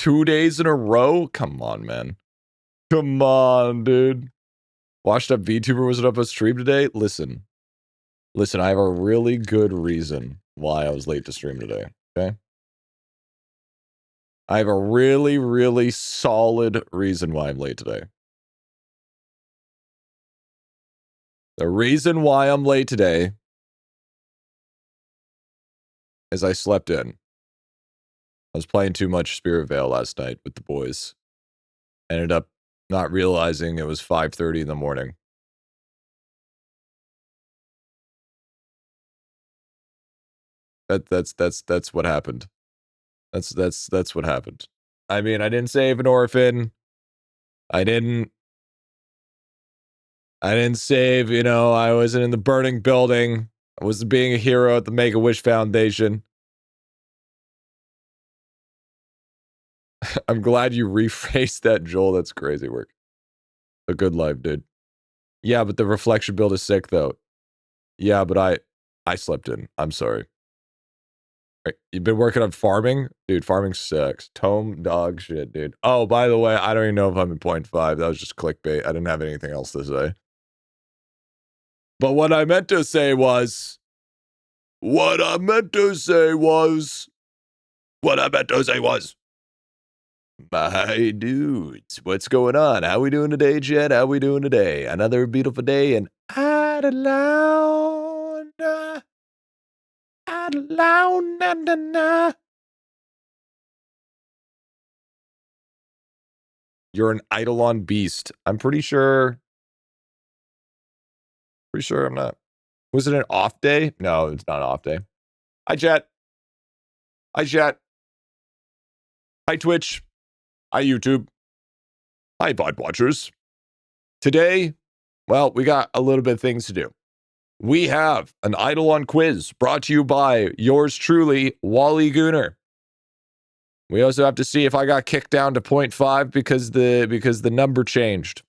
2 days in a row? Come on, man. Come on, dude. Washed Up VTuber was up a stream today? Listen, I have a really good reason why I was late to stream today, okay? I have a really, really solid reason why I'm late today. The reason why I'm late today is I slept in. I was playing too much Spirit Vale last night with the boys. Ended up not realizing it was 5:30 in the morning. That's what happened. That's what happened. I mean, I didn't save an orphan. I didn't save, you know, I wasn't in the burning building. I wasn't being a hero at the Make-A-Wish Foundation. I'm glad you rephrased that, Joel. That's crazy work. A good life, dude. Yeah, but the reflection build is sick, though. Yeah, but I slept in. I'm sorry. Right, you've been working on farming? Dude, farming sucks. Tome dog shit, dude. Oh, by the way, I don't even know if I'm in 0.5. That was just clickbait. I didn't have anything else to say. But what I meant to say was... My dudes, what's going on? How we doing today, Jed? How we doing today? Another beautiful day in IdleOn. IdleOn. You're an IdleOn beast. I'm pretty sure. Pretty sure I'm not. Was it an off day? No, it's not an off day. Hi, Jet. Hi, Jet. Hi, Twitch. Hi, YouTube. Hi, Vod Watchers. Today, well, we got a little bit of things to do. We have an IdleOn quiz brought to you by yours truly, Wally Gooner. We also have to see if I got kicked down to 0.5 because the number changed.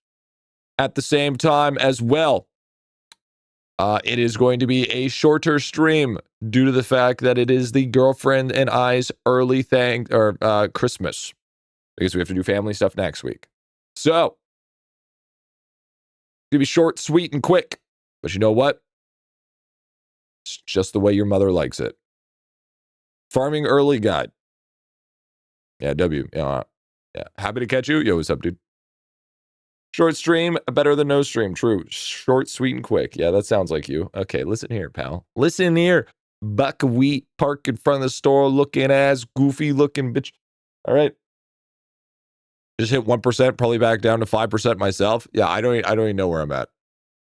At the same time as well, it is going to be a shorter stream due to the fact that it is the girlfriend and I's early Christmas, because we have to do family stuff next week. So, it's gonna be short, sweet, and quick. But you know what? It's just the way your mother likes it. Farming early guide. Yeah, W. Yeah. Happy to catch you. Yo, what's up, dude? Short stream, better than no stream. True. Short, sweet, and quick. Yeah, that sounds like you. Okay, listen here, pal. Listen here. Buckwheat park in front of the store looking ass, goofy looking bitch. All right. Just hit 1%, probably back down to 5% myself. Yeah, I don't even know where I'm at.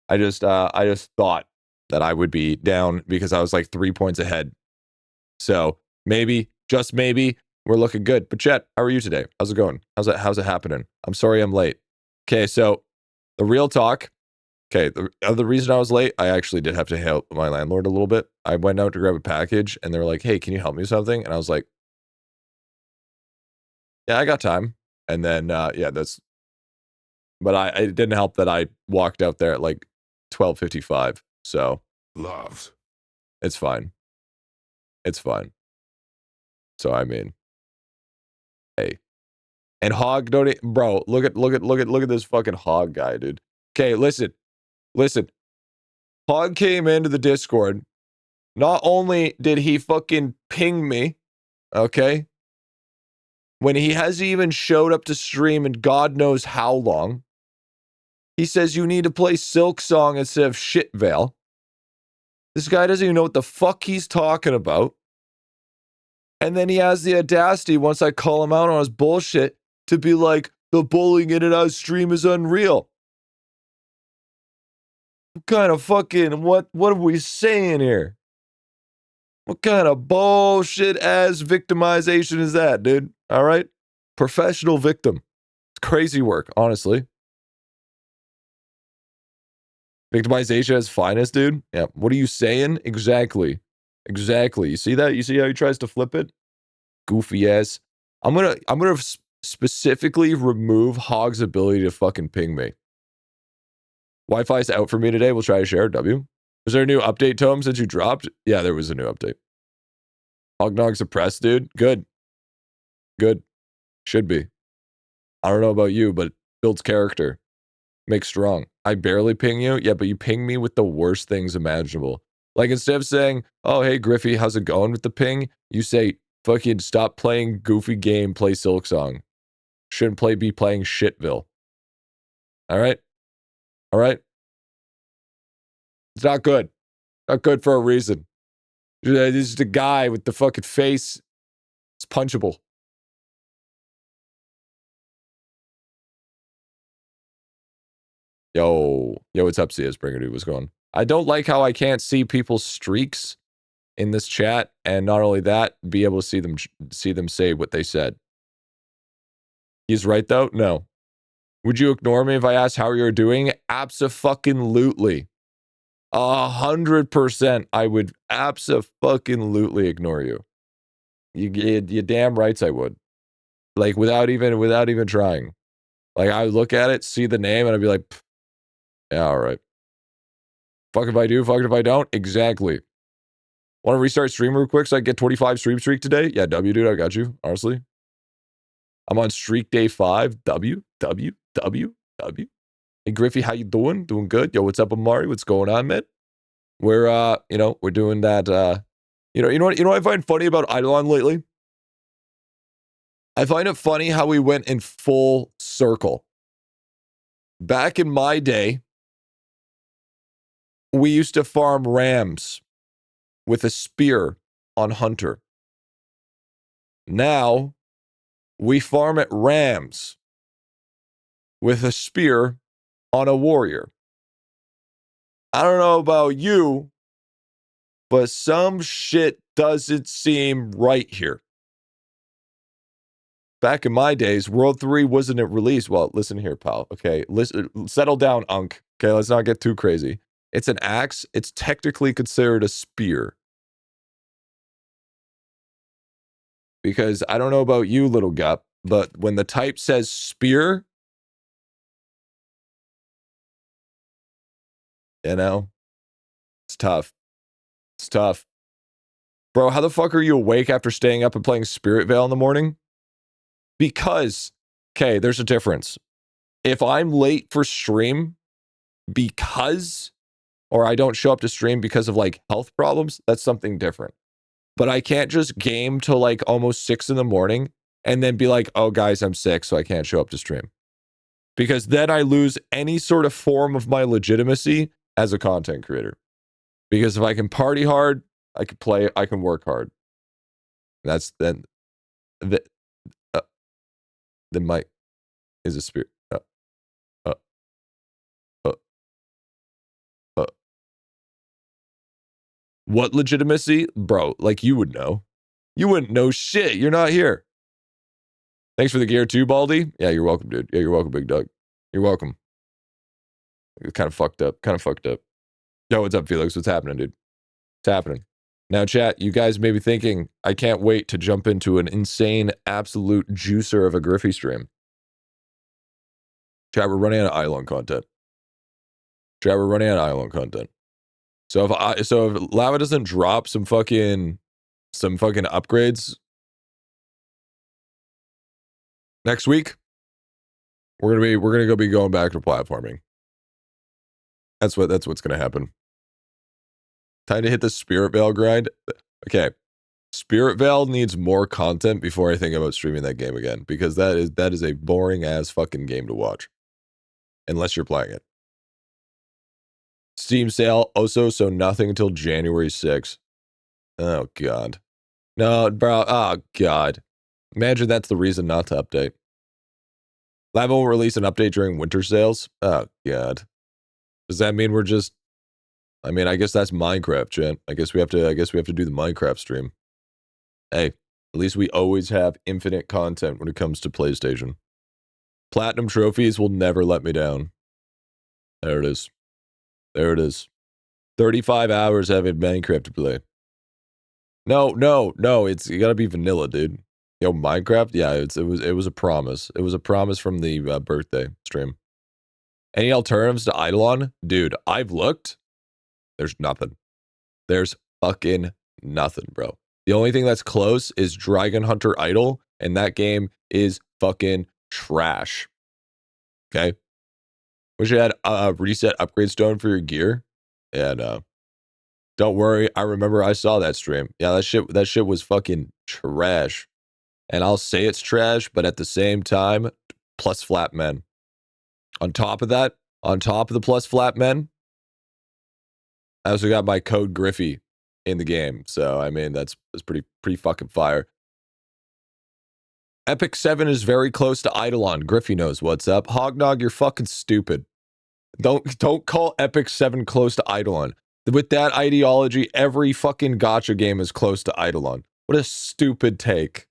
I just thought that I would be down because I was like 3 points ahead. So maybe, just maybe, we're looking good. But Chet, how are you today? How's it going? How's it happening? I'm sorry I'm late. Okay, so the real talk. Okay, the reason I was late, I actually did have to help my landlord a little bit. I went out to grab a package, and they were like, "Hey, can you help me with something?" And I was like, "Yeah, I got time." And then, yeah, that's. But it didn't help that I walked out there at like 12:55. So Loves. It's fine. It's fine. So I mean, hey. And Hog, bro, look at this fucking Hog guy, dude. Okay, listen. Hog came into the Discord. Not only did he fucking ping me, okay, when he hasn't even showed up to stream in God knows how long, he says you need to play Silk Song instead of Shit Veil. This guy doesn't even know what the fuck he's talking about. And then he has the audacity, once I call him out on his bullshit, to be like, the bullying in and out stream is unreal. What kind of fucking, what are we saying here? What kind of bullshit ass victimization is that, dude? All right? Professional victim. It's crazy work, honestly. Victimization at its finest, dude. Yeah. What are you saying? Exactly. You see that? You see how he tries to flip it? Goofy ass. I'm gonna specifically remove Hog's ability to fucking ping me. Wi-Fi's out for me today. We'll try to share. W. Was there a new update, Tom, since you dropped? Yeah, there was a new update. Hognog suppressed, dude. Good. Should be. I don't know about you, but it builds character. Makes strong. I barely ping you. Yeah, but you ping me with the worst things imaginable. Like, instead of saying, oh, hey, Griffy, how's it going with the ping? You say, fucking stop playing goofy game, play Silksong. Shouldn't be playing Shitville. All right? All right? It's not good. Not good for a reason. This is the guy with the fucking face. It's punchable. Yo, what's up, CS Bringer Dude? What's going on? I don't like how I can't see people's streaks in this chat, and not only that, be able to see them say what they said. He's right though? No. Would you ignore me if I asked how you're doing? Abso-fucking-lutely. 100% I would abso-fucking-lutely ignore you. You damn rights I would. Like, without even trying. Like, I would look at it, see the name, and I'd be like, yeah, all right. Fuck if I do, fuck if I don't. Exactly. Want to restart stream real quick so I get 25 stream streak today? Yeah, W, dude, I got you, honestly. I'm on streak day 5. W. Hey, Griffy, how you doing? Doing good? Yo, what's up, Amari? What's going on, man? We're, we're doing that, you know what I find funny about IdleOn lately? I find it funny how we went in full circle. Back in my day, we used to farm rams with a spear on Hunter. Now, we farm at rams with a spear on a warrior. I don't know about you, but some shit doesn't seem right here. Back in my days, World 3 wasn't released. Well, listen here, pal. Okay, listen, settle down, Unk. Okay, let's not get too crazy. It's an axe. It's technically considered a spear. Because I don't know about you, little gup, but when the type says spear, you know, it's tough. It's tough. Bro, how the fuck are you awake after staying up and playing Spirit Vale in the morning? Because, okay, there's a difference. If I'm late for stream because, or I don't show up to stream because of like health problems, that's something different. But I can't just game till like almost 6 in the morning and then be like, oh guys, I'm sick, so I can't show up to stream. Because then I lose any sort of form of my legitimacy as a content creator. Because if I can party hard, I can play, I can work hard. That's then the mic is a spirit. What legitimacy? Bro, like you would know. You wouldn't know shit. You're not here. Thanks for the gear too, Baldy. Yeah, you're welcome, dude. Yeah, you're welcome, Big Doug. You're welcome. Kind of fucked up. Yo, what's up, Felix? What's happening, dude? What's happening? Now, chat, you guys may be thinking, I can't wait to jump into an insane, absolute juicer of a Griffy stream. Chat, we're running out of IdleOn content. So if Lava doesn't drop some fucking upgrades next week, we're gonna be going back to platforming. That's what's gonna happen. Time to hit the Spirit Vale grind. Okay, Spirit Vale needs more content before I think about streaming that game again, because that is a boring ass fucking game to watch, unless you're playing it. Steam sale also, so nothing until January 6th. Oh god, no, bro. Oh god, imagine that's the reason not to update. Lava will release an update during winter sales. Oh god, does that mean we're just? I mean, I guess that's Minecraft, chat. I guess we have to do the Minecraft stream. Hey, at least we always have infinite content when it comes to PlayStation. Platinum trophies will never let me down. There it is. 35 hours having Minecraft to play. No, it's you gotta be vanilla, dude. Yo, Minecraft, yeah, it was a promise. It was a promise from the birthday stream. Any alternatives to IdleOn? Dude, I've looked. There's nothing. There's fucking nothing, bro. The only thing that's close is Dragon Hunter Idle, and that game is fucking trash. Okay? Wish you had a reset upgrade stone for your gear. Yeah, no. Don't worry, I remember I saw that stream. Yeah, that shit was fucking trash. And I'll say it's trash, but at the same time, plus flat men. On top of that, on top of the plus flat men, I also got my code Griffy in the game. So I mean that's pretty fucking fire. Epic 7 is very close to Eidolon. Griffy knows what's up. Hognog, you're fucking stupid. Don't call Epic 7 close to Eidolon. With that ideology, every fucking gacha game is close to Eidolon. What a stupid take.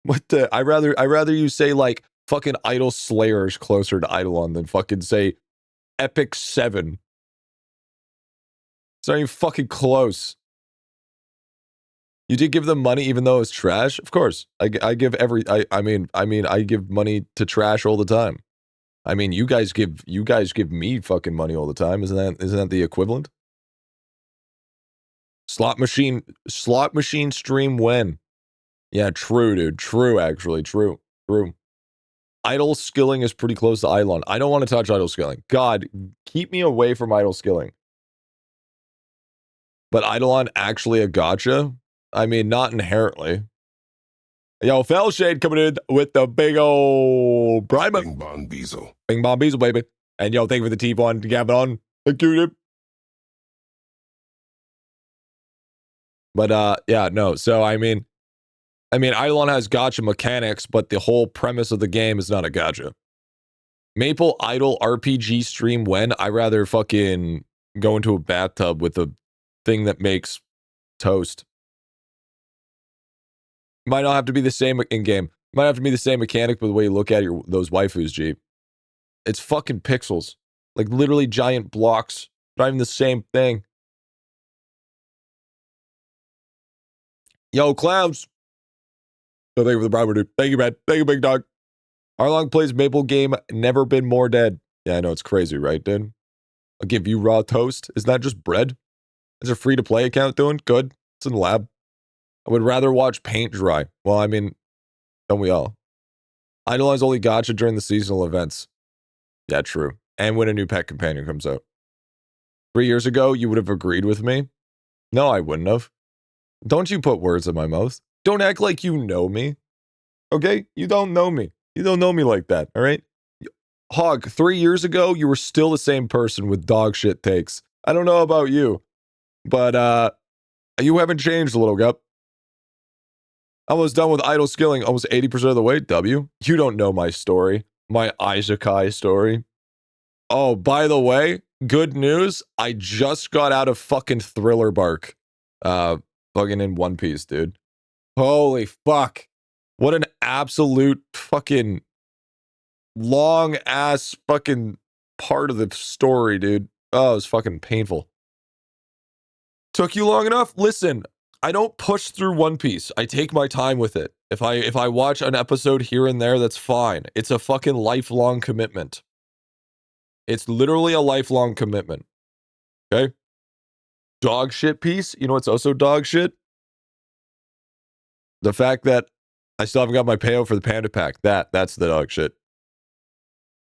What the? I rather you say like fucking Idol Slayer is closer to Eidolon than fucking say Epic 7. It's not even fucking close. You did give them money even though it's trash? Of course. I give I give money to trash all the time. I mean, you guys give me fucking money all the time. Isn't that the equivalent? Slot machine stream when? Yeah, true, dude. True, actually. True. Idle skilling is pretty close to Eidolon. I don't want to touch idle skilling. God, keep me away from idle skilling. But Eidolon actually a gacha? I mean, not inherently. Yo, Fellshade coming in with the big old primer. Bing Bon Beezel. Bing Bon Beezel, baby. And yo, thank you for the T1 to have it on. Thank you, dude. But, yeah, no. So, I mean, Eidolon has gacha mechanics, but the whole premise of the game is not a gacha. Maple Idol RPG stream when? I rather fucking go into a bathtub with a thing that makes toast. Might not have to be the same in-game. Might have to be the same mechanic, but the way you look at those waifus, G. It's fucking pixels. Like, literally giant blocks. Not even the same thing. Yo, clowns. Oh, thank you for the bribery, dude. Thank you, man. Thank you, big dog. Arlong plays Maple game, never been more dead. Yeah, I know, it's crazy, right, dude? I'll give you raw toast. Isn't that just bread? Is a free-to-play account doing? Good. It's in the lab. I would rather watch paint dry. Well, I mean, don't we all? Eidolon's only gacha during the seasonal events. Yeah, true. And when a new pet companion comes out. 3 years ago, you would have agreed with me? No, I wouldn't have. Don't you put words in my mouth. Don't act like you know me. Okay? You don't know me. You don't know me like that, all right? Hog, 3 years ago, you were still the same person with dog shit takes. I don't know about you, but you haven't changed, little gup. Almost done with idle skilling, almost 80% of the way, W. You don't know my story. My Isekai story. Oh, by the way, good news. I just got out of fucking Thriller Bark. Fucking in One Piece, dude. Holy fuck. What an absolute fucking long ass fucking part of the story, dude. Oh, it was fucking painful. Took you long enough? Listen, I don't push through One Piece. I take my time with it. If I watch an episode here and there, that's fine. It's a fucking lifelong commitment. It's literally a lifelong commitment. Okay? Dog shit piece. You know what's also dog shit? The fact that I still haven't got my payout for the Panda Pack. That's the dog shit.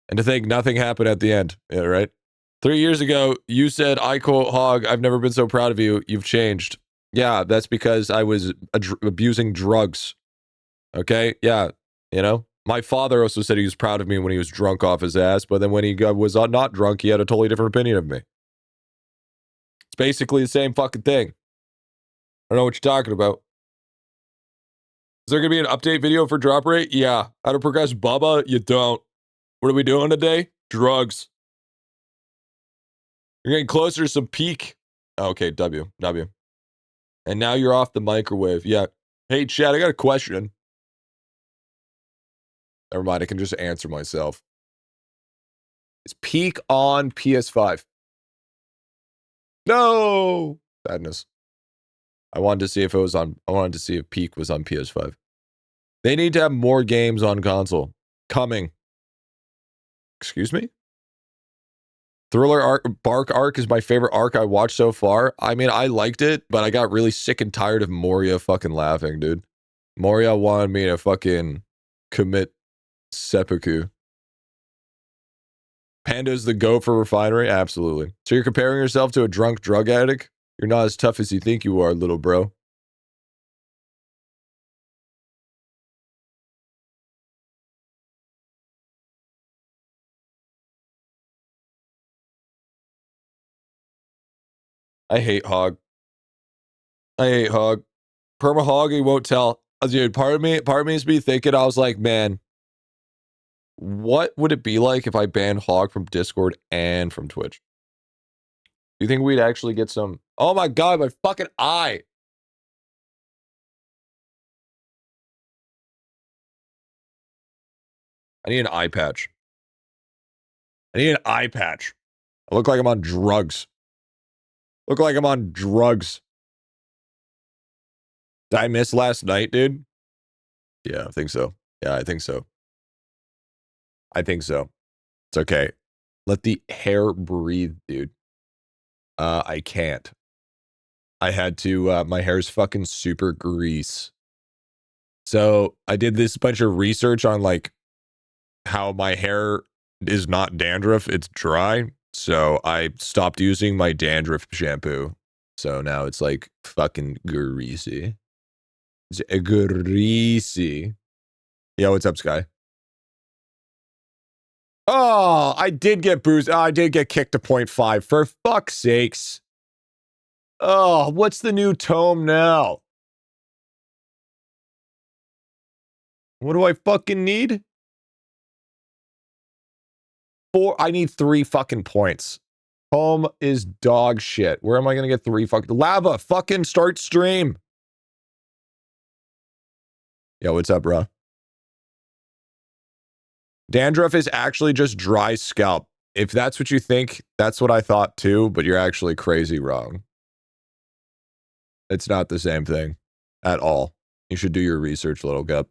And to think nothing happened at the end. Yeah, right? 3 years ago, you said, I quote, Hog, I've never been so proud of you. You've changed. Yeah, that's because I was abusing drugs. Okay? Yeah, you know? My father also said he was proud of me when he was drunk off his ass, but then when he was not drunk, he had a totally different opinion of me. It's basically the same fucking thing. I don't know what you're talking about. Is there going to be an update video for drop rate? Yeah. How to progress Bubba? You don't. What are we doing today? Drugs. You're getting closer to some peak. Okay, W. And now you're off the microwave. Yeah. Hey, Chad, I got a question. Never mind, I can just answer myself. Is peak on PS5? No! Sadness. I wanted to see if peak was on PS5. They need to have more games on console. Coming. Excuse me? Thriller Bark arc is my favorite arc I watched so far. I mean, I liked it, but I got really sick and tired of Moria fucking laughing, dude. Moria wanted me to fucking commit seppuku. Panda's the go for refinery? Absolutely. So you're comparing yourself to a drunk drug addict? You're not as tough as you think you are, little bro. I hate Hog. I hate Hog. Perma Hog, he won't tell. Dude, part of me is be thinking, I was like, man, what would it be like if I banned Hog from Discord and from Twitch? Do you think we'd actually get some? Oh my god, my fucking eye! I need an eye patch. I need an eye patch. I look like I'm on drugs. Look like I'm on drugs. Did I miss last night, dude? Yeah, I think so. Yeah, I think so. I think so. It's okay. Let the hair breathe, dude. I can't. I had to, my hair's fucking super grease. So I did this bunch of research on like how my hair is not dandruff, it's dry. So I stopped using my dandruff shampoo. So now it's like fucking greasy. It's greasy. Yo, what's up, Sky? Oh, I did get bruised. Oh, I did get kicked to 0.5. For fuck's sakes. Oh, what's the new tome now? What do I fucking need? I need 3 fucking points. Home is dog shit. Where am I gonna get 3 fucking lava? Fucking start stream. Yo, what's up, bro? Dandruff is actually just dry scalp. If that's what you think, that's what I thought too, but you're actually crazy wrong. It's not the same thing at all. You should do your research, little gup.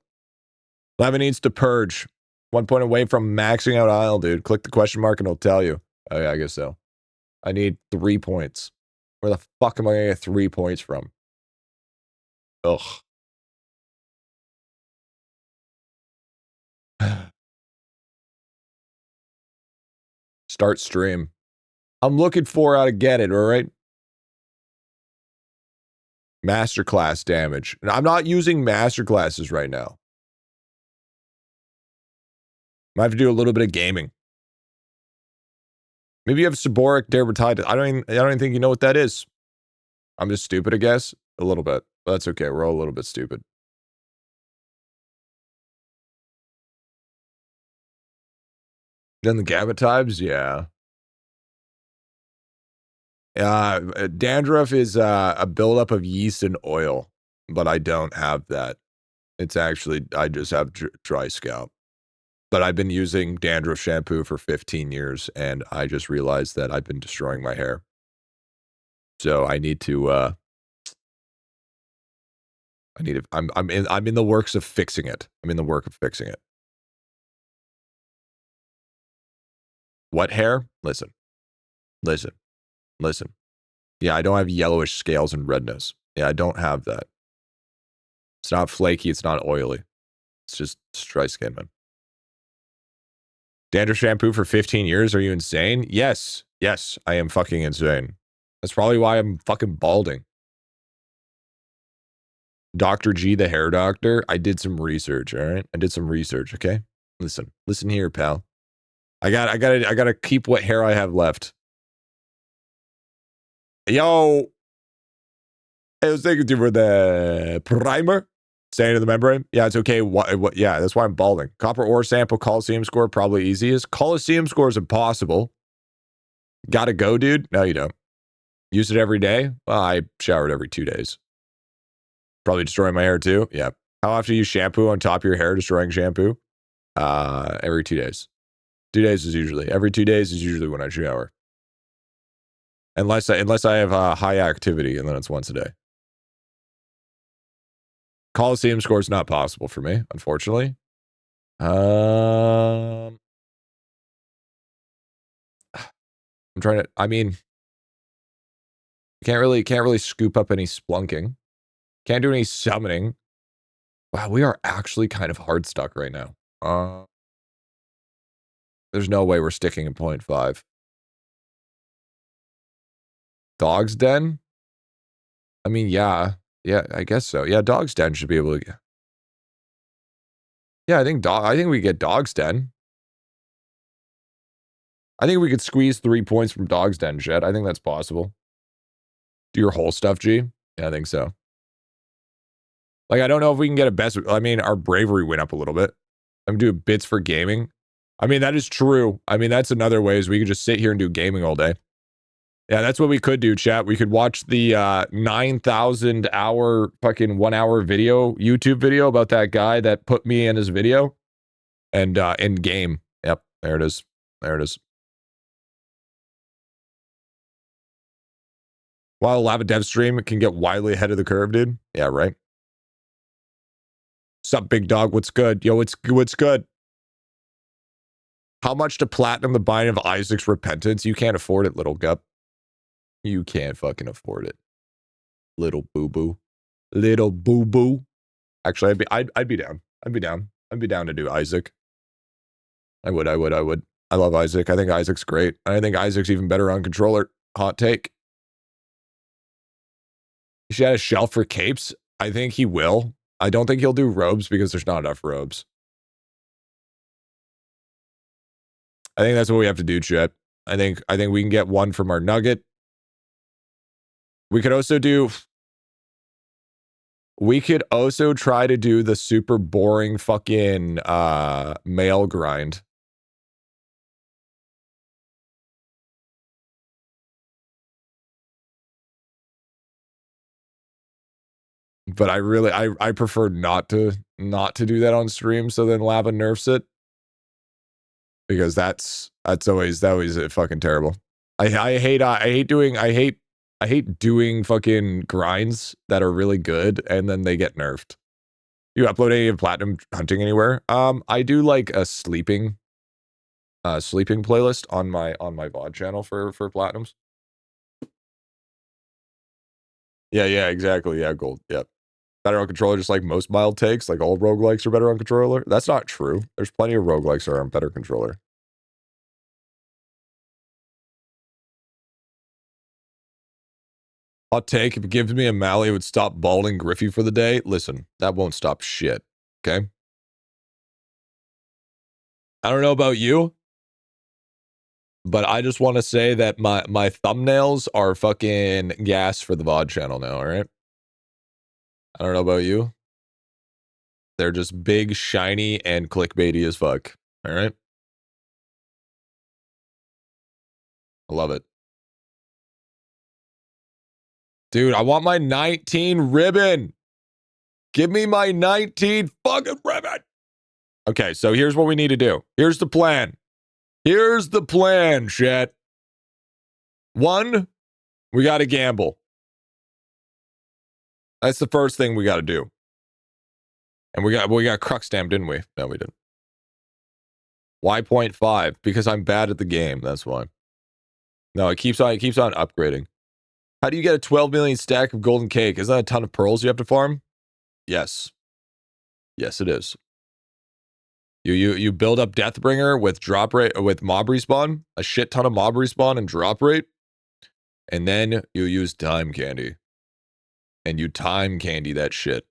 Lava needs to purge. 1 point away from maxing out Isle, dude. Click the question mark and it'll tell you. Oh, yeah, I guess so. I need 3 points. Where the fuck am I gonna get 3 points from? Ugh. Start stream. I'm looking for how to get it, all right? Masterclass damage. I'm not using masterclasses right now. I have to do a little bit of gaming. Maybe you have seborrheic dermatitis. I don't even think you know what that is. I'm just stupid, I guess. A little bit. But that's okay. We're all a little bit stupid. Then the gametibes, yeah. Dandruff is a buildup of yeast and oil, but I don't have that. It's actually, I just have dry scalp. But I've been using dandruff shampoo for 15 years, and I just realized that I've been destroying my hair. So I need to, I'm in the works of fixing it. I'm in the work of fixing it. What hair? Listen. Yeah, I don't have yellowish scales and redness. Yeah, I don't have that. It's not flaky. It's not oily. It's just dry skin, man. Dandruff shampoo for 15 years? Are you insane? Yes. Yes, I am fucking insane. That's probably why I'm fucking balding. Dr. G, the hair doctor. I did some research, all right? I did some research, okay? Listen here, pal. I gotta keep what hair I have left. Yo. I was thinking for the primer. Staying to the membrane. Yeah, it's okay. What? Yeah, that's why I'm balding. Copper ore sample, Coliseum score, probably easiest. Coliseum score is impossible. Gotta go, dude? No, you don't. Use it every day? Well, I showered every 2 days. Probably destroying my hair too. Yeah. How often do you shampoo on top of your hair, destroying shampoo? Every 2 days. 2 days is usually. Every 2 days is usually when I shower. Unless I have high activity, and then it's once a day. Coliseum score is not possible for me, unfortunately. I'm trying to. I mean, can't really scoop up any splunking. Can't do any summoning. Wow, we are actually kind of hard stuck right now. There's no way we're sticking in 0.5. Dog's Den? I mean, yeah. Yeah, I guess so. Yeah, Dog's Den should be able to... Yeah, I think we get Dog's Den. I think we could squeeze 3 points from Dog's Den, Shed. I think that's possible. Do your whole stuff, G? Yeah, I think so. Like, I don't know if we can get a best... I mean, our bravery went up a little bit. I'm doing bits for gaming. I mean, that is true. I mean, that's another way is we could just sit here and do gaming all day. Yeah, that's what we could do, chat. We could watch the 9,000 hour fucking 1 hour video, YouTube video about that guy that put me in his video. And in game. Yep, there it is. There it is. While Lava Dev stream can get widely ahead of the curve, dude. Yeah, right. Sup, big dog? What's good? Yo, what's good? How much to platinum the Binding of Isaac's Repentance? You can't afford it, little gup. You can't fucking afford it. Little boo-boo. Little boo-boo. Actually, I'd be down. I'd be down. I'd be down to do Isaac. I would. I love Isaac. I think Isaac's great. I think Isaac's even better on controller. Hot take. You should have a shelf for capes. I think he will. I don't think he'll do robes because there's not enough robes. I think that's what we have to do, chat. I think we can get one from our nugget. We could also try to do the super boring fucking mail grind. But I prefer not to do that on stream, so then Lava nerfs it. Because that's always fucking terrible. I hate doing fucking grinds that are really good and then they get nerfed. You upload any platinum hunting anywhere? I do like a sleeping playlist on my Vod channel for platinums. Yeah, exactly. Yeah, gold. Yep. Better on controller, just like most mild takes, like all roguelikes are better on controller. That's not true. There's plenty of roguelikes that are on better controller. Hot take, if it gives me a Mally, it would stop balding Griffy for the day. Listen, that won't stop shit, okay? I don't know about you, but I just want to say that my thumbnails are fucking gas for the VOD channel now, all right? I don't know about you. They're just big, shiny, and clickbaity as fuck, all right? I love it. Dude, I want my 19 ribbon. Give me my 19 fucking ribbon. Okay, so here's what we need to do. Here's the plan. Here's the plan, shit. 1, we got to gamble. That's the first thing we got to do. And we got Crux Stamp, didn't we? No, we didn't. Why 0.5? Because I'm bad at the game. That's why. No, it keeps on upgrading. How do you get a 12 million stack of golden cake? Is that a ton of pearls you have to farm? Yes. Yes, it is. You build up Deathbringer with drop rate, with mob respawn, a shit ton of mob respawn and drop rate, and then you use time candy. And you time candy that shit.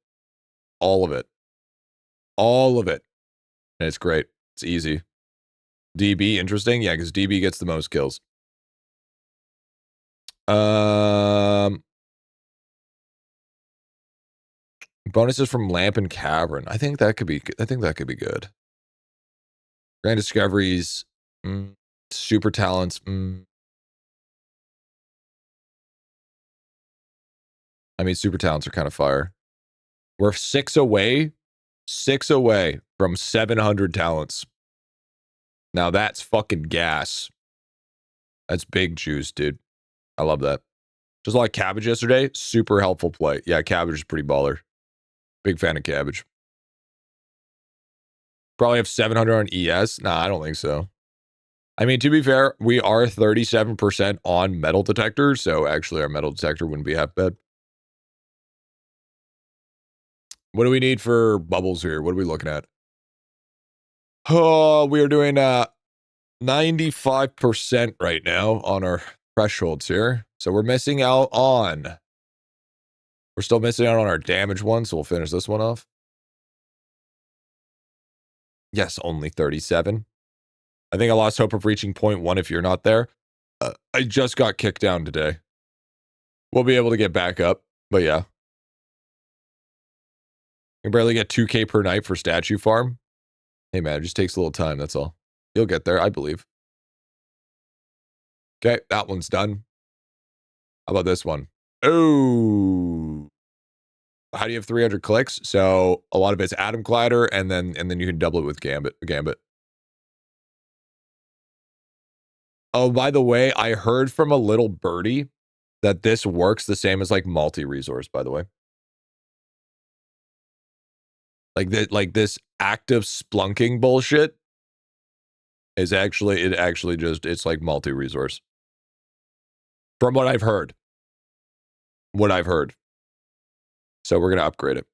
All of it. All of it. And it's great. It's easy. DB, interesting? Yeah, because DB gets the most kills. Bonuses from Lamp and Cavern. I think that could be good. Grand Discoveries. Super Talents. I mean, Super Talents are kind of fire. We're 6 away from 700 talents. Now that's fucking gas. That's big juice, dude. I love that. Just like Cabbage yesterday. Super helpful play. Yeah, Cabbage is pretty baller. Big fan of Cabbage. Probably have 700 on ES. Nah, I don't think so. I mean, to be fair, we are 37% on metal detector, so actually our metal detector wouldn't be half bad. What do we need for bubbles here? What are we looking at? Oh, we are doing 95% right now on our thresholds here. So we're missing out on... We're still missing out on our damage one, so we'll finish this one off. Yes, only 37. I think I lost hope of reaching 0.1 if you're not there. I just got kicked down today. We'll be able to get back up, but yeah. You can barely get 2K per night for statue farm. Hey man, it just takes a little time, that's all. You'll get there, I believe. Okay, that one's done. How about this one? Oh. How do you have 300 clicks? So a lot of it's Atom Glider, and then you can double it with Gambit. Oh, by the way, I heard from a little birdie that this works the same as like multi-resource, by the way. Like this active splunking bullshit is actually, it's like multi-resource. From what I've heard. So we're going to upgrade it.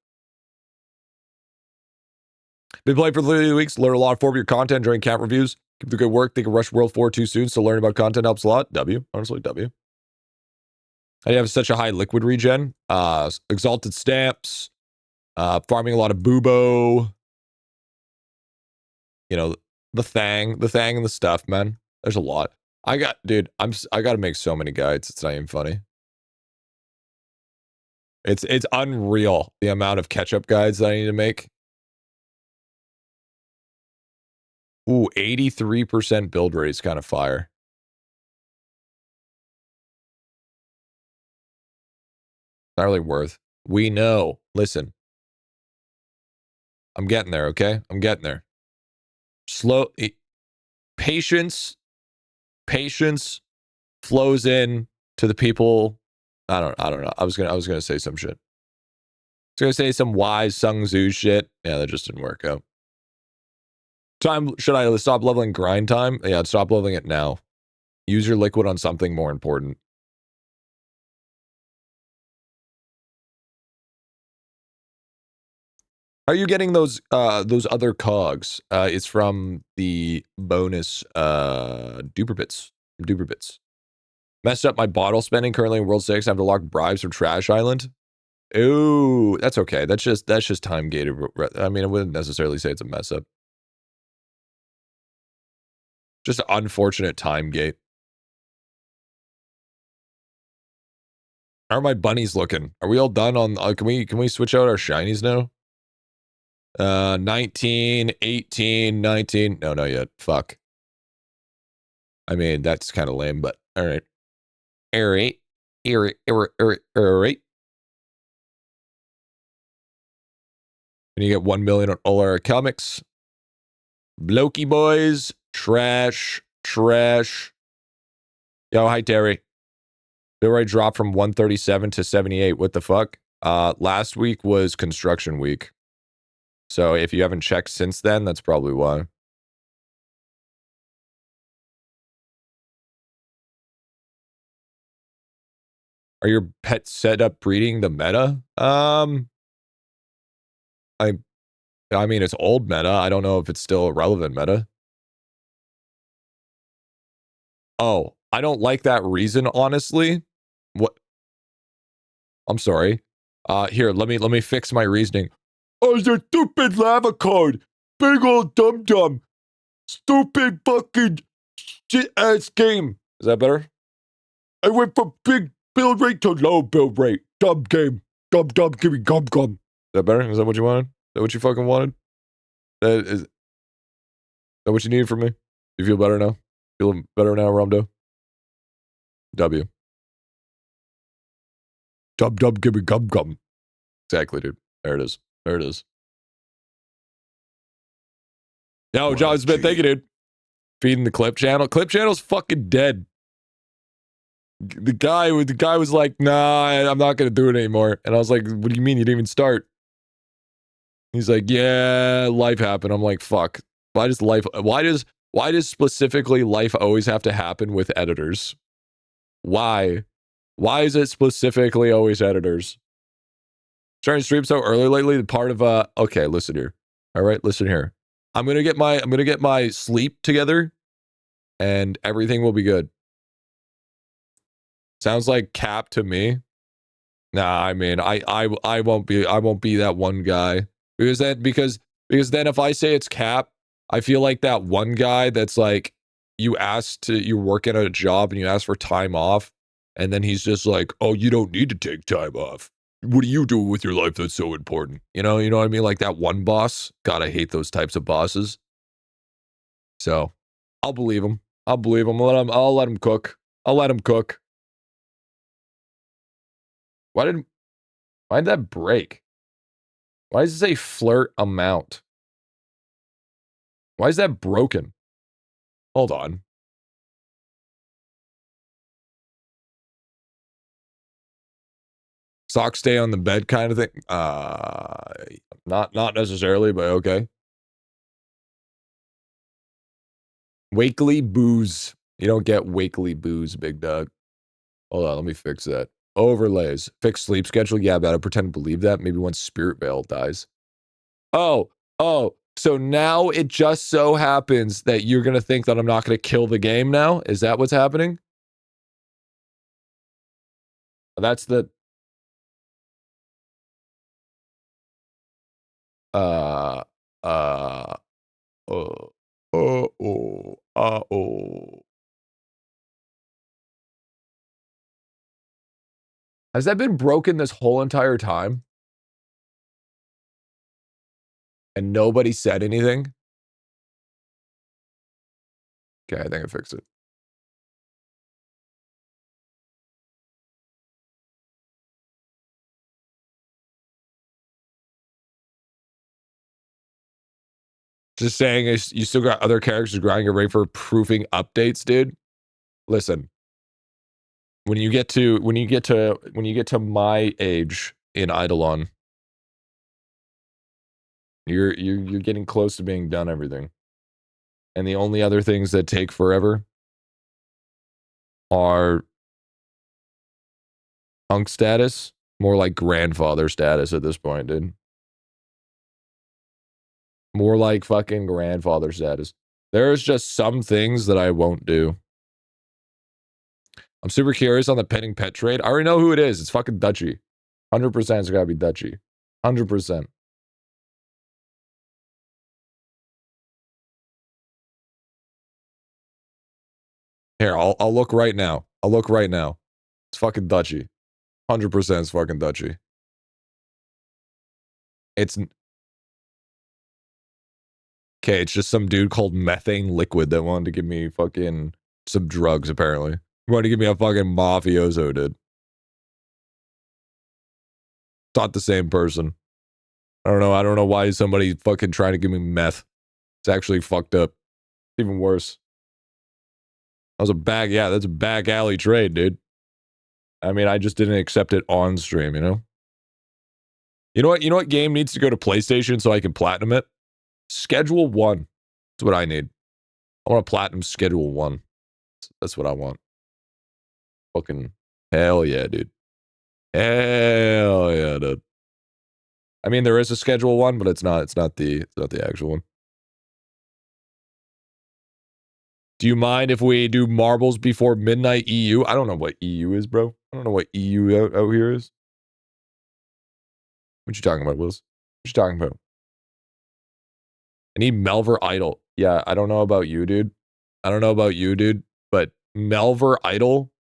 Been playing for 3 weeks, learn a lot for your content, enjoying cat reviews. Keep the good work. Think of Rush World 4 too soon, so learning about content helps a lot. W, honestly, W. How do you have such a high liquid regen? Exalted stamps, farming a lot of bubo. You know, the thang and the stuff, man. There's a lot. I got to make so many guides. It's not even funny. It's unreal the amount of catch-up guides that I need to make. Ooh, 83% build rate is kind of fire. Not really worth. We know. Listen. I'm getting there, okay? I'm getting there. Patience flows in to the people. I don't know. I was gonna say some shit. I was gonna say some wise Sun Tzu shit. Yeah, that just didn't work out. Should I stop leveling grind time? Yeah, stop leveling it now. Use your liquid on something more important. How are you getting those other cogs? It's from the bonus duper bits. Messed up my bottle spending currently in World 6. I have to lock bribes from Trash Island. Ooh, that's okay. That's just time gated. I mean, I wouldn't necessarily say it's a mess up. Just an unfortunate time gate. How are my bunnies looking? Are we all done on can we switch out our shinies now? 19, 18, 19. No, not yet. Fuck. I mean, that's kind of lame, but all right. All right. And you get 1 million on all our comics. Blokey boys. Trash. Yo, hi, Terry. Bill dropped from 137 to 78. What the fuck? Last week was construction week. So if you haven't checked since then, that's probably why. Are your pets set up breeding the meta? I mean, it's old meta. I don't know if it's still a relevant meta. Oh, I don't like that reason, honestly. What? I'm sorry. Here, let me fix my reasoning. Oh, it's a stupid lava card. Big old dum-dum. Stupid fucking shit-ass game. Is that better? I went from big build rate to low build rate. Dumb game. Dumb, give me gum. Is that better? Is that what you wanted? Is that what you fucking wanted? Is that what you needed from me? You feel better now? Feeling better now, Romdo? W. Dumb, give me gum. Exactly, dude. There it is. Yo, John Smith, thank you, dude. Feeding the clip channel. Clip channel's fucking dead. The guy was like, nah, I'm not gonna do it anymore. And I was like, what do you mean you didn't even start? He's like, yeah, life happened. I'm like, fuck. Why does specifically life always have to happen with editors? Why? Why is it specifically always editors? Starting to stream so early lately. The part of okay, listen here. All right, listen here. I'm gonna get my sleep together, and everything will be good. Sounds like cap to me. Nah, I mean, I won't be that one guy because then if I say it's cap, I feel like that one guy that's like you're working at a job and you ask for time off, and then he's just like, oh, you don't need to take time off. What do you do with your life that's so important? You know what I mean? Like that one boss. God, I hate those types of bosses. So I'll believe him. I'll believe him. I'll let him cook. I'll let him cook. Why did that break? Why does it say flirt amount? Why is that broken? Hold on. Socks stay on the bed kind of thing? Not necessarily, but okay. Wakely booze. You don't get wakely booze, big dog. Hold on, let me fix that. Overlays. Fixed sleep schedule. Yeah, but I pretend to believe that. Maybe once Spirit Veil dies. Oh. So now it just so happens that you're going to think that I'm not going to kill the game now? Is that what's happening? That's the... Has that been broken this whole entire time? And nobody said anything? Okay, I think I fixed it. Just saying, you still got other characters grinding your rate for proofing updates, dude. Listen, when you get to my age in IdleOn, you're getting close to being done everything. And the only other things that take forever are unk status, more like grandfather status at this point, dude. More like fucking grandfather status. There's just some things that I won't do. I'm super curious on the pending pet trade. I already know who it is. It's fucking Dutchy. 100% it's gotta be Dutchy. 100%. Here, I'll look right now. I'll look right now. It's fucking Dutchy. 100% it's fucking Dutchy. It's... Okay, it's just some dude called Methane Liquid that wanted to give me fucking some drugs, apparently. He wanted to give me a fucking mafioso, dude. It's not the same person. I don't know why somebody fucking trying to give me meth. It's actually fucked up. Even worse. That was a that's a back alley trade, dude. I mean, I just didn't accept it on stream, you know? You know what game needs to go to PlayStation so I can platinum it? Schedule 1. That's what I need. I want to platinum Schedule 1. That's what I want. Fucking hell yeah, dude. Hell yeah, dude. I mean, there is a Schedule 1, but it's not the actual one. Do you mind if we do marbles before midnight EU? I don't know what EU is, bro. I don't know what EU out here is. What you talking about, Wills? What you talking about? I need Melver Idol. Yeah, I don't know about you, dude. But Melver Idol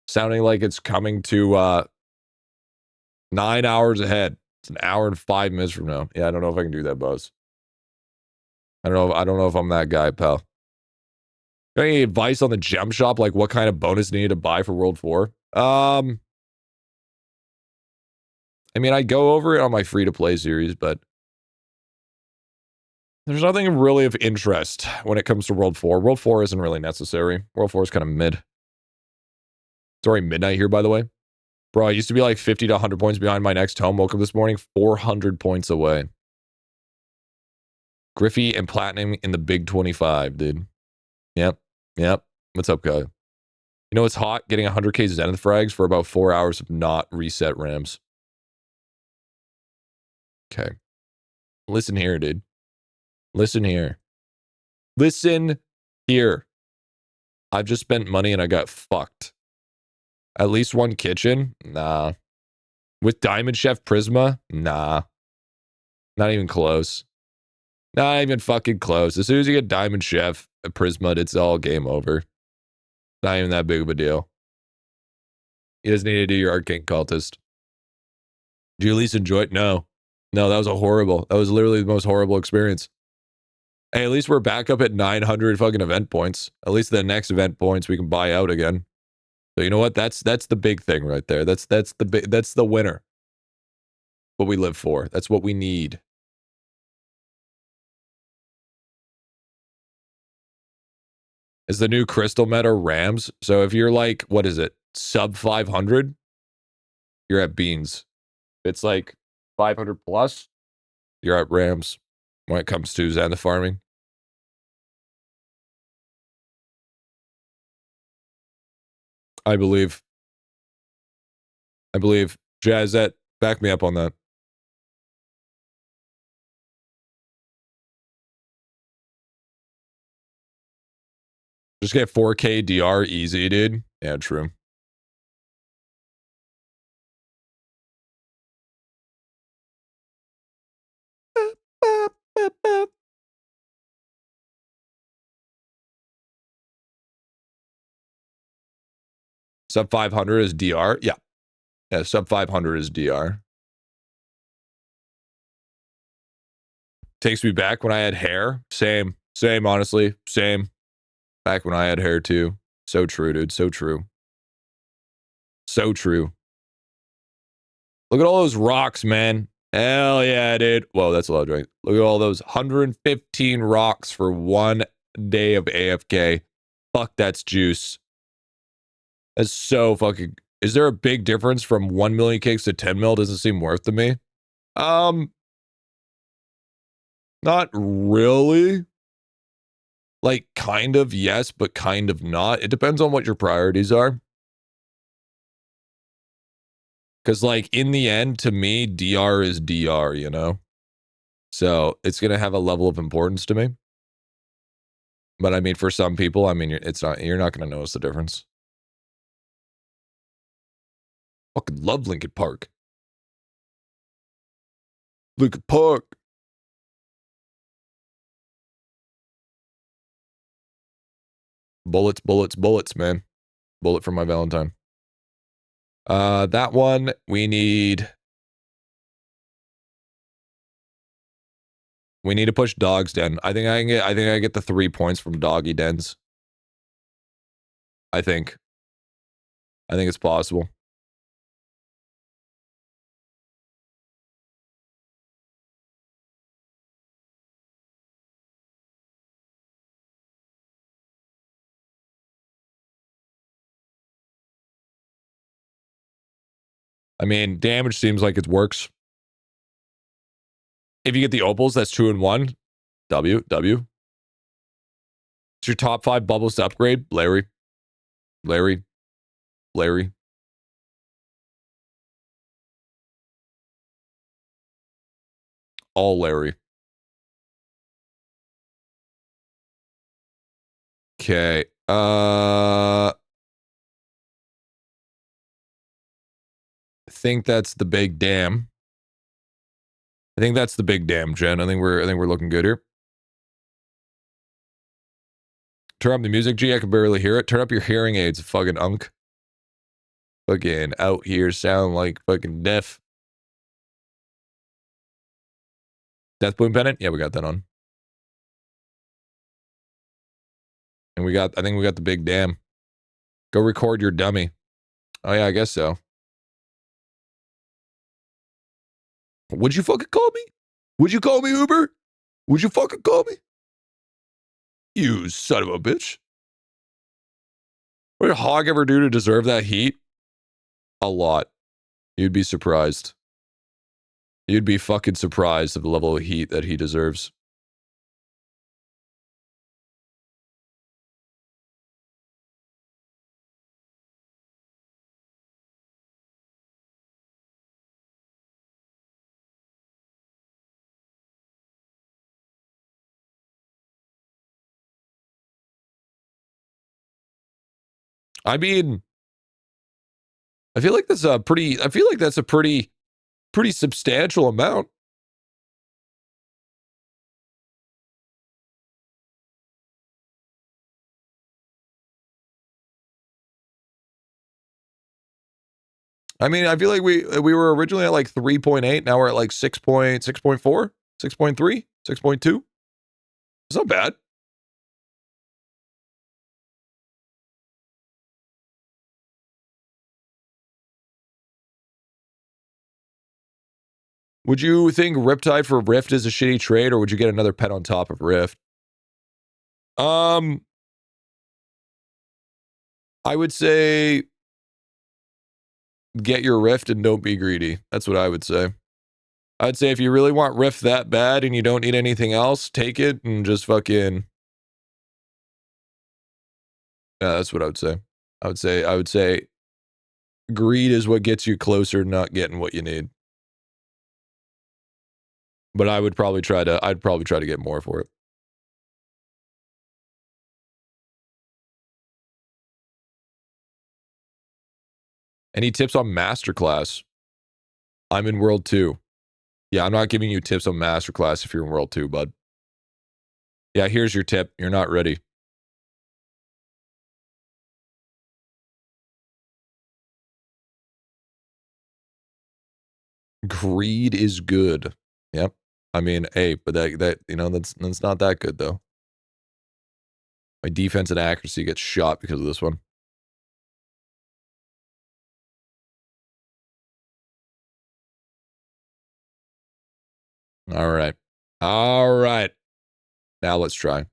sounding like it's coming to 9 hours ahead. It's an hour and 5 minutes from now. Yeah, I don't know if I can do that, Buzz. I don't know if I'm that guy, pal. Any advice on the gem shop? Like what kind of bonus needed to buy for World 4? I mean, I go over it on my free-to-play series, but there's nothing really of interest when it comes to World 4. World 4 isn't really necessary. World 4 is kind of mid. It's already midnight here, by the way. Bro, I used to be like 50 to 100 points behind my next home. Woke up this morning, 400 points away. Griffy and Platinum in the Big 25, dude. Yep. What's up, guy? You know it's hot? Getting 100k Zenith frags for about 4 hours of not reset rams. Okay. Listen here, dude. Listen here. Listen here. I've just spent money and I got fucked. At least one kitchen? Nah. With Diamond Chef Prisma? Nah. Not even close. Not even fucking close. As soon as you get Diamond Chef Prisma, it's all game over. Not even that big of a deal. You just need to do your Arcane Cultist. Do you at least enjoy it? No. No, that was that was literally the most horrible experience. Hey, at least we're back up at 900 fucking event points. At least the next event points we can buy out again. So you know what? That's the big thing right there. That's the winner. What we live for. That's what we need. Is the new crystal meta Rams? So if you're like, what is it? Sub 500, you're at beans. If it's like 500 plus, you're at Rams when it comes to Xanath farming. I believe. Jazzette, back me up on that. Just get 4K DR easy, dude. Yeah, true. Sub 500 is DR? Yeah. Yeah, sub 500 is DR. Takes me back when I had hair. Same, honestly. Same. Back when I had hair, too. So true, dude. So true. So true. Look at all those rocks, man. Hell yeah, dude. Whoa, that's a lot of drink. Look at all those 115 rocks for 1 day of AFK. Fuck, that's juice. That's so fucking... Is there a big difference from 1 million cakes to 10 mil? Doesn't seem worth to me. Not really. Like, kind of, yes, but kind of not. It depends on what your priorities are. Because, like, in the end, to me, DR is DR, you know? So, it's going to have a level of importance to me. But, I mean, for some people, I mean, you're not going to notice the difference. Fucking love Lincoln Park. Lincoln Park. Bullets, man. Bullet for my Valentine. That one, we need to push Dog's Den. I think I get the 3 points from Doggy Dens. I think it's possible. I mean, damage seems like it works. If you get the opals, that's 2 and 1. W. It's your top 5 bubbles to upgrade. Larry. All Larry. Okay. I think that's the big dam. I think that's the big dam, Jen. I think we're looking good here. Turn up the music, G. I can barely hear it. Turn up your hearing aids, fucking unk. Fucking out here sound like fucking deaf. Death Boom Pennant? Yeah, we got that on. And I think we got the big dam. Go record your dummy. Oh yeah, I guess so. Would you fucking call me? Would you call me Uber? Would you fucking call me? You son of a bitch. What did Hog ever do to deserve that heat? A lot. You'd be surprised. You'd be fucking surprised at the level of heat that he deserves. I mean, I feel like that's a pretty substantial amount. I mean, I feel like we were originally at like 3.8. Now we're at like 6.4, 6.3, 6.2. It's not bad. Would you think Riptide for Rift is a shitty trade, or would you get another pet on top of Rift? I would say get your Rift and don't be greedy. That's what I would say. I'd say if you really want Rift that bad and you don't need anything else, take it and just fucking... Yeah, that's what I would say. I would say greed is what gets you closer to not getting what you need. But I'd probably try to get more for it. Any tips on Masterclass? I'm in World 2. Yeah, I'm not giving you tips on Masterclass if you're in World 2, bud. Yeah, here's your tip. You're not ready. Greed is good. Yep. I mean, hey, but that you know, that's not that good though. My defense and accuracy gets shot because of this one. All right. All right. Now let's try.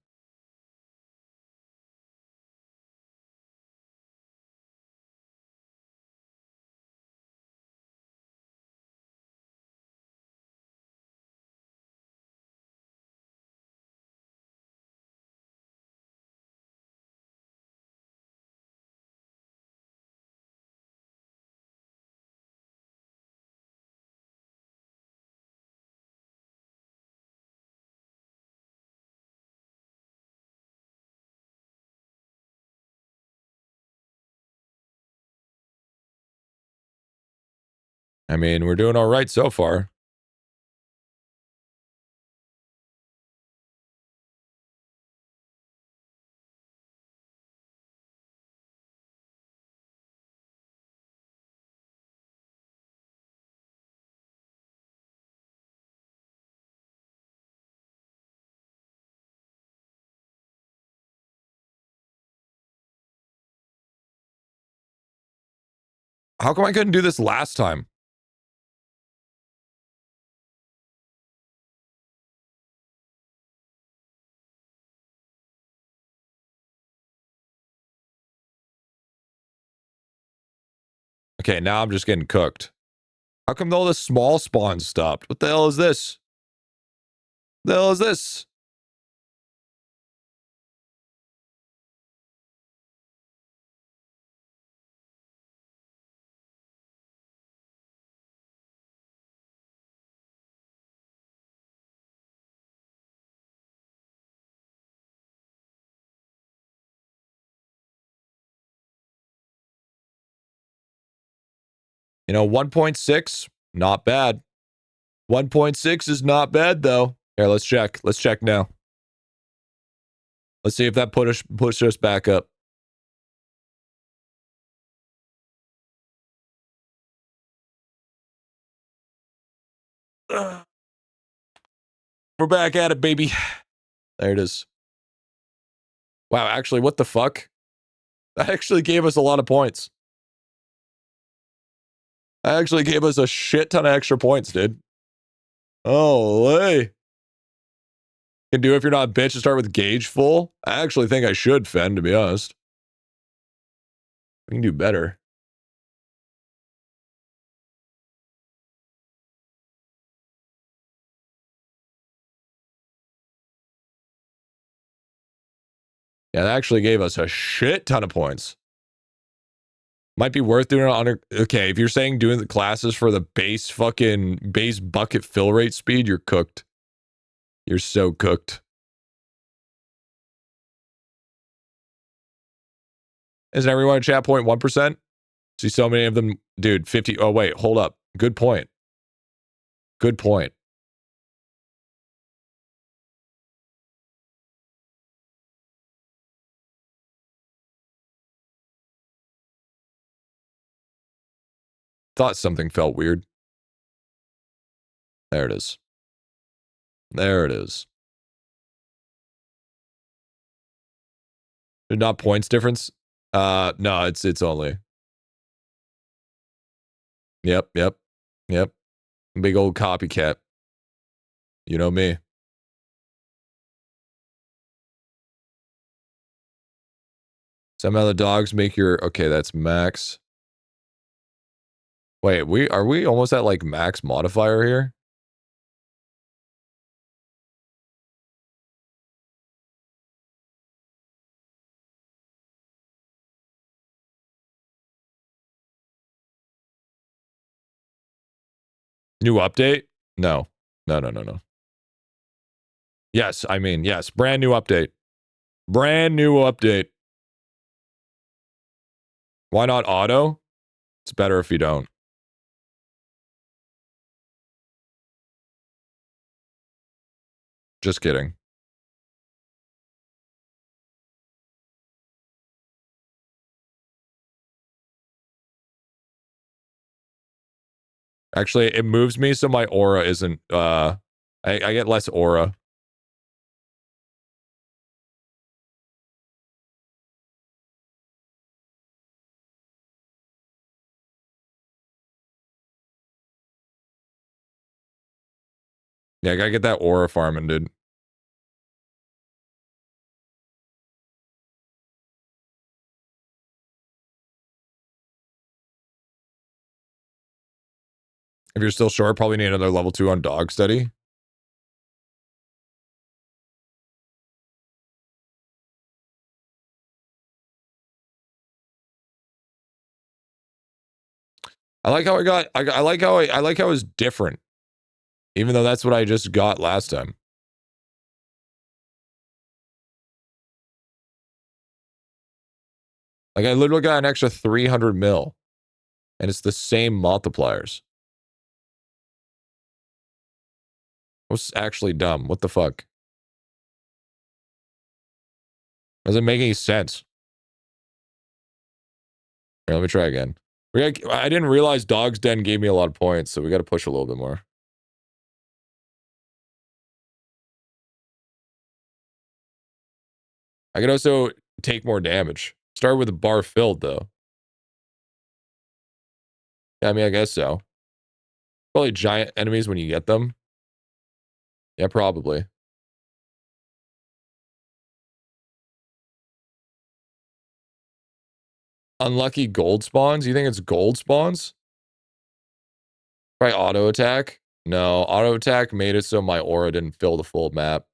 I mean, we're doing all right so far. How come I couldn't do this last time? Okay, now I'm just getting cooked. How come all the small spawns stopped? What the hell is this? What the hell is this? You know, 1.6, not bad. 1.6 is not bad, though. Here, let's check. Let's check now. Let's see if that pushed us back up. We're back at it, baby. There it is. Wow, actually, what the fuck? That actually gave us a lot of points. That actually gave us a shit ton of extra points, dude. Oh, hey. Can do if you're not a bitch and start with gauge full. I actually think I should, Fen, to be honest. We can do better. Yeah, that actually gave us a shit ton of points. Might be worth doing it on... Okay, if you're saying doing the classes for the base bucket fill rate speed, you're cooked. You're so cooked. Isn't everyone in chat 0.1%? See so many of them, dude. 50. Oh wait, hold up. Good point. Good point. Thought something felt weird. There it is. There it is. Not points difference. No, it's only. Yep. Big old copycat. You know me. Somehow the dogs make your... Okay, that's max. Wait, are we almost at like max modifier here? New update? No. No. Yes, I mean, yes. Brand new update. Brand new update. Why not auto? It's better if you don't. Just kidding. Actually, it moves me so my aura isn't, I get less aura. Yeah, I gotta get that aura farming, dude. If you're still short, probably need another level 2 on dog steady. I like how I like how it's different. Even though that's what I just got last time. Like, I literally got an extra 300 mil. And it's the same multipliers. What's actually dumb? What the fuck? Doesn't make any sense. Here, let me try again. I didn't realize Dog's Den gave me a lot of points, so we got to push a little bit more. I could also take more damage. Start with a bar filled, though. Yeah, I mean, I guess so. Probably giant enemies when you get them. Yeah, probably. Unlucky gold spawns? You think it's gold spawns? Probably auto attack? No, auto attack made it so my aura didn't fill the full map.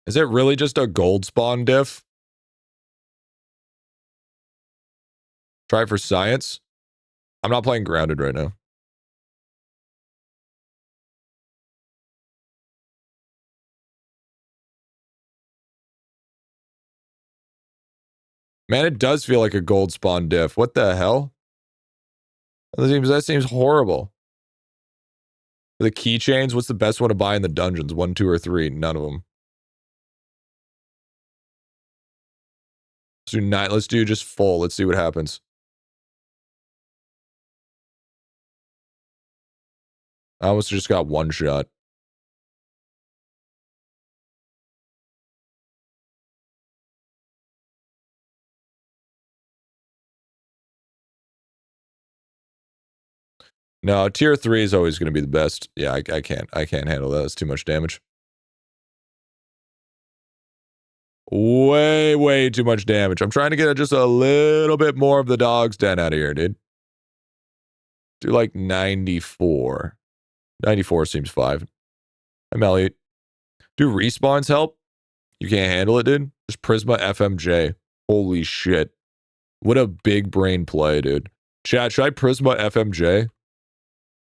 Is it really just a gold spawn diff? Try it for science. I'm not playing grounded right now. Man, it does feel like a gold spawn diff. What the hell? That seems horrible. The keychains, what's the best one to buy in the dungeons? 1, 2, or 3? None of them. Let's do just full. Let's see what happens. I almost just got one shot. No, tier 3 is always going to be the best. Yeah, I can't handle that. It's too much damage. Way too much damage. I'm trying to get just a little bit more of the dog's den out of here, dude. Do like 94. 94 seems 5. I'm Elliot. Do respawns help? You can't handle it, dude? Just Prisma FMJ. Holy shit. What a big brain play, dude. Chat, should I Prisma FMJ?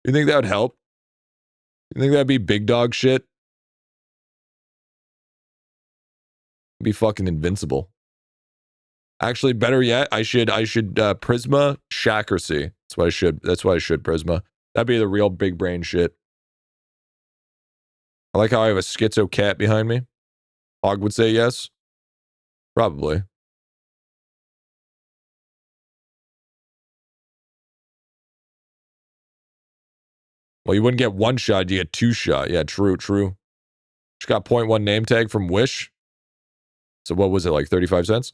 You think that would help? You think that'd be big dog shit? Be fucking invincible. Actually, better yet, I should Prisma Shackeracy. That's what I should. That's what I should Prisma. That'd be the real big brain shit. I like how I have a schizo cat behind me. Hog would say yes. Probably. Well, you wouldn't get one shot, you get two shot. Yeah, true. Just got 0.1 name tag from Wish. So what was it, like 35 cents?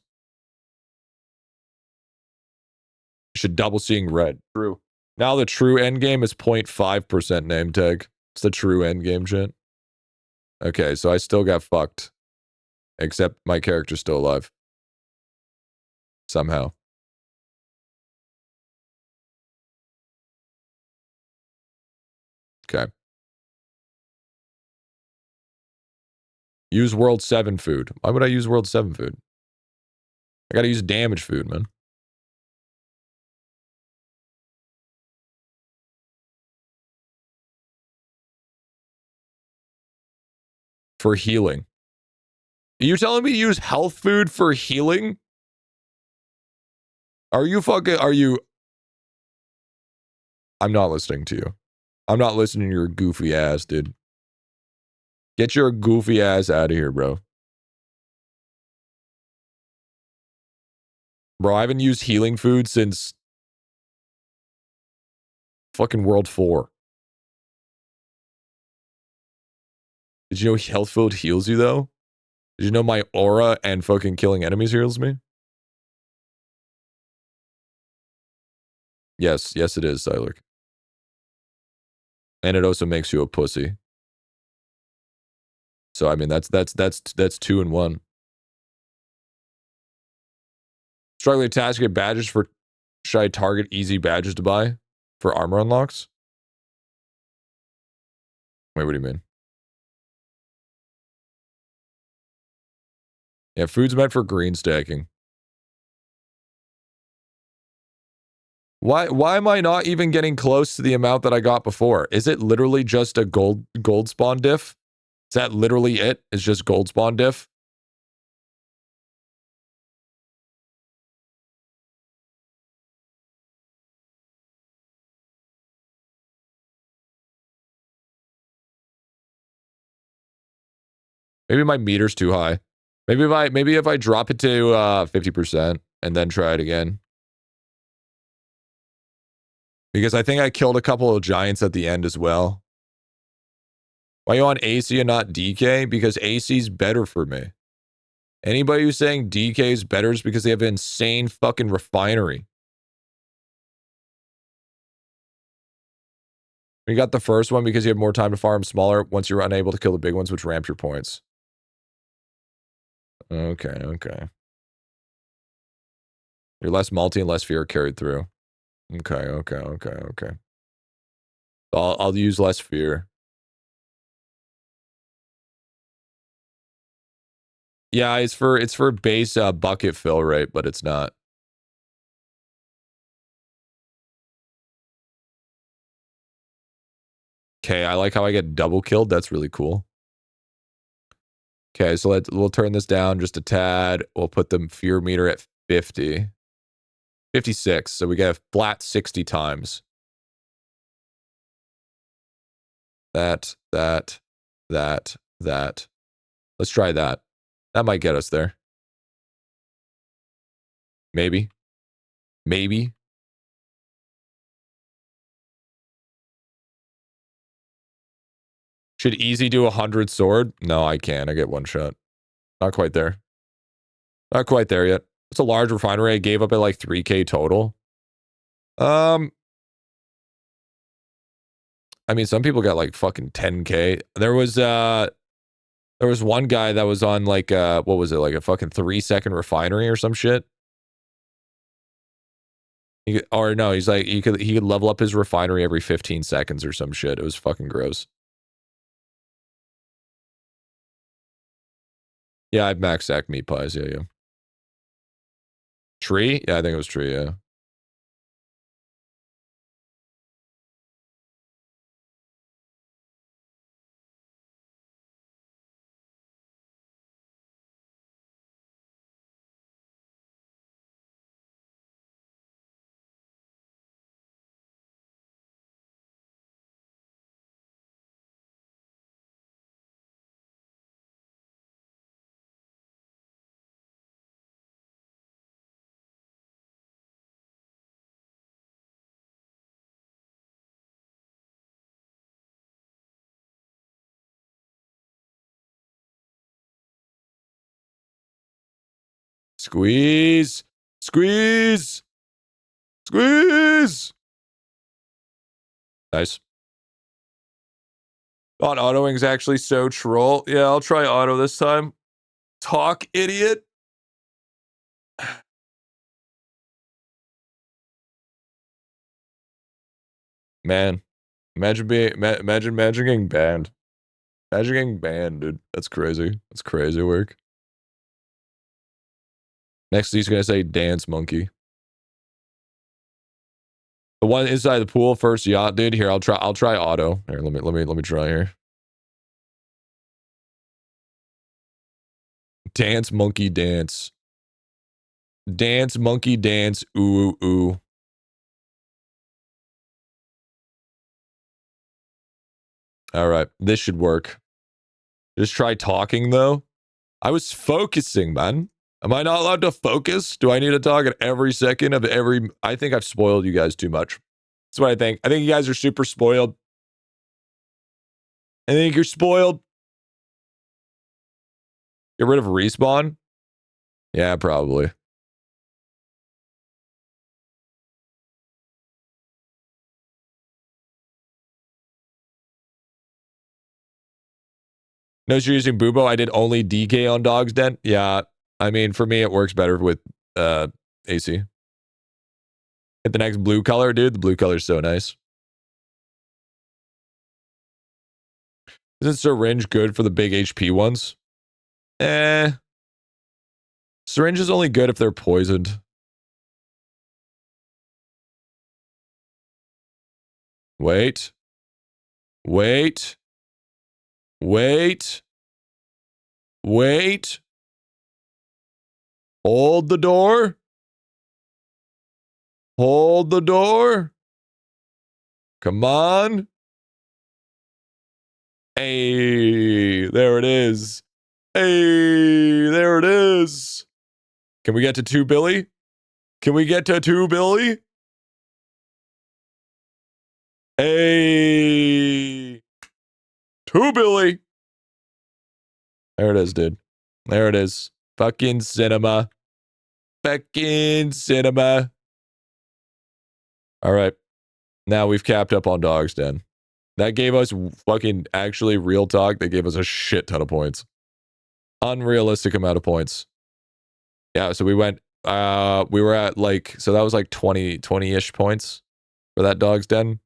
You should double seeing red. True. Now the true end game is 0.5% name tag. It's the true end game shit. Okay, so I still got fucked. Except my character's still alive. Somehow. Okay. Use World 7 food. Why would I use World 7 food? I gotta use damage food, man. For healing. Are you telling me to use health food for healing? Are you... I'm not listening to you. I'm not listening to your goofy ass, dude. Get your goofy ass out of here, bro. Bro, I haven't used healing food since fucking World 4. Did you know health food heals you, though? Did you know my aura and fucking killing enemies heals me? Yes, it is, Siler. And it also makes you a pussy. So I mean that's 2 in 1. Struggling task to get badges for... Should I target easy badges to buy for armor unlocks? Wait, what do you mean? Yeah, food's meant for green stacking. Why am I not even getting close to the amount that I got before? Is it literally just a gold spawn diff? Is that literally it? It's just gold spawn diff? Maybe my meter's too high. Maybe if I drop it to 50% and then try it again. Because I think I killed a couple of giants at the end as well. Why are you on AC and not DK? Because AC's better for me. Anybody who's saying DK is better is because they have an insane fucking refinery. You got the first one because you have more time to farm smaller once you're unable to kill the big ones, which ramp your points. Okay. You're less multi and less fear carried through. Okay. I'll use less fear. Yeah, it's for base bucket fill rate, but it's not. Okay, I like how I get double killed. That's really cool. Okay, so we'll turn this down just a tad. We'll put the fear meter at 50. 56, so we get a flat 60 times. That. Let's try that. That might get us there. Maybe. Should easy do 100 sword? No, I can't. I get one shot. Not quite there. Not quite there yet. It's a large refinery. I gave up at like 3K total. I mean, some people got like fucking 10K. There was one guy that was on like what was it, like a fucking 3-second refinery or some shit. Or no, he's like he could level up his refinery every 15 seconds or some shit. It was fucking gross. Yeah, I've maxed stack meat pies. Yeah. Tree? Yeah, I think it was tree. Yeah. Squeeze. Squeeze. Squeeze. Nice. On autoing's actually so troll. Yeah, I'll try auto this time. Talk, idiot. Man, imagine getting banned. Imagine getting banned, dude. That's crazy. That's crazy work. Next, he's gonna say dance monkey. The one inside the pool, first yacht, dude. Here, I'll try auto. Here, let me try here. Dance monkey dance. Dance monkey dance. Ooh ooh. All right, this should work. Just try talking though. I was focusing, man. Am I not allowed to focus? Do I need to talk at every second of every... I think I've spoiled you guys too much. That's what I think. I think you guys are super spoiled. I think you're spoiled. Get rid of respawn? Yeah, probably. No, you're using Bubo. I did only DK on Dog's Den. Yeah, I mean, for me, it works better with AC. Hit the next blue color, dude. The blue color is so nice. Isn't syringe good for the big HP ones? Syringe is only good if they're poisoned. Wait. Wait. Wait. Wait. Hold the door. Hold the door. Come on. Hey, there it is. Hey, there it is. Can we get to 2 Billy? Can we get to 2 Billy? Hey. 2 Billy. There it is, dude. There it is. Fucking cinema. Fucking cinema. All right. Now we've capped up on Dog's Den. That gave us fucking actually real talk. They gave us a shit ton of points. Unrealistic amount of points. Yeah, so we went, we were at like, so that was like 20-ish points for that Dog's Den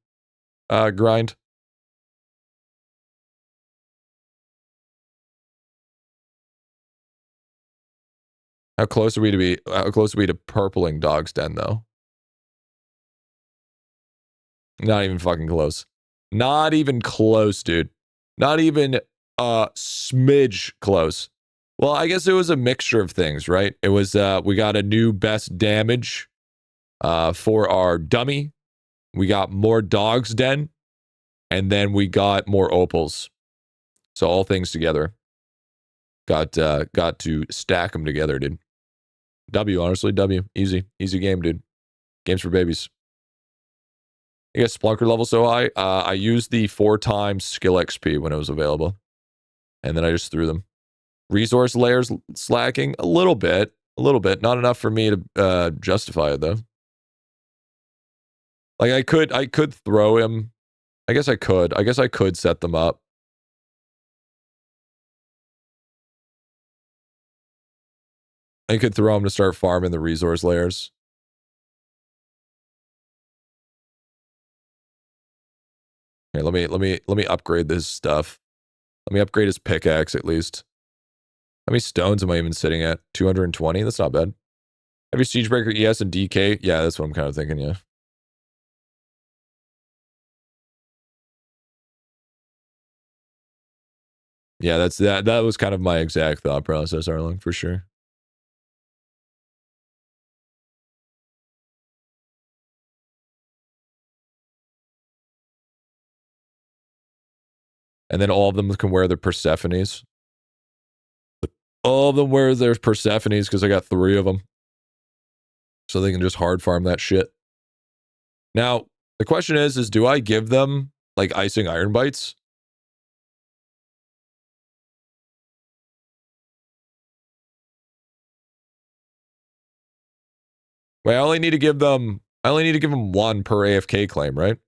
grind. How close are we to purpling Dog's Den though? Not even fucking close. Not even close, dude. Not even a smidge close. Well, I guess it was a mixture of things, right? It was, we got a new best damage for our dummy. We got more Dog's Den. And then we got more opals. So all things together. Got to stack them together, dude. W, honestly, W. Easy. Easy game, dude. Games for babies. I guess Splunker level so high. I used the 4 times skill XP when it was available. And then I just threw them. Resource layers slacking a little bit. Not enough for me to justify it though. Like I could throw him. I guess I could set them up. I could throw him to start farming the resource layers. Here, let me upgrade this stuff. Let me upgrade his pickaxe at least. How many stones am I even sitting at? 220? That's not bad. Have your Siegebreaker ES and DK? Yeah, that's what I'm kind of thinking, yeah. Yeah, that was kind of my exact thought process, Arlen, for sure. And then all of them can wear their Persephones. All of them wear their Persephones because I got 3 of them. So they can just hard farm that shit. Now, the question is do I give them, like, icing iron bites? Wait, I only need to give them one per AFK claim, right?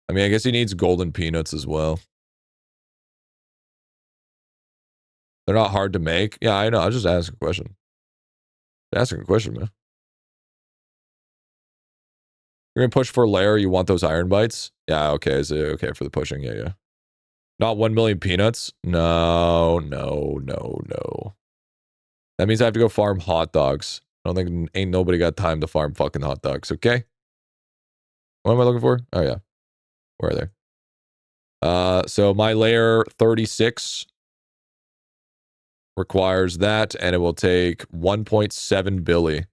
I mean, I guess he needs golden peanuts as well. They're not hard to make. Yeah, I know. I was just asking a question. Asking a question, man. You're gonna push for lair. You want those iron bites? Yeah, okay. Is it okay for the pushing? Yeah, yeah. Not 1 million peanuts? No. That means I have to go farm hot dogs. I don't think ain't nobody got time to farm fucking hot dogs, okay? What am I looking for? Oh, yeah. Where are they? So my layer 36 requires that, and it will take 1.7 billy.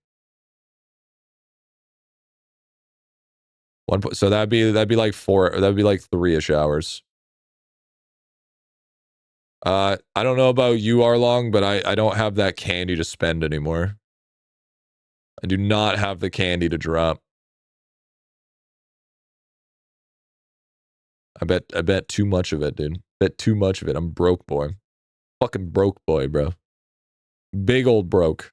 So that'd be like 3-ish hours. I don't know about you, Arlong, but I don't have that candy to spend anymore. I do not have the candy to drop. I bet too much of it, dude. Bet too much of it. I'm broke, boy. Fucking broke boy, bro. Big old broke.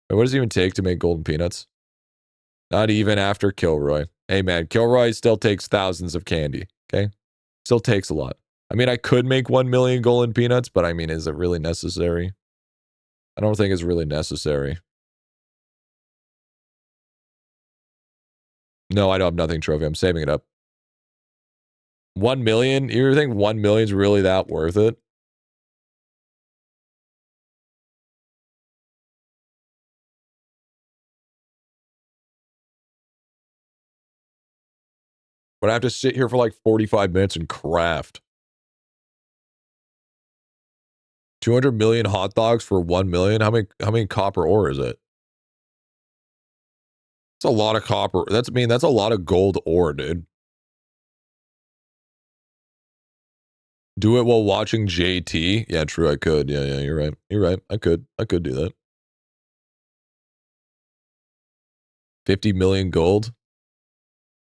Wait, what does it even take to make golden peanuts? Not even after Kilroy. Hey, man, Kilroy still takes thousands of candy, okay? Still takes a lot. I mean, I could make 1 million golden peanuts, but I mean, is it really necessary? I don't think it's really necessary. No, I don't have nothing trophy. I'm saving it up. 1 million? You think 1 million is really that worth it? But I have to sit here for like 45 minutes and craft. 200 million hot dogs for 1 million? How many copper ore is it? That's a lot of copper. That's a lot of gold ore, dude. Do it while watching JT? Yeah, true, I could. Yeah, you're right. You're right. I could do that. 50 million gold?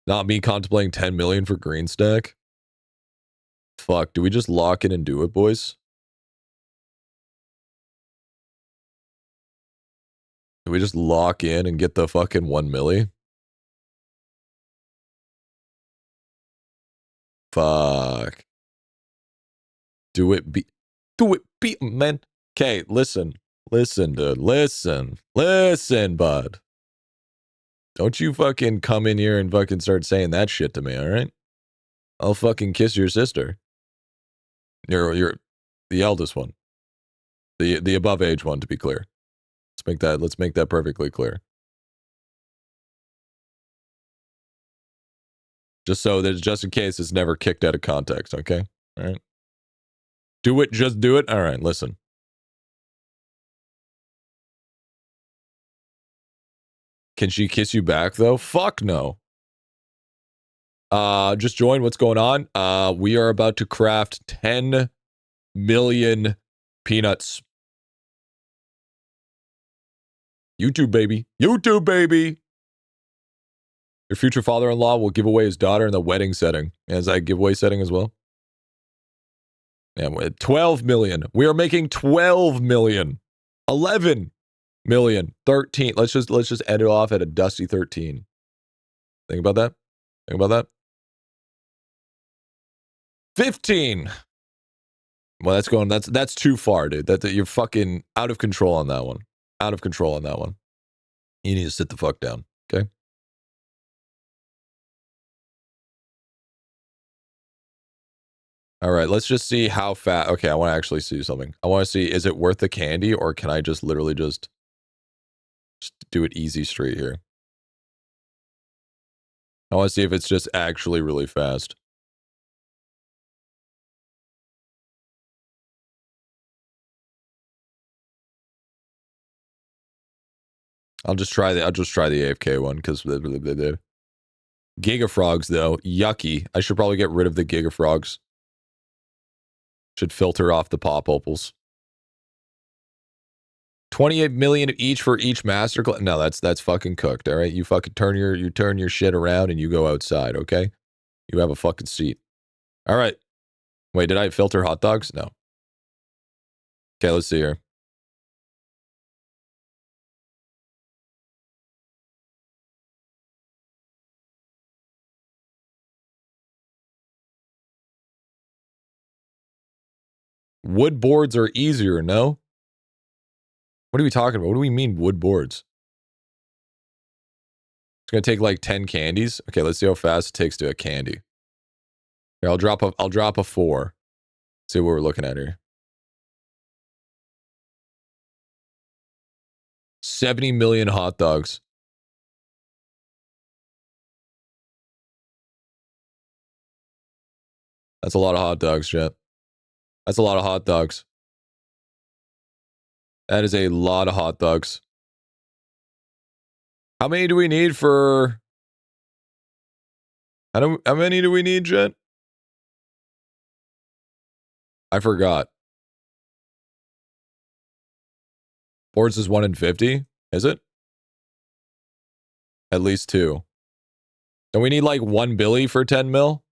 Not me contemplating 10 million for green stack? Fuck, do we just lock in and do it, boys? Do we just lock in and get the fucking 1 milli? Fuck. Do it, man. Okay, listen, dude. Listen, bud. Don't you fucking come in here and fucking start saying that shit to me, all right? I'll fucking kiss your sister. You're the eldest one. The above age one, to be clear. Let's make that perfectly clear. Just in case it's never kicked out of context, okay? All right. Do it, just do it. All right, listen. Can she kiss you back though? Fuck no. Just join. What's going on? We are about to craft 10 million peanuts. YouTube baby. YouTube baby. Your future father-in-law will give away his daughter in the wedding setting. Is that a giveaway setting as well? Yeah, 12 million. We are making 12 million. 11 million. 13. Let's just end it off at a dusty 13. Think about that. 15. Well, that's too far, dude. That you're fucking out of control on that one. Out of control on that one. You need to sit the fuck down, okay? All right, let's just see how fast. Okay, I want to actually see something. I want to see, is it worth the candy, or can I just literally just do it easy straight here? I want to see if it's just actually really fast. I'll just try the AFK one because Gigafrogs though, yucky. I should probably get rid of the Gigafrogs. Should filter off the pop opals. 28 million each for each master class. No, that's fucking cooked. All right, you fucking turn your shit around and you go outside. Okay, you have a fucking seat. All right, Wait, did I filter hot dogs? No. Okay, let's see here. Wood boards are easier, no? What are we talking about? What do we mean wood boards? It's gonna take like 10 candies. Okay, let's see how fast it takes to a candy. Here, I'll drop a 4. See what we're looking at here. 70 million hot dogs. That's a lot of hot dogs, chat. That's a lot of hot dogs. That is a lot of hot dogs. How many do we need for... How many do we need, Jet? I forgot. Boards is 1 in 50? Is it? At least 2. Don't we need like 1 billy for 10 mil?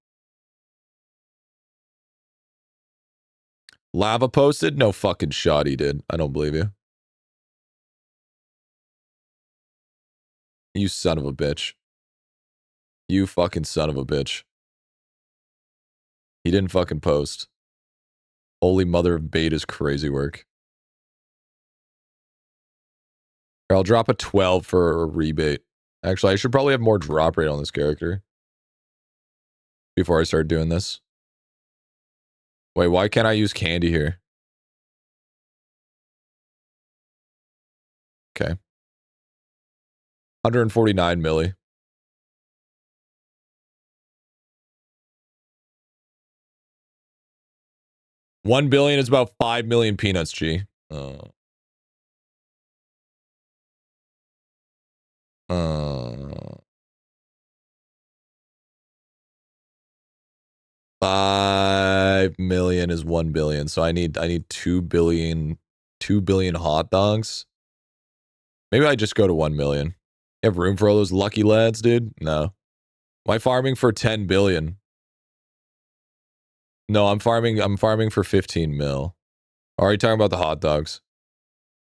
Lava posted? No fucking shot he did. I don't believe you. You son of a bitch. You fucking son of a bitch. He didn't fucking post. Holy mother of beta's crazy work. I'll drop a 12 for a rebate. Actually, I should probably have more drop rate on this character before I start doing this. Wait, why can't I use candy here? Okay. 149 milli. $1 billion is about 5 million peanuts, G. 5 million is 1 billion. So I need 2 billion hot dogs. Maybe I just go to 1 million. You have room for all those lucky lads, dude? No. Am I farming for 10 billion? No, I'm farming for 15 mil. Are you talking about the hot dogs?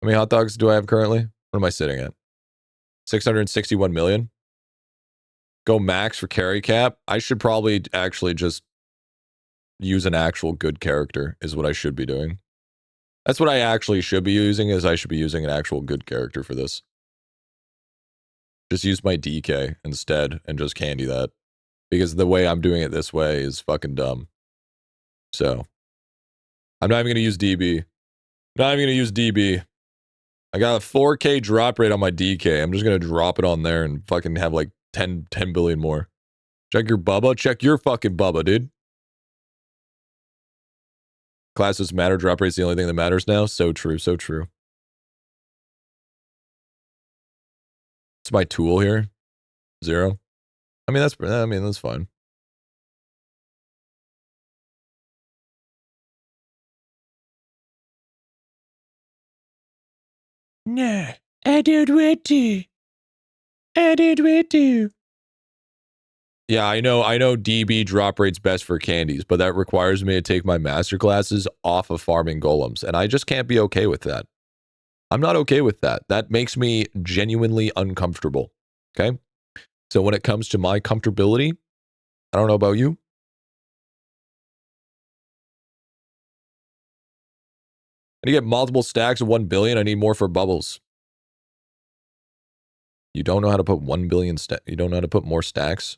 How many hot dogs do I have currently? What am I sitting at? 661 million? Go max for carry cap? I should probably actually just use an actual good character is what I should be doing. That's what I actually should be using, is I should be using an actual good character for this. Just use my DK instead and just candy that. Because the way I'm doing it this way is fucking dumb. So, I'm not even going to use DB. Not even going to use DB. I got a 4K drop rate on my DK. I'm just going to drop it on there and fucking have like 10 billion more. Check your Bubba. Check your fucking Bubba, dude. Classes matter. Drop rate's the only thing that matters now. So true. So true. It's my tool here. 0. I mean, that's fine. Nah, I don't want to. I don't want to. Yeah, I know DB drop rate's best for candies, but that requires me to take my master classes off of farming golems, and I just can't be okay with that. I'm not okay with that. That makes me genuinely uncomfortable, okay? So when it comes to my comfortability, I don't know about you. I need to get multiple stacks of 1 billion. I need more for bubbles. You don't know how to put 1 billion you don't know how to put more stacks?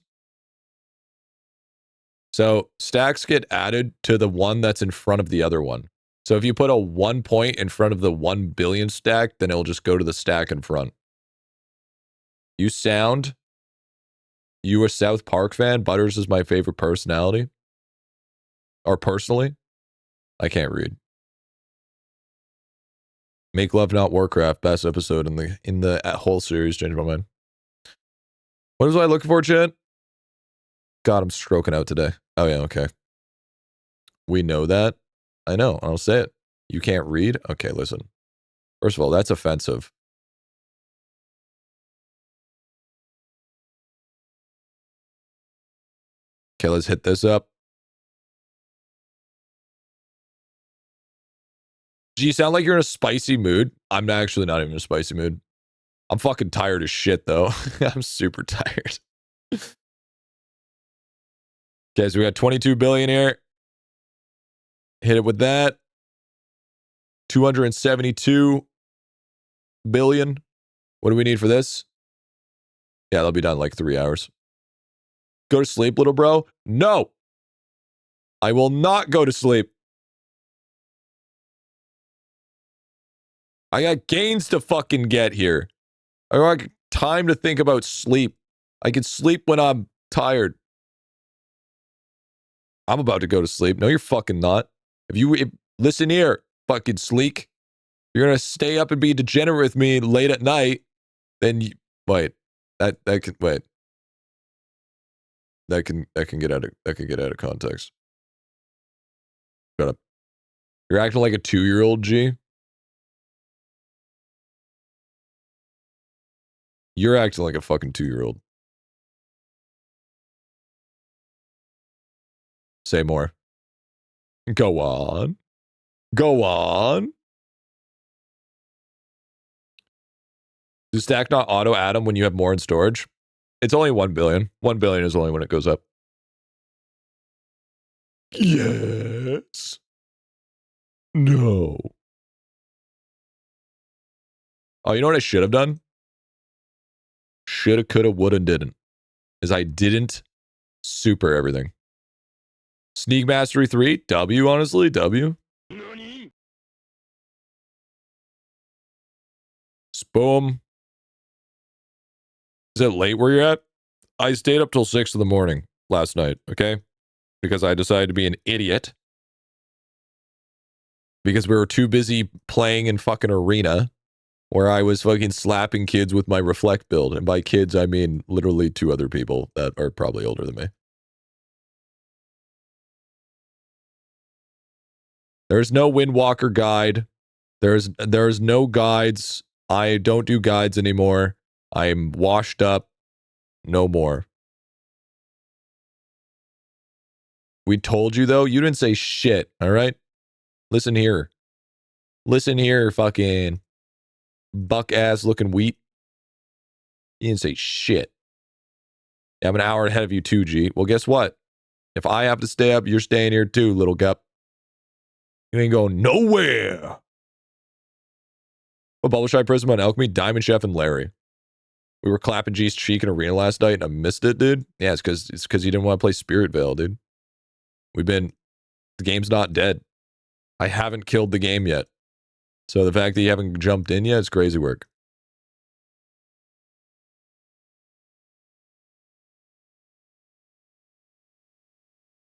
So stacks get added to the one that's in front of the other one. So if you put a 1 point in front of the 1 billion stack, then it'll just go to the stack in front. You a South Park fan? Butters is my favorite personality. Or personally. I can't read. Make Love Not Warcraft, best episode in the whole series. Changed my mind. What was I looking for, Chad? God, I'm stroking out today. Oh yeah, okay. We know that. I know. I'll say it. You can't read? Okay, listen. First of all, that's offensive. Okay, let's hit this up. Do you sound like you're in a spicy mood? I'm actually not even in a spicy mood. I'm fucking tired as shit, though. I'm super tired. Okay, so we got 22 billion here. Hit it with that. 272 billion. What do we need for this? Yeah, that'll be done in like 3 hours. Go to sleep, little bro? No! I will not go to sleep. I got gains to fucking get here. I got time to think about sleep. I can sleep when I'm tired. I'm about to go to sleep. No, you're fucking not. Listen here, fucking sleek. You're gonna stay up and be degenerate with me late at night. Then wait. That can wait. That can get out of context. Shut up. You're acting like a 2-year-old, G. You're acting like a fucking 2-year-old. Say more. Go on. Go on. Does stack not auto add them when you have more in storage? It's only 1 billion. 1 billion is only when it goes up. Yes. No. Oh, you know what I should have done? Shoulda, coulda, woulda, didn't. Is I didn't super everything. Sneak Mastery 3, W, honestly, W. Boom. Is it late where you're at? I stayed up till 6 in the morning last night, okay? Because I decided to be an idiot. Because we were too busy playing in fucking arena where I was fucking slapping kids with my reflect build. And by kids, I mean literally 2 other people that are probably older than me. There's no Windwalker guide. There's no guides. I don't do guides anymore. I'm washed up. No more. We told you, though. You didn't say shit, all right? Listen here. Listen here, fucking buck-ass looking wheat. You didn't say shit. Yeah, I'm an hour ahead of you too, G. Well, guess what? If I have to stay up, you're staying here too, little gup. You ain't going nowhere. What bubble shy prism on Alchemy, Diamond Chef, and Larry. We were clapping G's cheek in arena last night and I missed it, dude. Yeah, it's because you didn't want to play Spirit Veil, dude. The game's not dead. I haven't killed the game yet. So the fact that you haven't jumped in yet is crazy work.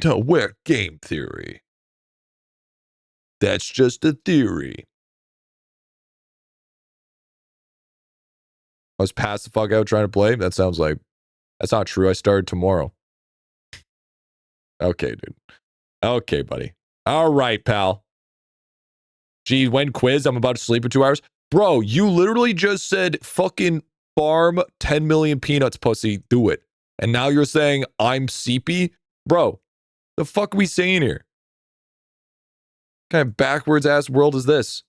To where game theory? That's just a theory. I was passed the fuck out trying to play? That sounds like... That's not true. I started tomorrow. Okay, dude. Okay, buddy. All right, pal. Gee, when quiz, I'm about to sleep for 2 hours. Bro, you literally just said fucking farm 10 million peanuts, pussy. Do it. And now you're saying I'm seepy? Bro, the fuck are we saying here? What kind of backwards ass world is this?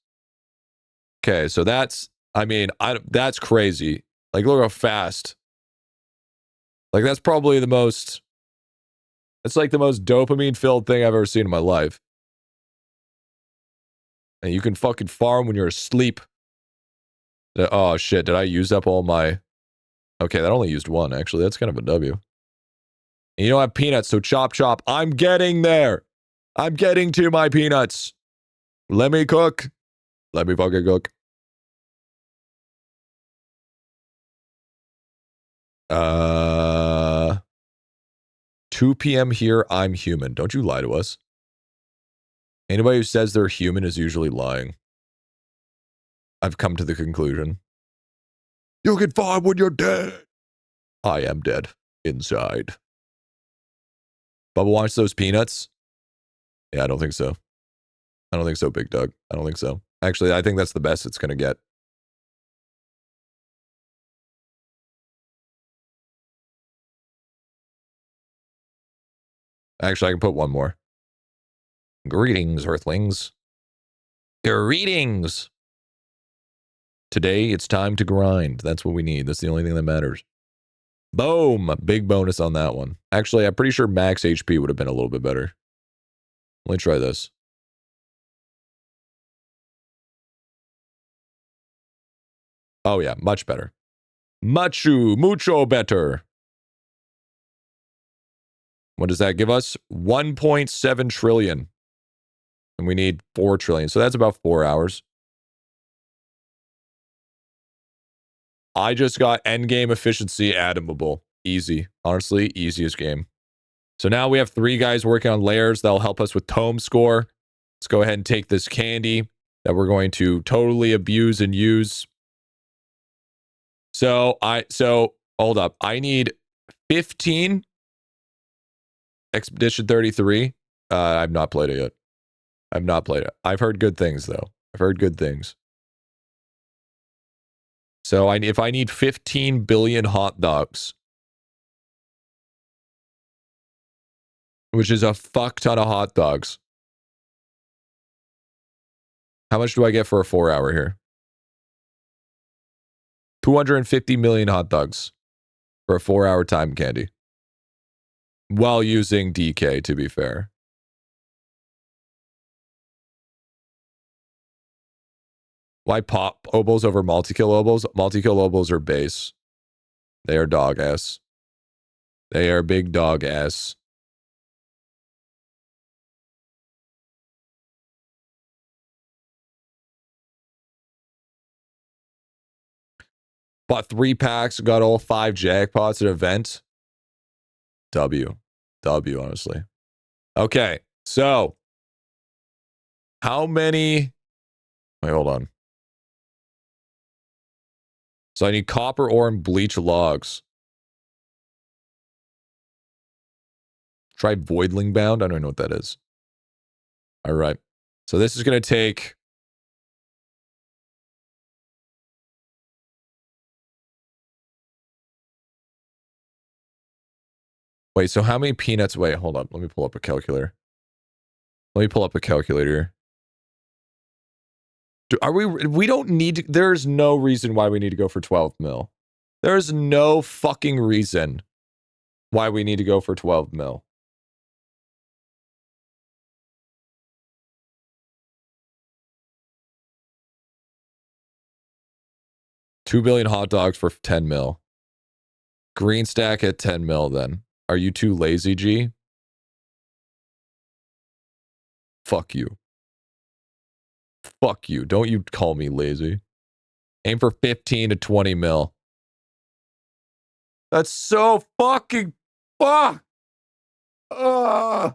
Okay, so that's... I mean, that's crazy. Like, look how fast. Like, that's probably the most... It's like the most dopamine-filled thing I've ever seen in my life. And you can fucking farm when you're asleep. Oh, shit. Did I use up all my... Okay, that only used 1, actually. That's kind of a W. And you don't have peanuts, so chop, chop. I'm getting there. I'm getting to my peanuts. Let me cook. Let me fucking cook. 2 p.m. here, I'm human. Don't you lie to us. Anybody who says they're human is usually lying. I've come to the conclusion. You can farm when you're dead. I am dead. Inside. Bubba wants those peanuts? Yeah, I don't think so. I don't think so, Big Doug. I don't think so. Actually, I think that's the best it's going to get. Actually, I can put 1 more. Greetings, Earthlings. Greetings. Today, it's time to grind. That's what we need. That's the only thing that matters. Boom. Big bonus on that one. Actually, I'm pretty sure max HP would have been a little bit better. Let me try this. Oh, yeah. Much better. Mucho better. What does that give us? 1.7 trillion. And we need 4 trillion. So that's about 4 hours. I just got endgame efficiency adamable. Easy. Honestly, easiest game. So now we have 3 guys working on layers that'll help us with tome score. Let's go ahead and take this candy that we're going to totally abuse and use. So hold up. I need 15 Expedition 33. I've not played it yet. I've not played it. I've heard good things though. I've heard good things. So if I need 15 billion hot dogs, which is a fuck ton of hot dogs. How much do I get for a 4 hour here? 250 million hot dogs for a 4 hour time candy. While using DK, to be fair. Why pop obos over multi-kill obos? Multi-kill obos are base. They are dog ass. They are big dog ass. Bought 3 packs, got all 5 jackpots at event. W, honestly. Okay, so how many? Wait, hold on. So I need copper ore and bleach logs. Try voidling bound. I don't know what that is. All right. So this is going to take. Wait, so how many peanuts? Wait, hold up. Let me pull up a calculator. Let me pull up a calculator. We don't need to, there's no reason why we need to go for 12 mil. There's no fucking reason why we need to go for 12 mil. $2 billion hot dogs for 10 mil. Green stack at 10 mil then. Are you too lazy, G? Fuck you. Fuck you. Don't you call me lazy. Aim for 15 to 20 mil. That's so fucking fuck. That's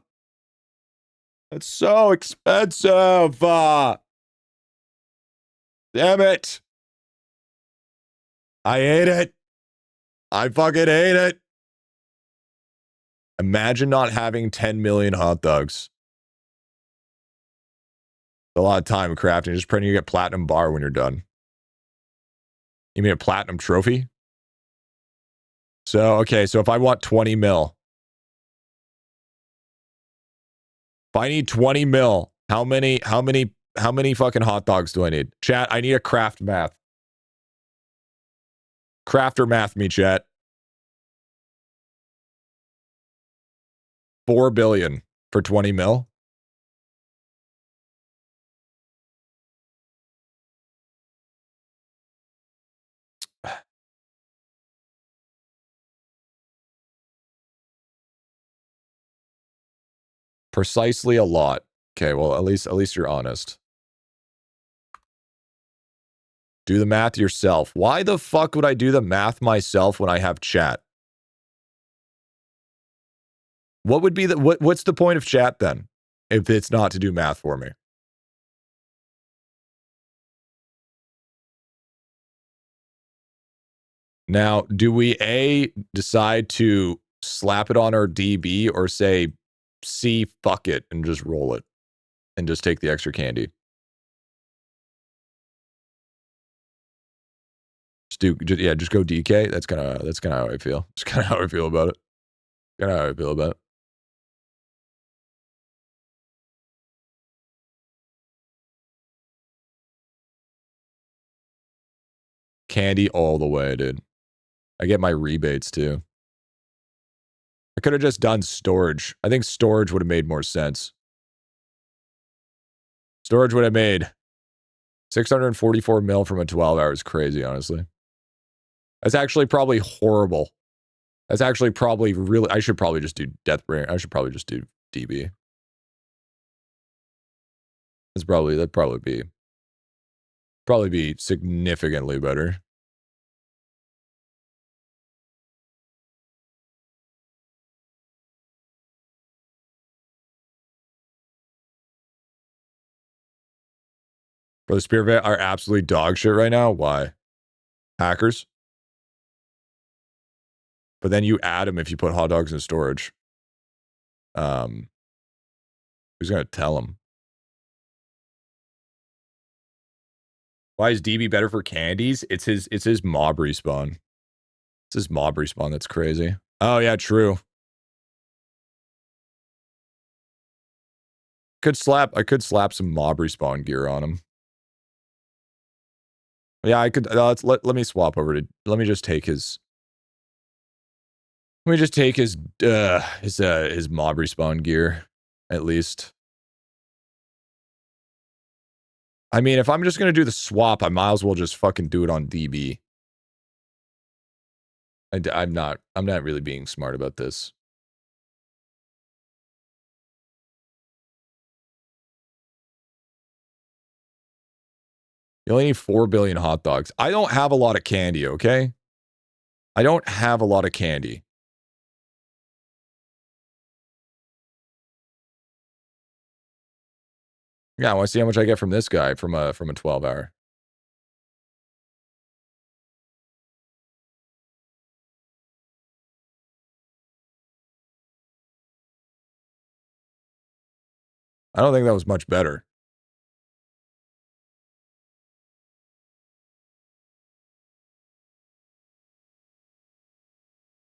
so expensive. Damn it. I hate it. I fucking hate it. Imagine not having 10 million hot dogs. A lot of time crafting. Just printing, you get platinum bar when you're done. You mean a platinum trophy? So, okay, so if I want 20 mil. If I need 20 mil, how many fucking hot dogs do I need? Chat, I need a craft math. Crafter math me, chat. 4 billion for 20 mil. Precisely a lot. Okay, well, at least you're honest. Do the math yourself. Why the fuck would I do the math myself when I have chat? What would be the what's the point of chat then? If it's not to do math for me. Now, do we A, decide to slap it on our DB or say C, fuck it, and just roll it and just take the extra candy? Just go DK. That's kind of how I feel. That's kind of how I feel about it. Kind of how I feel about it. Candy all the way, dude. I get my rebates, too. I could have just done storage. I think storage would have made more sense. Storage would have made 644 mil from a 12 hours. Crazy, honestly. That's actually probably horrible. That's actually probably really... I should probably just do Deathbringer. I should probably just do DB. That'd probably be significantly better. For the Spear Vet are absolutely dog shit right now. Why? Hackers? But then you add them if you put hot dogs in storage. Who's gonna tell them? Why is DB better for candies? It's his mob respawn. It's his mob respawn that's crazy. Oh yeah, true. I could slap some mob respawn gear on him. Yeah, I could. Let me swap over to. Let me just take his. Let me just take his mob respawn gear, at least. I mean, if I'm just gonna do the swap, I might as well just fucking do it on DB. I'm not really being smart about this. You only need 4 billion hot dogs. I don't have a lot of candy, okay? I don't have a lot of candy. Yeah, I want to see how much I get from this guy from a 12 hour. I don't think that was much better.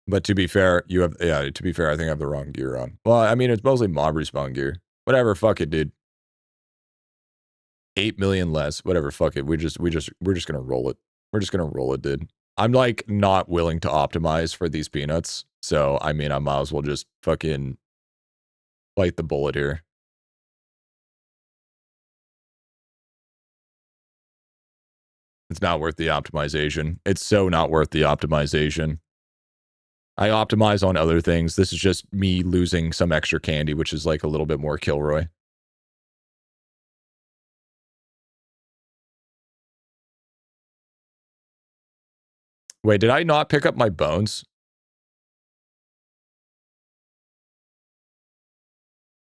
But to be fair, to be fair, I think I have the wrong gear on. Well, I mean, it's mostly mob respawn gear. Whatever, fuck it, dude. 8 million less. Whatever, fuck it. We're just gonna roll it. We're just gonna roll it, dude. I'm like not willing to optimize for these peanuts. So I mean I might as well just fucking bite the bullet here. It's not worth the optimization. It's so not worth the optimization. I optimize on other things. This is just me losing some extra candy, which is like a little bit more Kilroy. Wait, did I not pick up my bones?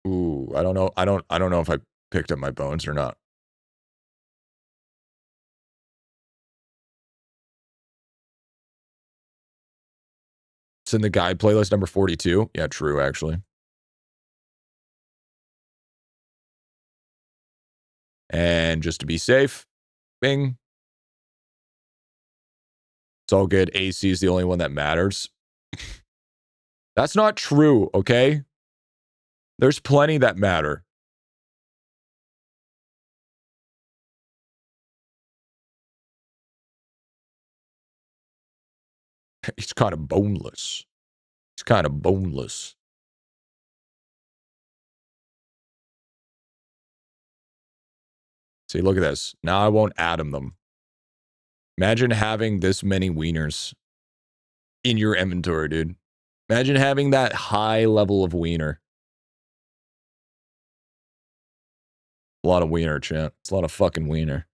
Ooh, I don't know. I don't know if I picked up my bones or not. It's in the guide playlist number 42. Yeah, true, actually. And just to be safe, bing. It's all good. AC is the only one that matters. That's not true, okay? There's plenty that matter. He's kind of boneless. He's kind of boneless. See, look at this. Now I won't atom them. Imagine having this many wieners in your inventory, dude. Imagine having that high level of wiener. A lot of wiener, chat. It's a lot of fucking wiener.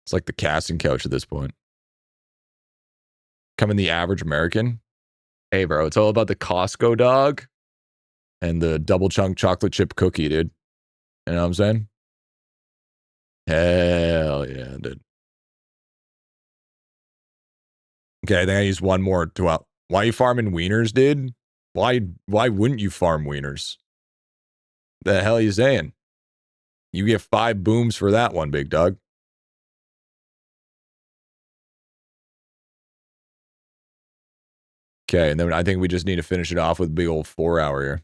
It's like the casting couch at this point. Coming the average American. Hey, bro, it's all about the Costco dog and the double chunk chocolate chip cookie, dude. You know what I'm saying? Hell yeah, dude. Okay, I think I used one more to out. Why are you farming wieners, dude? Why wouldn't you farm wieners? The hell are you saying? You get 5 booms for that one, big dog. Okay, and then I think we just need to finish it off with a big old 4-hour here.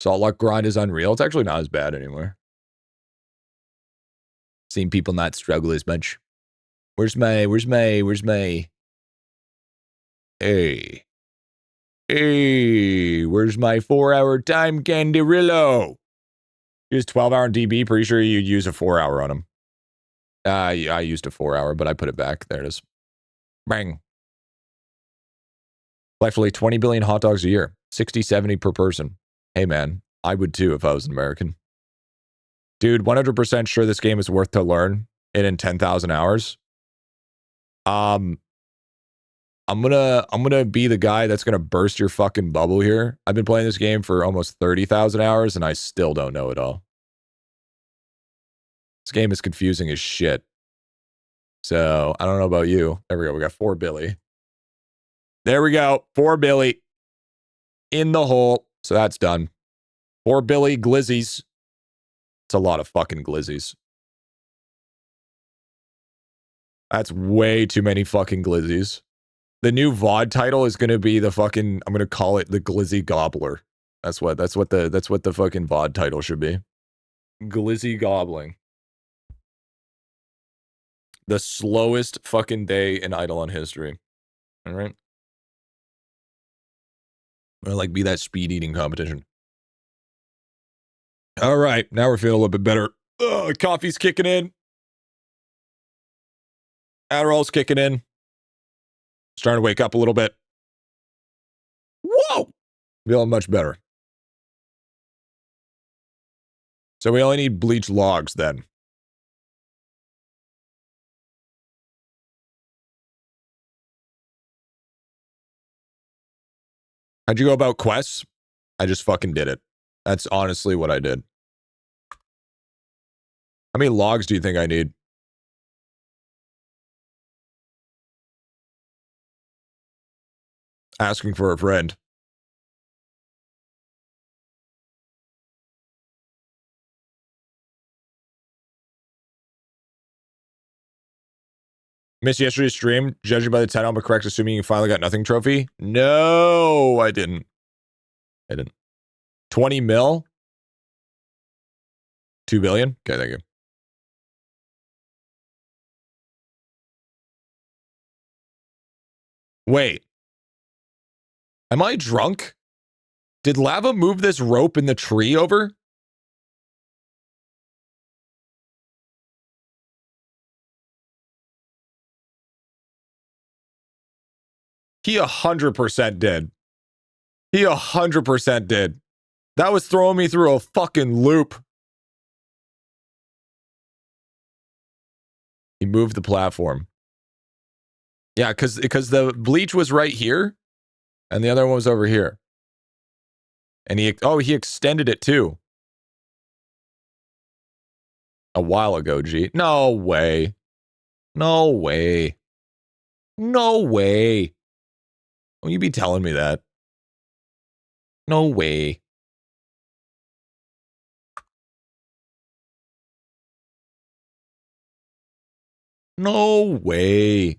Salt luck grind is unreal. It's actually not as bad anymore. Seen people not struggle as much. Where's my, hey. Hey, where's my 4-hour time Canderillo? Use 12-hour on DB. Pretty sure you'd use a 4-hour on him. I used a 4-hour, but I put it back. There it is. Bang. Likely 20 billion hot dogs a year. 60, 70 per person. Hey, man. I would too if I was an American. Dude, 100% sure this game is worth to learn in 10,000 hours. I'm gonna be the guy that's gonna burst your fucking bubble here. I've been playing this game for almost 30,000 hours and I still don't know it all. This game is confusing as shit. So I don't know about you. There we go. We got 4 Billy. There we go. 4 Billy in the hole. So that's done. 4 Billy glizzies. It's a lot of fucking glizzies. That's way too many fucking glizzies. The new VOD title is going to be the fucking, I'm going to call it the Glizzy Gobbler. That's what the fucking VOD title should be. Glizzy Gobbling. The slowest fucking day in IdleOn history. All right. Or like be that speed eating competition. All right. Now we're feeling a little bit better. Ugh, coffee's kicking in. Adderall's kicking in. Starting to wake up a little bit. Whoa! Feeling much better. So we only need bleach logs then. How'd you go about quests? I just fucking did it. That's honestly what I did. How many logs do you think I need? Asking for a friend. Missed yesterday's stream. Judging by the title, I'm correct, assuming you finally got nothing trophy? No, I didn't. 20 mil? 2 billion? Okay, thank you. Wait. Am I drunk? Did lava move this rope in the tree over? He 100% did. He 100% did. That was throwing me through a fucking loop. He moved the platform. Yeah, because the bleach was right here, and the other one was over here. And he extended it too. A while ago, G. No way. No way. No way. Will you be telling me that? No way. No way.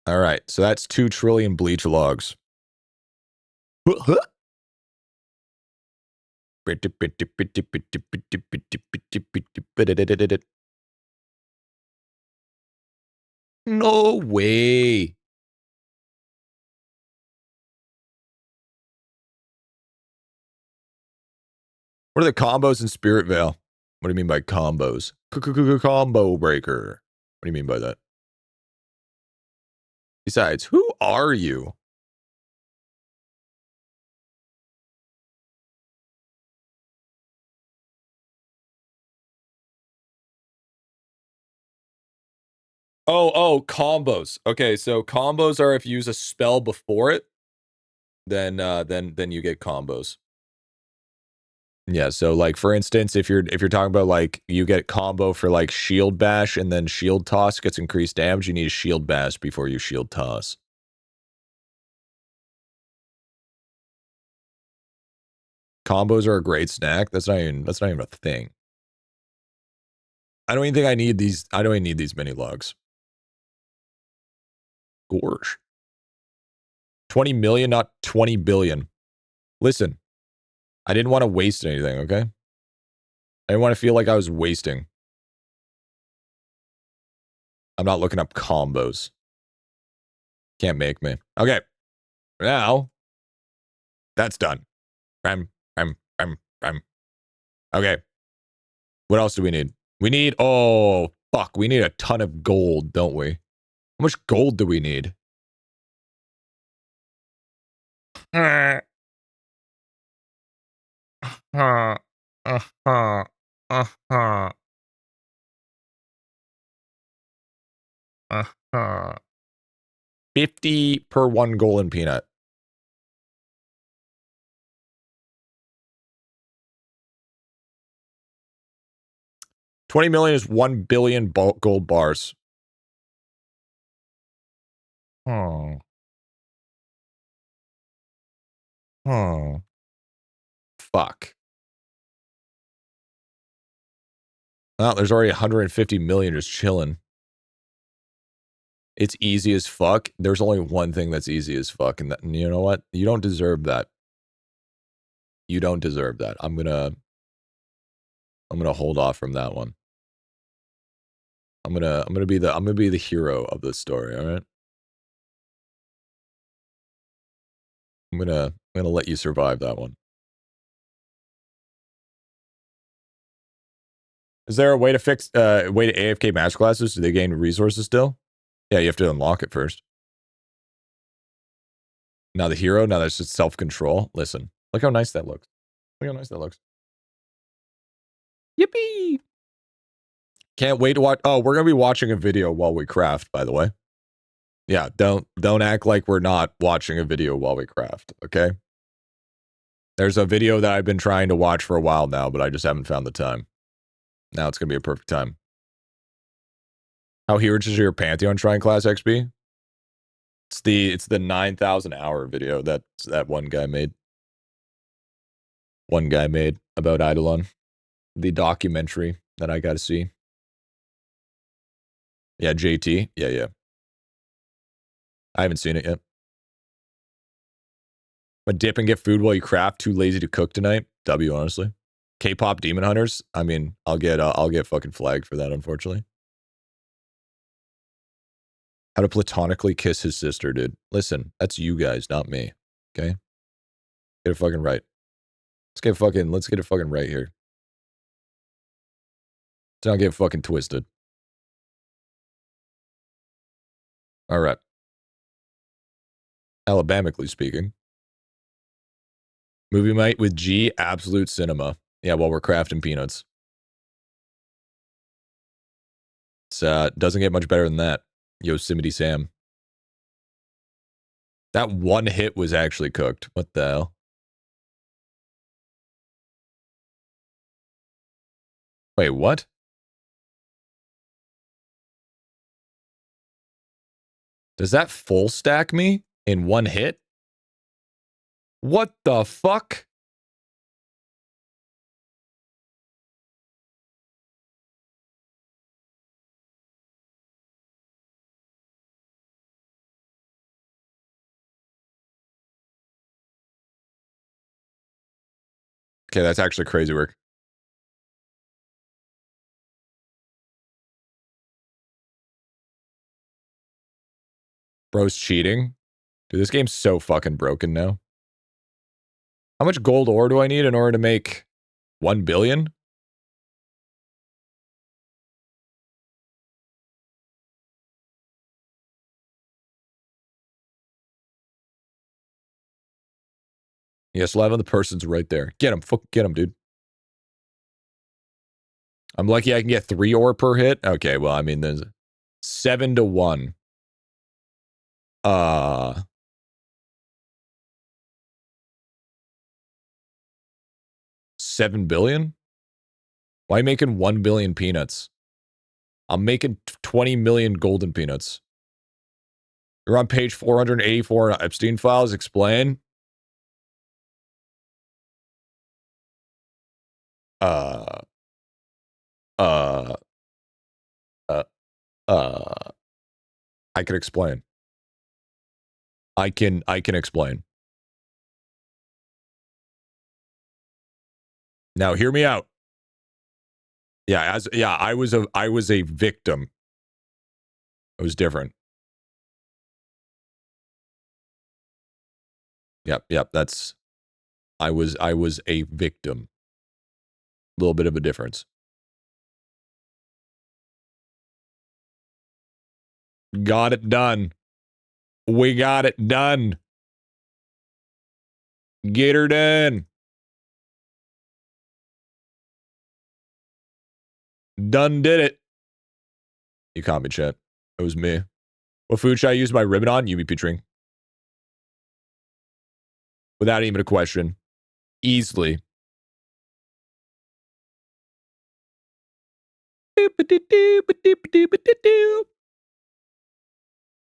All right, so that's 2 trillion bleach logs. No way. What are the combos in Spirit Vale? What do you mean by combos? Combo breaker. What do you mean by that? Besides, who are you? Oh, combos. Okay, so combos are if you use a spell before it, then you get combos. Yeah, so like for instance, if you're talking about like you get combo for like shield bash and then shield toss gets increased damage, you need a shield bash before you shield toss. Combos are a great snack. That's not even a thing. I don't even think I need these. I don't even need these mini logs. Gorge. 20 million, not 20 billion. Listen, I didn't want to waste anything, okay? I didn't want to feel like I was wasting. I'm not looking up combos. Can't make me. Okay. Now, that's done. Okay. What else do we need? We need, oh, fuck. We need a ton of gold, don't we? How much gold do we need? Uh-huh. 50 per one golden peanut. $20 million is 1 billion gold bars. Oh. Oh. Fuck. Well, there's already 150 million just chilling. It's easy as fuck. There's only one thing that's easy as fuck, and you know what? You don't deserve that. You don't deserve that. I'm gonna hold off from that one. I'm gonna be the hero of this story, alright? I'm gonna let you survive that one. Is there a way to fix way to AFK match classes? Do they gain resources still? Yeah, you have to unlock it first. Now the hero, now that's just self-control. Listen, look how nice that looks. Look how nice that looks. Yippee! Can't wait to watch. Oh, we're gonna be watching a video while we craft, by the way. Yeah, don't act like we're not watching a video while we craft, okay? There's a video that I've been trying to watch for a while now, but I just haven't found the time. Now it's gonna be a perfect time. How huge is your Pantheon Shrine class XP? It's the 9,000 hour video that one guy made. One guy made about IdleOn. The documentary that I got to see. Yeah, JT. Yeah. I haven't seen it yet. But dip and get food while you craft. Too lazy to cook tonight. W, honestly. K-pop Demon Hunters. I mean, I'll get fucking flagged for that, unfortunately. How to platonically kiss his sister, dude. Listen, that's you guys, not me. Okay? Get it fucking right. Let's get it fucking right here. Let's not get fucking twisted. Alright. Alabamically speaking. Movie Night with G, absolute cinema. Yeah, while we're crafting peanuts. It doesn't get much better than that. Yosemite Sam. That one hit was actually cooked. What the hell? Wait, what? Does that full stack me in one hit? What the fuck? Okay, that's actually crazy work. Bro's cheating. Dude, this game's so fucking broken now. How much gold ore do I need in order to make 1 billion? Yes, 11. The person's right there. Get him. Get him, dude. I'm lucky I can get 3 ore per hit. Okay, well, I mean, there's 7 to 1. 7 billion? Why making 1 billion peanuts? I'm making 20 million golden peanuts. You're on page 484 in Epstein files. Explain. I can explain. I can explain. Now hear me out. Yeah, I was a victim. It was different. Yep, that's I was a victim. A little bit of a difference. Got it done. We got it done. Get her done. Done did it. You caught me, chat. It was me. What food should I use my ribbon on? You be featuring. Without even a question. Easily. You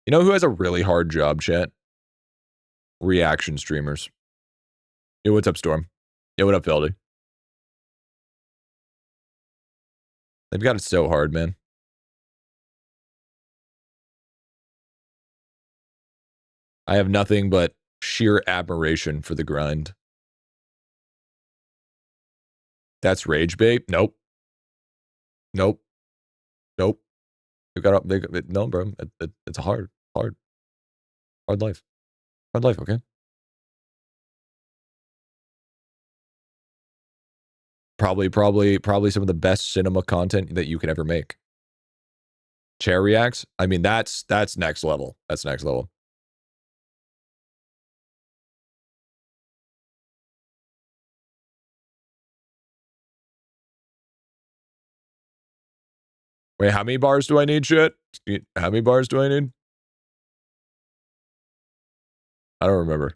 know who has a really hard job, chat? Reaction streamers. Yo, what's up, Storm? Yo, what up, Feldy? They've got it so hard, man. I have nothing but sheer admiration for the grind. That's rage bait? Nope. Nope. Nope. You got up. No, bro. It's a hard life. Hard life, okay? Probably some of the best cinema content that you can ever make. Chair reacts? I mean, that's next level. That's next level. Wait, how many bars do I need, shit? How many bars do I need? I don't remember.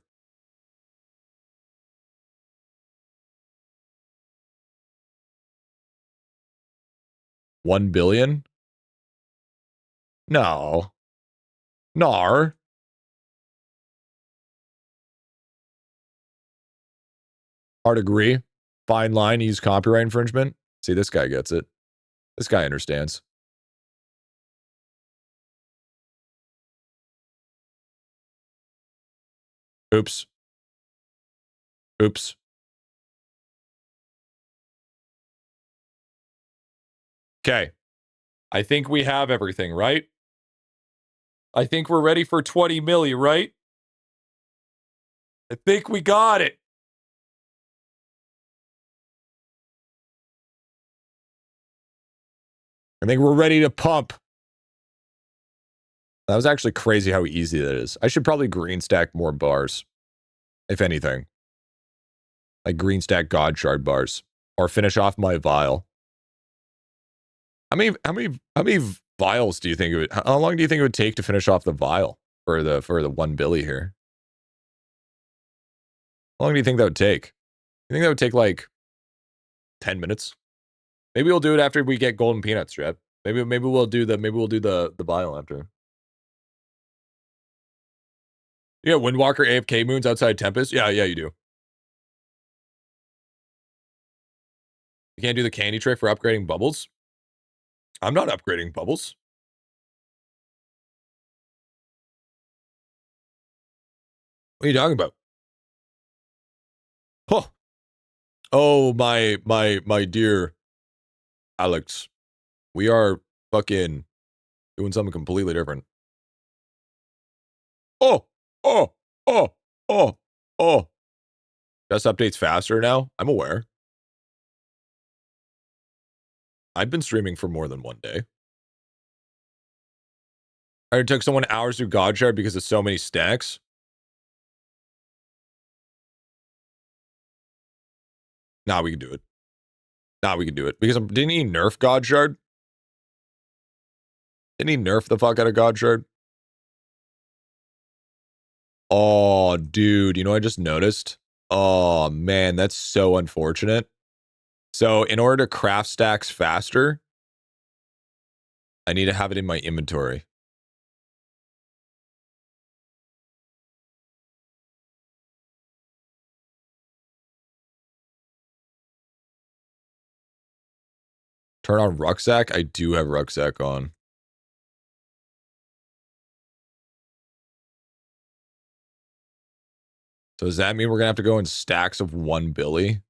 $1 billion? No. Nar. Hard agree. Fine line, use copyright infringement. See, this guy gets it. This guy understands. Oops. Oops. Okay. I think we have everything, right? I think we're ready for 20 milli, right? I think we got it. I think we're ready to pump. That was actually crazy how easy that is. I should probably green stack more bars, if anything. Like green stack God Shard bars. Or finish off my vial. How many vials do you think it would, how long do you think it would take to finish off the vial for the 1 billy here? How long do you think that would take? You think that would take like 10 minutes? Maybe we'll do it after we get golden peanuts, Trev. Maybe we'll do the vial after. Yeah, Windwalker AFK moons outside Tempest. Yeah, you do. You can't do the candy trick for upgrading bubbles? I'm not upgrading bubbles. What are you talking about? Huh. Oh, my dear Alex. We are fucking doing something completely different. Oh. Just updates faster now? I'm aware. I've been streaming for more than one day. It took someone hours to God Shard because of so many stacks. Nah, we can do it. Because didn't he nerf God Shard? Didn't he nerf the fuck out of God Shard? Oh, dude, you know what I just noticed? Oh, man, that's so unfortunate. So in order to craft stacks faster, I need to have it in my inventory. Turn on rucksack? I do have rucksack on. So does that mean we're going to have to go in stacks of 1 billy?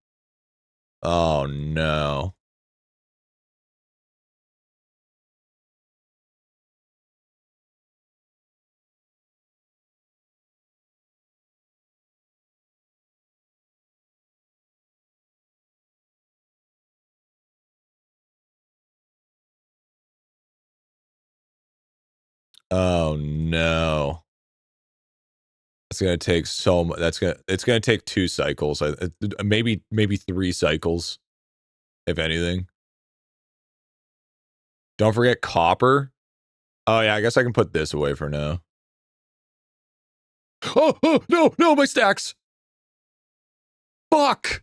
Oh, no. Oh no. It's gonna take so much. It's gonna take 2 cycles. Maybe 3 cycles, if anything. Don't forget copper. Oh yeah, I guess I can put this away for now. Oh, no, my stacks. Fuck.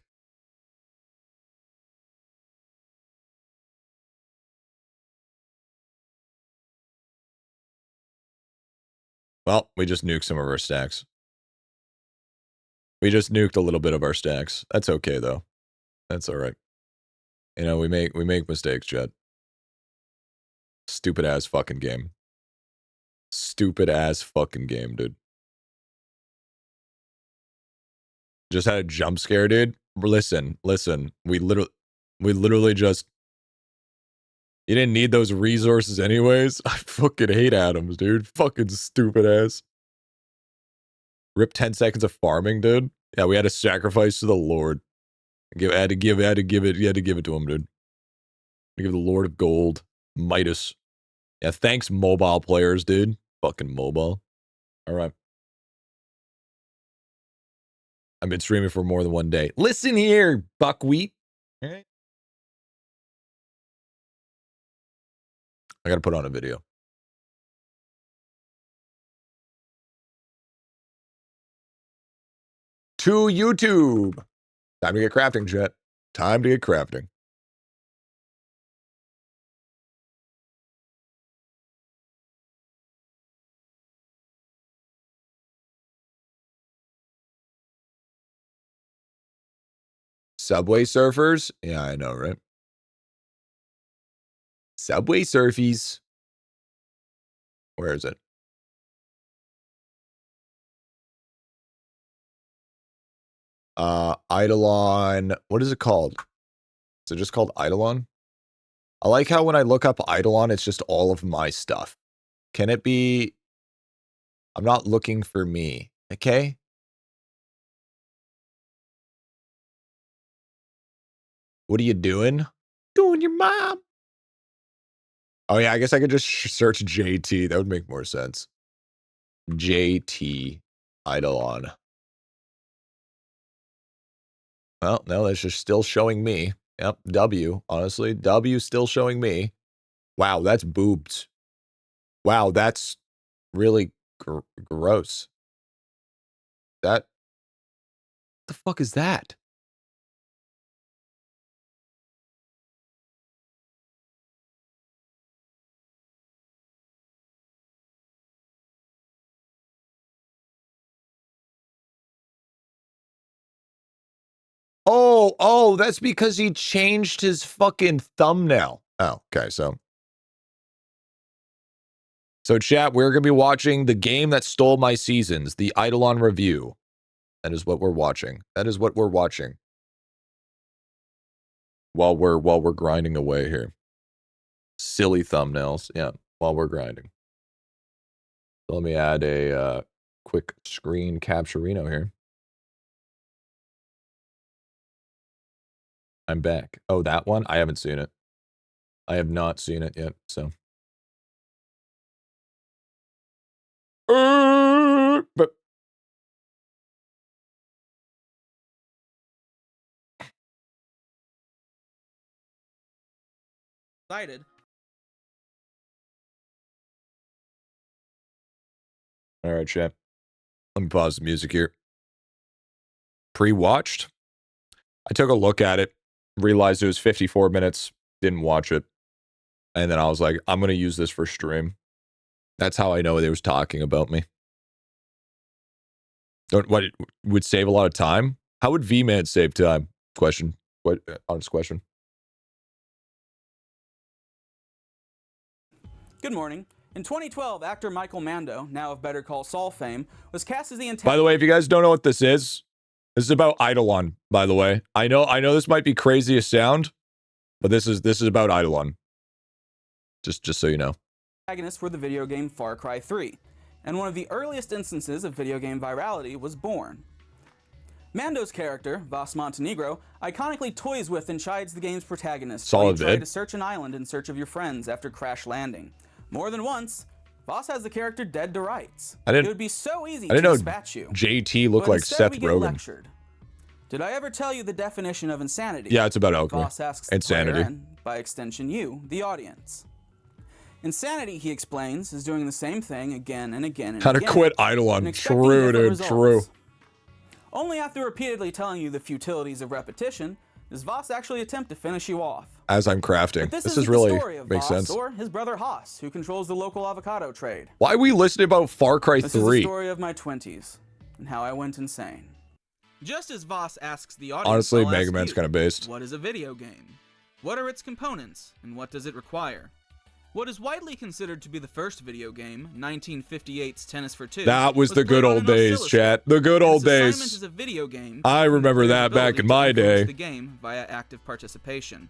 Well, we just nuked some of our stacks. We just nuked a little bit of our stacks. That's okay though. That's all right. You know, we make mistakes, Jed. Stupid ass fucking game. Stupid ass fucking game, dude. Just had a jump scare, dude. Listen. We literally just. You didn't need those resources anyways. I fucking hate atoms, dude. Fucking stupid ass. Rip 10 seconds of farming, dude. Yeah, we had to sacrifice to the Lord. Had to give it to him, dude. Give the Lord of Gold, Midas. Yeah, thanks, mobile players, dude. Fucking mobile. All right. I've been streaming for more than 1 day. Listen here, buckwheat. All right. I gotta put on a video. To YouTube. Time to get crafting, Jet. Time to get crafting. Subway surfers? Yeah, I know, right? Subway surfies. Where is it? IdleOn. What is it called? Is it just called IdleOn? I like how when I look up IdleOn, it's just all of my stuff. Can it be? I'm not looking for me. Okay? What are you doing? Doing your mom. Oh yeah, I guess I could just search JT. That would make more sense. JT IdleOn. Well, no, that's just still showing me. Yep, W, honestly. W still showing me. Wow, that's boobs. Wow, that's really gross. What the fuck is that? Oh, that's because he changed his fucking thumbnail. Oh, okay, so chat, we're going to be watching the game that stole my seasons, the IdleOn review. That is what we're watching. That is what we're watching. While we're grinding away here. Silly thumbnails, yeah, while we're grinding. So let me add a quick screen capturino here. I'm back. Oh, that one? I haven't seen it. I have not seen it yet, so. But excited. All right, chat. Let me pause the music here. Pre-watched? I took a look at it, realized it was 54 minutes, didn't watch it. And then I was like, I'm going to use this for stream. That's how I know they was talking about me. What it would save a lot of time? How would VMan save time? Question. What honest question. Good morning. In 2012, actor Michael Mando, now of Better Call Saul fame, was cast as the By the way, if you guys don't know what this is about IdleOn, by the way. I know this might be crazy to sound, but this is about IdleOn. Just so you know. Protagonist for the video game Far Cry 3, and one of the earliest instances of video game virality was born. Mando's character, Vods Montenegro, iconically toys with and chides the game's protagonist. Solid vid. Try to search an island in search of your friends after crash landing. More than once, Voss has the character dead to rights. I didn't- It would be so easy I to didn't know dispatch you. JT looked But like instead Seth we get Rogen. lectured. Did I ever tell you the definition of insanity? Yeah, it's about alchemy. Voss asks the Insanity. player and, by extension, you, the audience. Insanity, he explains, is doing the same thing again and again and How to again. quit and IdleOn. expecting True, different dude. True. results. Only after repeatedly telling you the futilities of repetition does Voss actually attempt to finish you off. As I'm crafting. But this is isn't really the story of makes Voss sense. or his brother Haas, who controls the local avocado trade. Why are we listening about Far Cry This is 3? the story of my 20s and how I went insane. Just as Voss asks the audience, Honestly, I'll Mega ask Man's you, kind of based. what is a video game? What are its components, and what does it require? What is widely considered to be the first video game, 1958's Tennis for Two, That was the played good on old an days, oscilloscope, chat. The good and old its assignment days. is a video game I and the remember player's that back ability in to my influence day. the game via active participation.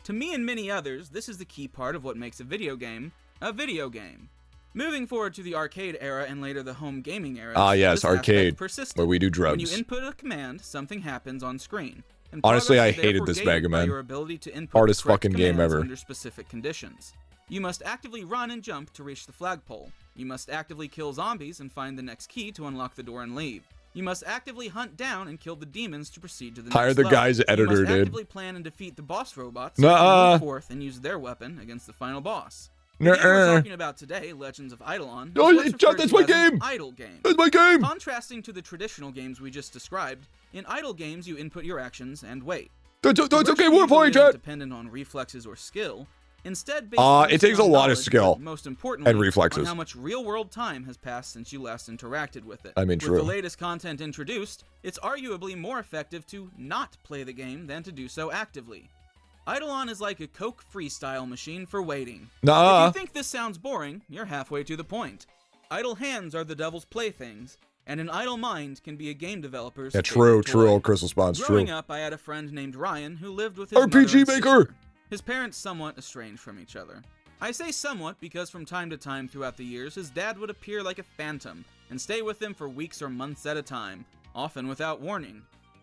To me and many others, this is the key part of what makes a video game a video game. Moving forward to the arcade era and later the home gaming era, Ah, yes, this aspect arcade, persisted. where we do When you drugs. input a command, something happens on screen. And Honestly, progress I is hated therefore this gated Mega by Man. your ability to input Hardest the correct fucking game commands ever. under specific conditions. You must actively run and jump to reach the flagpole. You must actively kill zombies and find the next key to unlock the door and leave. You must actively hunt down and kill the demons to proceed to the Hire next the level. guy's editor, You must dude. actively plan and defeat the boss robots, Nuh-uh. and move forth and use their weapon against the final boss. The game we're Nuh-uh. talking about today, Legends of IdleOn, Oh, is what's Chuck, referred that's to my as an game! idle game. That's my game! Contrasting to the traditional games we just described, in idle games you input your actions and wait. That's okay, Virtually what point, usually isn't chat? dependent on reflexes or skill. Instead, based on It takes a lot of knowledge, skill but most importantly, and reflexes. on how much real-world time has passed since you last interacted with it. I mean, With true. the latest content introduced, it's arguably more effective to not play the game than to do so actively. IdleOn is like a Coke freestyle machine for waiting. Nuh-uh. If you think this sounds boring, you're halfway to the point. Idle hands are the devil's playthings, and an idle mind can be a game developer's Yeah, true, favorite true, toy. old Crystal Spawn's Growing true. up, I had a friend named Ryan who lived with his mother RPG and Maker! sister. His parents somewhat estranged from each other. I say somewhat because from time to time throughout the years, his dad would appear like a phantom and stay with him for weeks or months at a time, often without warning.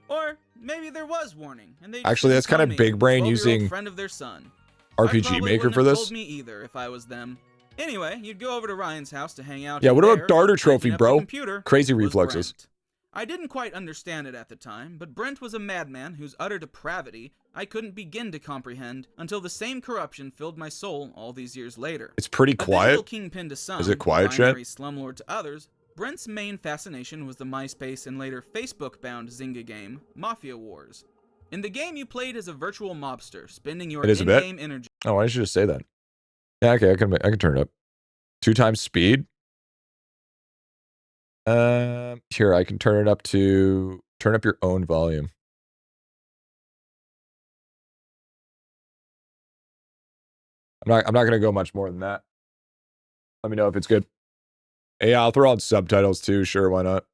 Or maybe there was warning, and they Actually, that's kind of big brain 12-year-old using friend of their son. RPG I probably Maker wouldn't for have this. told me either if I was them. Anyway, you'd go over to Ryan's house to hang out. Yeah, and what about there, Darter breaking Trophy, up the bro? computer, Crazy was reflexes. Brent. I didn't quite understand it at the time, but Brent was a madman whose utter depravity I couldn't begin to comprehend until the same corruption filled my soul all these years later. It's pretty A digital quiet. kingpin to some, Is it quiet, a chat? binary slumlord to others, Brent's main fascination was the MySpace and later Facebook-bound Zynga game, Mafia Wars. In the game, you played as a virtual mobster, spending your It is a bit. in-game energy. Oh, why did you just say that? Yeah, okay, I can turn it up. 2 times speed. Here, I can turn it up to turn up your own volume. I'm not gonna go much more than that. Let me know if it's good. Yeah, I'll throw on subtitles too. Sure, why not?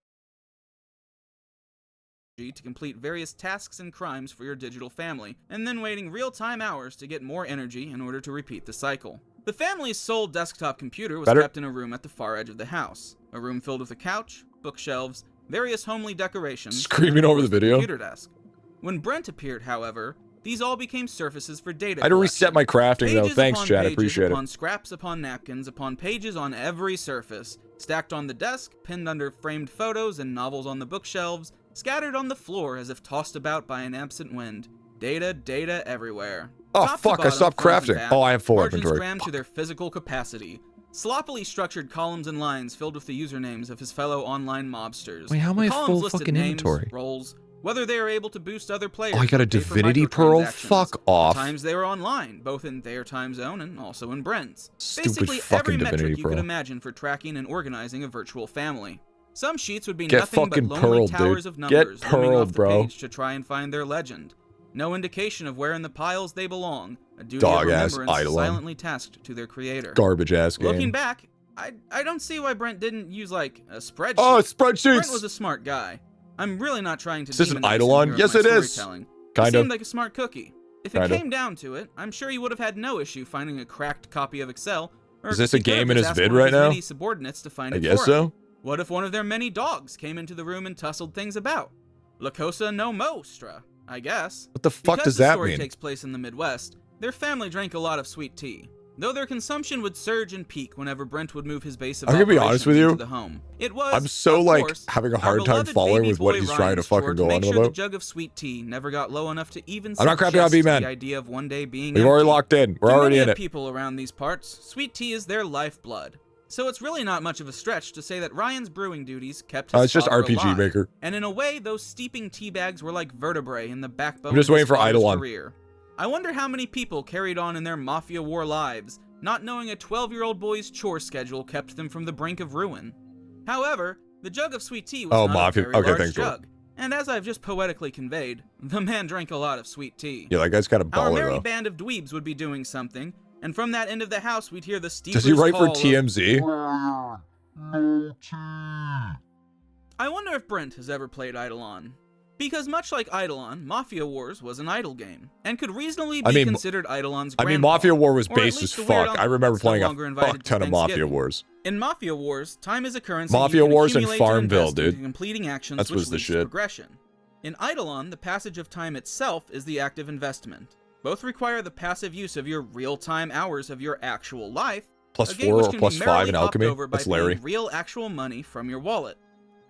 To complete various tasks and crimes for your digital family, and then waiting real-time hours to get more energy in order to repeat the cycle. The family's sole desktop computer was kept in a room at the far edge of the house. A room filled with a couch, bookshelves, various homely decorations, Screaming and of over course, the video. computer desk. When Brent appeared, however, these all became surfaces for data I had to reset my crafting though. Pages Thanks, upon Chad. I pages appreciate upon it. scraps upon napkins upon pages on every surface, stacked on the desk, pinned under framed photos and novels on the bookshelves, scattered on the floor as if tossed about by an absent wind. Data everywhere. Oh, Top to fuck, I bottom, stopped front and crafting. back, Oh, I have full margins inventory. crammed to their physical capacity. Sloppily structured columns and lines filled with the usernames of his fellow online mobsters. Wait, how am The I columns full listed fucking names, inventory? roles, whether they are able to boost other players. Oh, I got a or pay for divinity pearl? microtransactions. Fuck off. The times they were online, both in their time zone and also in Brent's. Stupid Basically fucking every metric divinity you pearl. could imagine for tracking and organizing a virtual family. Some sheets would be Get nothing but fucking lonely pearled, towers dude. of Get numbers looming pearled, off the bro. page to try and find their legend. No indication of where in the piles they belong. A duty Dog-ass of remembrance IdleOn. silently tasked to their creator. Garbage ass game. Looking back, I don't see why Brent didn't use like a spreadsheet. Oh, spreadsheets. Brent was a smart guy. I'm really not trying to. Is this an demonize him IdleOn? here with Yes, my it is. storytelling. Kind He of. seemed like a smart cookie. If it Kind of. came down to it, I'm sure he would have had no issue finding a cracked copy of Excel. Or Is this a he could have game in just his asked vid one of right his now? many subordinates to find I it guess for him. so. What if one of their many dogs came into the room and tussled things about? La cosa no mostra, I guess. What the fuck Because does the that story mean? takes place in the Midwest, their family drank a lot of sweet tea. though their consumption would surge and peak whenever Brent would move his base of I'm gonna be operations honest with you. into the home. It was, I'm so of like course, having a our hard time beloved following baby with what boy he's trying to Ryan's fucking chore go make on sure the about. jug of sweet tea never got low enough to even I'm not crapping on suggest B-Man. the idea of one day being We've already empty. locked in. We're To already many in of it. people around these parts, sweet tea is their lifeblood. So it's really not much of a stretch to say that Ryan's brewing duties kept his It's just father RPG alive. Maker. And in a way, those steeping tea bags were like vertebrae in the backbone I'm just of his waiting for father's IdleOn. career. I wonder how many people carried on in their Mafia War lives, not knowing a 12-year-old boy's chore schedule kept them from the brink of ruin. However, the jug of sweet tea was not Mafia. a very Okay, large thanks, Joel. jug. And as I've just poetically conveyed, the man drank a lot of sweet tea. Yeah, that guy's kind of Our baller merry though. band of dweebs would be doing something, and from that end of the house we'd hear the steeper's Does he write for call of, TMZ? I wonder if Brent has ever played IdleOn. Because much like IdleOn, Mafia Wars was an idle game, and could reasonably be considered IdleOn's grandpa. Mafia War was or at based as least the weird fuck. I uncle remember that's no playing longer a invited fuck to ton of Mafia Thanksgiving. Wars. In Mafia Wars, time is a currency Mafia you can Wars and accumulate to Farmville, invest into dude. completing actions That's which was the leads to shit. progression. In IdleOn, the passage of time itself is the active investment. Both require the passive use of your real-time hours of your actual life, Plus a game 4 which or can plus be 5 merrily in hopped alchemy. over by That's Larry. paying real actual money from your wallet.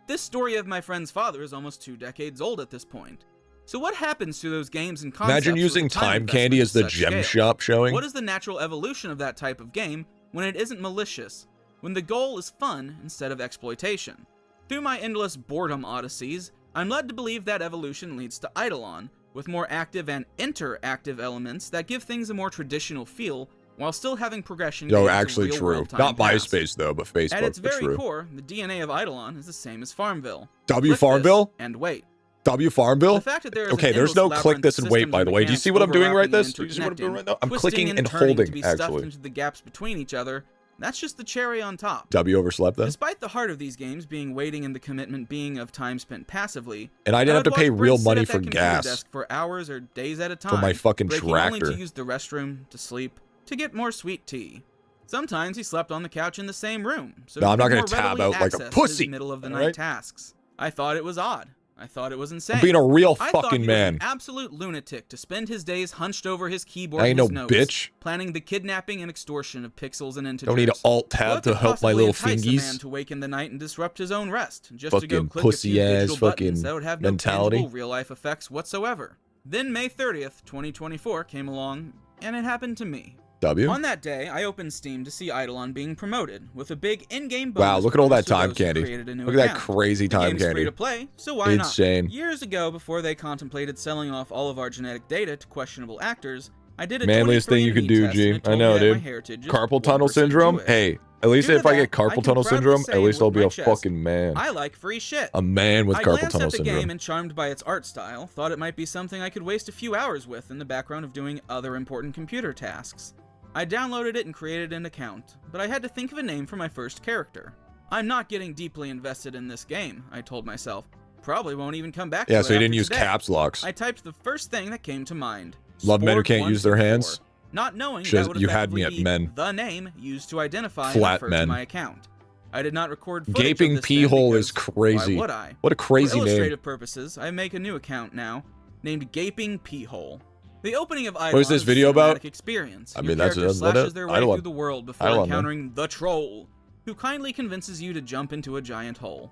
This story of my friend's father is almost 2 decades old at this point. So what happens to those games and concepts Imagine with using a time time candy investment as the of such gem scale? shop showing. What is the natural evolution of that type of game when it isn't malicious, when the goal is fun instead of exploitation? Through my endless boredom odysseys, I'm led to believe that evolution leads to IdleOn, with more active and interactive elements that give things a more traditional feel, while still having progression. Yo, gains of actually real true. world-time Not tasks. MySpace though, but Facebook. At its That's very true. core, the DNA of IdleOn is the same as Farmville. W Click Farmville? this and wait. W Farmville? The fact that there is Okay, an there's endless no click labyrinth this of and wait, systems by the way. Do you mechanics see what I'm doing right overlapping this? and Do you see what I'm doing right now? I'm twisting clicking and turning holding, to be stuffed actually. into the gaps between each other. That's just the cherry on top. W overslept then? Despite the heart of these games being waiting and the commitment being of time spent passively, And I didn't have to would pay watch real Brent sit money at that for computer gas. desk for hours or days at a time, For my fucking breaking only tractor. to use the restroom, to sleep, to get more sweet tea. Sometimes he slept on the couch in the same room, so No, he I'm not could gonna more tab readily out like a access pussy, his middle of the night alright? tasks. I thought it was odd. I thought it was insane. I'm being a real I thought fucking he man. was an absolute lunatic to spend his days hunched over his keyboard I ain't and his no notes, bitch. planning the kidnapping and extortion of pixels and integers. Don't need an alt tab What to could help my possibly little entice a man fingies. to wake in the night and disrupt his own rest, just to go Fucking click a few pussy ass digital fucking buttons that would have no mentality. tangible real-life effects whatsoever. Then May 30th, 2024 came along, and it happened to me. W? On that day, I opened Steam to see IdleOn being promoted, with a big in-game bonus. Wow, look at all that bonus to time those who candy. created a new Look at that account. crazy The time game's free candy. to play, so why Insane. not? Years ago, before they contemplated selling off all of our genetic data to questionable actors, I did a Manliest thing you could do, 23andMe test, G. and it I told me know, that my dude. heritage is Carpal tunnel 1% syndrome? Jewish. Hey, at least Due to if I that, get carpal can tunnel proudly syndrome, say at least with I'll be my a chest, fucking man. I like free shit. A man with I carpal glanced tunnel at the game syndrome. and, charmed by its art style, thought it might be something I could waste a few hours with in the background of doing other important computer tasks. I downloaded it and created an account, but I had to think of a name for my first character. I'm not getting deeply invested in this game, I told myself. Probably won't even come back to Yeah, it so you didn't after use today. caps locks. I typed the first thing that came to mind. Love men who Sport can't use their 124, hands. not knowing Shows that would you had me effectively at be men. the name used to identify Flat and refer men. to my account. I did not record footage Gaping of this pee then hole is because crazy. Why would I? What a crazy For name. illustrative purposes, I make a new account now, named Gaping Pee Hole. The opening of IdleOn What is this is a video about? cinematic experience. I Your mean, that's character what slashes it- their way IdleOn. through the world before IdleOn, man. encountering the Troll, who kindly convinces you to jump into a giant hole.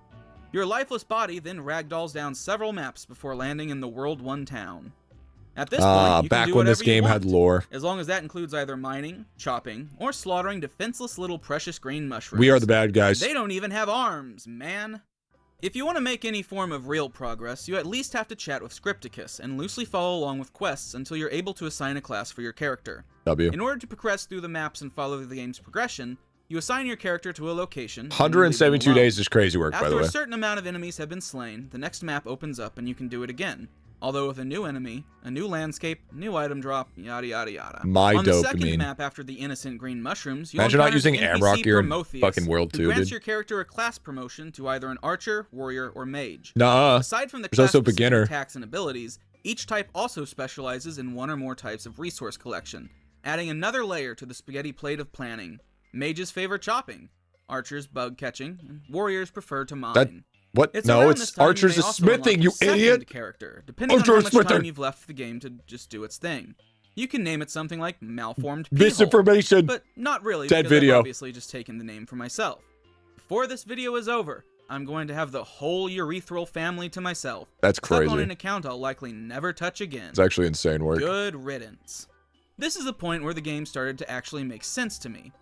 Your lifeless body then ragdolls down several maps before landing in the World 1 town. At this point, you can back do when this whatever you game had want, lore. as long as that includes either mining, chopping, or slaughtering defenseless little precious green mushrooms. We are the bad guys. They don't even have arms, man. If you want to make any form of real progress, you at least have to chat with Scripticus and loosely follow along with quests until you're able to assign a class for your character. W. In order to progress through the maps and follow the game's progression, you assign your character to a location. and you leave them 172 alone. days is crazy work, by the After way. a certain amount of enemies have been slain, the next map opens up and you can do it again. Although with a new enemy, a new landscape, new item drop, yada yada yada. My On the second dopamine. map after the innocent green mushrooms, you'll Imagine not encounter using NPC Amrock here in Prometheus, fucking World who 2, grants dude. your character a class promotion to either an archer, warrior, or mage. Nuh-uh. Aside from the There's also class-specific beginner. attacks and abilities, each type also specializes in one or more types of resource collection, adding another layer to the spaghetti plate of planning. Mages favor chopping, archers bug catching, and warriors prefer to mine. What? It's No, around it's this time you Archer's may is also smithing, unlock you a second idiot! character, depending on how Archer's much smithing. time you've left the game to just do its thing. You can name it something like malformed pee-hole, Misinformation. but not really, Dead because video. I've obviously just taken the name for myself. Before this video is over, I'm going to have the whole urethral family to myself. That's Stuck crazy. on an account I'll likely never touch again. It's actually insane work. Good riddance. This is the point where the game started to actually make sense to me.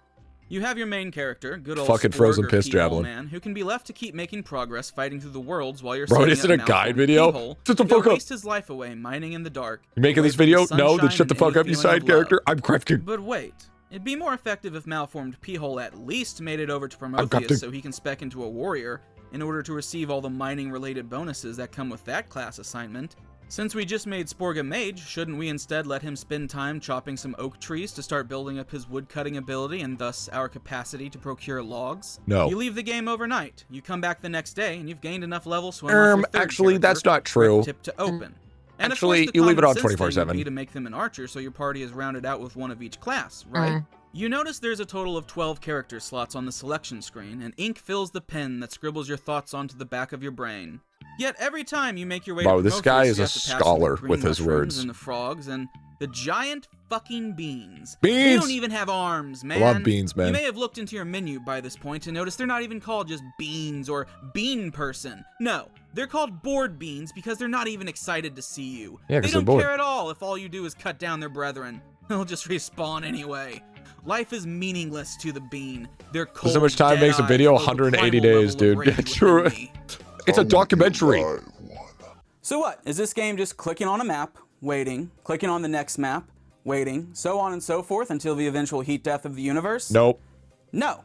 You have your main character, good old Fucking frozen Sporg or piss pee-hole javelin. man, who can be left to keep making progress fighting through the worlds while you're Bro, setting is it up a guide malformed video? pee-hole Shut the to go fuck up. waste his life away mining in the dark. You making away this from the video? No, sunshine then shut the and fuck any up, you feeling side of love. character. I'm crafting. But wait, it'd be more effective if malformed pee-hole at least made it over to crafting. Prometheus so he can spec into a warrior in order to receive all the mining-related bonuses that come with that class assignment. Since we just made Sporg a mage, shouldn't we instead let him spend time chopping some oak trees to start building up his wood-cutting ability and thus our capacity to procure logs? No. You leave the game overnight, you come back the next day, and you've gained enough levels to unlock your third actually, that's character, not true. Red Tip to open. And Actually, of course, the you leave it on common sense thing 24/7. would be to make them an archer so your party is rounded out with one of each class, right? You notice there's a total of 12 character slots on the selection screen, and ink fills the pen that scribbles your thoughts onto the back of your brain. Yet every time you make your way Bro, to this Prometheus, guy you is a have to pass through scholar the green with his mushrooms words. and the frogs and the giant fucking beans. Beans! They don't even have arms, man. I love beans, man. You may have looked into your menu by this point and noticed they're not even called just beans or bean person. No, they're called bored beans because they're not even excited to see you. Yeah, they 'cause they're don't bored. care at all if all you do is cut down their brethren. They'll just respawn anyway. Life is meaningless to the bean. They're cold, So much time dead makes a eyes video, glow the 180 primal days, level of dude. rage Get through within it. me. It's a documentary. So what? Is this game just clicking on a map, waiting, clicking on the next map, waiting, so on and so forth until the eventual heat death of the universe? Nope. No.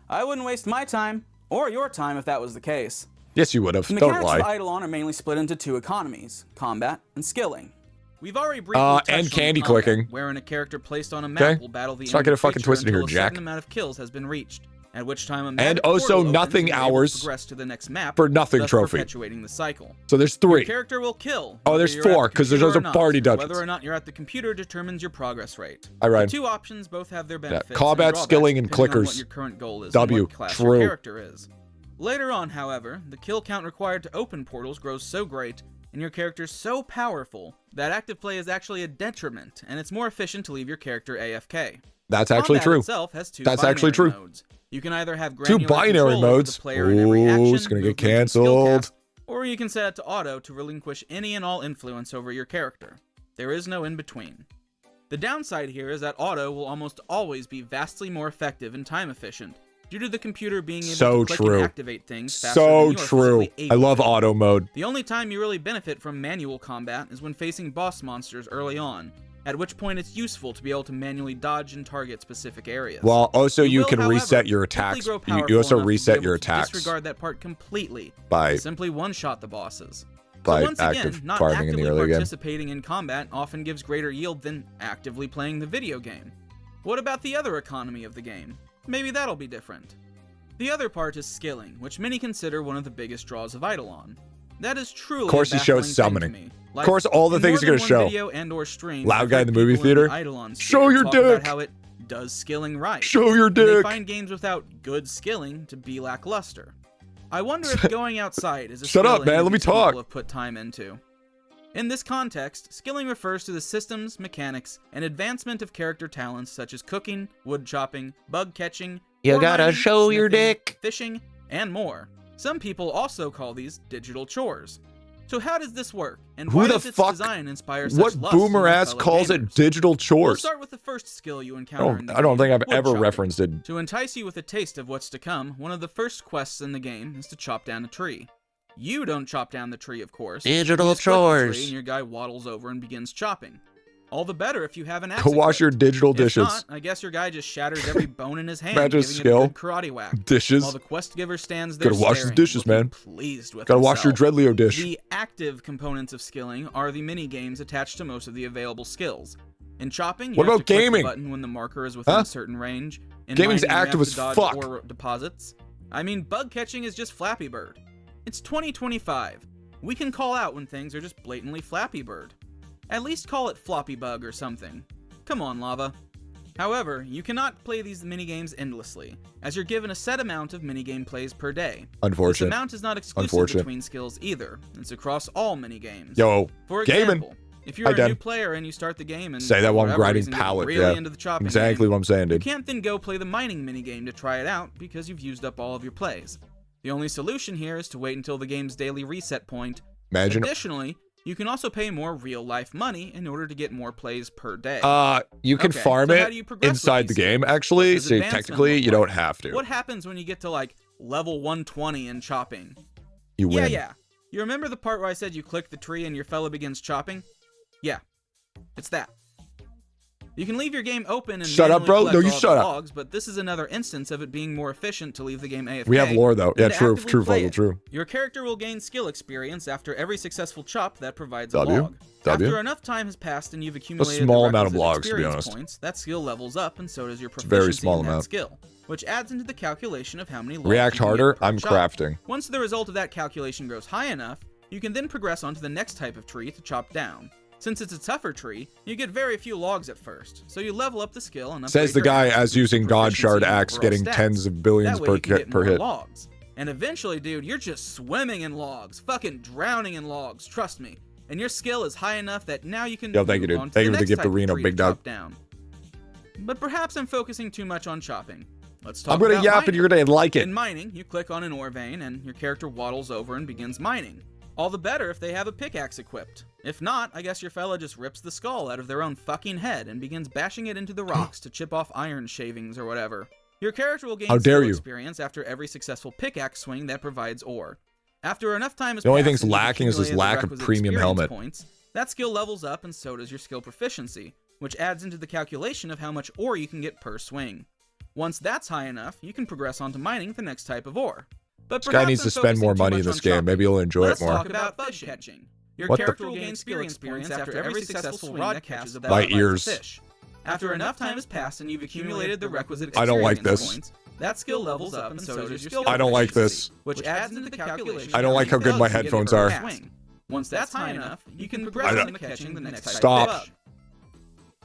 I wouldn't waste my time, or your time if that was the case. Yes, you would have. The Don't mechanics lie. of IdleOn are mainly split into two economies, combat and skilling. We've already briefly touched and on candy combat, clicking. wherein a character placed on a map Okay. will battle the Let's not enemy get it fucking creature twisted until here, a Jack. certain amount of kills has been reached, at which time a And magic also portal opens nothing and you're able to hours progress to the next map for nothing thus trophy. perpetuating the cycle. So there's Your 3. character will kill. Oh, whether there's you're at 4, the 'cause there's computer or also not. party dungeons. Whether or not you're at the computer determines your progress rate. I ride. The two options both have their benefits. and combat, drawbacks skilling, and depending on clickers. what your current goal is W, and what class true. your character is. Later on, however, the kill count required to open portals grows so great and your character so powerful that active play is actually a detriment, and it's more efficient to leave your character AFK. That's actually Combat true. itself has two That's actually binary true. modes. You can either have Two granular binary control over modes. the player in every action, Ooh, it's gonna get movement, and skill canceled. cast, or you can set it to auto to relinquish any and all influence over your character. There is no in between. The downside here is that auto will almost always be vastly more effective and time efficient, due to the computer being able So to click true. and activate things faster So than you are true. physically I able love to. auto mode. The only time you really benefit from manual combat is when facing boss monsters early on, at which point it's useful to be able to manually dodge and target specific areas. Well, also you will, can however, reset your quickly attacks. grow You powerful also enough to be reset able your to attacks disregard that part completely, by and simply one-shot the bosses. by So once active again, not farming in actively the early game. participating in combat often gives greater yield than actively playing the video game. What about the other economy of the game? Maybe that'll be different. The other part is skilling, which many consider one of the biggest draws of IdleOn. That is truly Of course a he shows baffling thing summoning. to me. Of course, all the in things more he's than gonna one show. video and or stream, Loud I've guy heard in the movie people in the theater. IdleOn Show sphere your talk about dick. how it does skilling right. Show your And they dick. find games without good skilling to be lackluster. I wonder if going outside is a Shut up, skill man, let me individual talk. people have put time into. In this context, skilling refers to the systems, mechanics, and advancement of character talents such as cooking, wood chopping, bug catching, You ore gotta mining, show your smithing, dick. fishing, and more. Some people also call these digital chores. So how does this work? And Who why the does its fuck- design inspire such What lust in boomer your ass fellow calls gamers? it digital We'll chores? start with the first skill you I encounter in don't, the I don't game, think I've wood ever chopping. referenced it. To entice you with a taste of what's to come, one of the first quests in the game is to chop down a tree. You don't chop down the tree, of course. Digital You just click the tree chores. and your guy waddles over and begins chopping. All the better if you have an axe. Go wash your equipped. digital If dishes. not, I guess your guy just shatters every bone in his hand, Imagine giving skill. it a good karate whack. Dishes. While the quest giver stands there Gotta wash his staring, dishes, looking man. pleased with Gotta wash your himself. Dreadleo dish. The active components of skilling are the mini games attached to most of the available skills. In chopping, you What have about to click gaming? the button when the marker is within Huh? a certain range. In Gaming's mining, you have active to as dodge fuck. ore deposits. I mean, bug catching is just Flappy Bird. It's 2025. We can call out when things are just blatantly Flappy Bird. At least call it Floppy Bug or something. Come on, Lava. However, you cannot play these minigames endlessly, as you're given a set amount of minigame plays per day. This Unfortunate. amount is not exclusive Unfortunate. between skills either. It's across all minigames. Yo, For gaming. example, If you're Hi, a Dad. new player and you start the game and Say that while I'm for whatever grinding reason get pallet, really yeah. into the chopping Exactly game, what I'm saying, you dude. can't then go play the mining minigame to try it out because you've used up all of your plays. The only solution here is to wait until the game's daily reset point. Imagine. Additionally, you can also pay more real-life money in order to get more plays per day. You can Okay, farm so how it do you progress with inside the these game, skills? actually, Does so advancement technically look you like? don't have to. What happens when you get to, like, level 120 in chopping? You win. Yeah. You remember the part where I said you click the tree and your fella begins chopping? Yeah, it's that. You can leave your game open and Shut up, manually bro. collect No, you all shut the up. logs, but this is another instance of it being more efficient to leave the game AFK. We have lore, though. than Yeah, to true, actively true, play Vogel, it. true. Your character will gain skill experience after every successful chop that provides a W. log. W. After enough time has passed and you've accumulated small the amount of requisite logs, to be experience honest. points, that skill levels up, and so does your a proficiency very small in that amount. skill, which adds into the calculation of how many logs React you can get harder, per I'm chop. crafting. Once the result of that calculation grows high enough, you can then progress on to the next type of tree to chop down. Since it's a tougher tree, you get very few logs at first, so you level up the skill and Says the upgrade your guy axe as to boost using your God proficiency Shard and Axe, overall getting stats. tens of billions That way per you can get more hit. logs. And eventually, dude, you're just swimming in logs, fucking drowning in logs, trust me. And your skill is high enough that now you can Yo, thank you, move dude. on to Thank you the for the next gift type of Reno, tree big to chop dog. down. But perhaps I'm focusing too much on chopping. Let's talk I'm gonna about yap mining. and you're gonna like it. In mining, you click on an ore vein and your character waddles over and begins mining. All the better if they have a pickaxe equipped. If not, I guess your fella just rips the skull out of their own fucking head and begins bashing it into the rocks to chip off iron shavings or whatever. Your character will gain How dare skill you. experience after every successful pickaxe swing that provides ore. After enough time has The only passed thing's and you've lacking is this accumulated the lack of requisite premium experience helmet. points, that skill levels up and so does your skill proficiency, which adds into the calculation of how much ore you can get per swing. Once that's high enough, you can progress on to mining the next type of ore. But This guy needs to spend more money in this game. Maybe he'll enjoy Let's it more. talk about fish catching. Your What the- character will gain skill experience after every successful rod cast of that My bites a ears. fish. After enough time has passed and you've accumulated the requisite I don't like experience this. points, that skill levels up and so does your skill I don't like proficiency, this. which adds into the calculation. I don't like how good my headphones are. Once that's high enough, you can progress I on don't- to catching the next type Stop. of bug.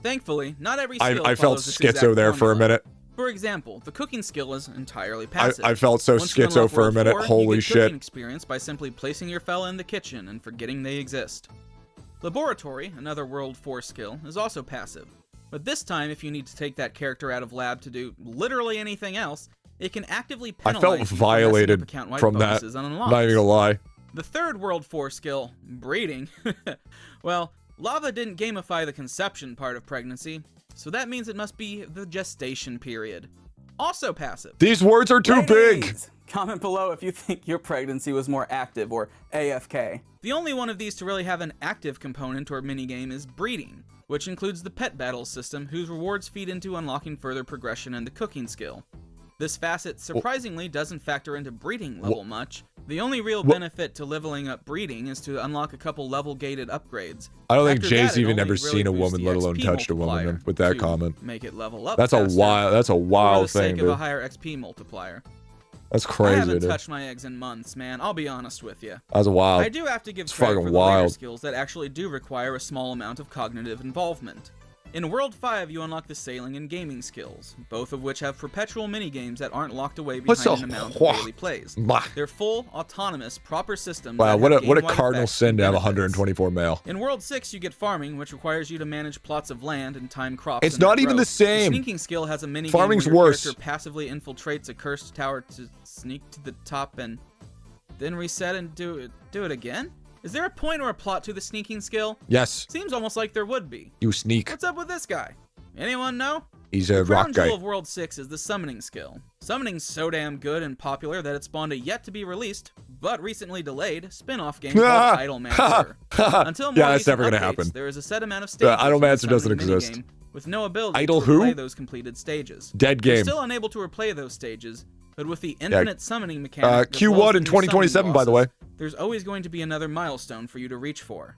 Thankfully, not every skill I felt follows this schizo exact there for a formula. minute. For example, the cooking skill is entirely passive. I felt so Once you schizo unlock for a World minute. 4, Holy you get cooking shit. experience by simply placing your fella in the kitchen and forgetting they exist. Laboratory, another World 4 skill, is also passive. But this time, if you need to take that character out of lab to do literally anything else, it can actively I penalize felt you for messing up violated account-wide from that. bonuses and unlocks. Not even gonna lie. The third World 4 skill, breeding, well, Lava didn't gamify the conception part of pregnancy, so that means it must be the gestation period. Also passive. These words are too big. Ladies, comment below if you think your pregnancy was more active or AFK. The only one of these to really have an active component or minigame is breeding, which includes the pet battles system whose rewards feed into unlocking further progression in the cooking skill. This facet surprisingly doesn't factor into breeding level much. The only real benefit to leveling up breeding is to unlock a couple level gated upgrades. I don't think After Jay's that, it even only ever really seen a boosts woman, the let alone XP touched a woman multiplier with that to comment. Make it level up That's a faster, wild. That's a for wild the sake thing, of a dude. higher XP multiplier. That's I crazy, haven't dude. touched my eggs in months, man. I'll be honest with you. That's wild. I do have to give It's credit fucking for the later wild. skills that actually do require a small amount of cognitive involvement. In World 5, you unlock the sailing and gaming skills, both of which have perpetual minigames that aren't locked away What's behind a an amount of wha- daily plays. Bah. They're full, autonomous, proper systems. Wow, that what have a game-wide cardinal effects sin and to have benefits. 124 male. In World 6, you get farming, which requires you to manage plots of land and time crops. It's and their not even the growth. same. The sneaking skill has a minigame Farming's where your worse. character passively infiltrates a cursed tower to sneak to the top and then reset and do it again? Is there a point or a plot to the sneaking skill? Yes, Seems almost like there would be. you sneak. What's up with this guy? Anyone know? He's a The crown rock guy. jewel of World 6 is the summoning skill. Summoning's so damn good and popular that it spawned a yet-to-be-released, but recently delayed, spin-off game called Idlemancer. Until more Yeah, that's recent never gonna updates, happen. There is a set amount of stages Idlemancer for the doesn't summoning exist. minigame, with no ability Idle to who? replay those completed stages. Dead You're game. still unable to replay those stages, but with the infinite summoning mechanic, as Q1 well as in the new summoning 2027, by the way. bosses, there's always going to be another milestone for you to reach for.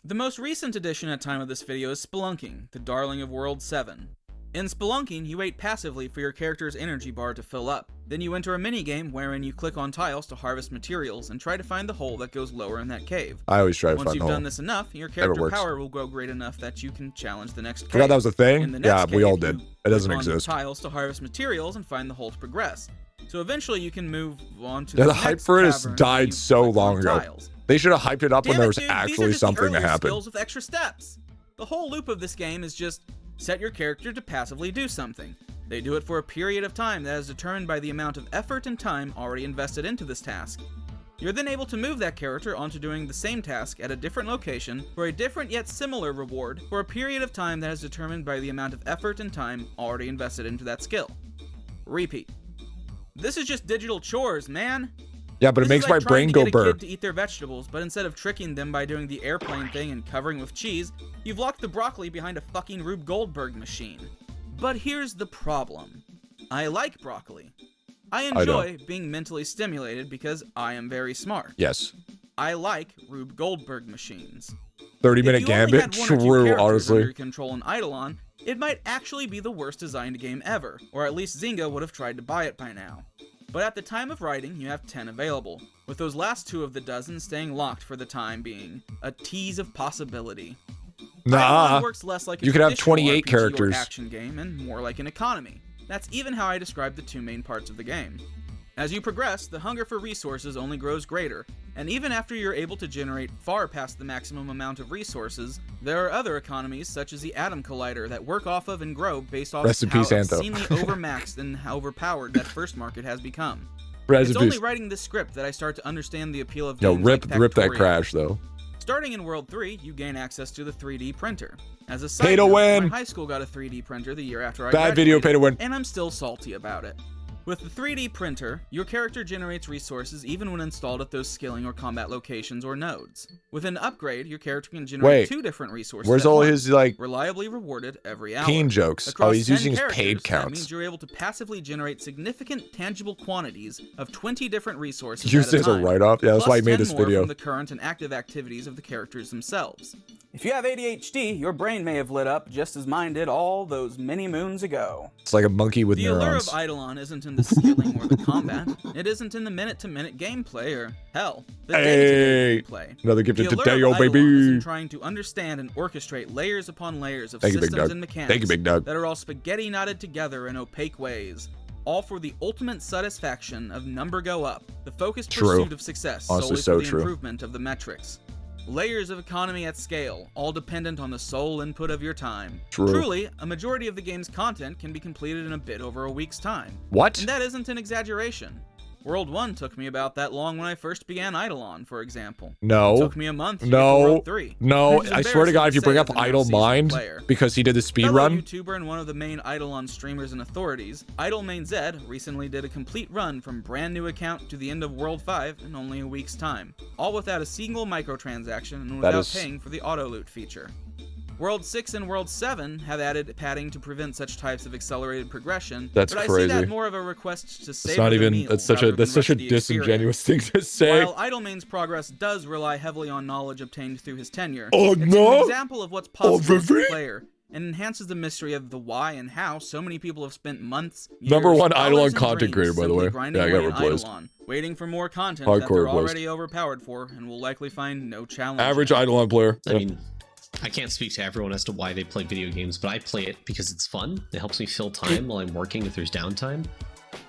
The most recent addition at time of this video is Spelunking, the darling of World 7. In Spelunking, you wait passively for your character's energy bar to fill up. Then you enter a minigame wherein you click on tiles to harvest materials and try to find the hole that goes lower in that cave. I always try to Once find you've the hole. done this enough, your Never character works. power will grow great enough that you can challenge the next cave. Forgot that was a In thing? the Yeah, next we all cave, did. you It doesn't click on exist. tiles to harvest materials and find the hole to progress. So eventually you can move on to Yeah, the the hype next for it has cavern died where you so click on long ago. tiles. They should have hyped it up when Damn there it, was dude, actually these are just the something to earlier happen. skills with extra steps. The whole loop of this game is just set your character to passively do something. They do it for a period of time that is determined by the amount of effort and time already invested into this task. You're then able to move that character onto doing the same task at a different location for a different yet similar reward for a period of time that is determined by the amount of effort and time already invested into that skill. Repeat. This is just digital chores, man. Yeah, but it This makes is like my brain trying go to get a burr. kid to eat their vegetables, but instead of tricking them by doing the airplane thing and covering with cheese, you've locked the broccoli behind a fucking Rube Goldberg machine. But here's the problem. I like broccoli. I enjoy being mentally stimulated because I am very smart. Yes. I like Rube Goldberg machines. 30-minute Gambit? True, honestly. Under your control in IdleOn, it might actually be the worst designed game ever, or at least Zynga would have tried to buy it by now. But at the time of writing, you have 10 available, with those last 2 of the dozen staying locked for the time being. A tease of possibility. Nah, IdleOn works less like a you could have traditional 28 RPG or characters. action game and more like an economy. That's even how I describe the 2 main parts of the game. As you progress, the hunger for resources only grows greater, and even after you're able to generate far past the maximum amount of resources, there are other economies such as the Atom Collider that work off of and grow based off Rest in of how peace, Antho. obscenely overmaxed and how overpowered that first market has become. Rest It's in only peace. writing this script that I start to understand the appeal of Yo, games rip like that Factorio. crash, though. Starting in World 3, you gain access to the 3D printer. As a Pay side to note, win. my high school got a 3D printer the year after I Bad video, graduated, pay to win. and I'm still salty about it. With the 3D printer, your character generates resources even when installed at those skilling or combat locations or nodes. With an upgrade, your character can generate 2 different resources Where's at all once, his, like, reliably rewarded every hour. teen jokes? Across Oh, he's 10 using his characters, paid That counts. means you're able to passively generate significant tangible quantities of 20 different resources Used at a as a time, write-off? Yeah, that's plus why he made 10 this more video. from the current and active activities of the characters themselves. If you have ADHD, your brain may have lit up just as mine did all those many moons ago. It's like a monkey with The allure of neurons. IdleOn isn't in the skilling or the combat. It isn't in the minute-to-minute gameplay or, hell, the Hey, day-to-day gameplay. another gift The to allure Deo, of IdleOn is baby. in trying to understand and orchestrate layers upon layers of Thank you, Big systems Doug. and mechanics Thank you, Big Doug. that are all spaghetti knotted together in opaque ways, all for the ultimate satisfaction of number go up, the focused True. pursuit of success Honestly, solely so for the true. improvement of the metrics. Layers of economy at scale, all dependent on the sole input of your time. True. Truly, a majority of the game's content can be completed in a bit over a week's time. What? And that isn't an exaggeration. World 1 took me about that long when I first began IdleOn, for example. It No. took me a month to get to No. World 3. No. Which is I swear to God, if you bring up embarrassing to say Idle as a now Mind, seasoned player. because he did the speed Fellow run, YouTuber and one of the main IdleOn streamers and authorities, IdleMainZ recently did a complete run from brand new account to the end of World 5 in only a week's time, all without a single microtransaction and That without is- paying for the auto loot feature. World 6 and World 7 have added padding to prevent such types of accelerated progression, That's but I crazy. see that more of a request to save it's not the even. meal That's such a. rather That's than such a rush the experience. disingenuous thing to say. While IdleMain's progress does rely heavily on knowledge obtained through his tenure, Oh, it's no? an example of what's possible as a really? player, and enhances the mystery of the why and how so many people have spent months, years, Number one dollars, IdleOn and content dreams creator, by the simply way. grinding Yeah, I got away in replaced. IdleOn, waiting for more content that Hardcore they're replaced. already overpowered for and will likely find no challenge. Average Idleon player. I mean, I can't speak to everyone as to why they play video games, but I play it because it's fun. It helps me fill time while I'm working if there's downtime.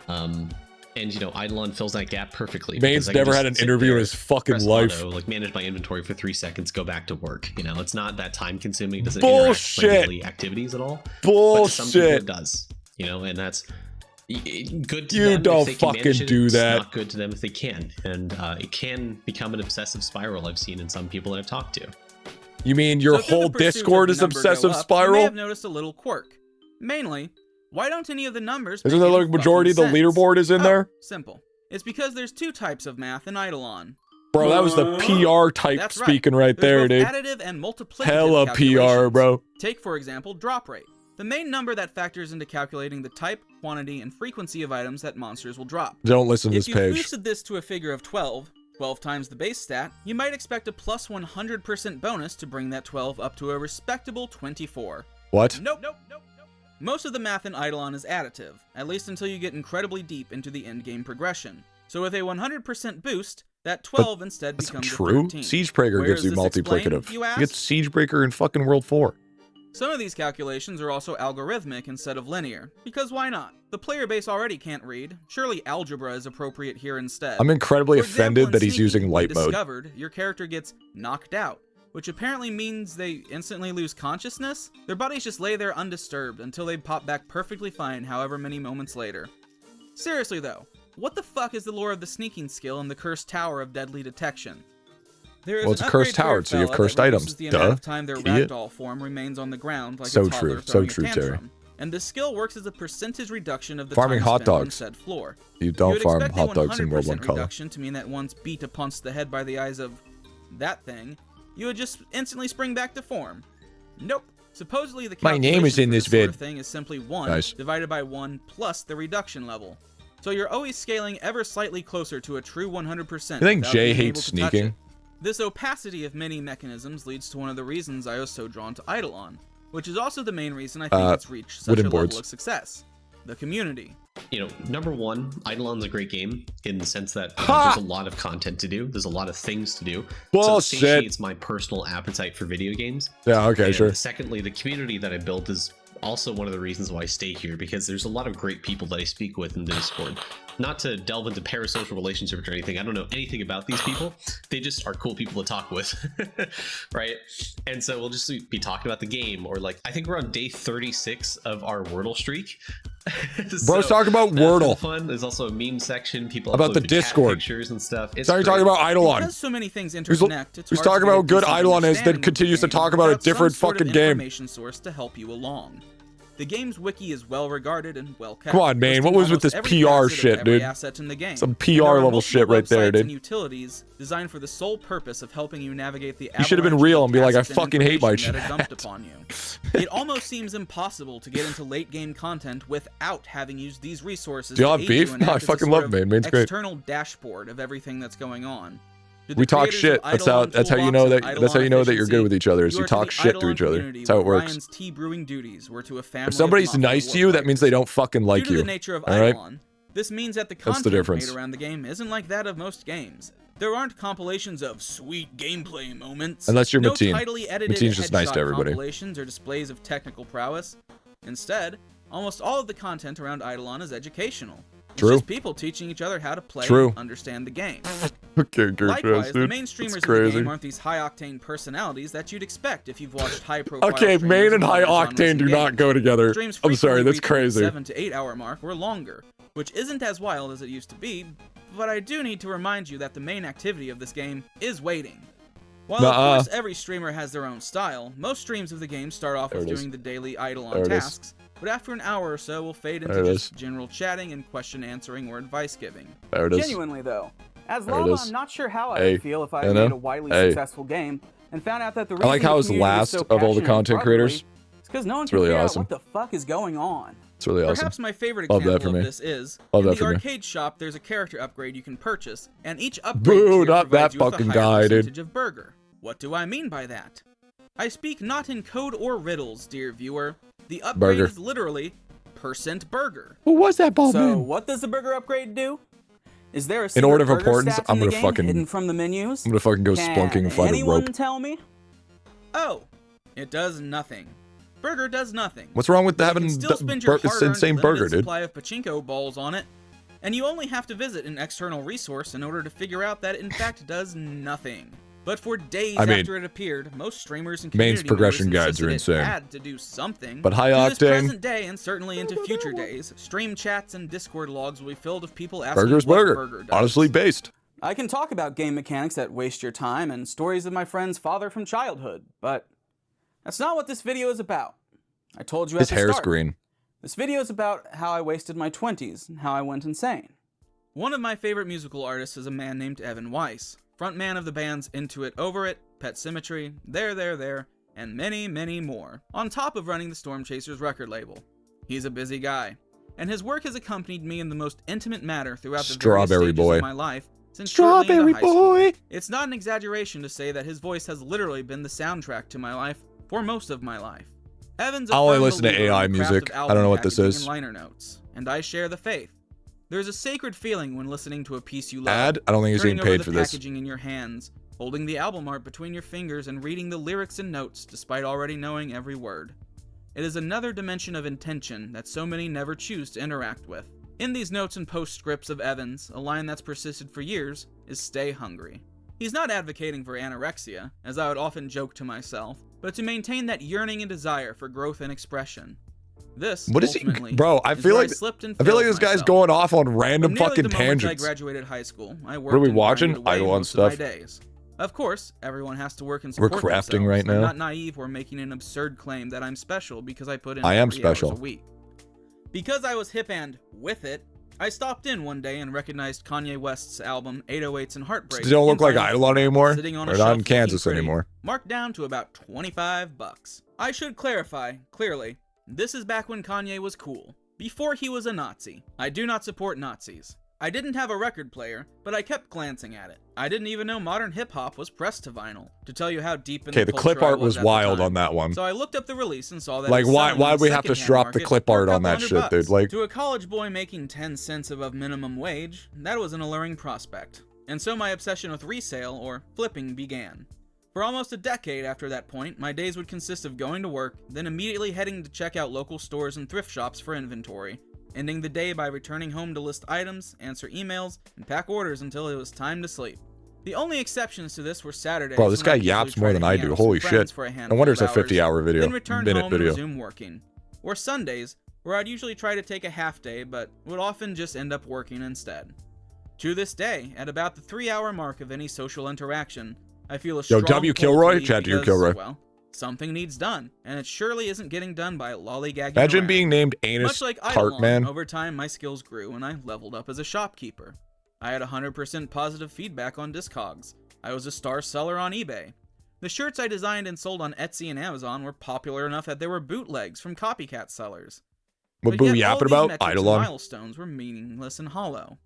And you know, IdleOn fills that gap perfectly. Main's because I can never just had an sit interview in there, his fucking press life. auto, like manage my inventory for 3 seconds, go back to work. You know, it's not that time consuming. It doesn't Bullshit. interact with my daily activities at all. But some people Bullshit. it does. You know, and that's good to You them don't if they can fucking manage it. do It's that. not good to them if they can. And it can become an obsessive spiral I've seen in some people that I've talked to. You mean your So through the whole pursuit of Discord is number go obsessive up, You may spiral? have noticed a little quirk. Mainly, why don't any of the numbers Isn't make there any like majority of the fucking sense? leaderboard is in Oh, there? Simple. It's because there's 2 types of math in IdleOn. Bro, that was the PR type That's right. speaking right there, There's dude. both additive and multiplicative Hella PR, calculations. bro. Take, for example, drop rate. The main number that factors into calculating the type, quantity, and frequency of items that monsters will drop. Don't listen to If this you page. boosted this to a figure of 12 times the base stat, you might expect a plus 100% bonus to bring that 12 up to a respectable 24. What? Nope. Most of the math in IdleOn is additive, at least until you get incredibly deep into the endgame progression. So with a 100% boost, that 12 instead That's becomes a true. 13. Siegebreaker Where gives is you this explained, multiplicative. you You ask? get Siegebreaker in fucking World 4. Some of these calculations are also algorithmic instead of linear, because why not? The player base already can't read, surely algebra is appropriate here instead. I'm incredibly For example, offended in that he's Sneaky, using light when mode. discovered, your character gets knocked out, which apparently means they instantly lose consciousness. Their bodies just lay there undisturbed until they pop back perfectly fine however many moments later. Seriously though, what the fuck is the lore of the sneaking skill in the Cursed Tower of Deadly Detection? There is Well, it's an a cursed upgrade for your tower, so you have fella cursed that items. reduces the amount Duh. of time their Idiot. ragdoll form remains on the ground like So a toddler true, so throwing a true, tantrum. Terry. And this skill works as a percentage reduction of the Farming time hot spent on dogs. said floor. You don't would farm expect hot a dogs in World 1 100% color. reduction to mean that once beat upon the head by the eyes of that thing, you would just instantly spring back to form. Nope. Supposedly the My name is calculation in for this sort of vid. thing is simply 1 Nice. divided by 1 plus the reduction level. So you're always scaling ever slightly closer to a true 100%. You think without Jay being hates able to touch it. sneaking? This opacity of many mechanisms leads to one of the reasons I was so drawn to IdleOn, which is also the main reason I think it's reached such a wooden level boards. of success. The community. You know, number one, IdleOn's a great game in the sense that Ha! there's a lot of content to do. There's a lot of things to do. Bullshit. So it satiates my personal appetite for video games. Yeah, okay, And sure. secondly, the community that I built is also one of the reasons why I stay here, because there's a lot of great people that I speak with in the Discord. Not to delve into parasocial relationships or anything. I don't know anything about these people. They just are cool people to talk with, right? And so we'll just be talking about the game, or like, I think we're on day 36 of our Wordle streak. Bro's talking about Wordle. Fun. There's also a meme section. People About upload the cat Discord. pictures and stuff. It's Sorry, great. talking about Eidolon. Because so many things Who's interconnect, it's hard talking to get about a how good decent Eidolon is, then understanding of the continues to game talk about a without some different sort of fucking game. information source to help you along. The game's wiki is well regarded and well kept. Come on, man. What listing was with this almost every PR facet of shit, every dude? asset in the game. Some And PR there are level multiple shit right there, websites dude. and utilities designed for the sole purpose of helping you navigate the You should have been avalanche real of and be like, I assets and fucking hate my information that are dumped chat. upon you. It almost seems impossible to get into late game content without having used these resources. Do y'all to have aid you beef? and No, I act as a fucking sort love of Main. Main's great. External dashboard of everything that's going on. To the We talk creators shit. of That's IdleOn how you know Toolbox that and that's how you know that IdleOn you're good with each other. Is you you are to talk the shit to IdleOn each other. community That's how it where works. Ryan's tea brewing duties were to a family If somebody's of nice to mafia you, that means they don't fucking like Due to you. the nature of All right? IdleOn, this means that the the content difference. made around the game isn't like that of most games. There aren't compilations of sweet gameplay moments. Unless you're no Mateen. tidily edited Mateen's just nice to headshot everybody. compilations or displays of technical prowess. Instead, almost all of the content around IdleOn is educational. It's True. just people teaching each other how to play True. and understand the game. Okay, good Likewise, shit, the dude. main streamers It's of the crazy. game aren't these high-octane personalities that you'd expect if you've watched high-profile Okay, streamers main and of high other genres octane and do not games. go together. Streams I'm sorry, frequently that's reach the crazy. 7 to 8 hour mark or longer, which isn't as wild as it used to be, but I do need to remind you that the main activity of this game is waiting. While Nuh-uh. of course every streamer has their own style, most streams of the game start off There with it is. doing the daily There IdleOn it is. tasks, but after an hour or so will fade There into it just is. general chatting and question answering or advice giving. There it is. Genuinely though, as There it Lava, is. I'm not sure how I Hey, would feel if I you made know? a widely Hey. successful game and found out that the I reason like how the it's community is last so of all the passionate content and creators. brotherly is because no one It's can really figure awesome. out what the fuck is going on. It's really awesome. Perhaps my favorite Love that example for of me. this is, Love in that the for me. arcade shop, there's a character upgrade you can purchase, and each upgrade Boo, tier not provides that you with a fucking higher guy, dude. percentage of burger. What do I mean by that? I speak not in code or riddles, dear viewer. The upgrade Burger. is literally % burger. Who was that bald So, man? what does the burger upgrade do? Is there a In order of secret burger importance, stat I'm in the gonna game fucking- hidden from the menus? I'm gonna fucking go splunking and find a anyone rope. tell me? Oh, it does nothing. Burger does nothing. What's wrong with But you having can still spend your the hard-earned same limited burger, dude? supply of pachinko balls on it, and you only have to visit an external resource in order to figure out that it in fact does nothing. But for days I mean, after it appeared, most streamers and Main's community progression members guides are insisted it insane. had to do something. But high To this octane- present day, and certainly into future days, stream chats and Discord logs will be filled with people asking Burger's what burger. burger does. Honestly based. I can talk about game mechanics that waste your time and stories of my friend's father from childhood, but that's not what this video is about. I told you at His the hair's start. green. This video is about how I wasted my 20s and how I went insane. One of my favorite musical artists is a man named Evan Weiss, frontman of the bands Into It, Over It, Pet Symmetry, There, and many, many more, on top of running the Storm Chasers record label. He's a busy guy, and his work has accompanied me in the most intimate manner throughout the various Strawberry stages boy. of my life since shortly into Strawberry high school. boy. It's not an exaggeration to say that his voice has literally been the soundtrack to my life for most of my life. Evan's a I only firm listen to believer in AI the craft music. of I don't album know what this packaging is. and liner notes, and I share the faith. There's a sacred feeling when listening to a piece you love. Ad? I don't think he's turning getting paid over for the this. packaging in your hands, holding the album art between your fingers, and reading the lyrics and notes despite already knowing every word. It is another dimension of intention that so many never choose to interact with. In these notes and postscripts of Evans, a line that's persisted for years is stay hungry. He's not advocating for anorexia, as I would often joke to myself, but to maintain that yearning and desire for growth and expression. This, what is he, bro? I feel like this guy's going off on random fucking tangents. I graduated high school. I what are we watching? IdleOn stuff. Of course, everyone has to work and support We're crafting themselves. right now. I'm not naive or making an absurd claim that I'm special because I put in I am 40 special. hours a week. Because I was hip and with it, I stopped in one day and recognized Kanye West's album 808s and Heartbreak. Don't look like IdleOn anymore. Sitting on We're a not shelf in Kansas looking pretty, anymore. Marked down to about $25. I should clarify, clearly, this is back when Kanye was cool. Before he was a Nazi. I do not support Nazis. I didn't have a record player, but I kept glancing at it. I didn't even know modern hip-hop was pressed to vinyl, to tell you how deep in the clip art was wild on that one. So I looked up the release and saw that like, why'd we have to drop the clip art on that shit, dude? Like, to a college boy making 10 cents above minimum wage, that was an alluring prospect. And so my obsession with resale, or flipping, began. For almost a decade after that point, my days would consist of going to work, then immediately heading to check out local stores and thrift shops for inventory, ending the day by returning home to list items, answer emails, and pack orders until it was time to sleep. The only exceptions to this were Saturdays. Bro, this guy yaps more than I do. Holy shit. No wonder it's a 50-hour video. Then return home video. and resume working. Or Sundays, where I'd usually try to take a half day, but would often just end up working instead. To this day, at about the 3-hour mark of any social interaction, I feel a strong W. Kilroy? Chat to you, Kilroy. Well, something needs done, and it surely isn't getting done by lollygagging Imagine around. being named Anus Much like Cartman. over time, my skills grew, and I leveled up as a shopkeeper. I had 100% positive feedback on Discogs. I was a star seller on eBay. The shirts I designed and sold on Etsy and Amazon were popular enough that they were bootlegs from copycat sellers. What boo yapping about? IdleOn. Milestones were meaningless and hollow.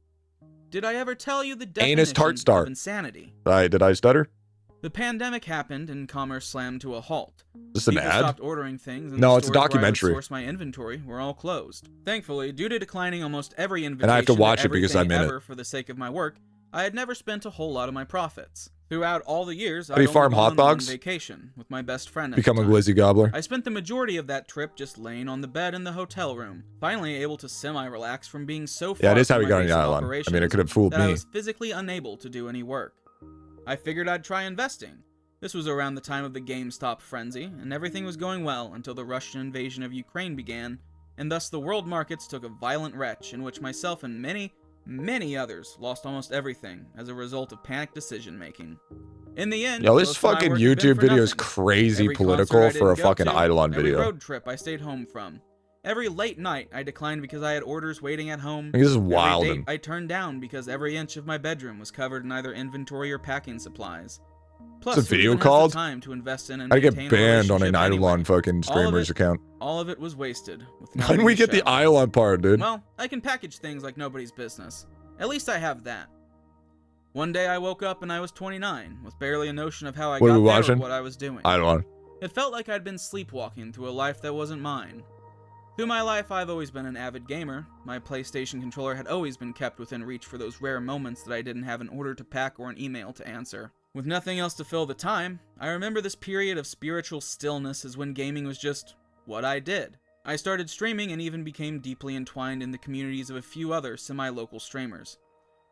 Did I ever tell you the Anus definition of insanity? Did I stutter? The pandemic happened and commerce slammed to a halt. Is this an People ad? stopped ordering things, and no, the it's a stores where I would documentary. source my inventory were all closed. Thankfully, due to declining almost every invitation and I have to watch it because I'm in ever it. For the sake of my work, I had never spent a whole lot of my profits. Throughout all the years, do you farm hot dogs? On vacation with my best friend. Become a glizzy gobbler. I spent the majority of that trip just laying on the bed in the hotel room, finally able to semi-relax from being so far. Yeah, it is how from we my got on the basic island. I operations mean, it could have fooled that me. I was physically unable to do any work. I figured I'd try investing. This was around the time of the GameStop frenzy, and everything was going well until the Russian invasion of Ukraine began, and thus the world markets took a violent retch in which myself and many others lost almost everything as a result of panicked decision-making. In the end, yo, this fucking YouTube video is crazy political for a fucking IdleOn video. Every road trip I stayed home from. Every late night I declined because I had orders waiting at home. This is wild. Every date I turned down because every inch of my bedroom was covered in either inventory or packing supplies. Plus, it's a video called. Time to invest in and I get banned on an IdleOn fucking streamer's account. All of it was wasted. When we get the IdleOn part, dude? Well, I can package things like nobody's business. At least I have that. One day I woke up and I was 29, with barely a notion of how I got there or what I was doing. IdleOn. It felt like I'd been sleepwalking through a life that wasn't mine. Through my life, I've always been an avid gamer. My PlayStation controller had always been kept within reach for those rare moments that I didn't have an order to pack or an email to answer. With nothing else to fill the time, I remember this period of spiritual stillness as when gaming was just what I did. I started streaming and even became deeply entwined in the communities of a few other semi-local streamers.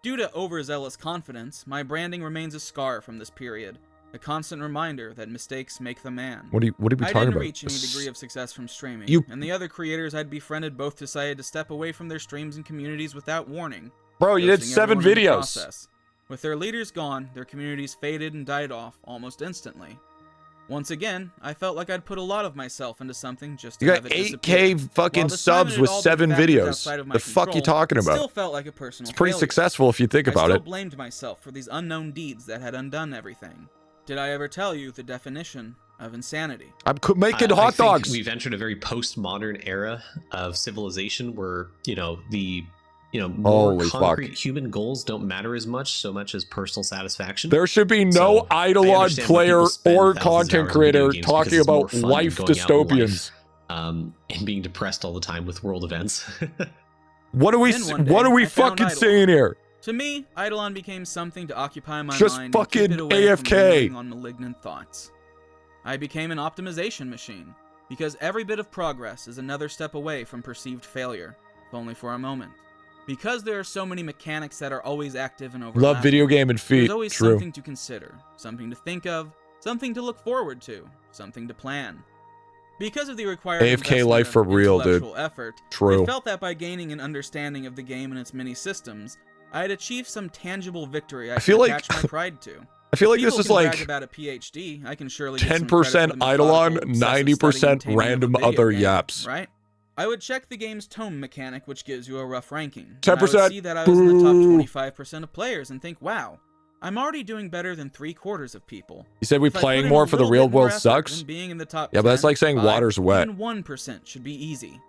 Due to overzealous confidence, my branding remains a scar from this period, a constant reminder that mistakes make the man. What are we talking about? I didn't reach any degree of success from streaming, and the other creators I'd befriended both decided to step away from their streams and communities without warning. Bro, you did 7 videos. With their leaders gone, their communities faded and died off almost instantly. Once again, I felt like I'd put a lot of myself into something just to have it disappear. You got 8K fucking subs with 7 videos. The fuck you talking about? Still felt like a personal It's pretty successful if you think about I it. still blamed myself for these unknown deeds that had undone everything. Did I ever tell you the definition of insanity? I'm making hot dogs. We've entered a very postmodern era of civilization where, the more concrete human goals don't matter as much as personal satisfaction. There should be no IdleOn player or content creator talking about life dystopians and being depressed all the time with world events. What are we fucking saying here? To me, IdleOn became something to occupy my just mind fucking and keep it away AFK from on malignant thoughts. I became an optimization machine. Because every bit of progress is another step away from perceived failure, if only for a moment. Because there are so many mechanics that are always active and overlapping. Love video game and feet. There's always True. something to consider, something to think of, something to look forward to, something to plan. Because of the required AFK life for real, dude. Effort, True. I felt that by gaining an understanding of the game and its many systems, I had achieved some tangible victory I feel could like- attach my pride to. I feel like People this is can brag like about a PhD. I can surely get some 10% credit for the IdleOn, methodical, obsessive 90% study and taming of a random video other game, yaps. Right? I would check the game's tome mechanic, which gives you a rough ranking. 10%. And I would see that I was in the top Boo. 25% of players and think, wow, I'm already doing better than 3/4 of people. You said we If I playing put in more a for the little real bit more world effort, sucks? then being in the top Yeah, but that's 10, like saying 5, water's wet. Even 1% should be easy.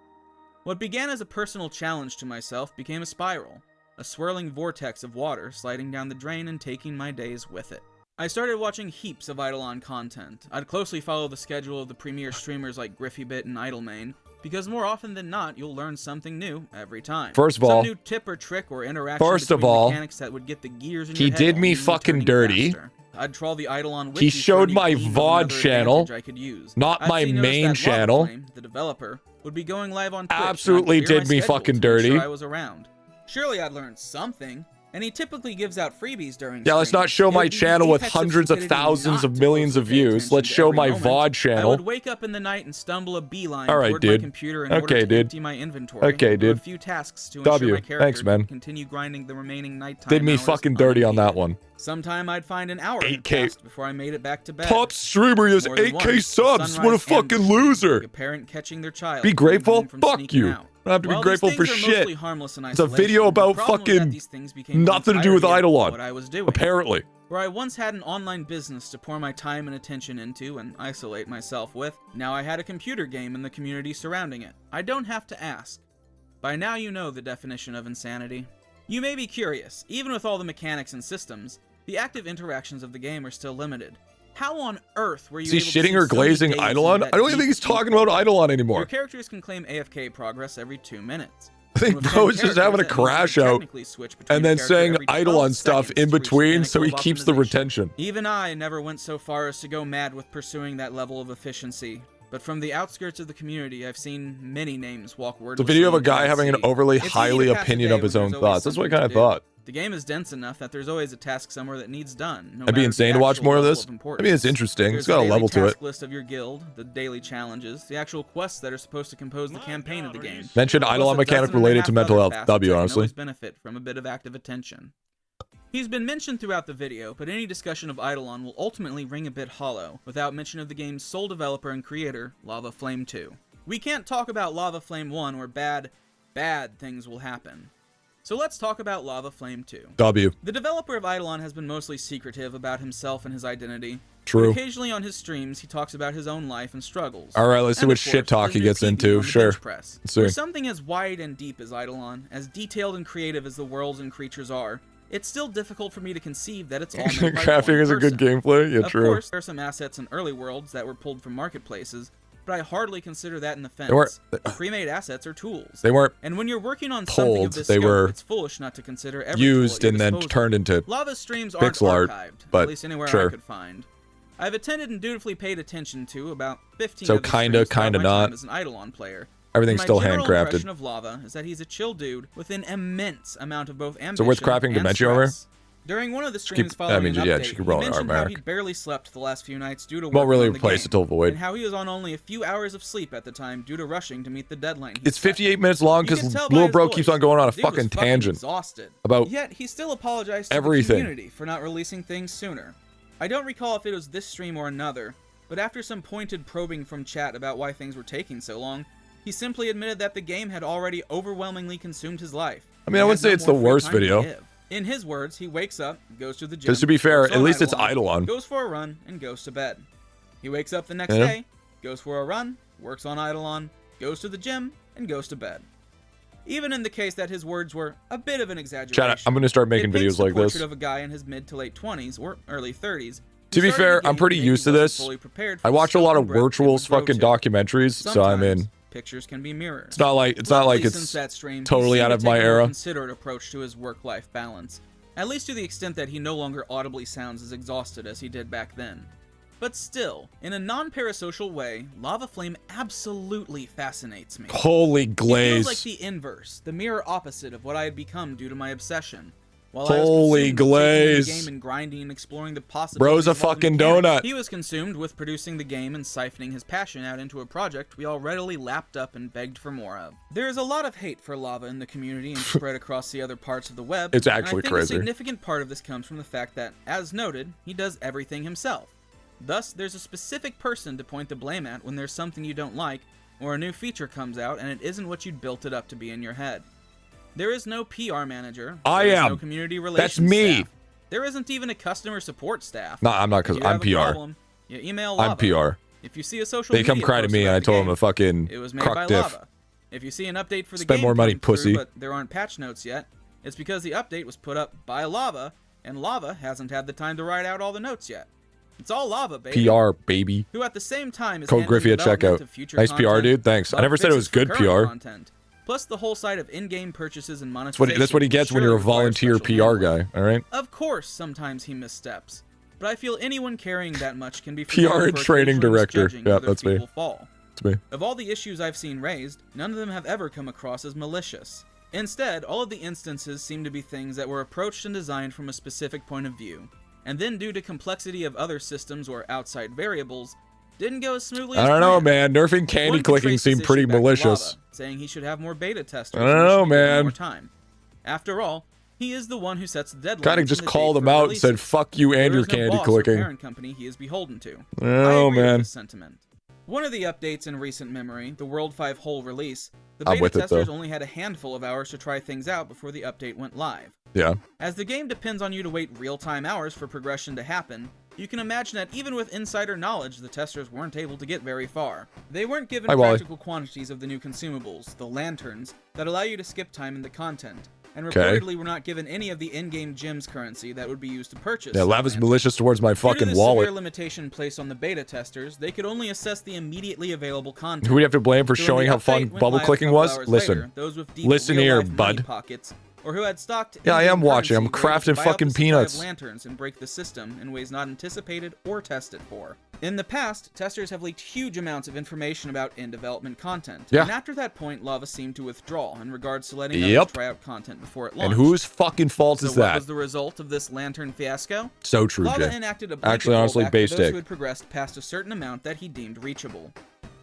What began as a personal challenge to myself became a spiral, a swirling vortex of water sliding down the drain and taking my days with it. I started watching heaps of IdleOn content. I'd closely follow the schedule of the premier streamers like GriffyBit and IdleMain, because more often than not, you'll learn something new every time. First of all- some new tip or trick or interaction First of between all, mechanics that would get the gears in he your head did me only fucking turning dirty. faster. I'd trawl the IdleOn He wiki showed for any my gleam of Vod another channel, advantage I could use. not I'd my seen notice main that channel. LavaFlame, the developer, would be going live on Twitch. Absolutely and I'd clear did my me schedule fucking to make dirty. sure I was around. Surely I'd learned something. And he typically gives out freebies during Yeah, let's streams. not show It my would be the channel with apex of hundreds of stupidity thousands not of to millions of closely pay views. attention Let's to show every my moment. Vod I channel. would wake up in the night and stumble a beeline All right, toward dude. my computer in Okay, order to dude. empty my inventory. Okay, and do a dude. few tasks to W. ensure my character Thanks, man. could continue grinding the remaining nighttime Did me hours fucking dirty on that unimpeded. one. Sometime I'd find an hour had 8K. passed before I made it back to bed. Top streamer, he has More than 8K once, subs. sunrise What a and fucking bushing, loser. like a parent catching their child Be coming grateful? home from Fuck sneaking you. out. I don't have to be While grateful these for things are mostly shit. harmless in It's a video isolation, the about problem was that fucking these things became nothing to do with entirely IdleOn. what I was doing. Apparently. Where I once had an online business to pour my time and attention into and isolate myself with, now I had a computer game and the community surrounding it. I don't have to ask. By now you know the definition of insanity. You may be curious, even with all the mechanics and systems, the active interactions of the game are still limited. How on earth were you Is he able to shitting see or so many glazing days IdleOn? into that I don't even deep, think he's deep talking about hole? IdleOn Your anymore. characters can claim AFK progress every 2 minutes. I think With 10 Vods just having a characters, that means crash you can out technically switch between and then character saying every 12 IdleOn stuff seconds in to reach the between so he pinnacle of keeps the optimization. retention. Even I never went so far as to go mad with pursuing that level of efficiency. But from the outskirts of the community, I've seen many names walk wordlessly. It's a video of a into guy the having an sea. overly It's easy highly to pass the opinion day of his when own there's always thoughts. That's what I something kind to of do. thought. The game is dense enough that there's always a task somewhere that needs done. No That'd be matter insane the to watch actual more of level this. I importance. mean, it's interesting. There's It's got a daily level to it. task list of your guild, the daily challenges, the actual quests that are supposed to compose the campaign of the game. Mentioned Plus IdleOn a mechanic dozen and a related half to mental other health. facets W, that can honestly. always benefit from a bit of active attention. He's been mentioned throughout the video, but any discussion of IdleOn will ultimately ring a bit hollow without mention of the game's sole developer and creator, LavaFlame 2. We can't talk about LavaFlame 1 where bad things will happen. So let's talk about LavaFlame 2. W. The developer of IdleOn has been mostly secretive about himself and his identity. True. But occasionally on his streams, he talks about his own life and struggles. All right, let's see And what of shit course, talk his he new gets TV into. on the Sure. bench press. Let's see. For something as wide and deep as IdleOn, as detailed and creative as the worlds and creatures are, it's still difficult for me to conceive that it's all meant by Crafting one is a good person. gameplay. Yeah, Of true. course, there are some assets in early worlds that were pulled from marketplaces, but I hardly consider that an offense. weren't- Pre-made assets are tools. They weren't And when you're working on something pulled, of this they scope, were it's foolish not to consider every tool at used your and then disposal. turned into Lava's streams aren't pixel art, archived, but at least anywhere sure. I could find. I've attended and dutifully paid attention to about 15 So of his kinda, streams throughout kinda my not. time as an IdleOn player. everything's My still general handcrafted. impression of Lava is that he's a chill dude with an immense amount of both ambition So worth crapping and Dimension over? stress. During one of the streams keep- following I mean, an yeah, update, she could roll he an mentioned art how mark. he barely slept the last few nights due to Won't working really on the replace game, it till Void. and how he was on only a few hours of sleep at the time due to rushing to meet the deadline. he It's set. 58 minutes long You can because tell by little his bro voice, keeps on going on a dude was fucking tangent exhausted. about Yet he still apologized to everything. the community for not releasing things sooner. I don't recall if it was this stream or another, but after some pointed probing from chat about why things were taking so long, he simply admitted that the game had already overwhelmingly consumed his life. I mean, I wouldn't say it's the worst video. In his words, he wakes up, goes to the gym. Because to be fair, works at on least it's IdleOn, IdleOn. goes for a run, and goes to bed. He wakes up the next Yeah. day, goes for a run, works on IdleOn, goes to the gym, and goes to bed. Even in the case that his words were a bit of an exaggeration, Chat, I'm going to start making it paints videos the like this. portrait of a guy in his mid to late 20s or early 30s. To be fair, I'm pretty used to this. I watch a lot of virtuals fucking documentaries, so I'm in. Pictures can be mirrors. It's not like Luckily, it's since that stream, totally he out seemed of to my take a more era. considerate approach to his work-life balance, at least to the extent that he no longer audibly sounds as exhausted as he did back then. But still, in a non-parasocial way, Lava Flame absolutely fascinates me. Holy He feels glaze. like the inverse, the mirror opposite of what I had become due to my obsession. While Holy I was consumed with taking in glaze. the game and grinding and exploring the possibilities Bro's a of all the fucking mechanics, donut. he was consumed with producing the game and siphoning his passion out into a project we all readily lapped up and begged for more of. There is a lot of hate for Lava in the community and spread across the other parts of the web. It's actually and I think crazy. a significant part of this comes from the fact that, as noted, he does everything himself. Thus, there's a specific person to point the blame at when there's something you don't like, or a new feature comes out and it isn't what you'd built it up to be in your head. There is no PR manager. I there is am. no community relations That's me. staff. There isn't even a customer support staff. No, I'm not, If because you I'm have a PR. problem, you email Lava. I'm PR. If you see a social They come media cry to post me and about I the told them game, to fucking it was made by cruck diff. Lava. If you see an update for the Spend game more money, coming through, pussy. but there aren't patch notes yet, it's because the update was put up by Lava, and Lava hasn't had the time to write out all the notes yet. It's all Lava, baby. PR, baby. Who at the same time is Code handling Griffy at development checkout. of future Nice PR, content, dude. Thanks. I bug never said it was fixes for good current PR. content, plus the whole side of in-game purchases and monetization. That's what he gets when you're a surely requires volunteer special PR handling. guy, all right? Of course, sometimes he missteps, but I feel anyone carrying that much can be PR forgiven and for training occasionally director. misjudging Yeah, whether that's me. people fall. It's me. Of all the issues I've seen raised, none of them have ever come across as malicious. Instead, all of the instances seem to be things that were approached and designed from a specific point of view, and then due to complexity of other systems or outside variables, didn't go as smoothly as I don't know, planned. man. Nerfing candy One could clicking trace this seemed pretty issue back to malicious. Lava, saying he should have more beta testers. I don't and know, should be given man. More time. After all, he is the one who sets the deadline. Kind of just called him out and said, fuck you and your candy clicking. Parent company he is beholden to. Oh, I agree man. with this sentiment. One of the updates in recent memory, the World 5 whole release, the I'm beta with it, testers though. only had a handful of hours to try things out before the update went live. Yeah. As the game depends on you to wait real-time hours for progression to happen, you can imagine that even with insider knowledge, the testers weren't able to get very far. They weren't given Hi, Wally. practical quantities of the new consumables, the lanterns, that allow you to skip time in the content, and Okay. reportedly were not given any of the in-game gems currency that would be used to purchase. Yeah, said Lava's lanterns. malicious towards my Due to fucking the wallet. severe limitation placed on the beta testers, they could only assess the immediately available content. Who do we have to blame for So when showing the how fun update went bubble live a clicking couple was? hours Listen. later, those with deep Listen here, real-life money bud. pockets, or who had stocked Yeah, I in-game am watching. I'm currency, were able to crafting buy up fucking the supply of peanuts. lanterns and break the system in ways not anticipated or tested for. In the past, testers have leaked huge amounts of information about in-development content, Yeah. and after that point, Lava seemed to withdraw in regards to letting Yep. others try out content before it launched. And whose fucking fault So is what that? was the result of this lantern fiasco? So true, Lava Jay. enacted a blanket Actually, honestly, rollback base for those take. who had progressed past a certain amount that he deemed reachable.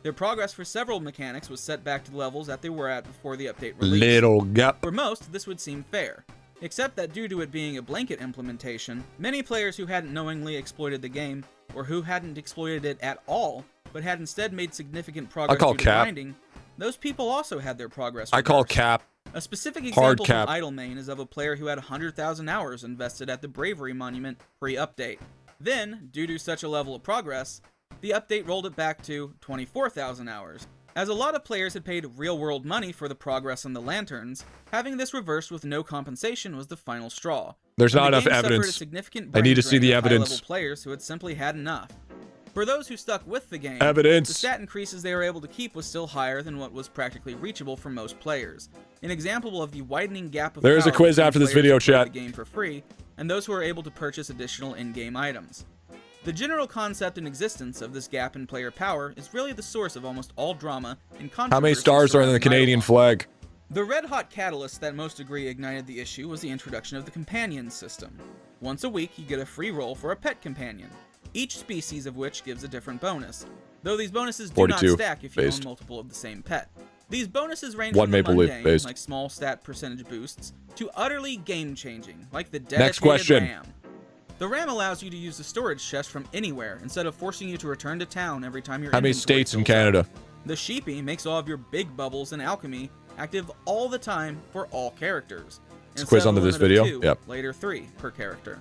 Their progress for several mechanics was set back to the levels that they were at before the update release. Little gap. For most, this would seem fair, except that due to it being a blanket implementation, many players who hadn't knowingly exploited the game, or who hadn't exploited it at all, but had instead made significant progress call due to cap. grinding, those people also had their progress I call reversed. cap. A specific Hard example cap. from IdleOn is of a player who had 100,000 hours invested at the Bravery Monument pre-update. Then, due to such a level of progress, the update rolled it back to 24,000 hours. As a lot of players had paid real-world money for the progress on the lanterns, having this reversed with no compensation was the final straw. There's And not the enough game suffered a evidence. significant I need to brain see drain the of evidence. high-level players who had simply had enough. For those who stuck with the game, Evidence. the stat increases they were able to keep was still higher than what was practically reachable for most players. An example of the widening gap of There's a power quiz between after this players video, who played chat. the game for free and those who are able to purchase additional in-game items. The general concept and existence of this gap in player power is really the source of almost all drama and controversy. How many stars are in the surrounding Canadian IdleOn. flag? The red-hot catalyst that most agree ignited the issue was the introduction of the companion system. Once a week, you get a free roll for a pet companion, each species of which gives a different bonus, though these bonuses do not 42 stack if you based. own multiple of the same pet. These bonuses range One from the Maple Leaf mundane, based. like small stat percentage boosts, to utterly game-changing, like the dedicated Next question. RAM. The RAM allows you to use the storage chest from anywhere, instead of forcing you to return to town every time your How many inventory states in fills up. Canada? The Sheepy makes all of your big bubbles and alchemy active all the time for all characters. It's a quiz instead of onto a this limit of video? 2, Yep. Later 3 per character.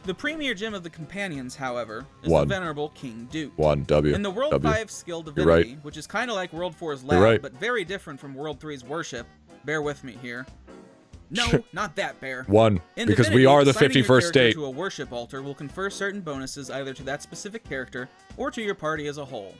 The premier gem of the companions, however, is One. the venerable King Duke. 1 W. In the World W. 5 skill You're divinity, right. which is kind of like World 4's You're lab, right. but very different from World 3's worship. Bear with me here. No, not that, Bear. 1. In Because Divinity, we are the assigning your 51st character state. to a worship altar will confer certain bonuses either to that specific character or to your party as a whole.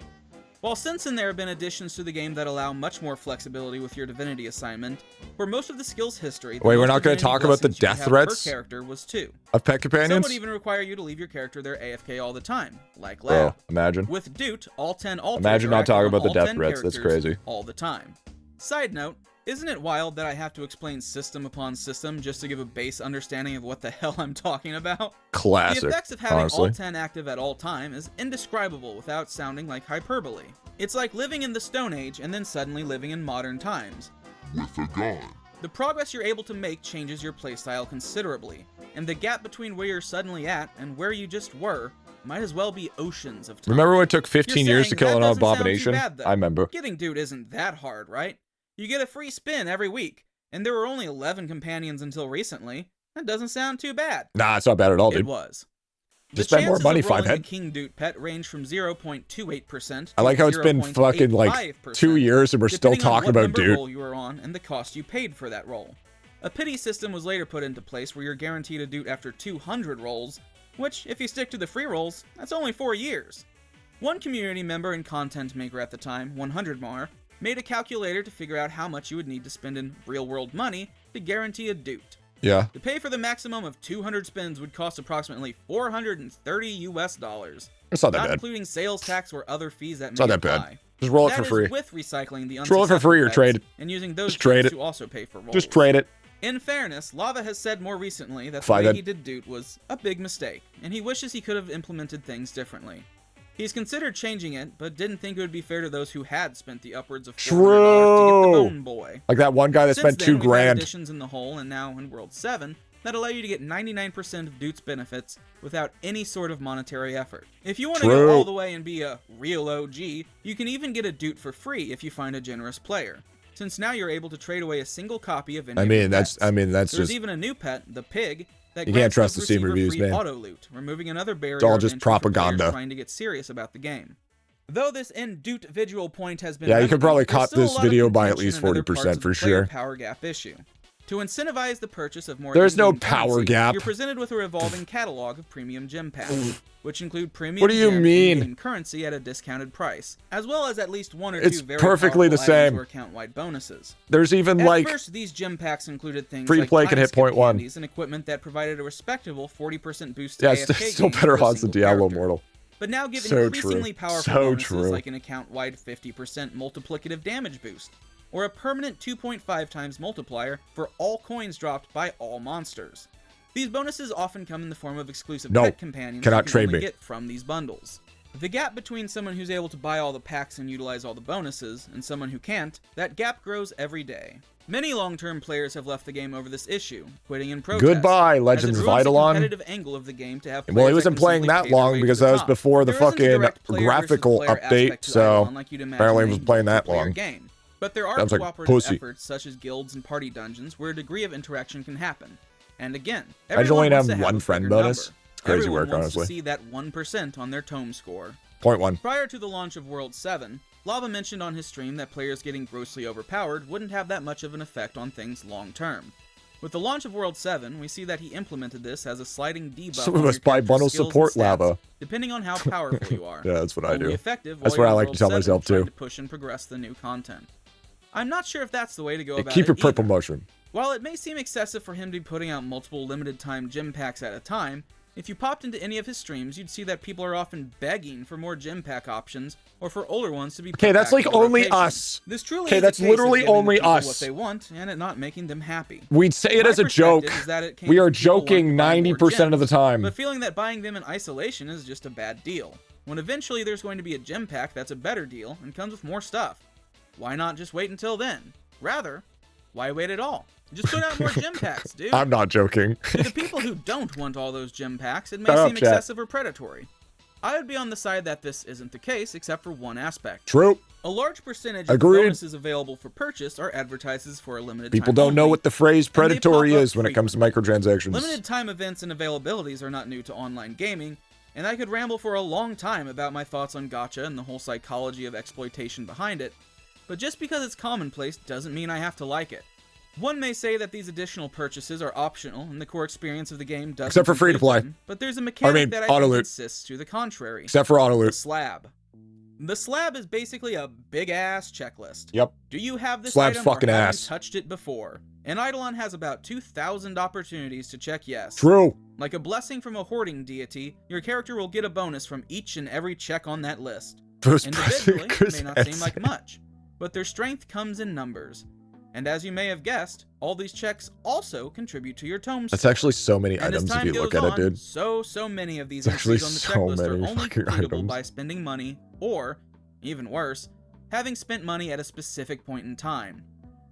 While since then there have been additions to the game that allow much more flexibility with your divinity assignment, for most of the skill's history, the Wait, we're most not going to divinity talk about the blessings you death have threats per character was 2. of pet Some companions? would even require you to leave your character there AFK all the time, like Bro, Lab. imagine. With Doot, all 10 altars Imagine are not active talking on about the all death 10 threats. That's characters crazy. all the time. Side note, isn't it wild that I have to explain system upon system just to give a base understanding of what the hell I'm talking about? Classic, The effects of having honestly. all 10 active at all time is indescribable without sounding like hyperbole. It's like living in the Stone Age and then suddenly living in modern times. With a gun. The progress you're able to make changes your playstyle considerably, and the gap between where you're suddenly at and where you just were might as well be oceans of time. Remember when it took 15 You're years to saying kill that an doesn't sound too abomination? bad, though. I remember. Getting Dude isn't that hard, right? You get a free spin every week, and there were only 11 companions until recently. That doesn't sound too bad. Nah, it's not bad at all, It dude. was. Just The spend more chances money, of rolling Fivehead. a King Doot pet range from 0.28% I like how it's been fucking like 2 years and we're still depending on talking what about number dude. roll you were on and the cost you paid for that roll. A pity system was later put into place where you're guaranteed a Doot after 200 rolls, which, if you stick to the free rolls, that's only 4 years. One community member and content maker at the time, 100mar, made a calculator to figure out how much you would need to spend in real-world money to guarantee a Doot. Yeah. To pay for the maximum of 200 spins would cost approximately $430 US. It's not that Not bad. including sales tax or other fees that It's may not that apply. bad. Just roll it That for is free. with recycling the Just roll it for free or unsuccessful trade bets it. and using those Just trade dudes it. to also pay for rolls. Just trade it. In fairness, Lava has said more recently that the way Fivehead. he did Doot was a big mistake, and he wishes he could have implemented things differently. He's considered changing it, but didn't think it would be fair to those who had spent the upwards of $400 to get the True. Bone Boy. Like that one guy that Since spent then, 2 we've had grand. additions in the whole and now in World 7 that allow you to get 99% of Doot's benefits without any sort of monetary effort. If you want to True. go all the way and be a real OG, you can even get a Doot for free if you find a generous player, since now you're able to trade away a single copy of any I of your mean, that's pets. that's There's just even a new pet, the pig, that You can't grants trust the the Steam receiver reviews, free man. auto loot, removing another barrier all of just entry for players propaganda. trying to get serious about the game. Though this end Doot visual point has been Yeah, you could remedied, probably there's cut still a this lot of video by at contention least in other 40% parts of for the player sure. power gap issue. To incentivize the purchase of more There's no in-game power currency, gap. You're presented with a revolving catalog of premium gem packs, which include premium What do you gem mean? in-game currency at a discounted price, as well as at least one or It's two very perfectly the powerful items same. or account-wide bonuses. There's even At like first, these gem packs included things Free like play can time hit skip 0.1. candies and equipment that provided a respectable 40% boost to yeah, AFK it's still games better for a odds than single Diablo character. Immortal. But now give So increasingly true. powerful So bonuses true. like an account-wide 50% multiplicative damage boost, or a permanent 2.5 times multiplier for all coins dropped by all monsters. These bonuses often come in the form of exclusive No, pet companions cannot you can trade only me. get from these bundles. The gap between someone who's able to buy all the packs and utilize all the bonuses, and someone who can't, that gap grows every day. Many long-term players have left the game over this issue, quitting in protest. Goodbye, as it Legends of ruins the IdleOn. competitive angle of the game to have Well, players he wasn't that can playing simply that pay their long way because to the that was top. before the There isn't a fucking direct player versus graphical player update, aspect to so IdleOn like you'd imagine apparently he in a wasn't playing that multiplayer long. game. But there are Sounds like cooperative pussy. efforts such as guilds and party dungeons where a degree of interaction can happen. And again, I just only everyone wants have to have one a friend bigger bonus. number. It's crazy Everyone work, wants honestly. to see that 1% on their tome score. 0.1. Prior to the launch of World 7, Lava mentioned on his stream that players getting grossly overpowered wouldn't have that much of an effect on things long term. With the launch of World 7, we see that he implemented this as a sliding debuff Some of on us your buy character's bundle skills and support stats, Lava. depending on how powerful you are. Yeah, that's what I Only do. effective That's while what I you're like in to tell World 7 myself, trying too. to push and progress the new content. I'm not sure if that's the way to go Hey, about keep it your purple either. mushroom. While it may seem excessive for him to be putting out multiple limited time gem packs at a time, if you popped into any of his streams, you'd see that people are often begging for more gem pack options, or for older ones to be put Okay, that's back like into only rotation. us. This truly Okay, is a that's case of literally giving the only people us. what they want and it not making them happy. We'd say it My as a perspective joke. is that it came We are from people wanting joking to buy more 90% of the gems, time. but feeling that buying them in isolation is just a bad deal, when eventually there's going to be a gem pack that's a better deal and comes with more stuff. Why not just wait until then? Rather, why wait at all? Just put out more gem packs, dude. I'm not joking. To the people who don't want all those gem packs, it may Shut up, seem chat. excessive or predatory. I would be on the side that this isn't the case, except for one aspect. True. A large percentage of the Agreed. bonuses available for purchase are advertises for a limited People time don't know only. what the phrase and they predatory pop up is when it comes to frequently. microtransactions. Limited time events and availabilities are not new to online gaming, and I could ramble for a long time about my thoughts on gacha and the whole psychology of exploitation behind it, but just because it's commonplace doesn't mean I have to like it. One may say that these additional purchases are optional and the core experience of the game doesn't Except for free to include play. them, but there's a mechanic that I auto think loot. insists to the contrary. Except for auto The loot. slab. The slab is basically a big-ass checklist. Yep. Do you have this Slab's item fucking or have ass. you touched it before? And IdleOn has about 2,000 opportunities to check yes. True. Like a blessing from a hoarding deity, your character will get a bonus from each and every check on that list. Individually, it may not seem like much, but their strength comes in numbers. And as you may have guessed, all these checks also contribute to your tome score. That's actually so many And as items if time you goes look at on, it, dude. so many of these It's actually entries on the so checklist are many only fucking completable items. by spending money, or, even worse, having spent money at a specific point in time.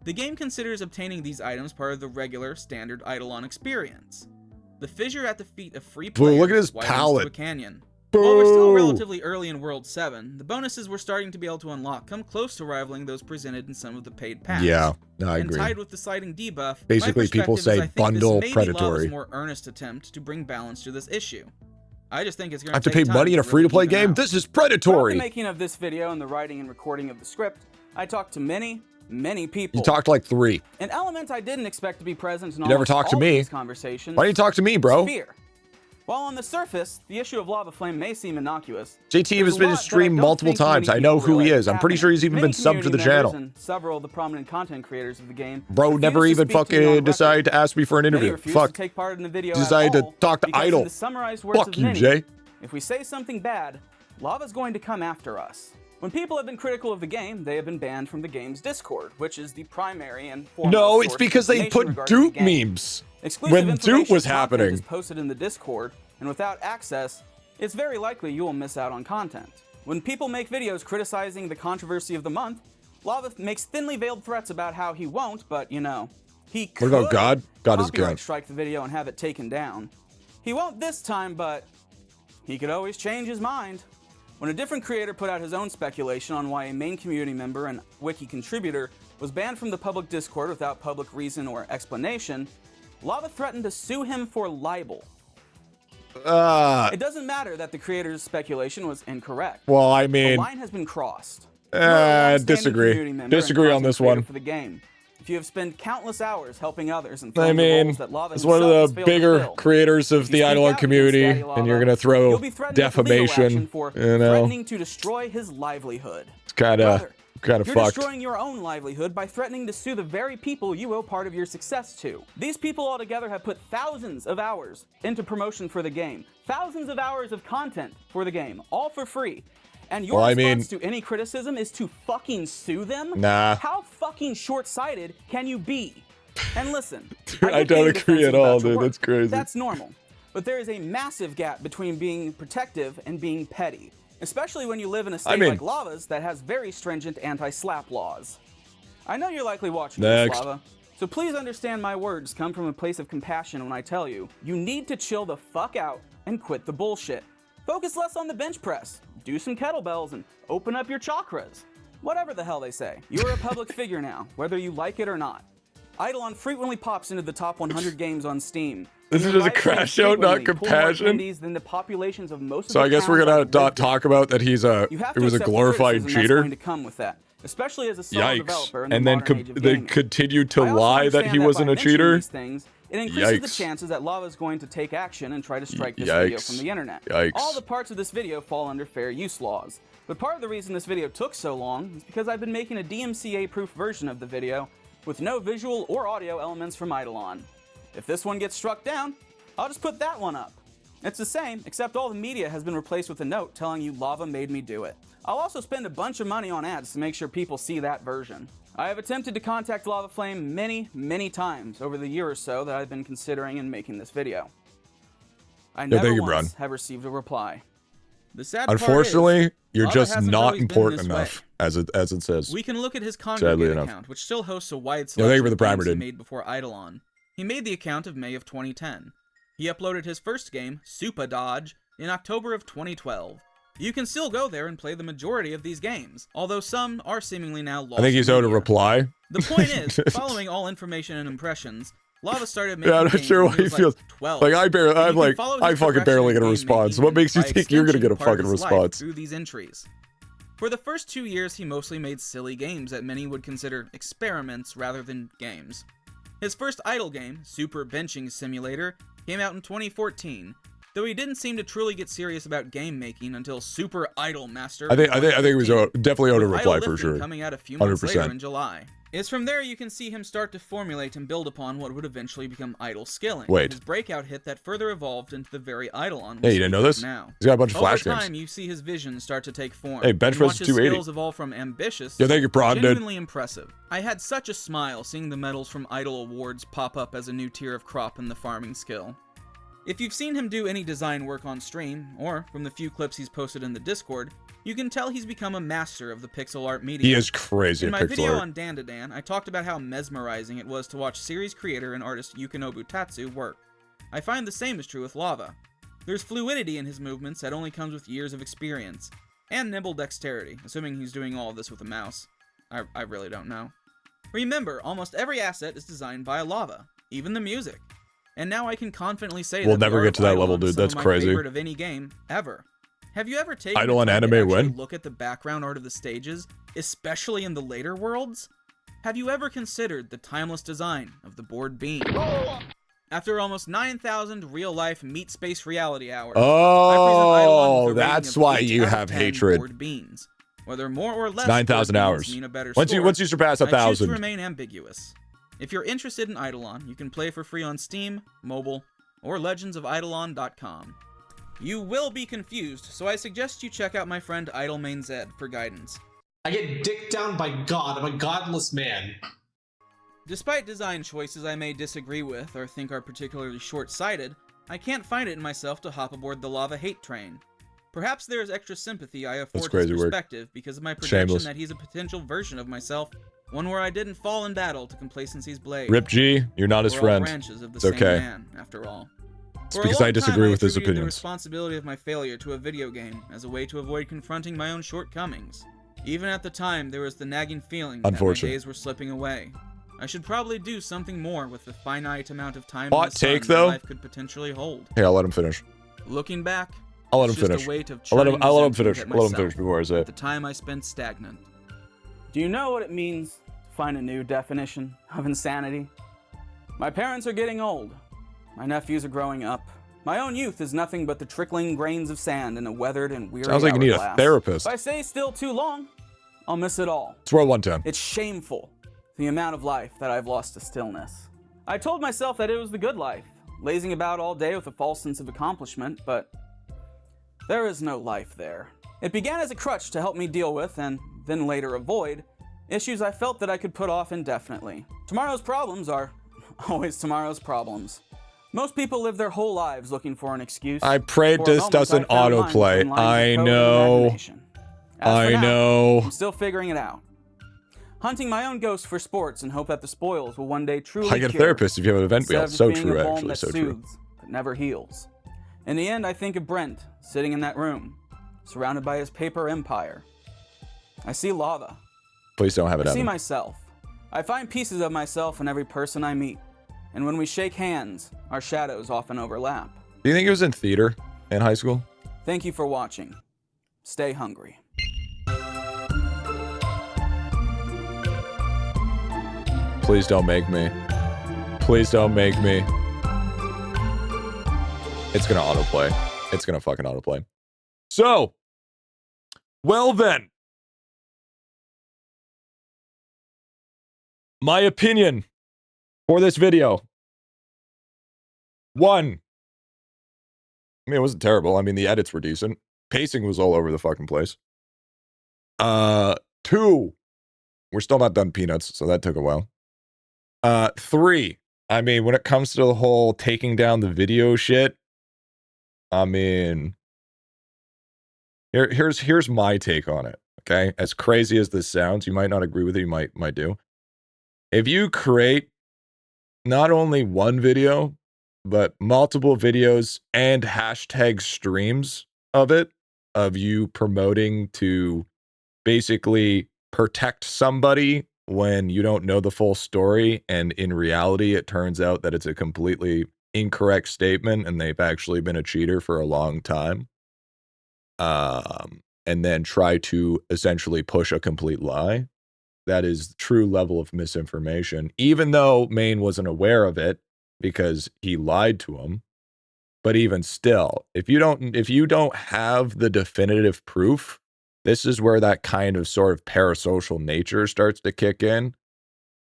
The game considers obtaining these items part of the regular, standard IdleOn experience. The fissure at the feet of free Bro, players look at his widens to palette. a canyon. While we're still Boo. relatively early in World 7, the bonuses we're starting to be able to unlock come close to rivaling those presented in some of the paid packs. Yeah, no, I And agree. tied with the sighting debuff, Basically, my people perspective say is I think bundle this may be predatory. Lava's more earnest attempt to bring balance to this issue. I just think it's going I have to pay money in a free-to-play game? This is Throughout predatory. the making of this video and the writing and recording of the script, I talked to many people. You talked to like 3. An element I didn't expect to be present in You never almost talked to all of me. these conversations. Why didn't you talk to me, bro? is fear. While on the surface, the issue of Lava Flame may seem innocuous, JT there's has a been lot that I streamed don't multiple think many times. I know people who he realize is. I'm pretty happening. sure he's even Many been subbed to the community members channel. and several of the prominent content creators of the game Bro refuse never to even speak to you on fucking record. decided to ask me for an Many interview. refuse Fuck. to take part in the video Decided at to all talk to because in Idle. the summarized words Fuck of you, many, Jay. if we say something bad, Lava's going to come after us. When people have been critical of the game, they have been banned from the game's Discord, which is the primary and foremost No, it's source of because they information put regarding the Duke game. memes Exclusive when information Duke was content happening. is posted in the Discord, and without access, it's very likely you will miss out on content. When people make videos criticizing the controversy of the month, Lava makes thinly veiled threats about how he won't, but you know, he could What about God? God is copyright good. strike the video and have it taken down. He won't this time, but he could always change his mind. When a different creator put out his own speculation on why a main community member and wiki contributor was banned from the public Discord without public reason or explanation, Lava threatened to sue him for libel. It doesn't matter that the creator's speculation was incorrect. Well, I The mean, line has been crossed. You are a longstanding disagree. community member and Disagree on content this creator one. For the game. If you have spent countless hours helping others and I filling the mean, roles that Lava it's one himself of has the failed to bigger fill. creators of If the you speak IdleOn out community, against Daddy and you're Lava, gonna throw you'll be threatened with legal action defamation. for You know, threatening to destroy his livelihood. it's kind Brother, of you're fucked. destroying your own livelihood by threatening to sue the very people you owe part of your success to. These people altogether have put thousands of hours into promotion for the game, thousands of hours of content for the game, all for free. And your Well, I mean- response to any criticism is to fucking sue them? Nah. How fucking short-sighted can you be? And listen, I get don't being agree defensive at all, about your dude. work. That's crazy. That's normal. But there is a massive gap between being protective and being petty, especially when you live in a state mean- like Lava's that has very stringent anti-slap laws. I know you're likely watching Next. this, Lava, so please understand my words come from a place of compassion when I tell you, you need to chill the fuck out and quit the bullshit. Focus less on the bench press, do some kettlebells, and open up your chakras. Whatever the hell they say. You're a public figure now, whether you like it or not. IdleOn frequently pops into the top 100 games on Steam. This is Your just a live streams crash out, not frequently pull more compassion. attendees than the populations of most of So the I guess we're towns gonna I've lived in. talk about that he's a. You have It to was a accept the glorified criticism that's cheater. going to come with that, especially as a solo Yikes! developer in the And then modern age of they gaming. continued to I also lie that understand he by wasn't a mentioning cheater. These things, it increases the Yikes. chances that Lava is going to take action and try to strike this video from the internet. Yikes. All the parts of this video fall under fair use laws. But part of the reason this video took so long is because I've been making a DMCA-proof version of the video with no visual or audio elements from IdleOn. If this one gets struck down, I'll just put that one up. It's the same, except all the media has been replaced with a note telling you Lava made me do it. I'll also spend a bunch of money on ads to make sure people see that version. I have attempted to contact Lava Flame many times over the year or so that I've been considering and making this video. I never thank you, once Bron. have received a reply. The sad part Unfortunately, is, you're Lava just hasn't not always been important this enough, way. as it says. We can look at his Sadly Congregate enough. account, which still hosts a wide Yeah, selection thank you for the of games primer, he dude. made before IdleOn. He made the account of May of 2010. He uploaded his first game, Super Dodge, in October of 2012. You can still go there and play the majority of these games, although some are seemingly now lost. I think he's in owed a media. reply. The point is, following all information and impressions, Lava started making Yeah, I'm not games sure when why he he was feels like 12. like I barely. And I'm you can like follow I his fucking progression barely in get a game response. making What makes you and, by think you're gonna get a extension, part of fucking his life response? through these entries. For the first 2 years, he mostly made silly games that many would consider experiments rather than games. His first idle game, Super Benching Simulator, came out in 2014. though he didn't seem to truly get serious about game making until Super Idol Master. I think it was definitely owed a with reply Idle for Lifting sure. coming out a few months 100%. later in July. It's from there you can see him start to formulate and build upon what would eventually become Idle Skilling. Wait. His breakout hit that further evolved into the very IdleOn. Hey, you didn't know this? Now. He's got a bunch of Flash Over games. time, you see his vision start to take form. Hey, bench press and watch his 280. skills evolve from ambitious Yeah, thank you, Prawn, dude. genuinely impressive. I had such a smile seeing the medals from Idle Awards pop up as a new tier of crop in the farming skill. If you've seen him do any design work on stream, or from the few clips he's posted in the Discord, you can tell he's become a master of the pixel art medium. He is crazy In at my pixel video art. on Dandadan, I talked about how mesmerizing it was to watch series creator and artist Yukinobu Tatsu work. I find the same is true with Lava. There's fluidity in his movements that only comes with years of experience, and nimble dexterity, assuming he's doing all of this with a mouse. I really don't know. Remember, almost every asset is designed by Lava, even the music. And now I can confidently say We'll that never get to that level, dude. That's crazy. Favorite of any game ever. Have you ever taken IdleOn the time anime to actually win? look at the background art of the stages, especially in the later worlds? Have you ever considered the timeless design of the board beam? After almost 9,000 real-life meat space reality hours, I present IdleOn with a rating that's of why 8 you out of have 10 hatred. board beans. Whether more or less 9,000 board hours. beans mean a better Once score, you surpass I choose 1,000. to remain ambiguous. If you're interested in IdleOn, you can play for free on Steam, mobile, or legendsofidleon.com. You will be confused, so I suggest you check out my friend IdleMainZ for guidance. I get dicked down by God. I'm a godless man. Despite design choices I may disagree with or think are particularly short-sighted, I can't find it in myself to hop aboard the lava hate train. Perhaps there is extra sympathy I afford his crazy work. perspective because of my projection Shameless. that he's a potential version of myself, one where I didn't fall in battle to complacency's blade. Rip G, you're not his We're all friend. branches of the It's same okay. man, after all. It's For a because long I disagree time, with his attributed the opinions. responsibility of my failure to a video game as a way to avoid confronting my own shortcomings. Even at the time, there was the nagging feeling that my Unfortunate. days were slipping away. I should probably do something more with the finite amount of time Hot in the sun take, my though? life could potentially hold. Hey, I'll let him finish. Looking back, I'll let it's him just finish. a weight of I'll let him churning finish. resentment I'll let him at finish before I say myself it. at the time I spent stagnant. Do you know what it means to find a new definition of insanity? My parents are getting old. My nephews are growing up. My own youth is nothing but the trickling grains of sand in a weathered and weary Sounds like you need a hourglass. therapist. If I stay still too long, I'll miss it all. It's World 110. It's shameful, the amount of life that I've lost to stillness. I told myself that it was the good life, lazing about all day with a false sense of accomplishment, but there is no life there. It began as a crutch to help me deal with, and then later avoid, issues I felt that I could put off indefinitely. Tomorrow's problems are always tomorrow's problems. Most people live their whole lives looking for an excuse. I prayed For a this moment, doesn't I found mine autoplay. within lines of I code and know. imagination. As for I now, know. I'm still figuring it out. Hunting my own ghosts for sports and hope that the spoils will one day truly I get a cure, therapist if you have an event instead wheel. of just So being true, a balm actually. that So true. soothes, but never heals. In the end, I think of Brent, sitting in that room, surrounded by his paper empire. I see lava. Please don't have it I see happen. myself. I find pieces of myself in every person I meet. And when we shake hands, our shadows often overlap. Do you think he was in theater in high school? Thank you for watching. Stay hungry. Please don't make me. Please don't make me. It's gonna autoplay. It's gonna fucking autoplay. So, well then. My opinion for this video. 1. I mean, it wasn't terrible. I mean, the edits were decent. Pacing was all over the fucking place. 2. We're still not done peanuts, so that took a while. 3. I mean, when it comes to the whole taking down the video shit, I mean, here's my take on it. Okay, as crazy as this sounds, you might not agree with it. You might do. If you create not only one video, but multiple videos and hashtag streams of it, of you promoting to basically protect somebody when you don't know the full story, and in reality it turns out that it's a completely incorrect statement and they've actually been a cheater for a long time, and then try to essentially push a complete lie, that is the true level of misinformation, even though Maine wasn't aware of it because he lied to him. But even still, if you don't have the definitive proof, this is where that kind of sort of parasocial nature starts to kick in,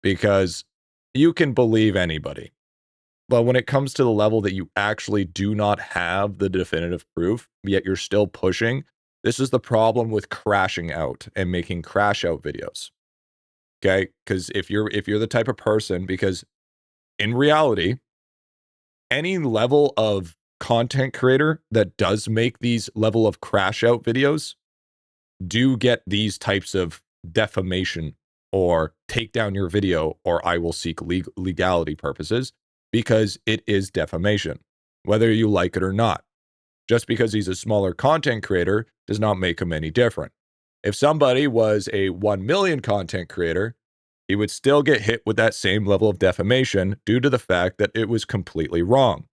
because you can believe anybody. But when it comes to the level that you actually do not have the definitive proof, yet you're still pushing, this is the problem with crashing out and making crash out videos. Okay? Because if you're the type of person, because in reality, any level of content creator that does make these level of crash out videos do get these types of defamation or take down your video or I will seek legality purposes, because it is defamation, whether you like it or not. Just because he's a smaller content creator does not make him any different. If somebody was a 1 million content creator, he would still get hit with that same level of defamation due to the fact that it was completely wrong.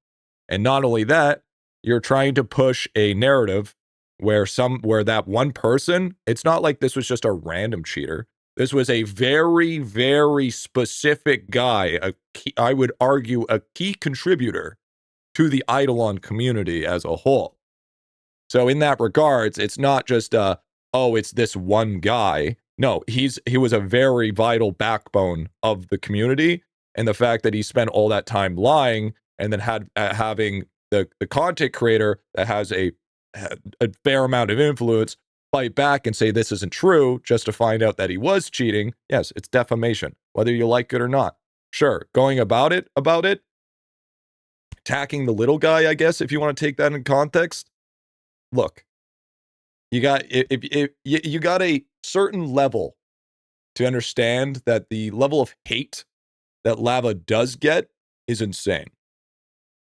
And not only that, you're trying to push a narrative where that one person, it's not like this was just a random cheater. This was a very, very specific guy, I would argue a key contributor to the IdleOn community as a whole. So in that regards, it's not just it's this one guy. No, he was a very vital backbone of the community, and the fact that he spent all that time lying and then having the content creator that has a fair amount of influence fight back and say this isn't true just to find out that he was cheating. Yes, it's defamation, whether you like it or not. Sure, going about it, attacking the little guy, I guess, if you want to take that in context. Look, you got you got a certain level to understand that the level of hate that Lava does get is insane.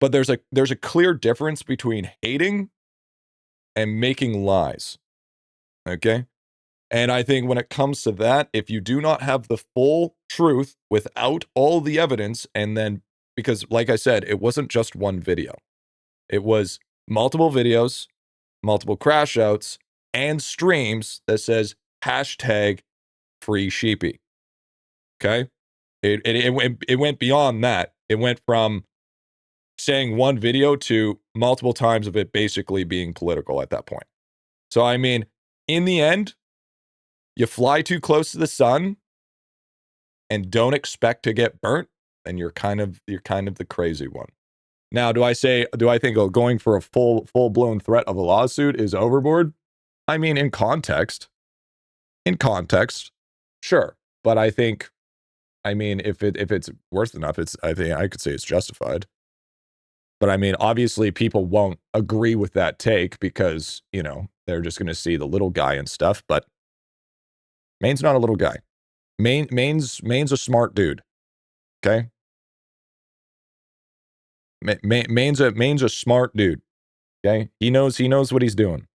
But there's a clear difference between hating and making lies. Okay? And I think when it comes to that, if you do not have the full truth without all the evidence, and then, because like I said, it wasn't just one video. It was multiple videos, multiple crash outs, and streams that says hashtag free sheepy. Okay? It went beyond that. It went from saying one video to multiple times of it basically being political at that point. So, I mean, in the end, you fly too close to the sun and don't expect to get burnt, and you're kind of the crazy one. Now, do I think going for a full-blown threat of a lawsuit is overboard? I mean, in context, sure. But I think, if it's worth enough, I think I could say it's justified. But I mean, obviously people won't agree with that take because, they're just going to see the little guy and stuff. But Main's not a little guy. Main's a smart dude. Okay? Main's a smart dude. Okay? He knows what he's doing.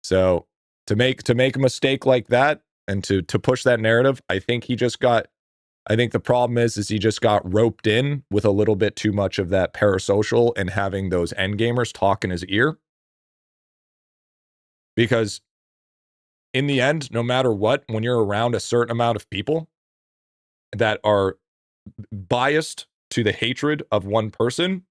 So to make a mistake like that and to push that narrative, I think the problem is he just got roped in with a little bit too much of that parasocial and having those endgamers talk in his ear. Because in the end, no matter what, when you're around a certain amount of people that are biased to the hatred of one person,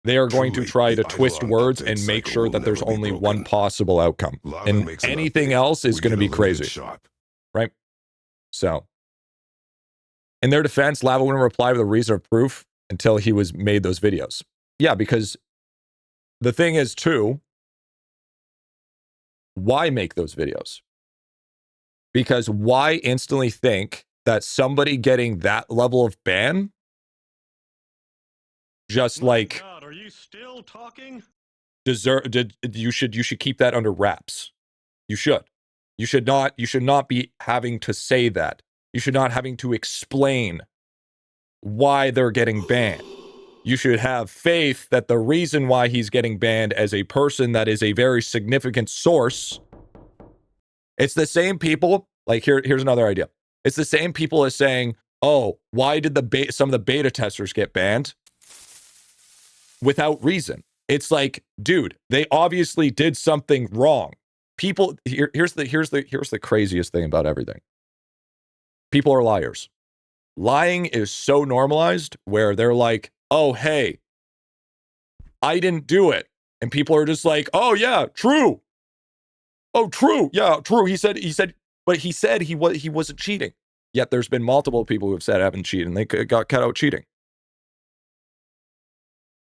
they are going to try to twist words and make sure that there's only one possible outcome. And anything else is going to be crazy. Right? So, in their defense, Lava wouldn't reply with a reason or proof until he was made those videos. Yeah, because the thing is, too, why make those videos? Because why instantly think that somebody getting that level of ban just like God, are you still talking? You should keep that under wraps. You should not be having to say that. You should not having to explain why they're getting banned. You should have faith that the reason why he's getting banned as a person that is a very significant source. It's the same people, like here's another idea. It's the same people as saying, oh, why did some of the beta testers get banned? Without reason. It's like, dude, they obviously did something wrong. People, here's the craziest thing about everything. People are liars. Lying is so normalized where they're like, oh, hey, I didn't do it. And people are just like, oh yeah, true. Oh, true. Yeah, true. He said, but he said he wasn't cheating. Yet there's been multiple people who have said I haven't cheated and they got cut out cheating.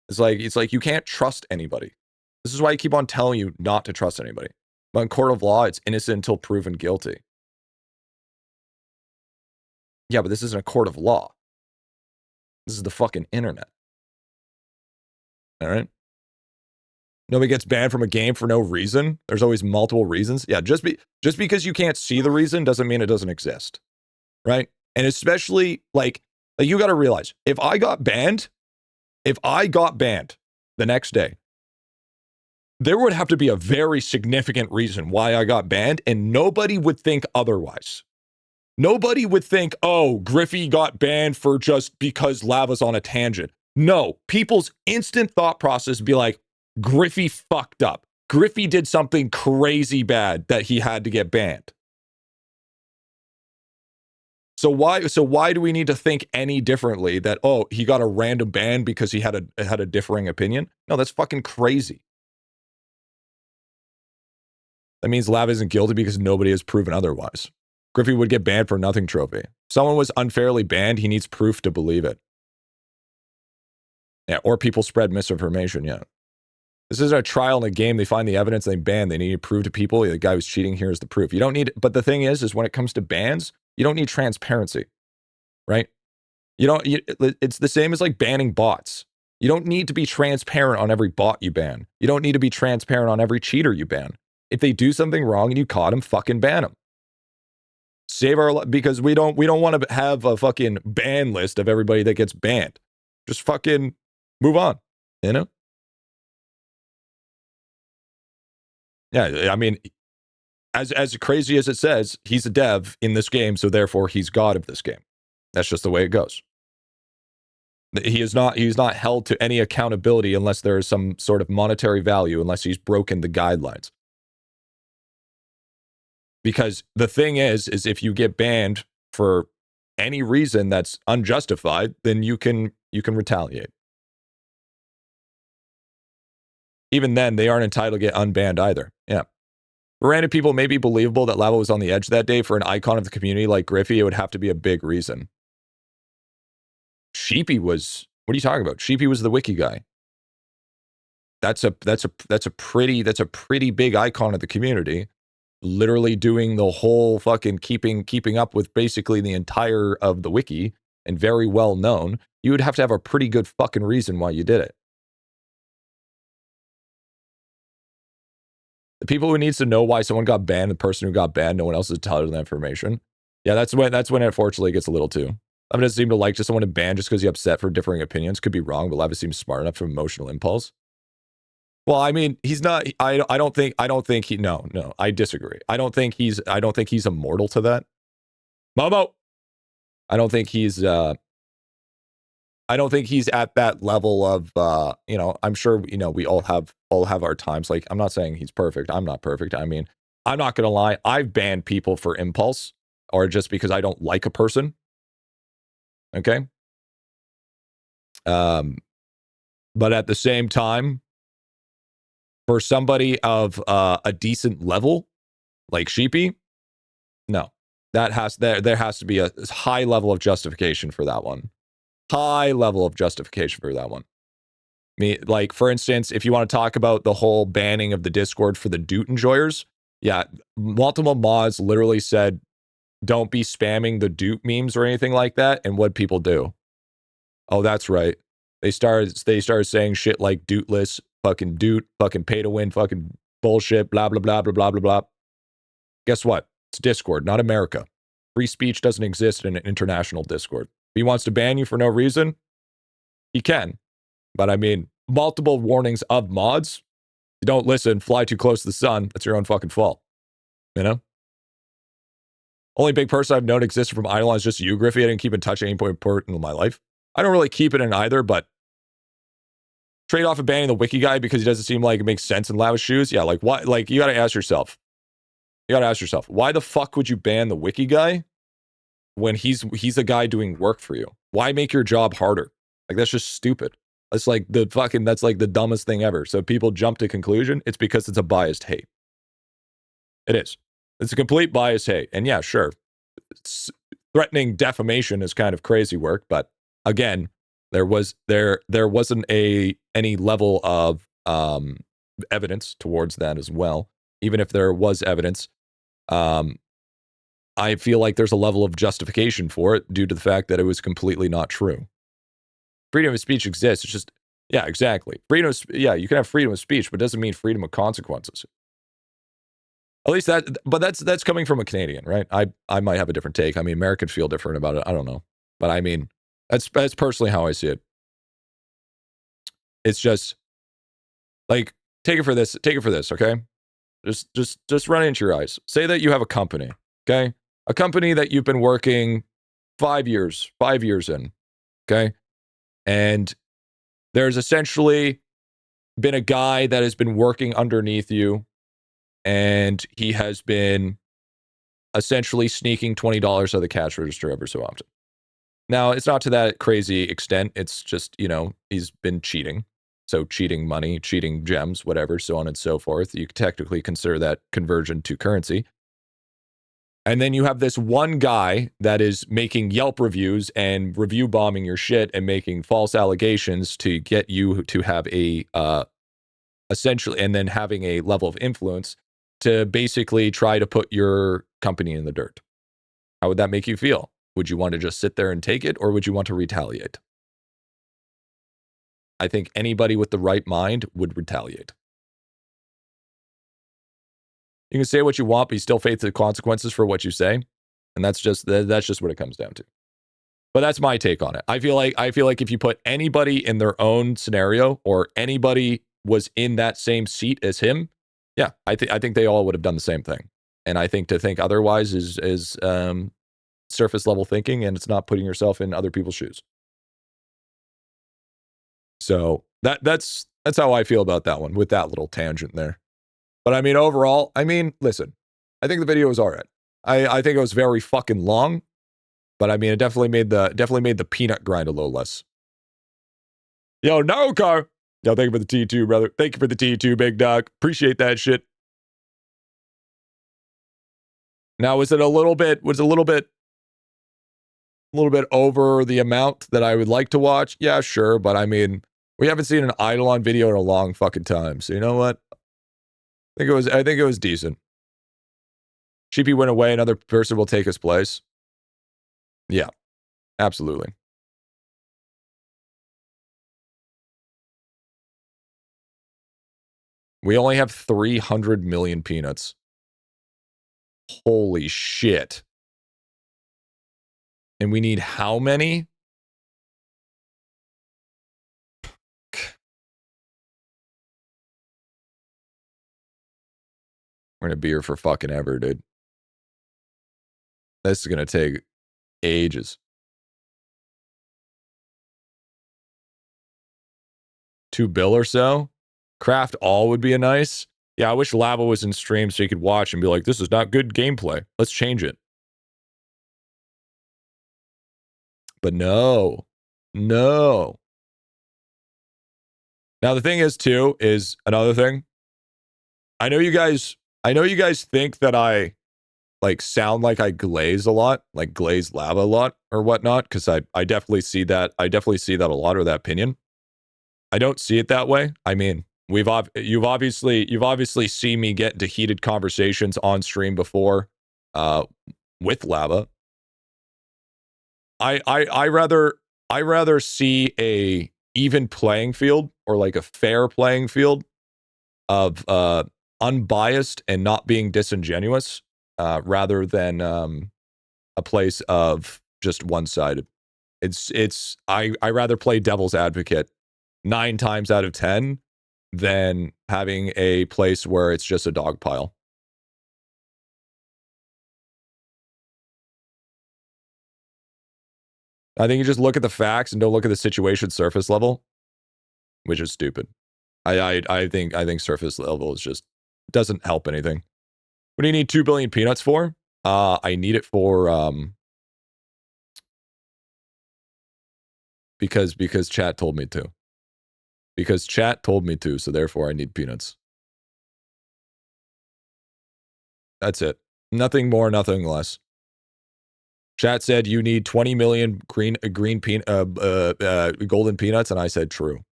It's like you can't trust anybody. This is why I keep on telling you not to trust anybody. But in court of law, it's innocent until proven guilty. Yeah, but this isn't a court of law. This is the fucking internet. All right? Nobody gets banned from a game for no reason. There's always multiple reasons. Yeah, just because you can't see the reason doesn't mean it doesn't exist. Right? And especially, like you got to realize, if I got banned the next day, there would have to be a very significant reason why I got banned, and nobody would think otherwise. Nobody would think, oh, Griffy got banned for just because Lava's on a tangent. No, people's instant thought process would be like, Griffy fucked up. Griffy did something crazy bad that he had to get banned. So why do we need to think any differently that, oh, he got a random ban because he had a differing opinion? No, that's fucking crazy. That means Lava isn't guilty because nobody has proven otherwise. Griffy would get banned for nothing trophy. If someone was unfairly banned, he needs proof to believe it. Yeah, or people spread misinformation, yeah. This isn't a trial in a game. They find the evidence, they ban. They need to prove to people the guy who's cheating, here's the proof. You don't need, but the thing is when it comes to bans, you don't need transparency, right? It's the same as like banning bots. You don't need to be transparent on every bot you ban. You don't need to be transparent on every cheater you ban. If they do something wrong and you caught them, fucking ban them. Save our, because we don't want to have a fucking ban list of everybody that gets banned. Just fucking move on, you know? Yeah, I mean, as crazy as it says, he's a dev in this game, so therefore he's God of this game. That's just the way it goes. He's not held to any accountability unless there is some sort of monetary value, unless he's broken the guidelines. Because the thing is if you get banned for any reason that's unjustified, then you can retaliate. Even then, they aren't entitled to get unbanned either. Yeah. For random people, it may be believable that Lava was on the edge that day. For an icon of the community like Griffy, it would have to be a big reason. Sheepy was, what are you talking about? Sheepy was the wiki guy. That's a pretty big icon of the community. Literally doing the whole fucking keeping up with basically the entire of the wiki, and very well known. You would have to have a pretty good fucking reason why you did it. The people who needs to know why someone got banned, the person who got banned, no one else is entitled to that information. Yeah, that's when it unfortunately gets a little too. Lava doesn't seem to like just someone to ban just because you're upset for differing opinions. Could be wrong, but Lava seems smart enough for emotional impulse. Well, I mean, he's not. I don't think he. No, I disagree. I don't think he's immortal to that. Momo. I don't think he's at that level of I'm sure we all have our times. Like, I'm not saying he's perfect. I'm not perfect. I mean, I'm not gonna lie. I've banned people for impulse or just because I don't like a person. Okay. But at the same time, for somebody of a decent level like Sheepy, no, there has to be a high level of justification for that one. High level of justification for that one. Like, for instance, if you want to talk about the whole banning of the Discord for the Doot enjoyers, yeah, multiple mods literally said, don't be spamming the Doot memes or anything like that. And what people do? Oh, that's right. They started saying shit like Dootless, fucking Doot, fucking pay to win, fucking bullshit, blah, blah, blah, blah, blah, blah, blah. Guess what? It's Discord, not America. Free speech doesn't exist in an international Discord. If he wants to ban you for no reason, he can. But I mean, multiple warnings of mods. You don't listen, fly too close to the sun. That's your own fucking fault. You know? Only big person I've known existed from IdleOn is just you, Griffy. I didn't keep in touch at any point important in my life. I don't really keep it in either, but trade off of banning the wiki guy because he doesn't seem like it makes sense in Lava's shoes. Yeah, like why? Like, you gotta ask yourself. Why the fuck would you ban the wiki guy when he's a guy doing work for you? Why make your job harder? Like, that's just stupid. It's like that's like the dumbest thing ever. So people jump to conclusion, it's because it's a biased hate. It is. It's a complete biased hate. And yeah, sure. Threatening defamation is kind of crazy work, but again, there wasn't any level of evidence towards that as well. Even if there was evidence, I feel like there's a level of justification for it due to the fact that it was completely not true. Freedom of speech exists. It's just, yeah, exactly. You can have freedom of speech, but it doesn't mean freedom of consequences. At least but that's coming from a Canadian, right? I might have a different take. I mean, Americans feel different about it. I don't know. But I mean, that's personally how I see it. It's just, like, take it for this, okay? Just run it into your eyes. Say that you have a company, okay? A company that you've been working 5 years in, okay? And there's essentially been a guy that has been working underneath you, and he has been essentially sneaking $20 out of the cash register every so often. Now, it's not to that crazy extent. It's just, he's been cheating. So cheating money, cheating gems, whatever, so on and so forth. You could technically consider that conversion to currency. And then you have this one guy that is making Yelp reviews and review bombing your shit and making false allegations to get you to have essentially, and then having a level of influence to basically try to put your company in the dirt. How would that make you feel? Would you want to just sit there and take it, or would you want to retaliate? I think anybody with the right mind would retaliate. You can say what you want, but you still face the consequences for what you say, and that's just what it comes down to. But that's my take on it. I feel like if you put anybody in their own scenario, or anybody was in that same seat as him, yeah, I think they all would have done the same thing. And I think to think otherwise is surface level thinking, and it's not putting yourself in other people's shoes. So that's how I feel about that one, with that little tangent there. But I mean, overall, listen, I think the video was all right. I think it was very fucking long, but I mean, it definitely made the peanut grind a little less. Yo, no car. Yo, thank you for the T2, brother. Thank you for the T2, big dog. Appreciate that shit. Now, was it a little bit over the amount that I would like to watch? Yeah, sure. But I mean, we haven't seen an IdleOn video in a long fucking time. So you know what? I think it was decent. Sheepy went away. Another person will take his place. Yeah, absolutely. We only have 300 million peanuts. Holy shit. And we need how many? We're gonna be here for fucking ever, dude. This is gonna take ages. $2 billion or so? Craft all would be a nice. Yeah, I wish Lava was in stream so you could watch and be like, this is not good gameplay. Let's change it. But no. Now the thing is too, is another thing. I know you guys think that I like sound like I glaze a lot, like glaze Lava a lot or whatnot, because I definitely see that. I definitely see that a lot, or that opinion. I don't see it that way. I mean, you've obviously seen me get into heated conversations on stream before with Lava. I rather see a even playing field, or like a fair playing field of unbiased and not being disingenuous, rather than a place of just one-sided. I rather play devil's advocate 9 times out of 10 than having a place where it's just a dog pile. I think you just look at the facts and don't look at the situation surface level, which is stupid. I think surface level is just doesn't help anything. What do you need 2 billion peanuts for? I need it for because chat told me to. Because chat told me to, so therefore I need peanuts. That's it. Nothing more, nothing less. Chat said you need 20 million golden peanuts, and I said true.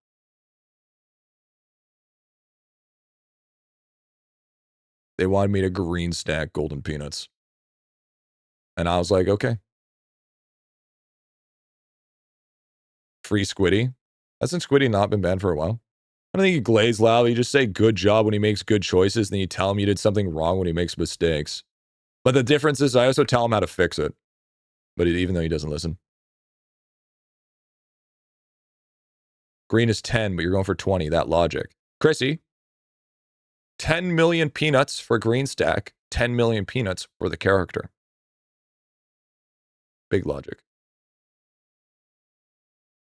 They wanted me to green stack golden peanuts. And I was like, okay. Free Squiddy. Hasn't Squiddy not been banned for a while? I don't think you glaze loud. You just say good job when he makes good choices, and then you tell him you did something wrong when he makes mistakes. But the difference is I also tell him how to fix it. But even though he doesn't listen. Green is 10, but you're going for 20. That logic. Chrissy, 10 million peanuts for green stack, 10 million peanuts for the character. Big logic.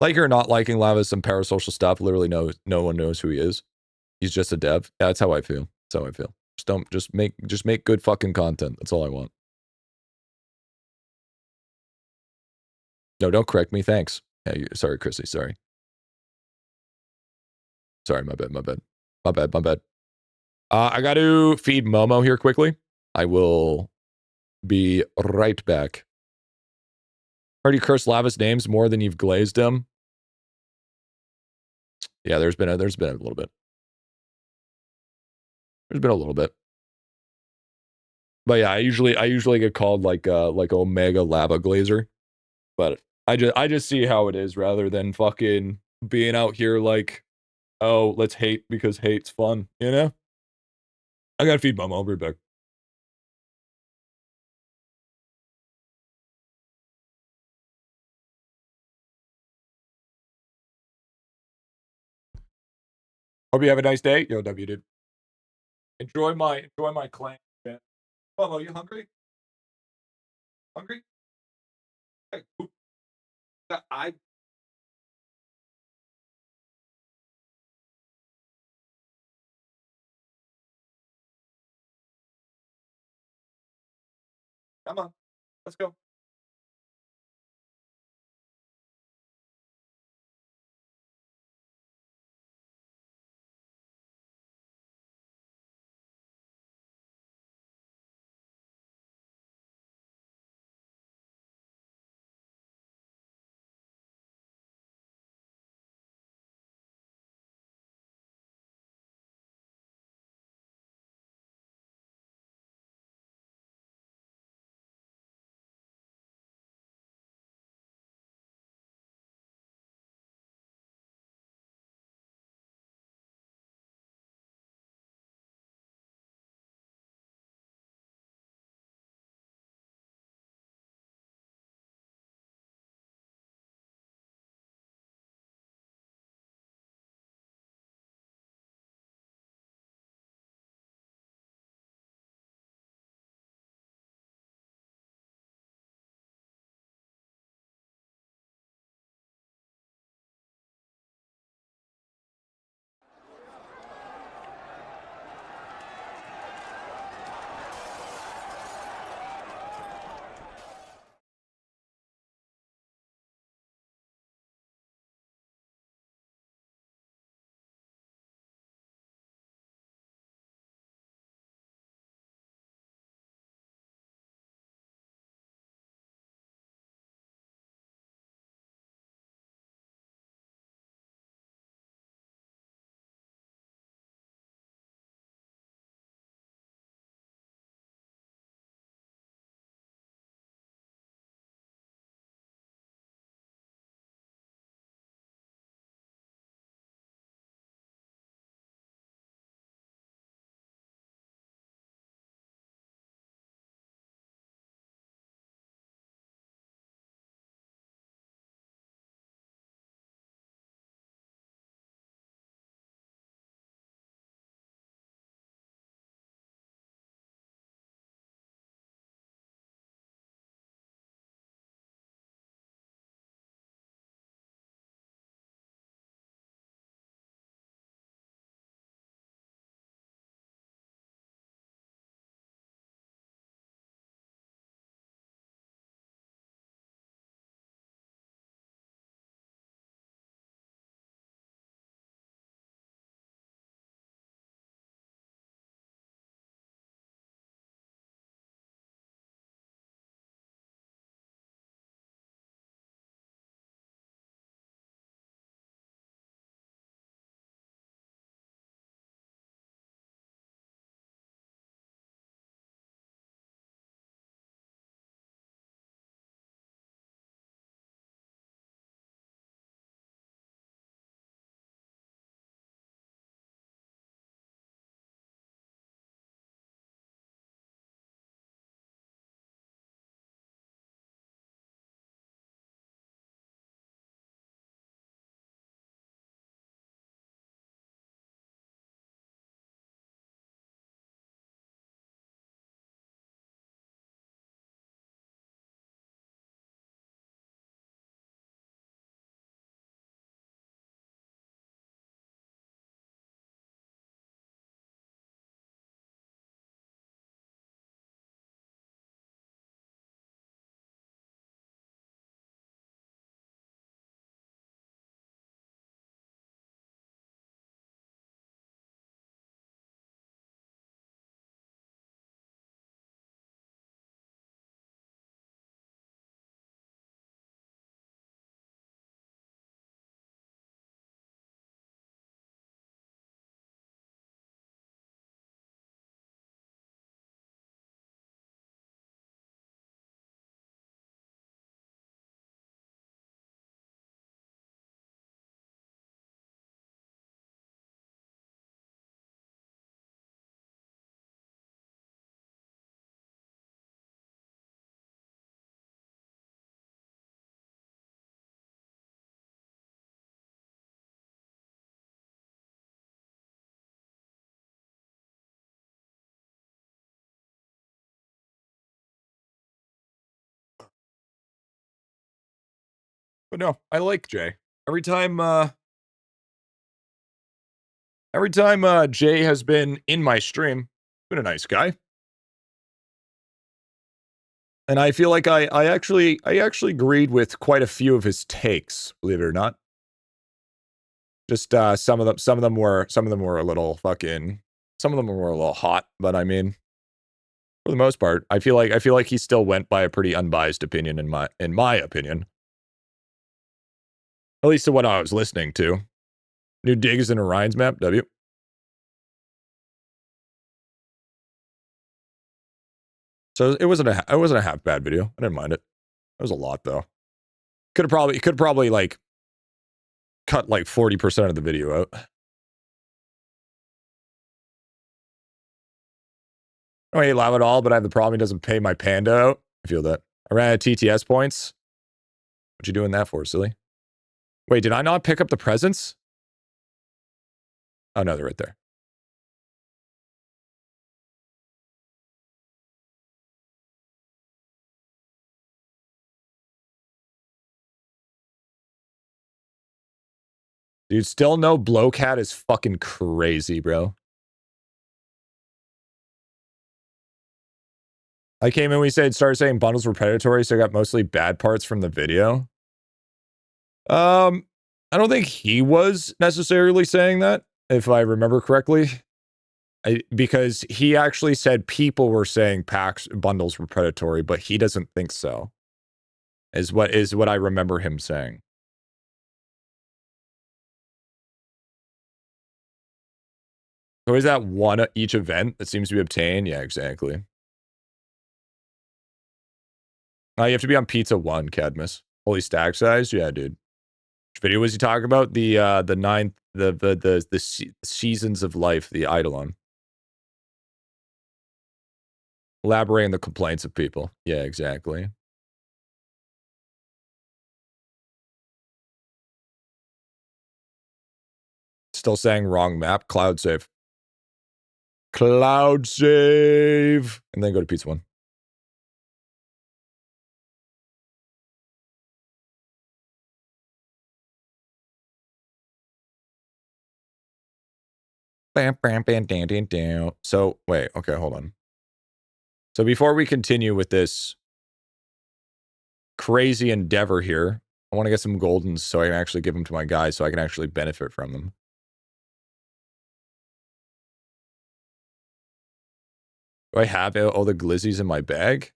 Like or not liking Lava, some parasocial stuff. Literally no one knows who he is. He's just a dev. Yeah, that's how I feel. That's how I feel. Just make good fucking content. That's all I want. No, don't correct me. Thanks. Yeah, sorry, Chrissy. Sorry. Sorry, my bad. I got to feed Momo here quickly. I will be right back. Heard you curse Lava's names more than you've glazed him. Yeah, there's been a little bit. There's been a little bit. But yeah, I usually get called like Omega Lava Glazer. But I just see how it is rather than fucking being out here like, oh, let's hate because hate's fun, you know? I gotta feed Momo. I'll be back. Hope you have a nice day. Yo, W, dude. Enjoy my clan, man. Momo, you hungry? Hungry? Hey, I come on. Let's go. But no, I like Jay. Every time Jay has been in my stream, been a nice guy. And I feel like I actually agreed with quite a few of his takes, believe it or not. Just some of them were a little fucking, some of them were a little hot, but I mean, for the most part, I feel like he still went by a pretty unbiased opinion in my opinion. At least to what I was listening to. New digs in Orion's map, W. So it wasn't a half bad video. I didn't mind it. It was a lot though. Could probably like cut like 40% of the video out. I don't hate Lava at all, but I have the problem he doesn't pay my panda out. I feel that. I ran out of TTS points. What you doing that for, silly? Wait, did I not pick up the presents? Oh no, they're right there. Dude, still no Blowcat is fucking crazy, bro. I came in, we started saying bundles were predatory, so I got mostly bad parts from the video. I don't think he was necessarily saying that, if I remember correctly. Because he actually said people were saying bundles were predatory, but he doesn't think so. Is what I remember him saying. So is that one at each event that seems to be obtained? Yeah, exactly. You have to be on pizza 1, Cadmus. Holy stack size? Yeah, dude. Which video was he talking about? The seasons of life, the IdleOn. Elaborating the complaints of people. Yeah, exactly. Still saying wrong map. Cloud save. Cloud save. And then go to pizza 1. So, wait, okay, hold on. So before we continue with this crazy endeavor here, I want to get some goldens so I can actually give them to my guys so I can actually benefit from them. Do I have all the glizzies in my bag?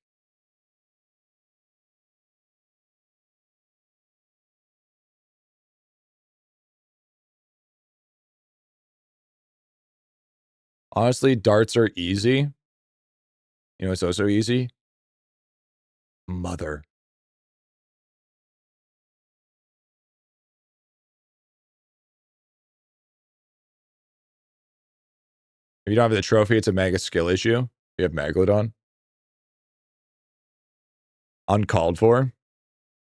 Honestly, darts are easy. You know, it's also easy. Mother. If you don't have the trophy, it's a mega skill issue. You have Megalodon. Uncalled for.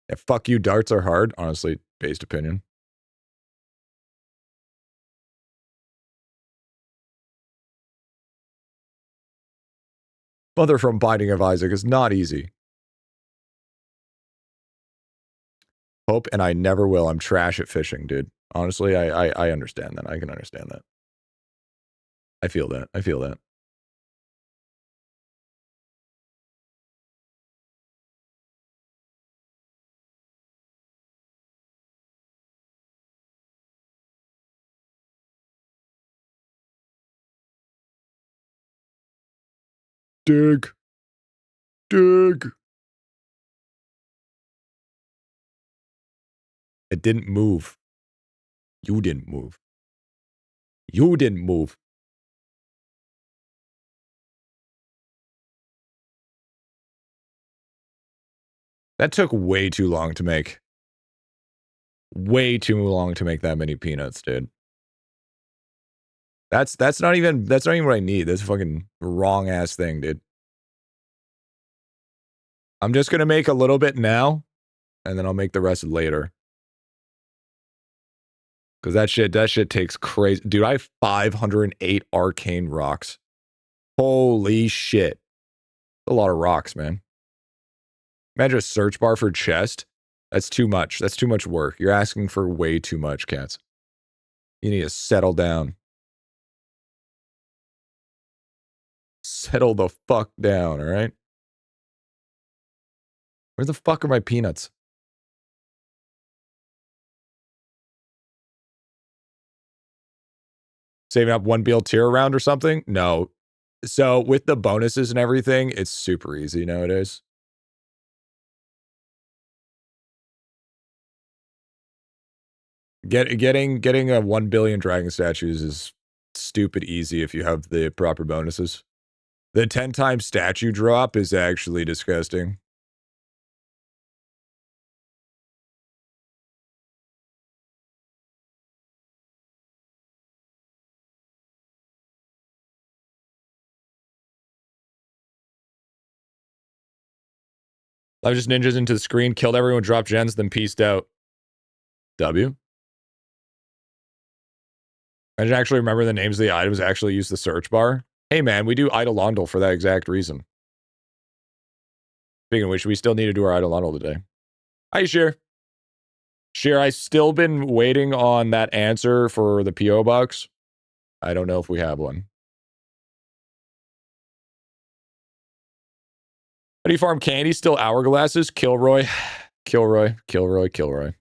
Yeah, fuck you, darts are hard. Honestly, based opinion. Mother from Binding of Isaac is not easy. Hope, and I never will. I'm trash at fishing, dude. Honestly, I understand that. I can understand that. I feel that. I feel that. Dig. Dig. It didn't move. You didn't move. You didn't move. That took way too long to make. Way too long to make that many peanuts, dude. That's not even what I need. That's a fucking wrong ass thing, dude. I'm just gonna make a little bit now, and then I'll make the rest later. Cause that shit takes crazy. Dude, I have 508 arcane rocks. Holy shit. A lot of rocks, man. Imagine a search bar for chest. That's too much. That's too much work. You're asking for way too much, cats. You need to settle down. Settle the fuck down, all right? Where the fuck are my peanuts? Saving up 1 BL tier round or something? No. So with the bonuses and everything, it's super easy nowadays. Getting a 1 billion dragon statues is stupid easy if you have the proper bonuses. The 10 times statue drop is actually disgusting. I just ninjas into the screen, killed everyone, dropped gens, then pieced out. W? I didn't actually remember the names of the items, actually use the search bar. Hey man, we do IdleOn for that exact reason. Speaking of which, we still need to do our IdleOn today. Hi, Sheer. Sheer, I've still been waiting on that answer for the P.O. box. I don't know if we have one. How do you farm candy? Still hourglasses? Kilroy. Kilroy. Kilroy. Kilroy.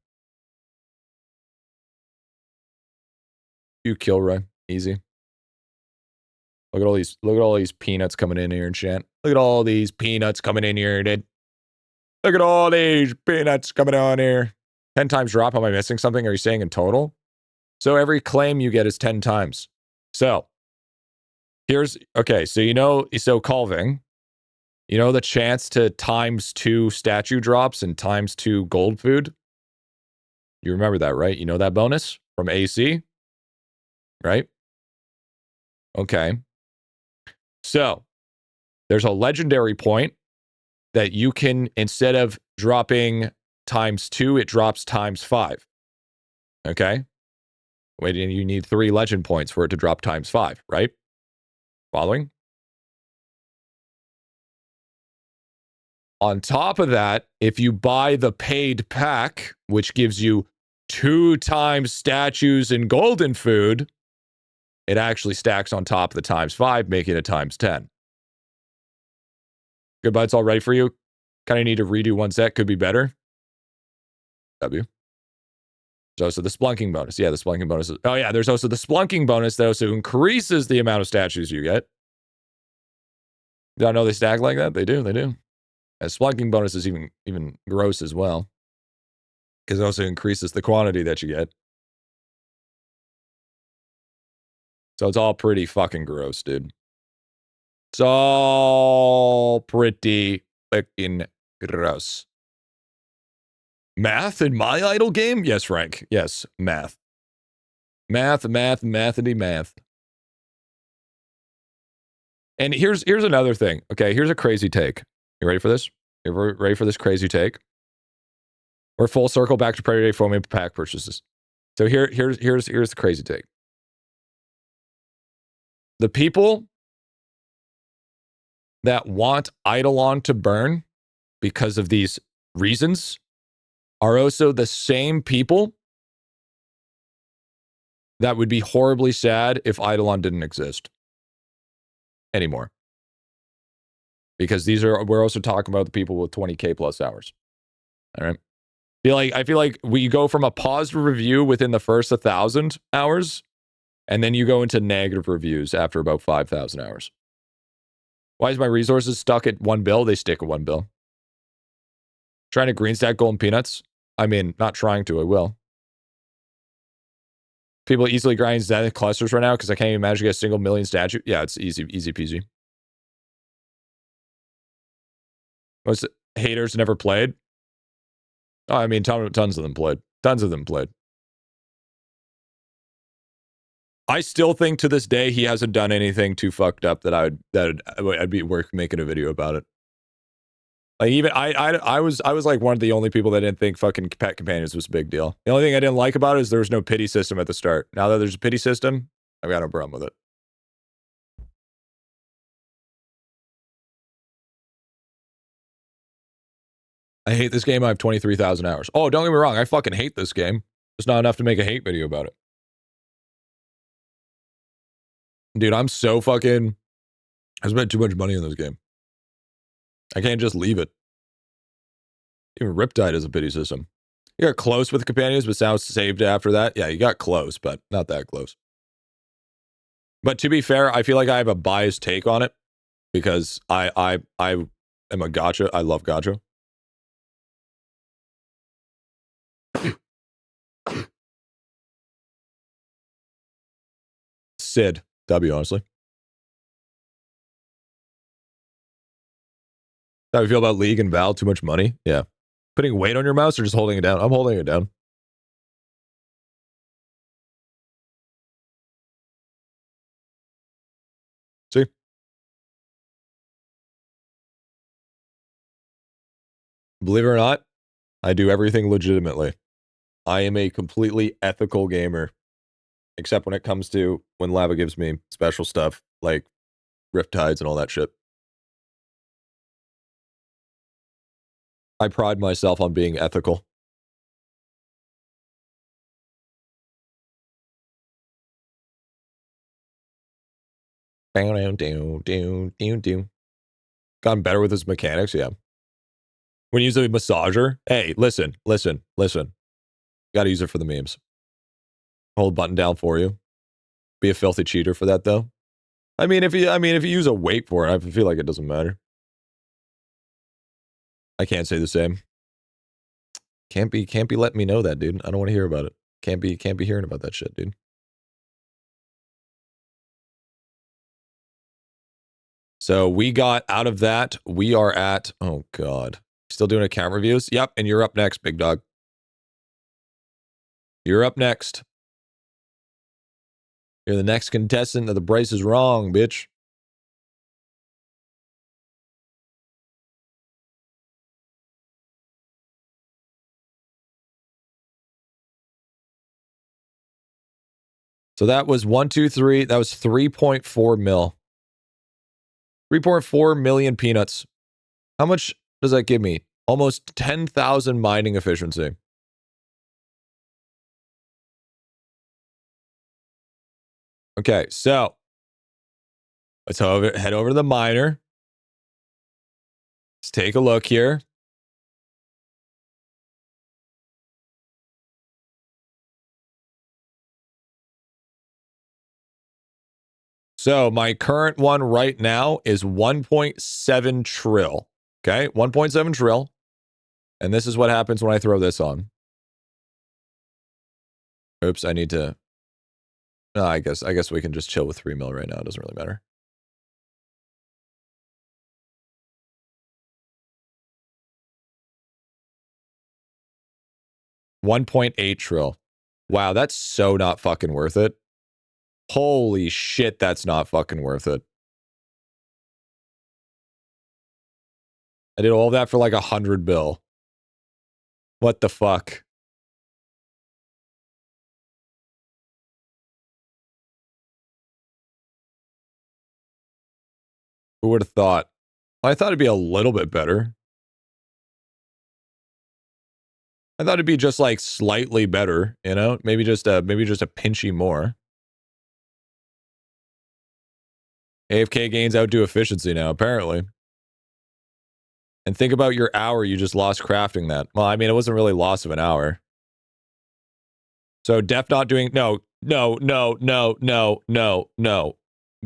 You Kilroy. Easy. Look at all these peanuts coming in here and shit. Look at all these peanuts coming in here, dude. Look at all these peanuts coming on here. 10 times drop. Am I missing something? Are you saying in total? So every claim you get is 10 times. So here's, okay, so so calving, the chance to ×2 statue drops and ×2 gold food? You remember that, right? You know that bonus from AC? Right? Okay. So there's a legendary point that you can, instead of dropping ×2, it drops ×5. Okay? Wait, and you need 3 legend points for it to drop ×5, right? Following? On top of that, if you buy the paid pack, which gives you 2 times statues and golden food, it actually stacks on top of the ×5, making it ×10. Good, bud, it's all ready for you. Kind of need to redo one set. Could be better. W. There's also the splunking bonus. Yeah, the splunking bonus. Oh, yeah, there's also the splunking bonus that also increases the amount of statues you get. Did I know they stack like that? They do, they do. And splunking bonus is even gross as well. Because it also increases the quantity that you get. So it's all pretty fucking gross, dude. It's all pretty fucking gross. Math in my idle game? Yes, Frank. Yes, math. Mathity math. And here's another thing. Okay, here's a crazy take. You ready for this? You ready for this crazy take? We're full circle back to Predator Day foaming pack purchases. So here's the crazy take. The people that want IdleOn to burn because of these reasons are also the same people that would be horribly sad if IdleOn didn't exist anymore. Because we're also talking about the people with 20K plus hours. All right. I feel like we go from a positive review within the first 1,000 hours, and then you go into negative reviews after about 5,000 hours. Why is my resources stuck at 1 bill? They stick at 1 bill. Trying to green stack golden peanuts? I mean, not trying to, I will. People easily grind Zenith clusters right now because I can't even manage to get a single million statue. Yeah, it's easy peasy. Most haters never played. Oh, I mean, tons of them played. Tons of them played. I still think to this day he hasn't done anything too fucked up that I'd be worth making a video about it. Like even I was like one of the only people that didn't think fucking pet companions was a big deal. The only thing I didn't like about it is there was no pity system at the start. Now that there's a pity system, I've got no problem with it. I hate this game. I have 23,000 hours. Oh, don't get me wrong. I fucking hate this game. It's not enough to make a hate video about it. Dude, I'm so fucking... I spent too much money on this game. I can't just leave it. Even Riptide is a pity system. You got close with companions, but sounds saved after that. Yeah, you got close, but not that close. But to be fair, I feel like I have a biased take on it because I am a gacha. I love gacha. Sid W, honestly. How do you feel about League and Val? Too much money? Yeah. Putting weight on your mouse or just holding it down? I'm holding it down. See? Believe it or not, I do everything legitimately. I am a completely ethical gamer. Except when it comes to when Lava gives me special stuff like Riptides and all that shit. I pride myself on being ethical. Gotten better with his mechanics, yeah. When you use a massager, hey, listen. Gotta use it for the memes. Hold button down for you. Be a filthy cheater for that though. I mean, if you use a weight for it, I feel like it doesn't matter. I can't say the same. Can't be letting me know that, dude. I don't want to hear about it. Can't be hearing about that shit, dude. So we got out of that. We are at, oh God. Still doing account reviews? Yep, and you're up next, big dog. You're up next. You're the next contestant of The Bryce is Wrong, bitch. So that was 1, 2, 3. That was 3.4 mil. 3.4 million peanuts. How much does that give me? Almost 10,000 mining efficiency. Okay, so let's head over to the miner. Let's take a look here. So my current one right now is 1.7 trill. Okay, 1.7 trill. And this is what happens when I throw this on. Oops, I need to... No, I guess we can just chill with 3 mil right now. It doesn't really matter. $1.8 trill. Wow, that's so not fucking worth it. Holy shit, that's not fucking worth it. I did all that for like 100 bill. What the fuck? Who would have thought? I thought it'd be a little bit better. I thought it'd be just like slightly better, you know? Maybe just a pinchy more. AFK gains outdo efficiency now, apparently. And think about your hour you just lost crafting that. Well, I mean, it wasn't really loss of an hour. So def not doing... No.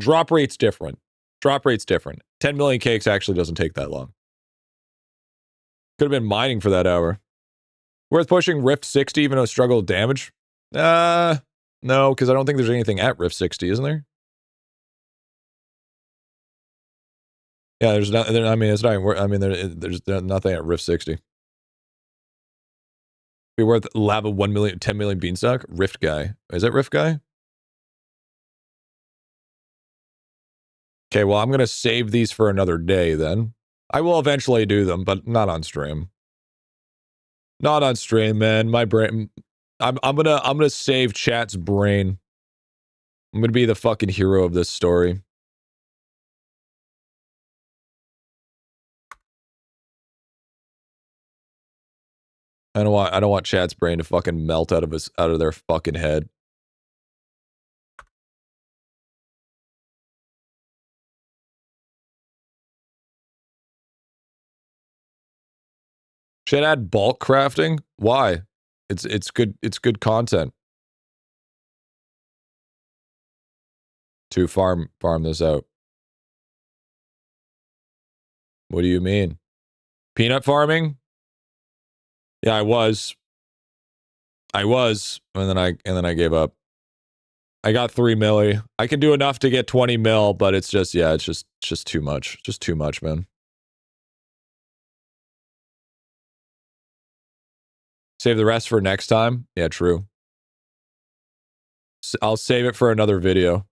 Drop rate's different. 10 million cakes actually doesn't take that long. Could have been mining for that hour. Worth pushing Rift 60 even though struggle with damage? No, because I don't think there's anything at Rift 60, isn't there? Yeah, there's not. I mean, it's not. I mean, there's nothing at Rift 60. Be worth lava 1 million, 10 million beanstalk. Rift guy. Is that Rift guy? Okay, well, I'm gonna save these for another day then. I will eventually do them, but not on stream. Not on stream, man. My brain. I'm gonna save chat's brain. I'm gonna be the fucking hero of this story. I don't want chat's brain to fucking melt out of their fucking head. Should add bulk crafting? Why? It's good content. To farm this out. What do you mean? Peanut farming? Yeah, I was, and then I gave up. I got 3 milli. I can do enough to get 20 mil, but it's just, yeah, it's just too much. Just too much, man. Save the rest for next time? Yeah, true. I'll save it for another video.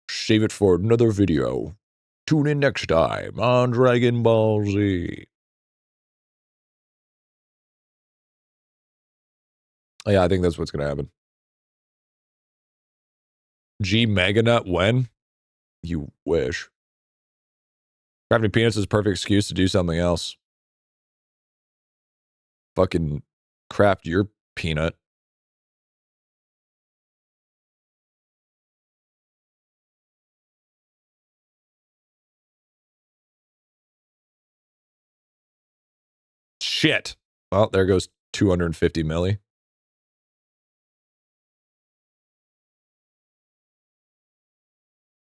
Save it for another video. Tune in next time on Dragon Ball Z. Oh, yeah, I think that's what's going to happen. G Meganut when? You wish. Crafting peanuts is a perfect excuse to do something else. Fucking craft your peanut. Shit. Well, there goes 250 milli.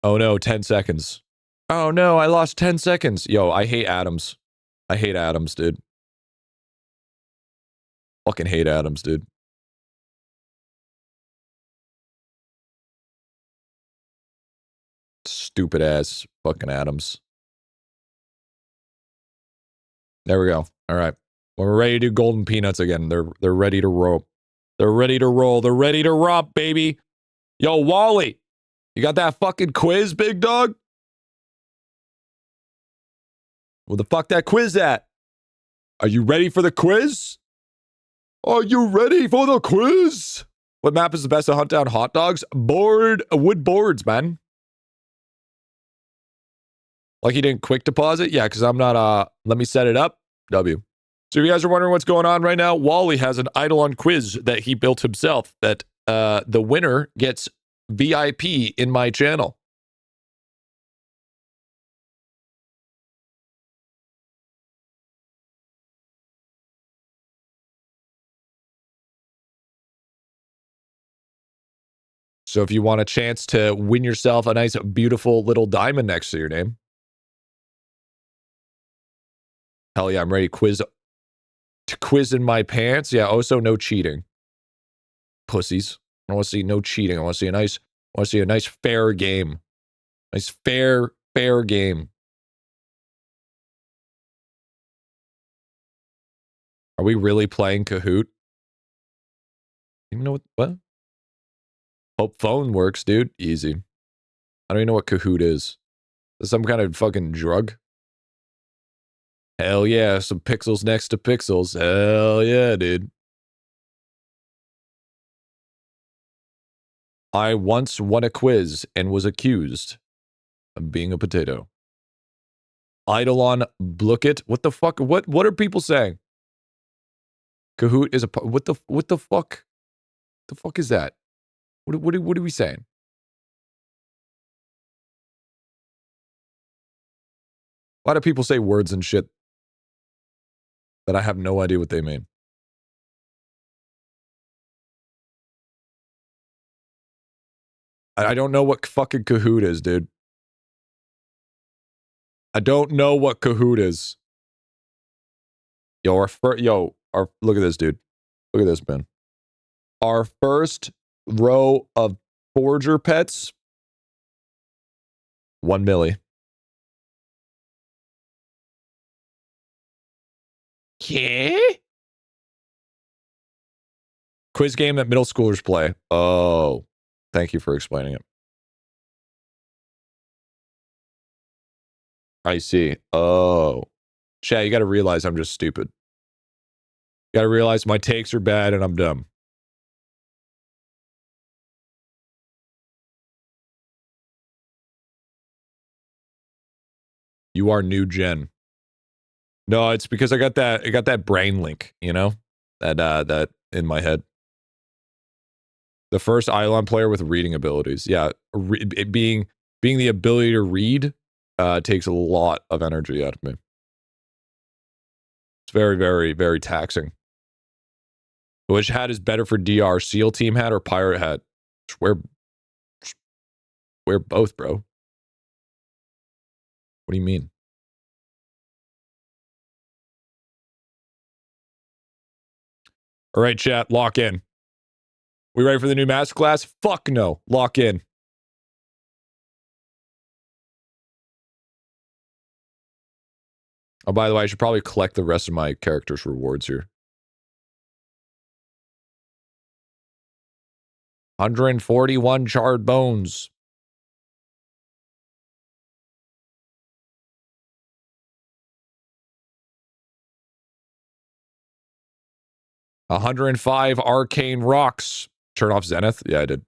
Oh no, 10 seconds. Oh no, I lost 10 seconds. Yo, I hate atoms. I hate atoms, dude. Fucking hate atoms, dude. Stupid ass fucking atoms. There we go. All right. When we're ready to do golden peanuts again, they're ready to roll. They're ready to roll. They're ready to romp, baby. Yo, Wally, you got that fucking quiz, big dog? Where the fuck that quiz at? Are you ready for the quiz? Are you ready for the quiz? What map is the best to hunt down hot dogs? Wood boards, man. Like he didn't quick deposit? Yeah, because I'm not, let me set it up. W. So if you guys are wondering what's going on right now, Wally has an IdleOn quiz that he built himself that the winner gets VIP in my channel. So if you want a chance to win yourself a nice, beautiful little diamond next to your name. Hell yeah, I'm ready to quiz in my pants. Yeah, also no cheating. Pussies. I want to see no cheating. I want to see a nice fair game. Nice fair game. Are we really playing Kahoot? You know what? Hope phone works, dude. Easy. I don't even know what Kahoot is. Is some kind of fucking drug? Hell yeah, some pixels next to pixels. Hell yeah, dude. I once won a quiz and was accused of being a potato. IdleOn Blookit. What the fuck? What are people saying? Kahoot is a what the fuck? The fuck is that? What are we saying? Why do people say words and shit that I have no idea what they mean? I don't know what fucking Kahoot is, dude. I don't know what Kahoot is. Yo, look at this, dude. Look at this, man. Our first row of forger pets, 1 milli. Yeah? Quiz game that middle schoolers play. Oh, thank you for explaining it. I see. Oh. Chat, you gotta realize I'm just stupid. You gotta realize my takes are bad and I'm dumb. You are new gen. No, it's because I got that brain link, you know? That in my head. The first IdleOn player with reading abilities. Yeah, being the ability to read takes a lot of energy out of me. It's very, very, very taxing. Which hat is better for DR? SEAL team hat or pirate hat? Wear both, bro. What do you mean? All right, chat, lock in. We ready for the new masterclass? Fuck no. Lock in. Oh, by the way, I should probably collect the rest of my character's rewards here. 141 charred bones. $105 arcane rocks. Turn off Zenith? Yeah, I did.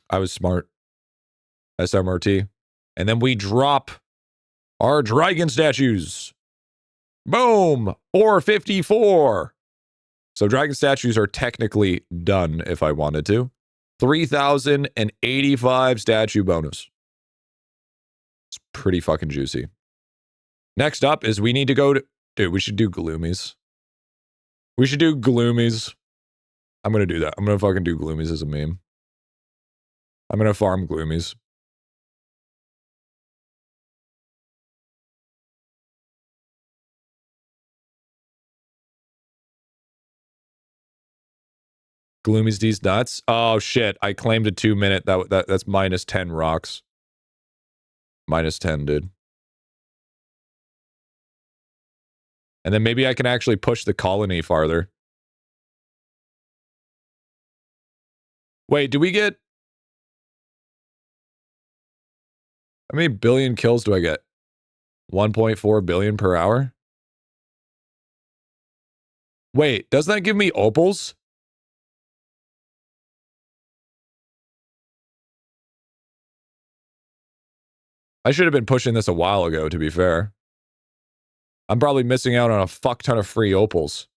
I was smart. SMRT. And then we drop our dragon statues. Boom! 454. So dragon statues are technically done if I wanted to. 3,085 statue bonus. It's pretty fucking juicy. Next up is we need to go to... Dude, we should do gloomies. We should do gloomies. I'm going to do that. I'm going to fucking do gloomies as a meme. I'm going to farm gloomies. Gloomies these nuts. Oh shit! I claimed a 2-minute. That's minus 10 rocks. Minus 10, dude. And then maybe I can actually push the colony farther. Wait, do we get? How many billion kills do I get? 1.4 billion per hour. Wait, doesn't that give me opals? I should have been pushing this a while ago, to be fair. I'm probably missing out on a fuck ton of free opals.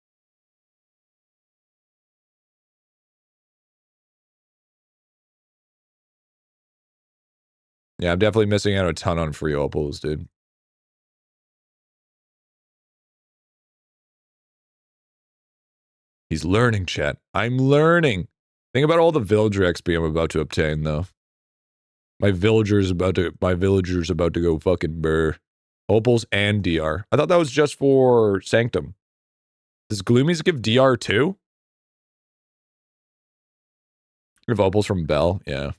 Yeah, I'm definitely missing out a ton on free opals, dude. He's learning, chat. I'm learning. Think about all the villager XP I'm about to obtain, though. My villager's about to go fucking burr. Opals and DR. I thought that was just for Sanctum. Does Gloomies give DR too? Give opals from Bell? Yeah.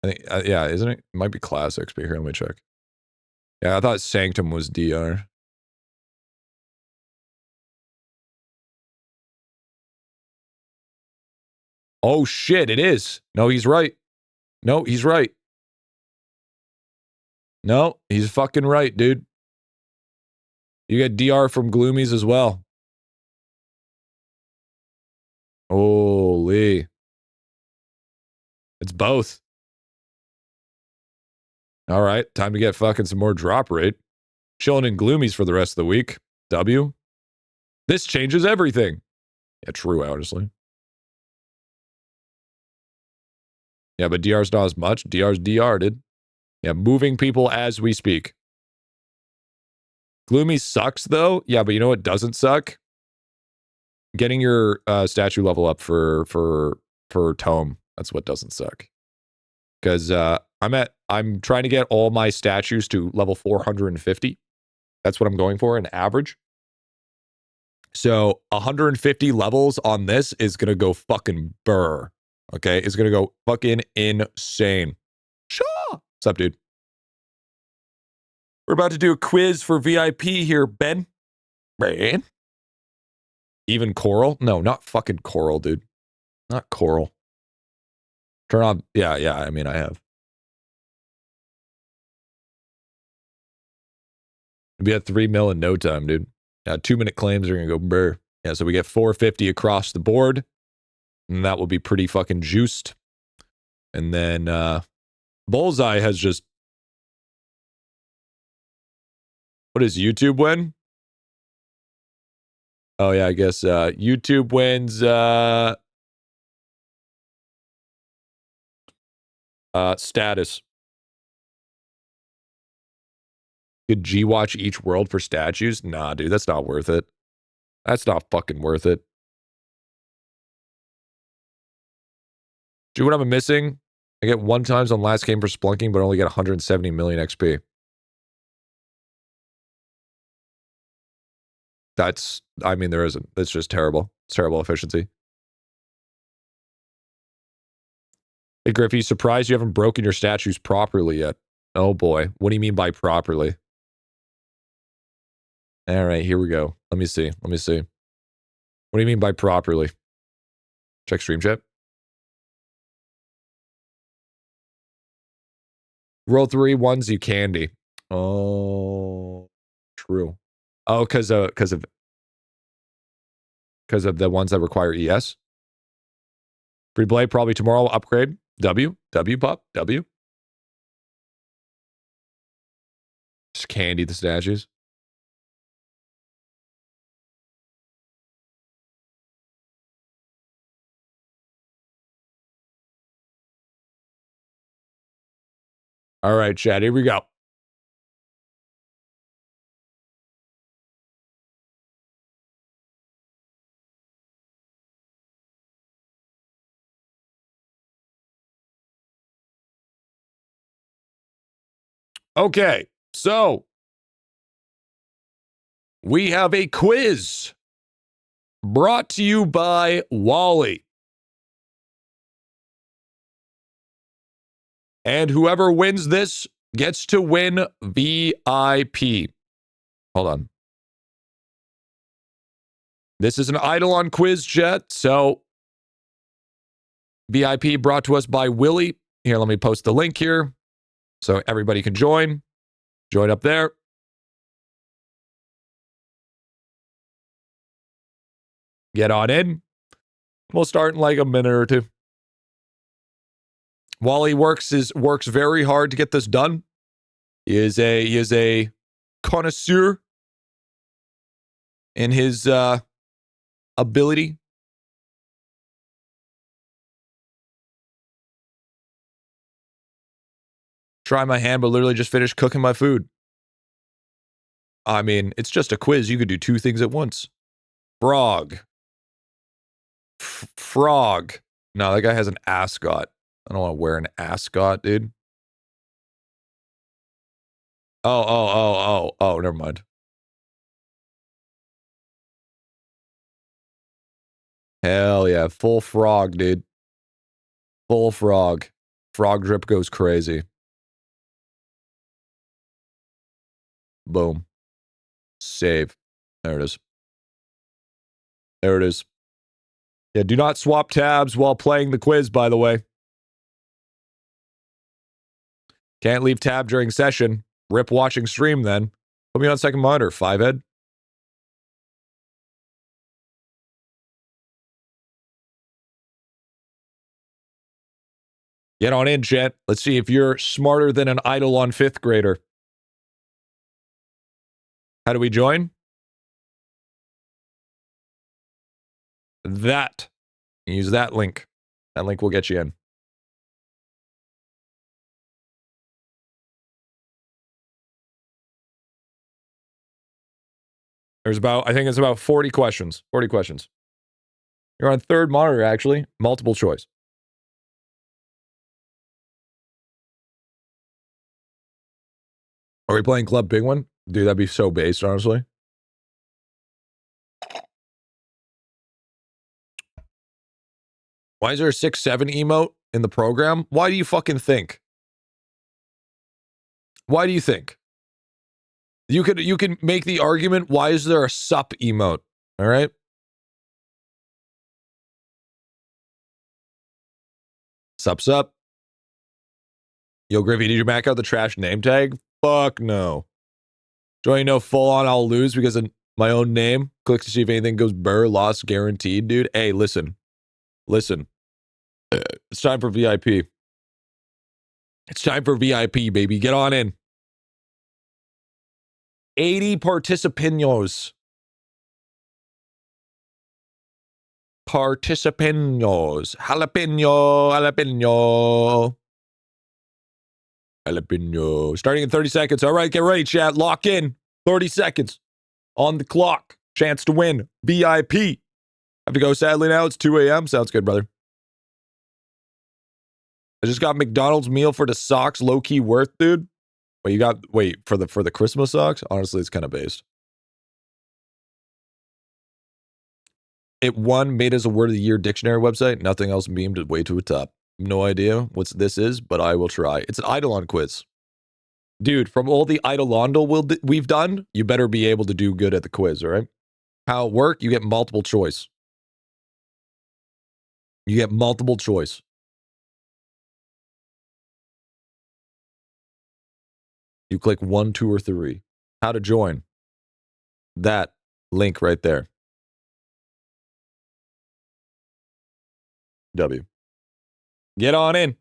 I think, yeah, isn't it? It might be class XP. Here, let me check. Yeah, I thought Sanctum was DR. Oh shit, it is. No, he's right. No, he's right. No, he's fucking right, dude. You get DR from Gloomies as well. Holy. It's both. All right, time to get fucking some more drop rate. Chilling in Gloomies for the rest of the week. W. This changes everything. Yeah, true, honestly. Yeah, but DR's not as much. DR's DR, dude. Yeah, moving people as we speak. Gloomy sucks, though. Yeah, but you know what doesn't suck? Getting your statue level up for Tome. That's what doesn't suck. Because I'm trying to get all my statues to level 450. That's what I'm going for, an average. So 150 levels on this is going to go fucking burr. Okay? It's going to go fucking insane. Sure. What's up, dude? We're about to do a quiz for VIP here, Ben. Ben? Even Coral? No, not fucking Coral, dude. Not Coral. Turn on. Yeah, I mean, I have. We'll be at 3 mil in no time, dude. 2-minute claims are going to go brr. Yeah, so we get 450 across the board. And that will be pretty fucking juiced. And then Bullseye has just... What does YouTube win? Oh, yeah, I guess YouTube wins status. Could G-Watch each world for statues? Nah, dude, that's not worth it. That's not fucking worth it. Do you know what I'm missing? I get 1 times on last game for splunking, but only get 170 million XP. That's, I mean, there isn't. It's just terrible. It's terrible efficiency. Hey, Griffy, surprised you haven't broken your statues properly yet. Oh boy. What do you mean by properly? All right, here we go. Let me see. Let me see. What do you mean by properly? Check stream chat. Roll 3 onesie candy. Oh, true. Oh, because of the ones that require ES. Free play probably tomorrow. Upgrade. W pop W. Just candy the statues. All right, chat. Here we go. Okay, so we have a quiz brought to you by Wally. And whoever wins this gets to win VIP. Hold on. This is an IdleOn quiz, chat. So VIP brought to us by Willie. Here, let me post the link here so everybody can join. Join up there. Get on in. We'll start in like a minute or two. Wally works very hard to get this done. He is a connoisseur in his ability. Try my hand, but literally just finished cooking my food. I mean, it's just a quiz. You could do 2 things at once. Frog. Frog. No, that guy has an ascot. I don't want to wear an ascot, dude. Oh, never mind. Hell yeah, full frog, dude. Full frog. Frog drip goes crazy. Boom. Save. There it is. There it is. Yeah, do not swap tabs while playing the quiz, by the way. Can't leave tab during session. Rip watching stream then. Put me on second monitor, 5-head. Get on in, chat. Let's see if you're smarter than an IdleOn 5th grader. How do we join? That. Use that link. That link will get you in. There's about, I think it's about 40 questions. 40 questions. You're on third monitor, actually. Multiple choice. Are we playing Club Big One? Dude, that'd be so based, honestly. Why is there a 6-7 emote in the program? Why do you fucking think? Why do you think? You can make the argument, why is there a sup emote? All right? Sup. Yo, Griffy, did you back out the trash name tag? Fuck no. Do I know full on I'll lose because of my own name? Click to see if anything goes burr, loss guaranteed, dude. Hey, listen. Listen. It's time for VIP. It's time for VIP, baby. Get on in. 80 participinos. Participinos. Jalapeno, jalapeno. Jalapeno. Starting in 30 seconds. All right, get ready, chat. Lock in. 30 seconds. On the clock. Chance to win. VIP. Have to go sadly now. It's 2 a.m. Sounds good, brother. I just got McDonald's meal for the socks. Low-key worth, dude. Wait, you got for the Christmas socks? Honestly, it's kind of based. It won, made as a word of the year dictionary website. Nothing else beamed it way to the top. No idea what this is, but I will try. It's an IdleOn quiz. Dude, from all the IdleOn we've done, you better be able to do good at the quiz, all right? How it work? You get multiple choice. You get multiple choice. You click 1, 2, or 3. How to join? That link right there. W. Get on in.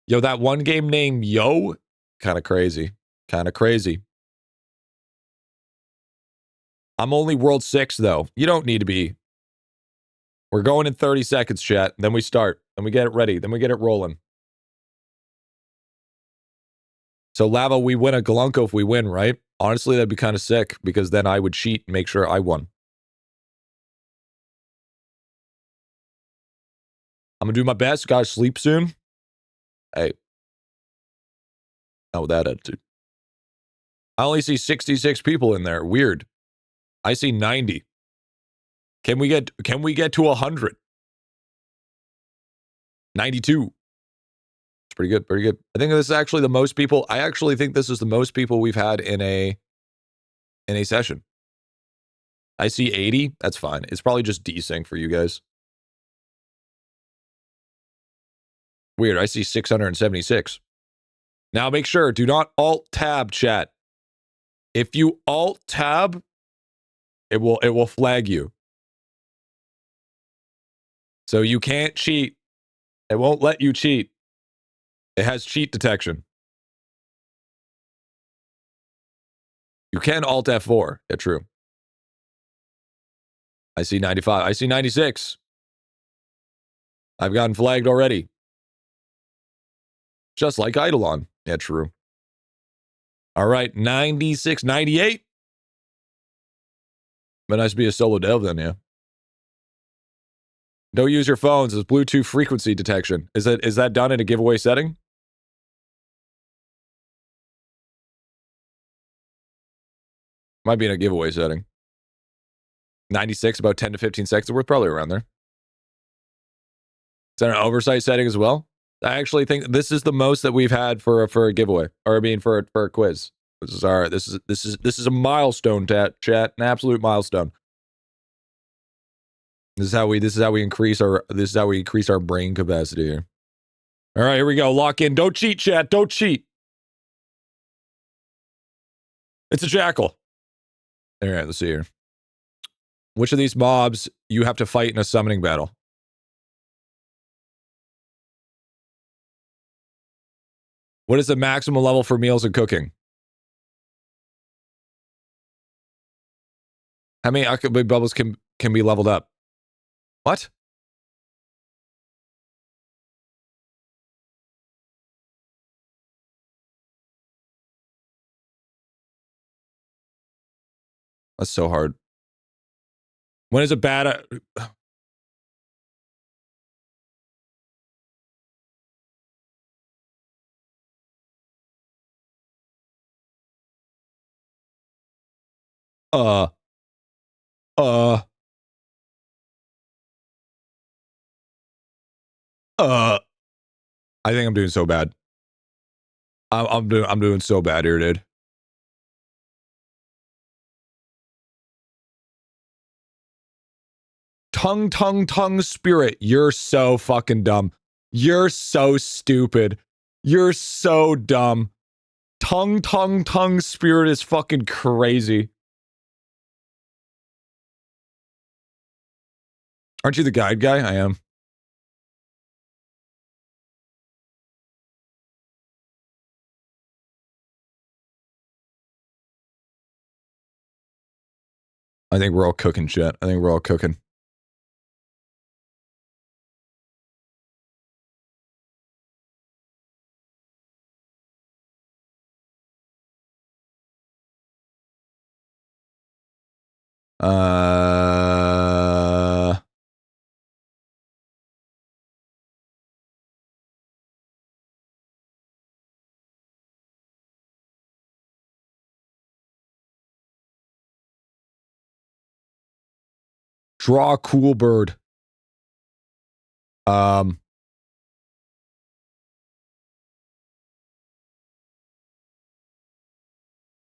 Yo, that one game name, yo, kind of crazy. Kind of crazy. I'm only World 6, though. You don't need to be. We're going in 30 seconds, chat. Then we start. Then we get it ready. Then we get it rolling. So, Lava, we win a Galunko if we win, right? Honestly, that'd be kind of sick, because then I would cheat and make sure I won. I'm going to do my best. Gotta sleep soon. Hey. Not with that attitude. I only see 66 people in there. Weird. I see 90. Can we get to 100? 92. It's pretty good, pretty good. I think this is actually the most people. I actually think this is the most people we've had in a session. I see 80. That's fine. It's probably just desync for you guys. Weird. I see 676. Now make sure, do not alt-tab, chat. If you alt-tab, it will flag you. So you can't cheat. It won't let you cheat. It has cheat detection. You can alt F4. Yeah, true. I see 95. I see 96. I've gotten flagged already. Just like IdleOn. Yeah, true. All right, 96, 98. But nice to be a solo dev then, yeah. Don't use your phones as Bluetooth frequency detection. Is that done in a giveaway setting? Might be in a giveaway setting. 96, about 10 to 15 seconds worth, probably around there. Is that an oversight setting as well? I actually think this is the most that we've had for a giveaway, or I mean for a quiz. This is a milestone, chat, an absolute milestone. This is how we increase our brain capacity here. All right, here we go. Lock in. Don't cheat, chat. Don't cheat. It's a jackal. All right, let's see here. Which of these mobs you have to fight in a summoning battle? What is the maximum level for meals and cooking? How many Akabig bubbles can be leveled up? What? That's so hard. When is a bad... I think I'm doing so bad. I'm doing so bad here, dude. Tongue spirit. You're so fucking dumb. You're so stupid. You're so dumb. Tongue spirit is fucking crazy. Aren't you the guide guy? I am. I think we're all cooking shit. I think we're all cooking. Draw a cool bird.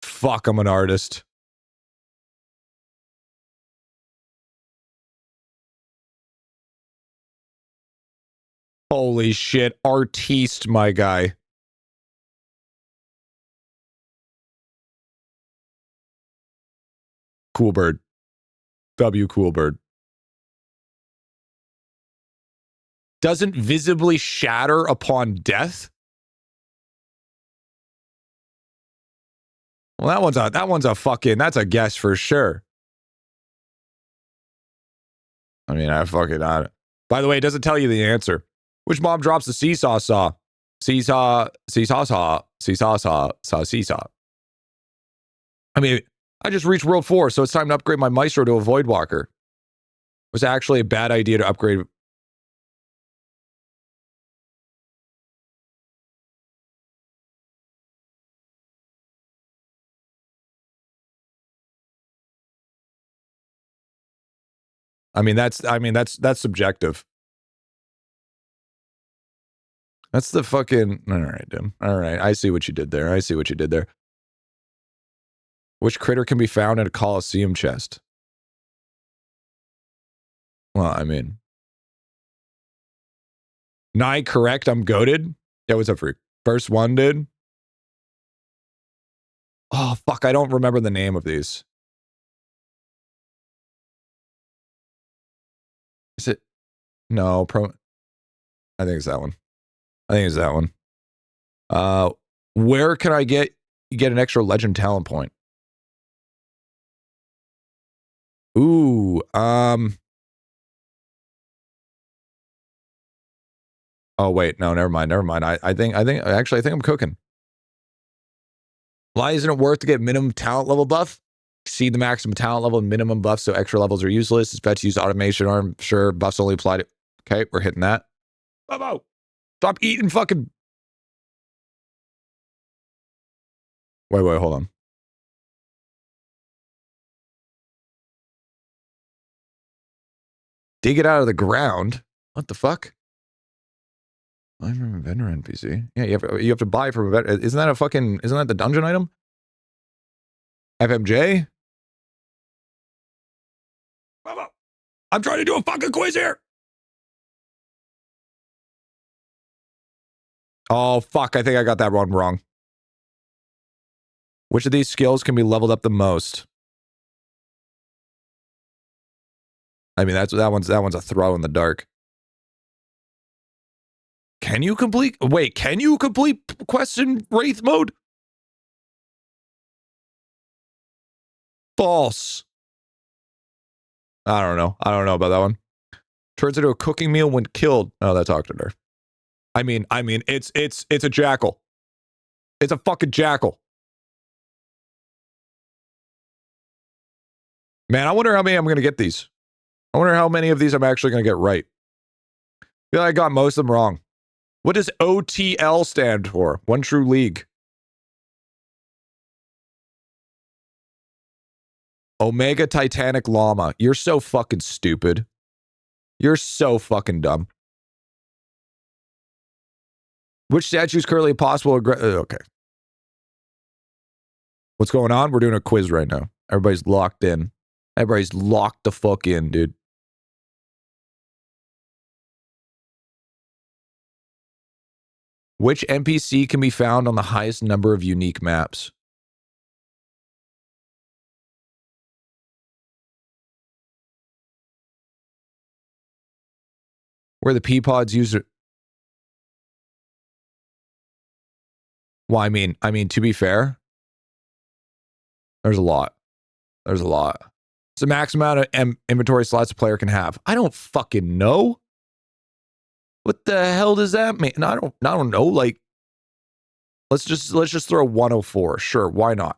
Fuck, I'm an artist. Holy shit, artiste, my guy. Cool bird. W cool bird. Doesn't visibly shatter upon death? Well, that one's a fucking, that's a guess for sure. I mean, I fucking, by the way, it doesn't tell you the answer. Which mom drops the seesaw saw? Seesaw, seesaw saw, seesaw saw, saw seesaw. I mean, I just reached World 4, so it's time to upgrade my Maestro to a Void Walker. It was actually a bad idea to upgrade. I mean, that's subjective. That's the fucking, all right, dude. All right, I see what you did there. I see what you did there. Which critter can be found in a Colosseum chest? Well, I mean, nigh correct, I'm goated. Yeah, what's up, freak? First one, dude. Oh, fuck, I don't remember the name of these. Is it? No, I think it's that one. I think it's that one. Where can I get an extra legend talent point? Ooh, oh wait, no, never mind. I think I'm cooking. Why isn't it worth to get minimum talent level buff? Exceed the maximum talent level and minimum buff, so extra levels are useless. It's better to use automation arm. Sure, buffs only apply to. Okay, we're hitting that. Bobo, stop eating fucking. Wait, hold on. Dig it out of the ground. What the fuck? I'm from a vendor NPC. Yeah, you have to buy from a vendor. Isn't that the dungeon item? FMJ? I'm trying to do a fucking quiz here. Oh, fuck. I think I got that one wrong. Which of these skills can be leveled up the most? I mean, that one's a throw in the dark. Can you complete quests in Wraith mode? False. I don't know about that one. Turns into a cooking meal when killed. Oh, that's Octodar. I mean, it's a jackal. It's a fucking jackal. Man, I wonder how many I'm going to get these. I wonder how many of these I'm actually going to get right. I feel like I got most of them wrong. What does OTL stand for? One True League. Omega Titanic Llama. You're so fucking stupid. You're so fucking dumb. Which statue is currently possible? Okay. What's going on? We're doing a quiz right now. Everybody's locked in. Everybody's locked the fuck in, dude. Which NPC can be found on the highest number of unique maps? Where the Peapods use it. Well, I mean, to be fair, there's a lot. There's a lot. It's the max amount of inventory slots a player can have. I don't fucking know. What the hell does that mean? I don't know. Like, let's just throw 104. Sure, why not?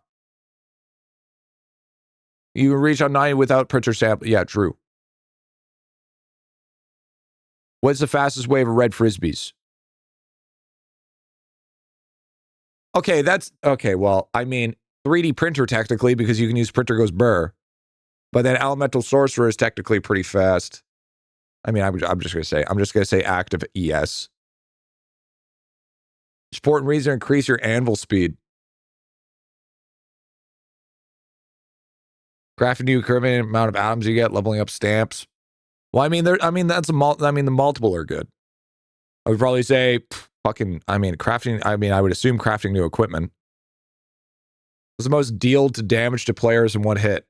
You can reach on 90 without printer sample. Yeah, true. What's the fastest way of red frisbees? Okay, that's okay. Well, I mean, 3D printer technically, because you can use printer goes burr, but then elemental sorcerer is technically pretty fast. I mean, I'm just gonna say active ES. Important reason to increase your anvil speed. Crafting new equivalent amount of atoms you get, leveling up stamps. Well, I mean, the multiple are good. I would probably say crafting. I would assume crafting new equipment. What's the most deal to damage to players in one hit?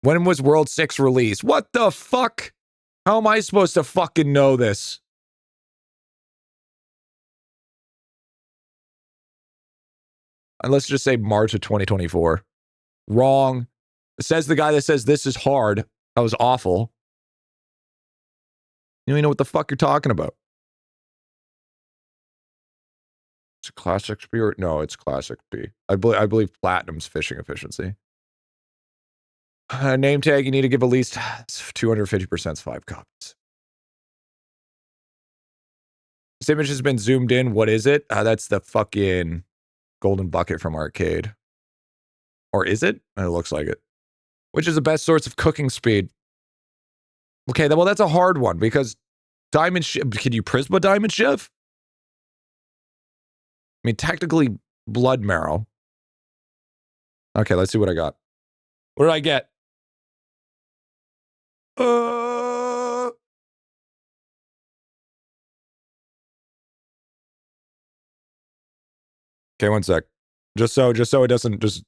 When was World 6 released? What the fuck? How am I supposed to fucking know this? And let's just say March of 2024. Wrong. Says the guy that says this is hard. That was awful. You don't even know what the fuck you're talking about. It's a classic P or no, it's classic P. I believe platinum's fishing efficiency. Name tag, you need to give at least 250% 5 copies. This image has been zoomed in. What is it? That's the fucking golden bucket from arcade. Or is it? It looks like it. Which is the best source of cooking speed? Okay, well, that's a hard one because diamond can you Prisma diamond shiv? I mean, technically blood marrow. Okay, let's see what I got. What did I get? Okay, one sec. Just so it doesn't just.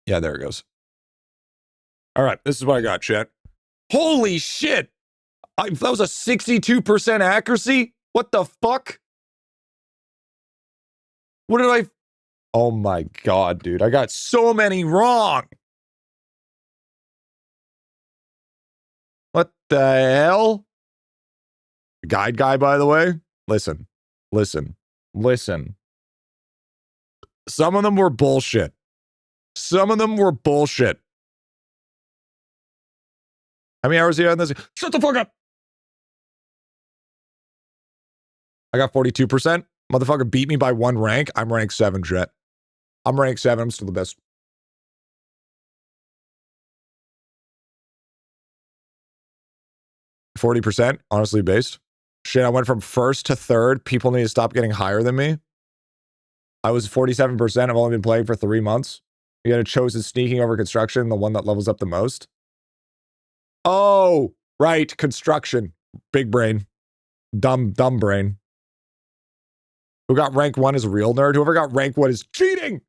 Yeah, there it goes. All right, this is what I got, chat. Holy shit! That was a 62% accuracy? What the fuck? What did I... Oh my god, dude. I got so many wrong! What the hell? Guide guy, by the way? Listen. Some of them were bullshit. How many hours are you on this? Shut the fuck up! I got 42%. Motherfucker beat me by 1 rank. I'm rank 7, Jet. I'm rank 7. I'm still the best. %, honestly based. Shit, I went from 1st to 3rd. People need to stop getting higher than me. I was 47%. I've only been playing for 3 months. You gotta chosen sneaking over construction, the one that levels up the most. Oh, right. Construction. Big brain. Dumb brain. Who got rank 1 is a real nerd. Whoever got rank 1 is cheating.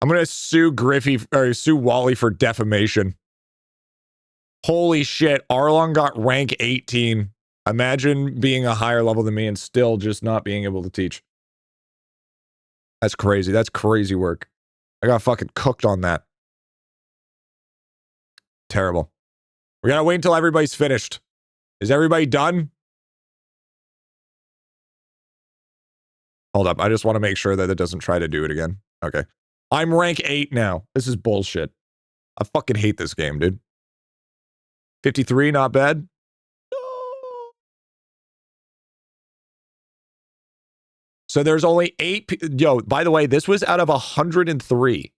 I'm gonna sue sue Wally for defamation. Holy shit, Arlong got rank 18. Imagine being a higher level than me and still just not being able to teach. That's crazy. That's crazy work. I got fucking cooked on that. Terrible. We gotta wait until everybody's finished. Is everybody done? Hold up. I just want to make sure that it doesn't try to do it again. Okay. I'm rank 8 now. This is bullshit. I fucking hate this game, dude. 53, not bad. So there's only 8. Yo, by the way, this was out of 103.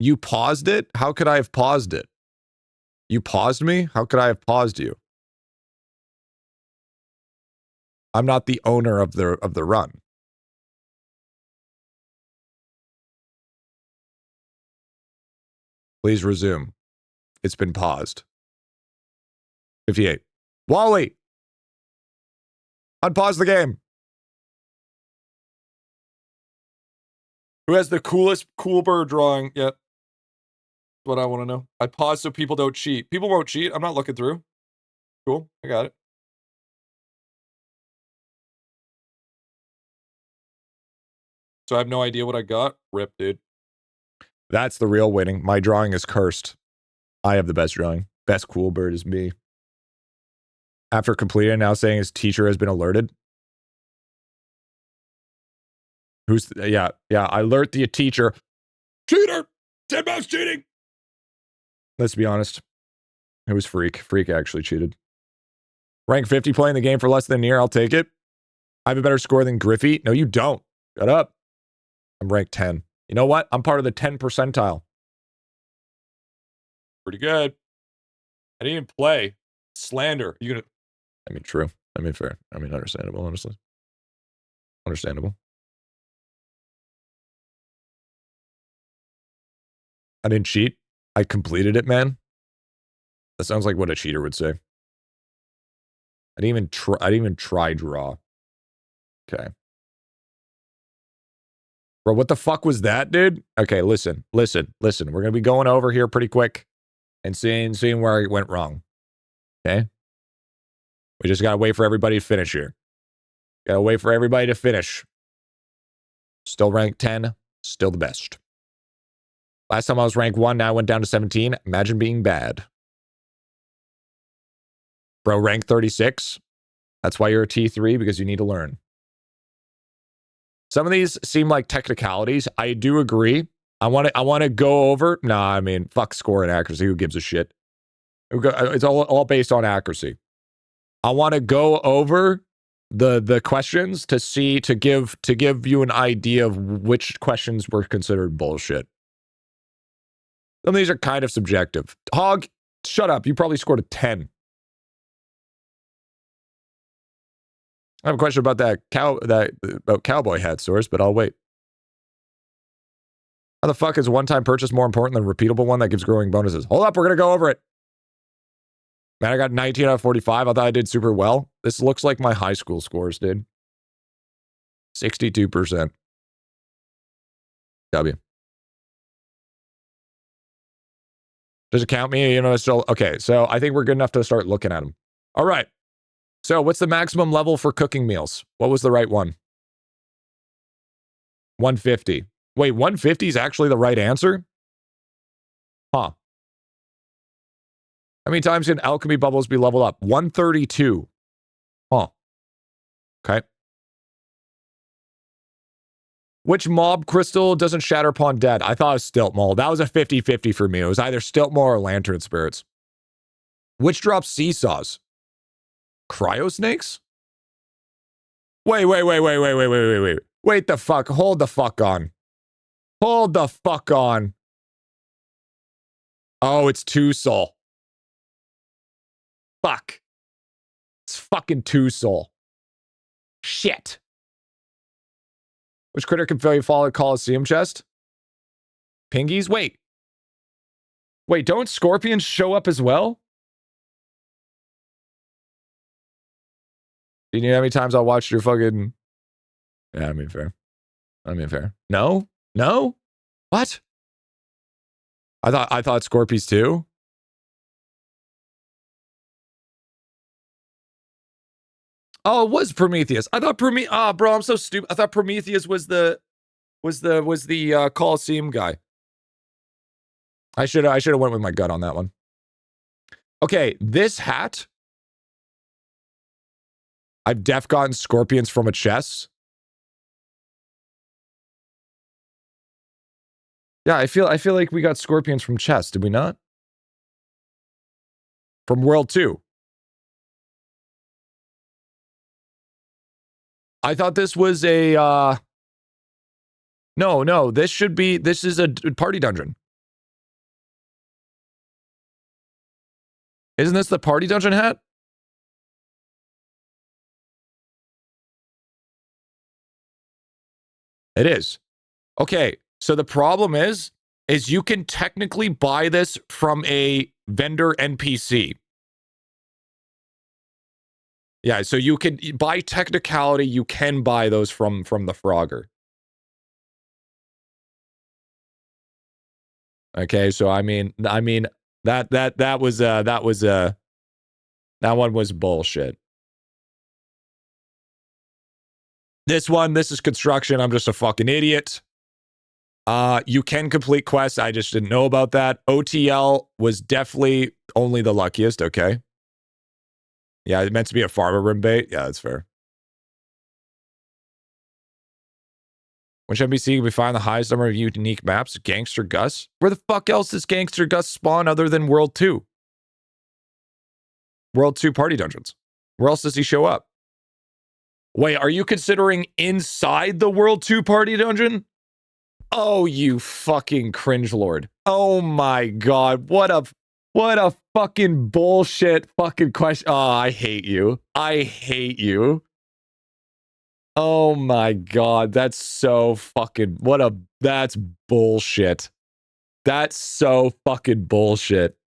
You paused it? How could I have paused it? You paused me? How could I have paused you? I'm not the owner of the run. Please resume. It's been paused. 58. Wally! Unpause the game. Who has the coolest cool bird drawing yet? What I want to know. I pause so people don't cheat. People won't cheat. I'm not looking through. Cool. I got it. So I have no idea what I got. Rip, dude. That's the real winning. My drawing is cursed. I have the best drawing. Best cool bird is me. After completing, now saying his teacher has been alerted. Who's, yeah, I alert the teacher. Cheater! 10 mouse cheating! Let's be honest. It was Freak. Freak actually cheated. Rank 50 playing the game for less than a year. I'll take it. I have a better score than Griffy. No, you don't. Shut up. I'm ranked 10. You know what? I'm part of the 10 percentile. Pretty good. I didn't even play. Slander. You gonna... I mean, true. I mean, fair. I mean, understandable, honestly. Understandable. I didn't cheat. I completed it, man. That sounds like what a cheater would say. I didn't even try draw. Okay. Bro, what the fuck was that, dude? Okay, listen. We're gonna be going over here pretty quick and seeing where it went wrong. Okay? We just gotta wait for everybody to finish here. Gotta wait for everybody to finish. Still ranked 10. Still the best. Last time I was ranked 1, now I went down to 17. Imagine being bad. Bro, rank 36. That's why you're a T3, because you need to learn. Some of these seem like technicalities. I do agree. I want to go over. Nah, I mean, fuck score and accuracy. Who gives a shit? It's all based on accuracy. I want to go over the questions to give you an idea of which questions were considered bullshit. Some of these are kind of subjective. Hog, shut up. You probably scored a 10. I have a question about about cowboy hat source, but I'll wait. How the fuck is one-time purchase more important than a repeatable one that gives growing bonuses? Hold up, we're gonna go over it. Man, I got 19 out of 45. I thought I did super well. This looks like my high school scores, dude. 62%. W. Does it count me? You know, still okay. So I think we're good enough to start looking at them. All right. So what's the maximum level for cooking meals? What was the right one? 150. Wait, 150 is actually the right answer? Huh. How many times can alchemy bubbles be leveled up? 132. Huh. Okay. Which mob crystal doesn't shatter upon dead? I thought it was stilt mold. That was a 50-50 for me. It was either stilt mold or lantern spirits. Which drops seesaws? Cryo snakes? Wait. Wait the fuck. Hold the fuck on. Hold the fuck on. Oh, it's two soul. Fuck. It's fucking two soul. Shit. Which critter can fail you fall at Coliseum chest? Pingies? Wait, don't scorpions show up as well? Do you know how many times I watched your fucking... Yeah, I mean fair. No? What? I thought Scorpies too? Oh, it was Prometheus. I thought bro, I'm so stupid. I thought Prometheus was the Coliseum guy. I should have went with my gut on that one. Okay, this hat. I've def gotten scorpions from a chest. Yeah, I feel like we got scorpions from chest, did we not? From World 2. I thought this was a no, this is a party dungeon. Isn't this the party dungeon hat? It is. Okay, so the problem is you can technically buy this from a vendor NPC. Yeah, so you could, by technicality, you can buy those from the Frogger. Okay, so I mean that one was bullshit. This is construction. I'm just a fucking idiot. You can complete quests. I just didn't know about that. OTL was definitely only the luckiest. Okay. Yeah, it meant to be a farmer rim bait. Yeah, that's fair. Which NPC can we find the highest number of unique maps? Gangster Gus? Where the fuck else does Gangster Gus spawn other than World 2? World 2 party dungeons. Where else does he show up? Wait, are you considering inside the World 2 party dungeon? Oh, you fucking cringe lord. Oh my god, what a fucking bullshit fucking question. Oh, I hate you. I hate you. Oh my god, that's so fucking, that's bullshit. That's so fucking bullshit.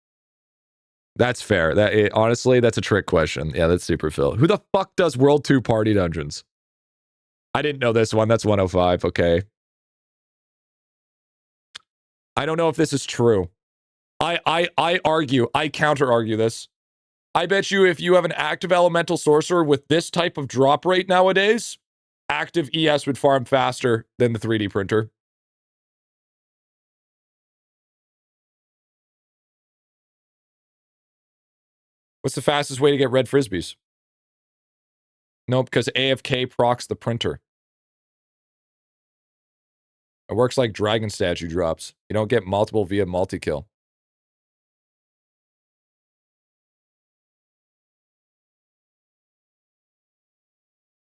That's fair. Honestly, that's a trick question. Yeah, that's super Phil. Who the fuck does World 2 party dungeons? I didn't know this one. That's 105. Okay. I don't know if this is true. I counter argue this. I bet you if you have an active elemental sorcerer with this type of drop rate nowadays, active ES would farm faster than the 3D printer. What's the fastest way to get red frisbees? No, because AFK procs the printer. It works like dragon statue drops. You don't get multiple via multi-kill.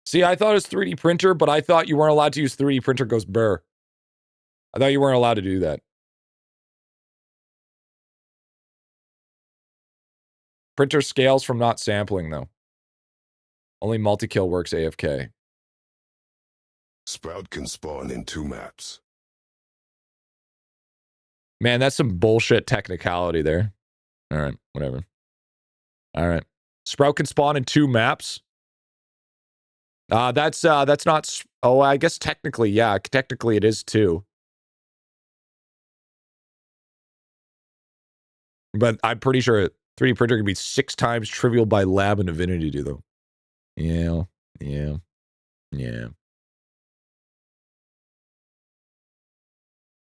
See, I thought it was 3D printer, but I thought you weren't allowed to use 3D printer goes burr. I thought you weren't allowed to do that. Printer scales from not sampling, though. Only multi-kill works AFK. Sprout can spawn in 2 maps. Man, that's some bullshit technicality there. All right, whatever. All right. Sprout can spawn in 2 maps. That's not... Oh, I guess technically, yeah. Technically, it is 2. But I'm pretty sure 3D printer can be 6 times trivial by lab and divinity, though. Yeah.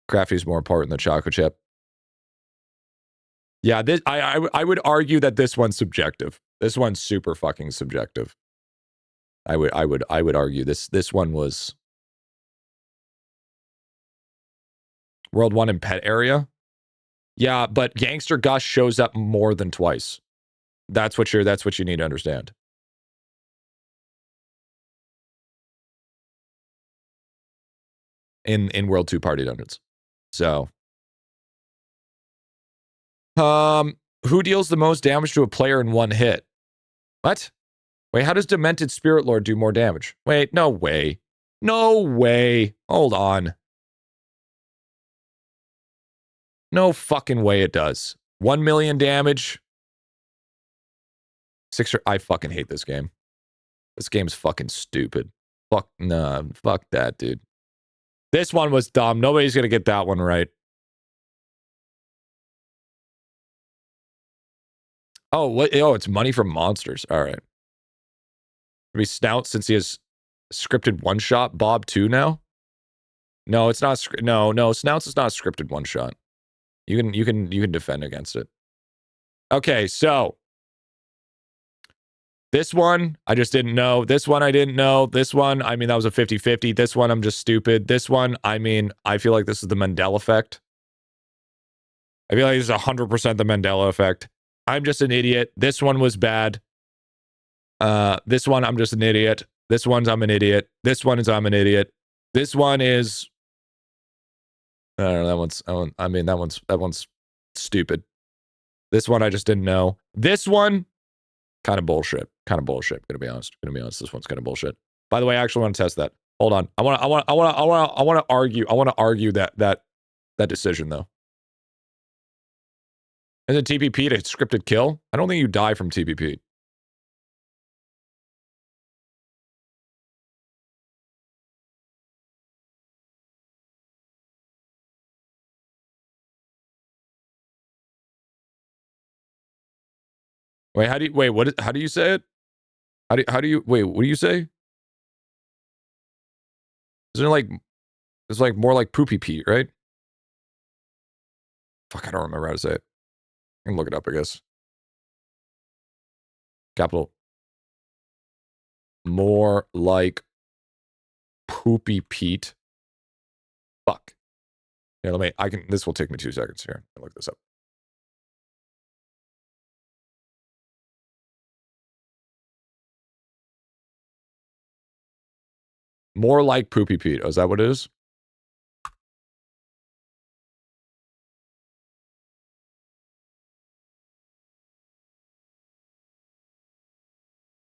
Crafty is more important than chocolate chip. Yeah, this I would argue that this one's subjective. This one's super fucking subjective. I would argue this one was World 1 in pet area. Yeah, but Gangster Gus shows up more than twice. That's what you need to understand. In World 2 party dungeons. So who deals the most damage to a player in 1 hit? What? Wait, how does Demented Spirit Lord do more damage? Wait, no way. No way. Hold on. No fucking way it does. 1 million damage. 6. I fucking hate this game. This game's fucking stupid. Fuck, nah, fuck that, dude. This one was dumb. Nobody's gonna get that one right. Oh, what? Oh, it's money from monsters. All right. Maybe Snout since he has scripted one shot. Bob 2 now. No, it's not. No. Snouts is not a scripted one shot. You can defend against it. Okay, so this one I just didn't know. This one I didn't know. This one, I mean, that was a 50-50. This one I'm just stupid. This one, I mean, I feel like this is the Mandela effect. I feel like this is 100% the Mandela effect. I'm just an idiot. This one was bad. This one, I'm just an idiot. This one's I'm an idiot. This one is I'm an idiot. This one is... I don't know, that one's stupid. This one I just didn't know. This one, kind of bullshit. Gonna be honest. This one's kind of bullshit. By the way, I actually want to test that. Hold on. I want to argue that decision though. Is it TPP to scripted kill? I don't think you die from TPP. Wait, how do you say it? Wait, what do you say? Isn't it like, it's like more like Poopy Pete, right? Fuck, I don't remember how to say it. I can look it up, I guess. Capital. More like Poopy Pete. Fuck. Here, this will take me 2 seconds here. I'll look this up. More like Poopy Pete. Oh, is that what it is?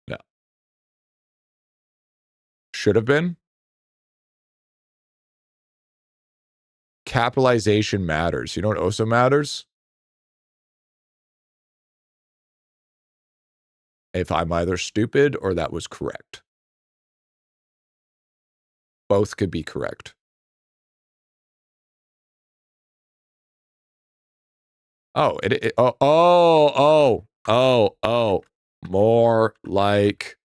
No. Should have been. Capitalization matters. You know what also matters? If I'm either stupid or that was correct. Both could be correct. Oh, more like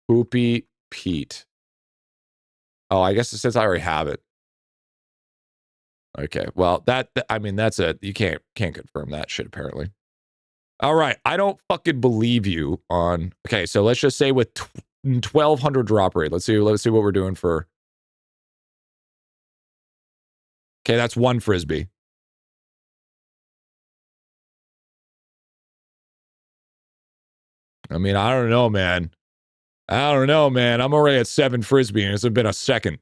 Poopy Pete. Oh, I guess since I already have it. Okay, well, I mean, that's it. You can't confirm that shit, apparently. All right, I don't fucking believe you on... Okay, so let's just say with 1,200 drop rate. Let's see what we're doing for... Okay, that's 1 Frisbee. I mean, I don't know, man. I'm already at 7 Frisbee, and it's been a second.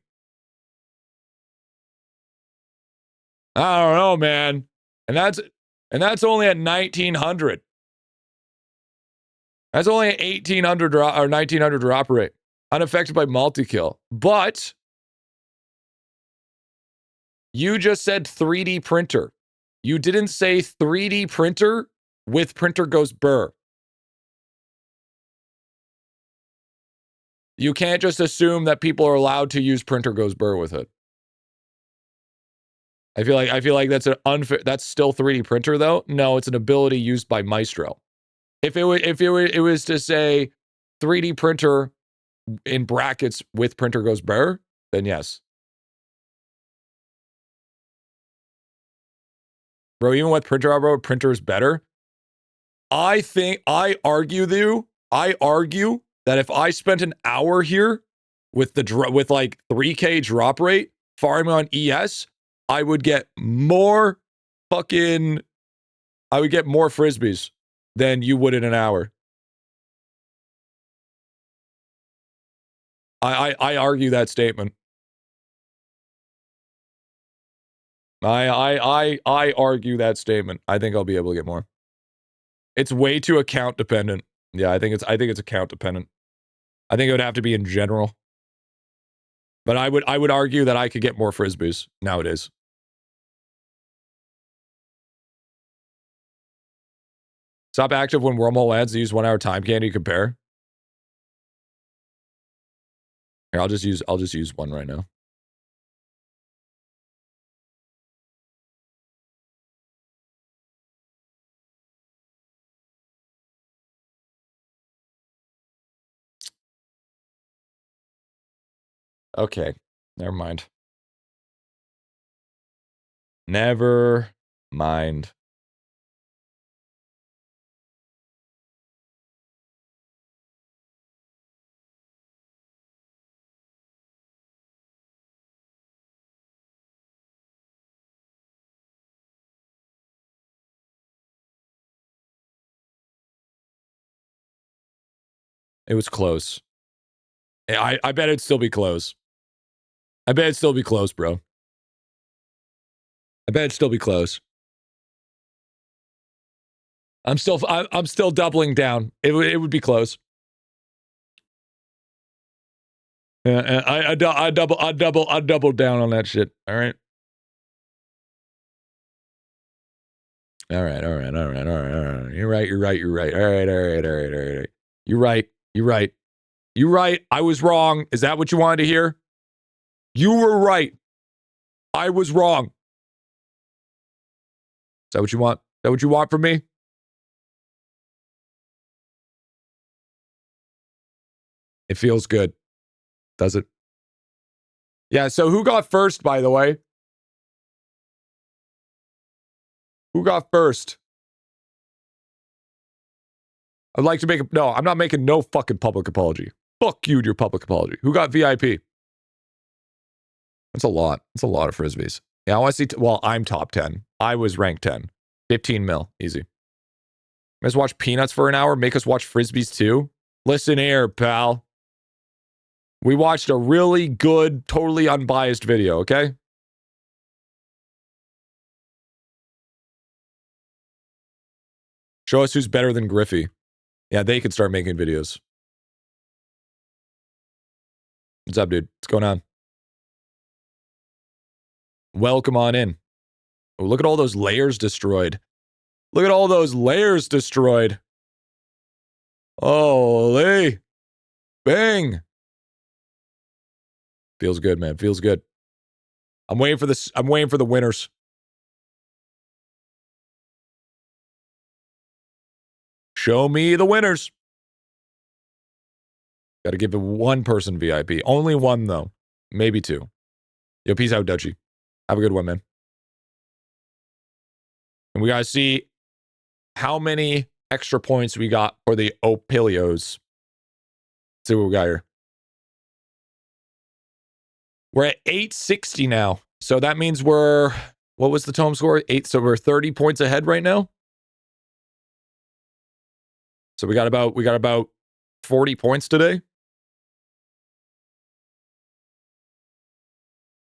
I don't know, man. And that's only at 1,900. That's only an 1,800 drop or 1,900 drop rate, unaffected by multi-kill. But you just said 3D printer. You didn't say 3D printer with printer goes burr. You can't just assume that people are allowed to use printer goes burr with it. I feel like that's an unfair. That's still 3D printer though. No, it's an ability used by Maestro. If it was to say 3D printer in brackets with printer goes burr, then yes. Bro, even with printer, bro, printer is better. I argue that if I spent an hour here with like 3K drop rate farming on ES, I would get more frisbees than you would in an hour. I argue that statement. I argue that statement. I think I'll be able to get more. It's way too account dependent. Yeah, I think it's account dependent. I think it would have to be in general. But I would argue that I could get more frisbees nowadays. Stop active when wormhole ads. Use 1 hour time candy. Compare. Here, I'll just use one right now. Okay, never mind. Never mind. It was close. I bet it'd still be close. I bet it'd still be close, bro. I bet it'd still be close. I'm still doubling down. It would be close. Yeah, I double down on that shit. All right. All right. You're right. All right. You're right. I was wrong. Is that what you wanted to hear? You were right. I was wrong. Is that what you want? Is that what you want from me? It feels good. Does it? Yeah, so who got first, by the way? Who got first? I'd like to make a... No, I'm not making no fucking public apology. Fuck you and your public apology. Who got VIP? That's a lot. That's a lot of Frisbees. Yeah, I want to see... Well, I'm top 10. I was ranked 10. 15 mil. Easy. Let's watch Peanuts for an hour. Make us watch Frisbees too. Listen here, pal. We watched a really good, totally unbiased video, okay? Show us who's better than Griffy. Yeah, they could start making videos. What's up, dude? What's going on? Welcome on in. Oh, look at all those layers destroyed. Look at all those layers destroyed. Holy. Bang. Feels good, man. Feels good. I'm waiting for this. I'm waiting for the winners. Show me the winners. Got to give it one person VIP. Only one, though. Maybe two. Yo, peace out, Dutchie. Have a good one, man. And we got to see how many extra points we got for the Opilios. Let's see what we got here. We're at 860 now. So that means we're... What was the tome score? 8. So we're 30 points ahead right now. So we got about 40 points today.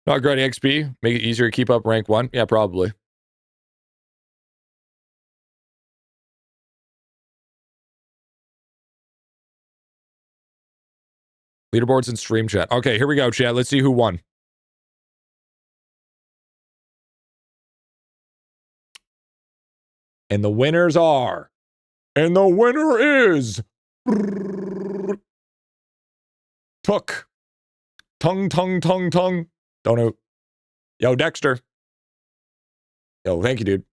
Not great XP. Make it easier to keep up rank 1. Yeah, probably. Leaderboards and stream chat. Okay, here we go, chat. Let's see who won. And the winners are... And the winner is... Took. Tongue. Don't know. Yo, Dexter. Yo, thank you, dude.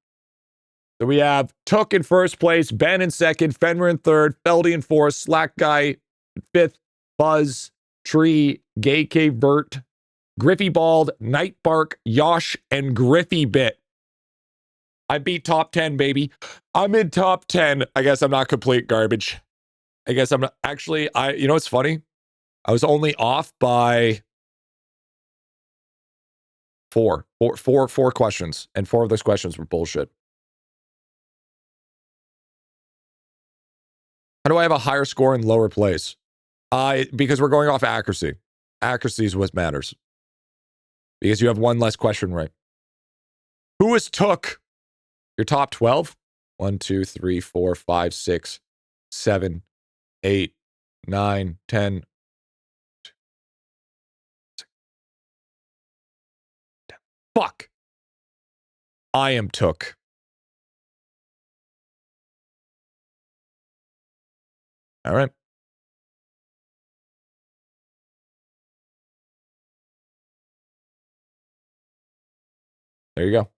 So we have Took in first place, Ben in second, Fenrir in third, Feldy in fourth, Slack Guy in fifth, Buzz, Tree, Gay Cave Vert, Griffy Bald, Nightbark, Yosh, and GriffyBit. I beat top 10, baby. I'm in top 10. I guess I'm not complete garbage. I guess I'm not... Actually, you know what's funny? I was only off by four questions, and 4 of those questions were bullshit. How do I have a higher score in lower place? Because we're going off accuracy. Accuracy is what matters. Because you have 1 less question right. Who is Took? Your top 12? 1, 2, 3, 4, 5, 6, 7, 8, 9, 10. Fuck. I am Took. All right. There you go.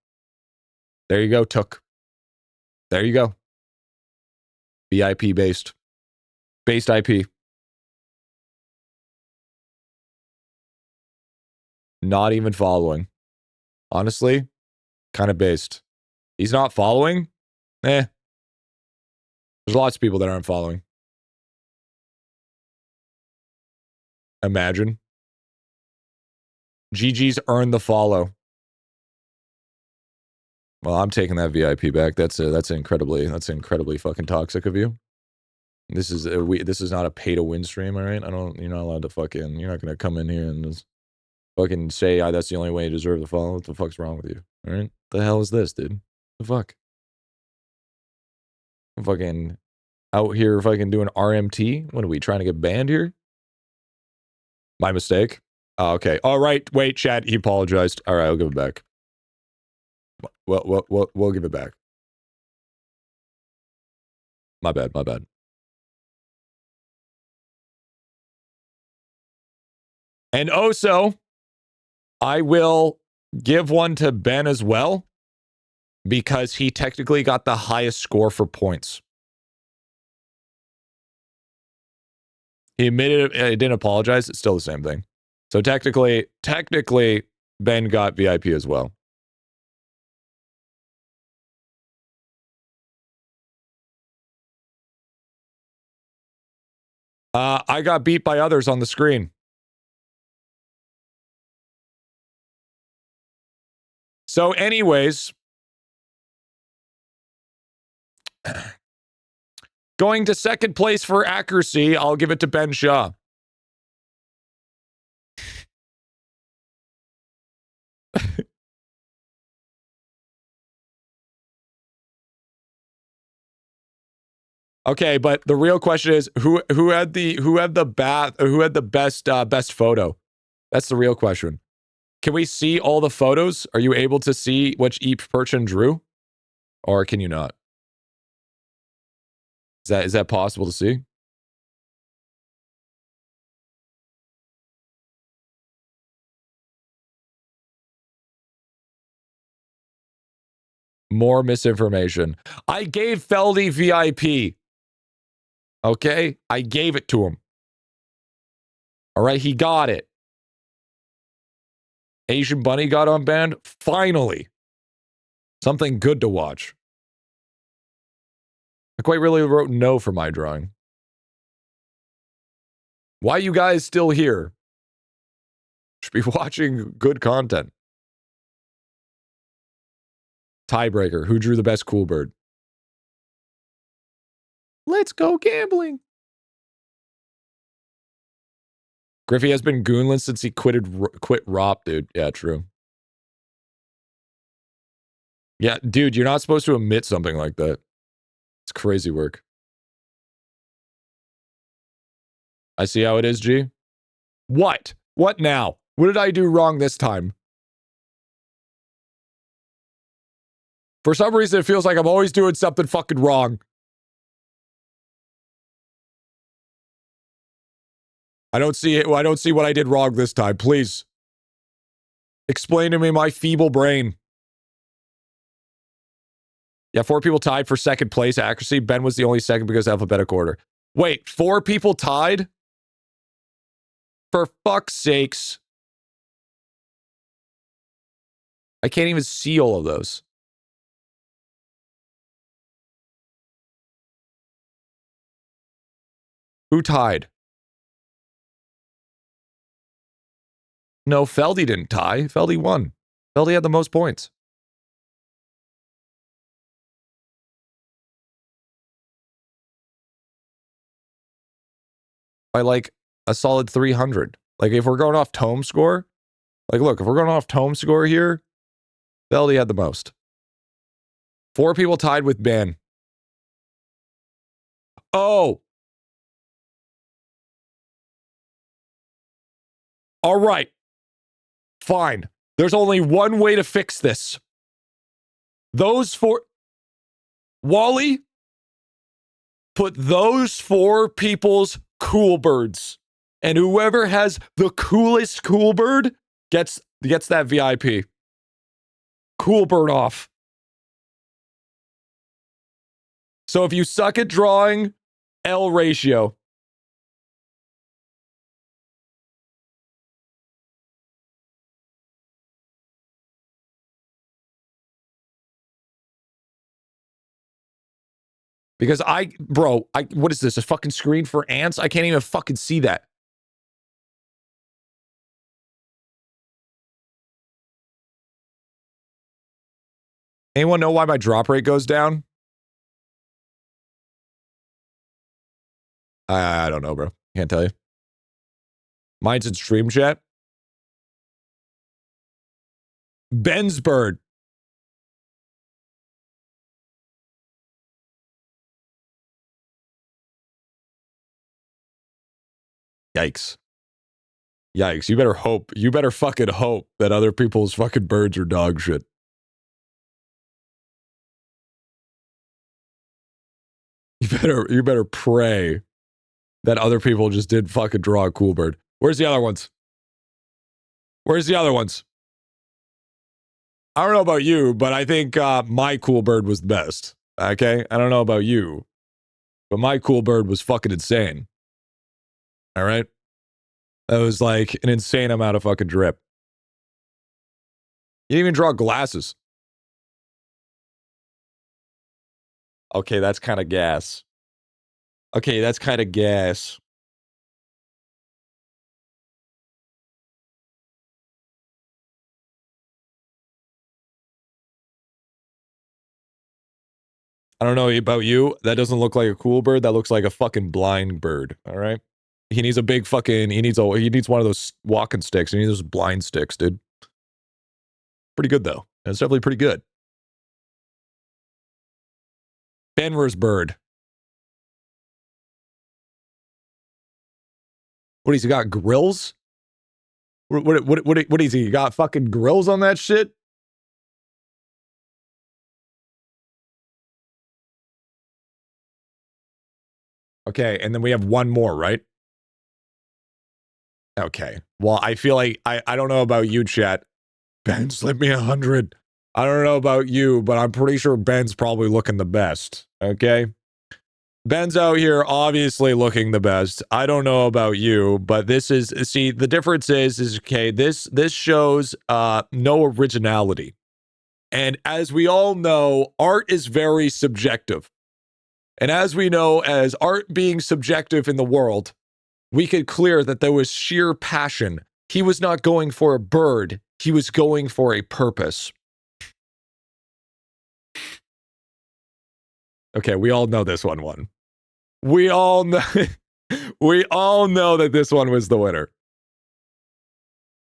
There you go, Took. There you go. VIP based. Based IP. Not even following. Honestly, kind of based. He's not following? There's lots of people that aren't following. Imagine. GG's earned the follow. Well, I'm taking that VIP back. That's incredibly fucking toxic of you. This is not a pay to win stream, all right? You're not allowed to fucking, you're not gonna come in here and just fucking say, that's the only way you deserve the follow. What the fuck's wrong with you? All right? The hell is this, dude? The fuck? I'm fucking out here fucking doing RMT. What are we trying to get banned here? My mistake. Oh, okay. All right. Wait, chat. He apologized. All right, I'll give it back. We'll give it back. My bad. And also, I will give one to Ben as well, because he technically got the highest score for points. He admitted it, he didn't apologize. It's still the same thing. So technically, Ben got VIP as well. I got beat by others on the screen. So anyways, going to second place for accuracy, I'll give it to Ben Shaw. Okay, but the real question is who had the best photo? That's the real question. Can we see all the photos? Are you able to see which each person drew? Or can you not? Is that possible to see? More misinformation. I gave Feldy VIP. Okay? I gave it to him. All right, he got it. Asian Bunny got unbanned. Finally. Something good to watch. I quite really wrote no for my drawing. Why are you guys still here? Should be watching good content. Tiebreaker. Who drew the best cool bird? Let's go gambling. Griffy has been goonless since he quit ROP, dude. Yeah, true. Yeah, dude, you're not supposed to admit something like that. It's crazy work. I see how it is, G. What? What now? What did I do wrong this time? For some reason, it feels like I'm always doing something fucking wrong. I don't see it. I don't see what I did wrong this time. Please. Explain to me my feeble brain. Yeah, 4 people tied for second place accuracy. Ben was the only second because alphabetical order. Wait, 4 people tied? For fuck's sakes. I can't even see all of those. Who tied? No, Feldy didn't tie. Feldy won. Feldy had the most points. By like a solid 300. Like if we're going off tome score, like look, if we're going off tome score here, Feldy had the most. 4 people tied with Ben. Oh. All right. Fine. There's only one way to fix this. Those 4... Wally, put those 4 people's cool birds. And whoever has the coolest cool bird gets that VIP. Cool bird off. So if you suck at drawing, L ratio. Because what is this? A fucking screen for ants? I can't even fucking see that. Anyone know why my drop rate goes down? I don't know, bro. Can't tell you. Mine's in stream chat. Ben's bird. Yikes. Yikes. You better hope. You better fucking hope that other people's fucking birds are dog shit. You better pray that other people just did fucking draw a cool bird. Where's the other ones? Where's the other ones? I don't know about you, but I think my cool bird was the best. Okay? I don't know about you, but my cool bird was fucking insane. All right. That was like an insane amount of fucking drip. You didn't even draw glasses. Okay, that's kind of gas. Okay, that's kind of gas. I don't know about you. That doesn't look like a cool bird. That looks like a fucking blind bird. All right. He needs a big fucking. He needs one of those walking sticks. He needs those blind sticks, dude. Pretty good though. It's definitely pretty good. Fenrir's bird. What, he's got grills? What is he? You got fucking grills on that shit? Okay, and then we have one more, right? Okay. Well, I feel like I don't know about you, chat. Ben, slip me 100. I don't know about you, but I'm pretty sure Ben's probably looking the best. Okay. Ben's out here obviously looking the best. I don't know about you, but this is, see, the difference is okay, this shows no originality. And as we all know, art is very subjective. And as we know, as art being subjective in the world, we could clear that there was sheer passion. He was not going for a bird. He was going for a purpose. Okay, we all know this one won. We all know we all know that this one was the winner.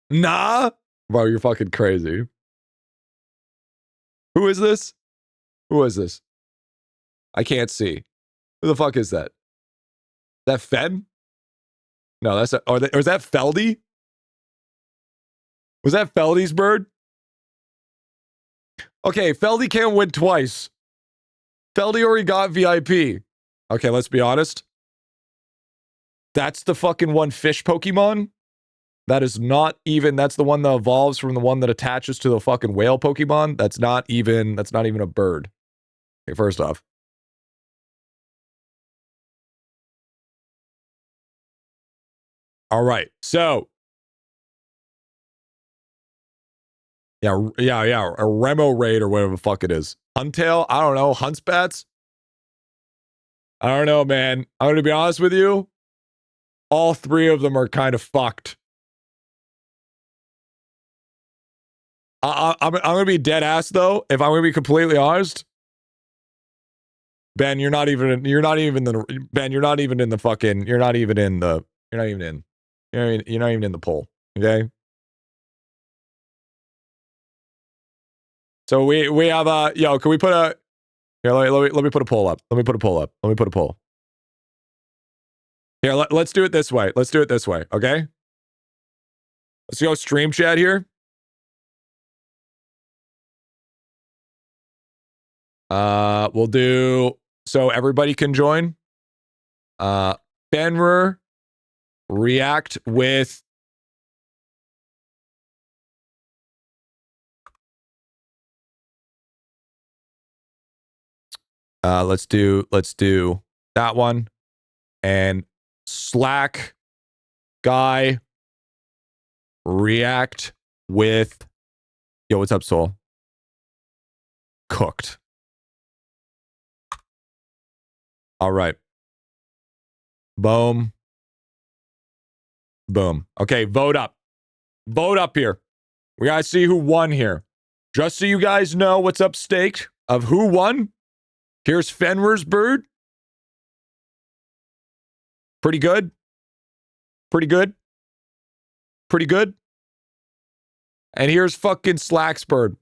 Nah? Bro, you're fucking crazy. Who is this? Who is this? I can't see. Who the fuck is that? Is that Fen? No, that's a, or is that Feldy? Was that Feldy's bird? Okay, Feldy can't win twice. Feldy already got VIP. Okay, let's be honest. That's the fucking one fish Pokemon. That is not even, that's the one that evolves from the one that attaches to the fucking whale Pokemon. That's not even a bird. Okay, first off. All right, so. Yeah, a Remo Raid or whatever the fuck it is. Untail, I don't know, Huntsbats? I don't know, man. I'm gonna be honest with you. All three of them are kind of fucked. I'm gonna be dead ass though. If I'm gonna be completely honest, Ben, you're not even in the poll. Okay. So we have yo, can we put a here? Let me put a poll up. Let me put a poll. Here, let's do it this way. Okay. Let's go stream chat here. We'll do so everybody can join. Fenrir react with let's do that one. And Slack guy react with yo, what's up, Soul? Cooked. All right. Boom. Okay, vote up. Vote up here. We gotta see who won here. Just so you guys know what's up stake of who won. Here's Fenrir's bird. Pretty good. And here's fucking Slack's bird.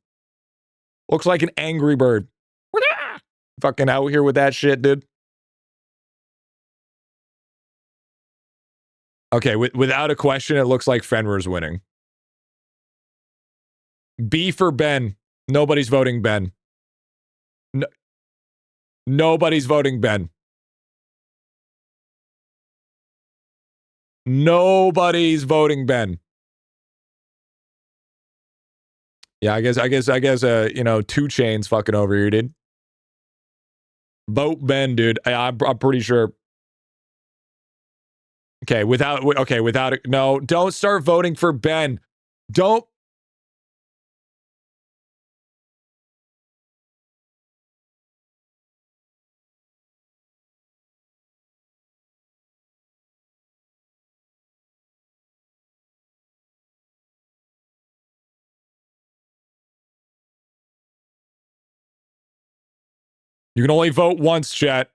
Looks like an angry bird. Fucking out here with that shit, dude. Okay, without a question, it looks like Fenrir's winning. B for Ben. Nobody's voting Ben. No, nobody's voting Ben. Nobody's voting Ben. Yeah, I guess, you know, 2 Chainz fucking over here, dude. Vote Ben, dude. I'm pretty sure. Okay, without it. No, don't start voting for Ben. Don't. You can only vote once, chat.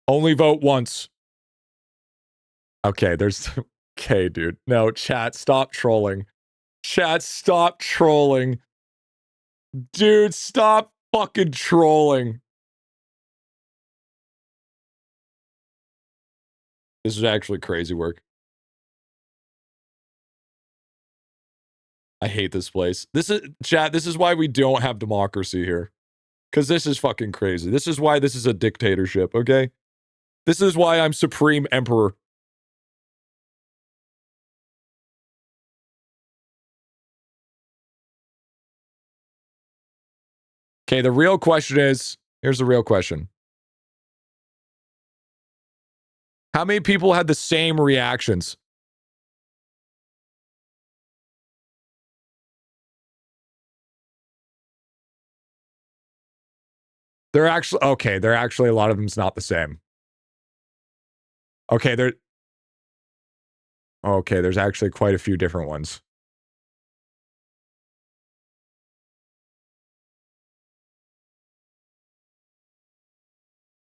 Only vote once. Okay, there's... Okay, dude. No, chat, stop trolling. Chat, stop trolling. Dude, stop fucking trolling. This is actually crazy work. I hate this place. This is... Chat, this is why we don't have democracy here. Because this is fucking crazy. This is why this is a dictatorship, okay? This is why I'm Supreme Emperor. Okay, the real question is... Here's the real question. How many people had the same reactions? They're actually... Okay, they're actually... A lot of them's not the same. Okay, okay, there's actually quite a few different ones.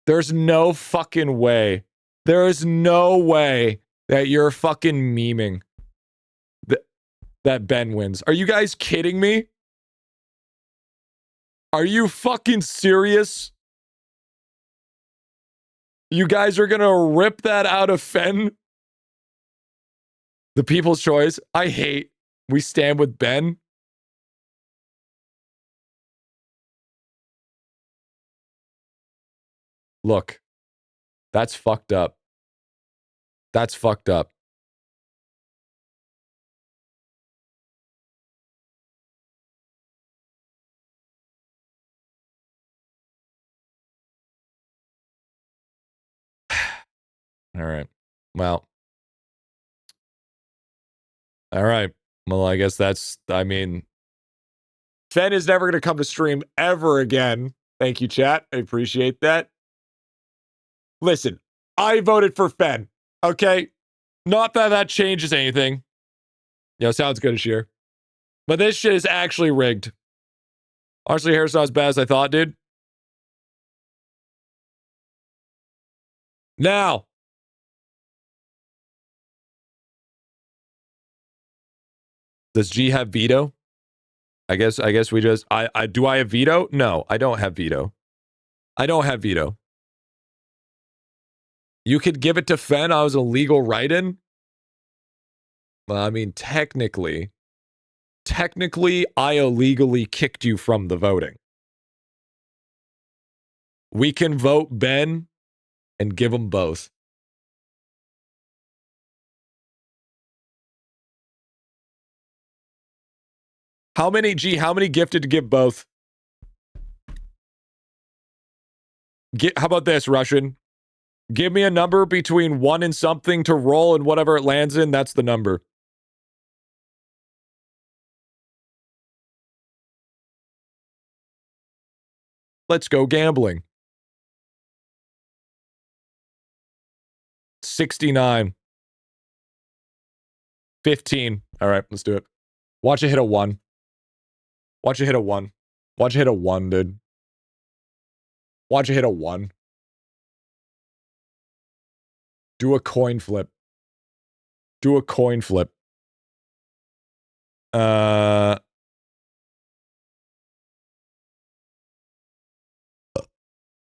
There's no fucking way. There is no way that you're fucking memeing that Ben wins. Are you guys kidding me? Are you fucking serious? You guys are gonna rip that out of Fen? The people's choice? I hate. We stand with Ben. Look. That's fucked up. That's fucked up. All right. Well. All right. Well, I guess that's, I mean, Fen is never going to come to stream ever again. Thank you, chat. I appreciate that. Listen, I voted for Fen. Okay? Not that that changes anything. Yo, sounds good, Ashir. But this shit is actually rigged. Honestly, hair's not as bad as I thought, dude. Now. Does G have veto? I guess we just... do I have veto? No, I don't have veto. I don't have veto. You could give it to Fen. I was a legal write-in. Well, I mean, technically, I illegally kicked you from the voting. We can vote Ben and give them both. How many gifted to give both? How about this, Russian? Give me a number between 1 and something to roll, and whatever it lands in, that's the number. Let's go gambling. 69. 15. All right, let's do it. Watch it hit a 1. Watch it hit a 1. Watch it hit a 1, dude. Watch it hit a 1. Do a coin flip. Do a coin flip.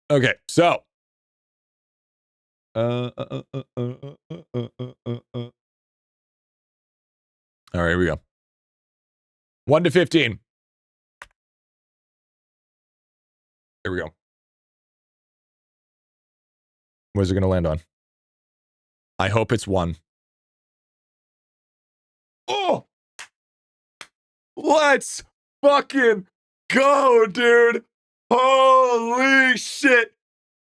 Okay, so. All right, here we go. 1 to 15. Here we go. Where's it going to land on? I hope it's 1. Oh! Let's fucking go, dude! Holy shit!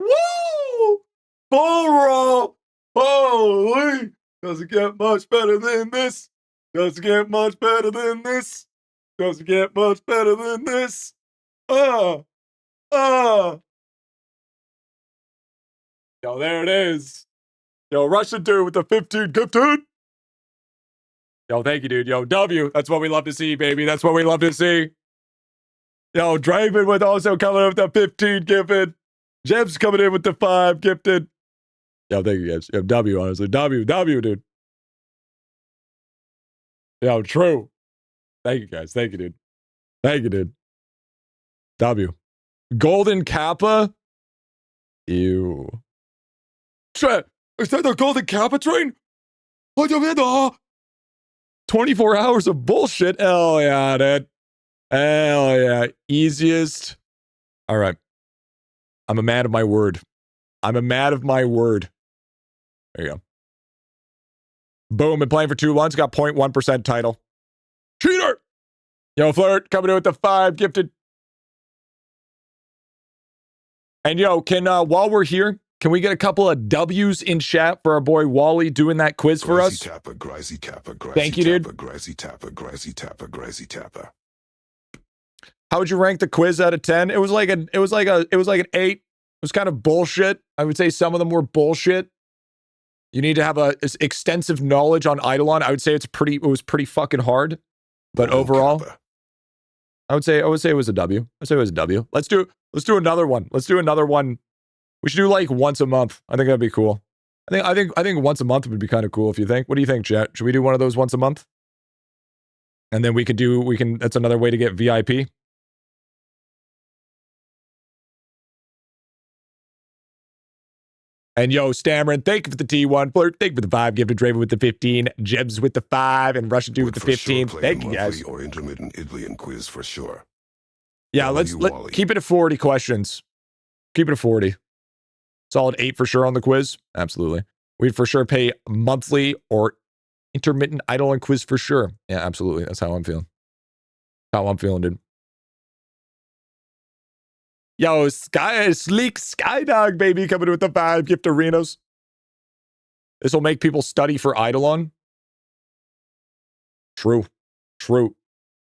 Woo! Full roll! Holy Doesn't get much better than this. Doesn't get much better than this. Doesn't get much better than this. Yo, there it is. Yo, Russian dude with the 15 gifted. Yo, thank you, dude. Yo, W. That's what we love to see, baby. That's what we love to see. Yo, Draven with also coming in with the 15 gifted. Jeb's coming in with the 5 gifted. Yo, thank you guys. Yo, W, honestly. W, dude. Yo, true. Thank you guys. Thank you, dude. Thank you, dude. W. Golden Kappa? Ew. Is that the Golden Kappa train? 24 hours of bullshit? Hell yeah, dude. Hell yeah. Easiest. All right. I'm a man of my word. I'm a man of my word. There you go. Boom. Been playing for 2 months. Got 0.1% title. Cheater! Yo, Flirt, coming in with the 5 gifted. And yo, can while we're here, can we get a couple of W's in chat for our boy Wally doing that quiz for us? Thank you, dude. How would you rank the quiz out of 10? It was like an 8. It was kind of bullshit. I would say some of them were bullshit. You need to have a extensive knowledge on IdleOn. I would say it was pretty fucking hard. But overall, I would say it was a W. I'd say it was a W. Let's do another one. Let's do another one. We should do like once a month. I think that'd be cool. I think once a month would be kind of cool if you think. What do you think, chat? Should we do one of those once a month? And then that's another way to get VIP. And yo, Stammering, thank you for the T1. Flirt, thank you for the 5. Gifted Draven with the 15. Jebs with the 5. And Russian Dude with the 15. Thank you, guys. Or intermittent IdleOn quiz for sure. Yeah, let's keep it at 40 questions. Keep it at 40. Solid 8 for sure on the quiz. Absolutely. We'd for sure pay monthly or intermittent IdleOn quiz for sure. Yeah, absolutely. That's how I'm feeling. How I'm feeling, dude. Yo, Sleek Skydog, baby, coming with the 5 gift arenas. This will make people study for IdleOn. True.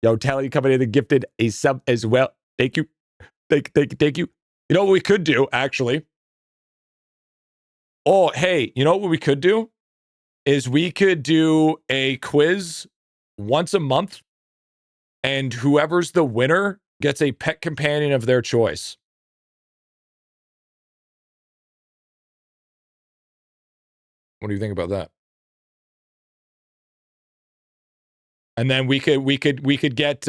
Yo, Tally coming in and gifted a sub as well. Thank you. Thank you. You know what we could do, actually? Oh, hey, you know what we could do? Is we could do a quiz once a month, and whoever's the winner gets a pet companion of their choice. What do you think about that? And then we could get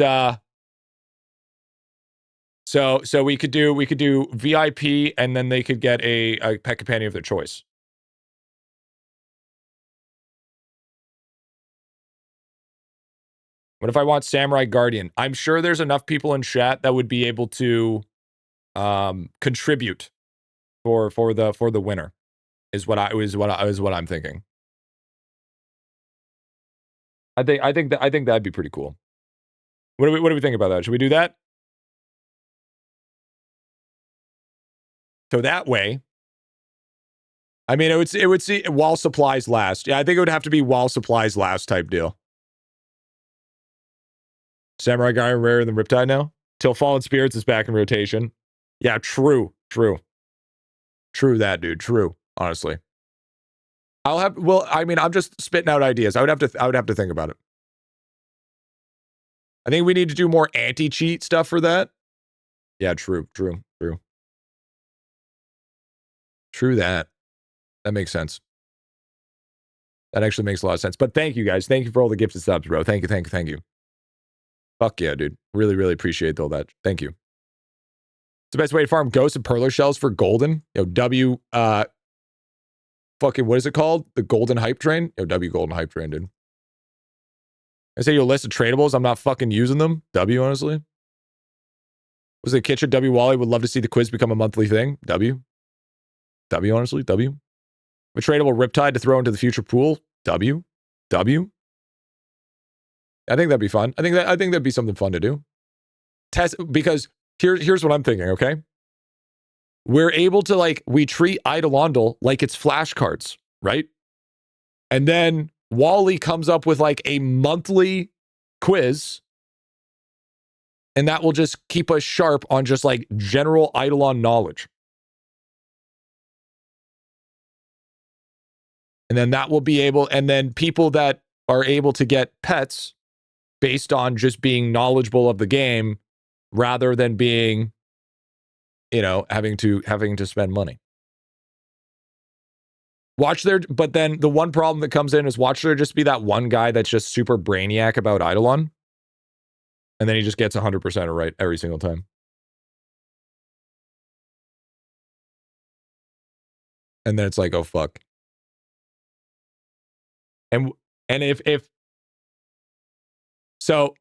so we could do VIP, and then they could get a pet companion of their choice. What if I want Samurai Guardian? I'm sure there's enough people in chat that would be able to contribute for the winner. Is what I'm thinking. I think that'd be pretty cool. What do we think about that? Should we do that? So that way, I mean, it would see while supplies last. Yeah, I think it would have to be while supplies last type deal. Samurai Guy rarer than Riptide now. Till Fallen Spirits is back in rotation. Yeah, true that, dude. True. Honestly. I'm just spitting out ideas. I would have to think about it. I think we need to do more anti-cheat stuff for that. Yeah, true that. That makes sense. That actually makes a lot of sense. But thank you guys. Thank you for all the gifted subs, bro. Thank you. Fuck yeah, dude. Really appreciate all that. Thank you. It's the best way to farm ghosts and perler shells for golden. Yo, W, fucking, what is it called? The golden hype train? Yo, W golden hype train, dude. I say your list of tradables. I'm not fucking using them. W, honestly. Was it Kitchen? W Wally would love to see the quiz become a monthly thing. W, honestly. W. A tradable Riptide to throw into the future pool. W. I think that'd be fun. I think that'd be something fun to do. Test, because here's what I'm thinking, okay? We're able to, we treat IdleOn like it's flashcards, right? And then Wally comes up with like a monthly quiz. And that will just keep us sharp on just like general IdleOn knowledge. And then that will be able, and then people that are able to get pets based on just being knowledgeable of the game rather than being, you know, having to spend money. Watch there, but then the one problem that comes in is watch there just be that one guy that's just super brainiac about IdleOn. And then he just gets 100% right every single time. And then it's like, oh fuck. And if so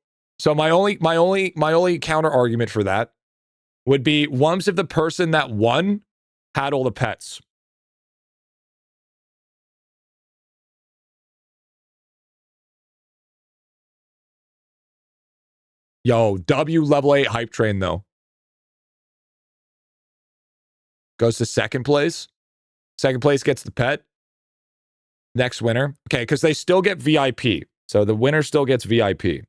my only counter argument for that would be once if the person that won had all the pets. Yo, W level 8 hype train though. Goes to second place. Second place gets the pet. Next winner. Okay, because they still get VIP. So the winner still gets VIP.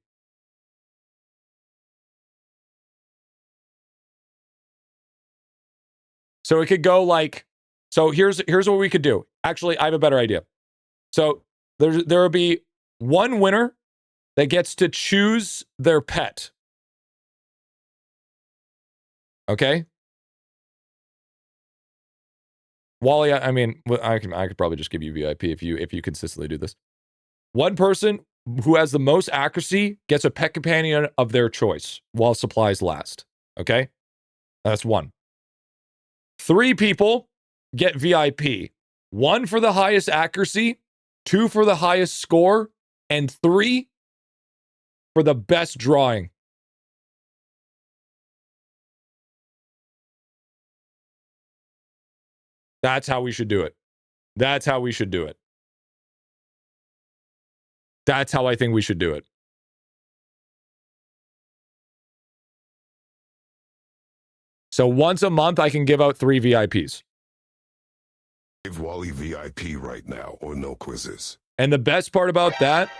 So it could go like, so here's what we could do. Actually, I have a better idea. So there will be one winner that gets to choose their pet. Okay? Wally, I mean, I could probably just give you VIP if you consistently do this. One person who has the most accuracy gets a pet companion of their choice while supplies last. Okay? That's one. 3 people get VIP. 1 for the highest accuracy, 2 for the highest score, and 3 for the best drawing. That's how we should do it. That's how we should do it. That's how I think we should do it. So once a month, I can give out 3 VIPs. Give Wally VIP right now or no quizzes. And the best part about that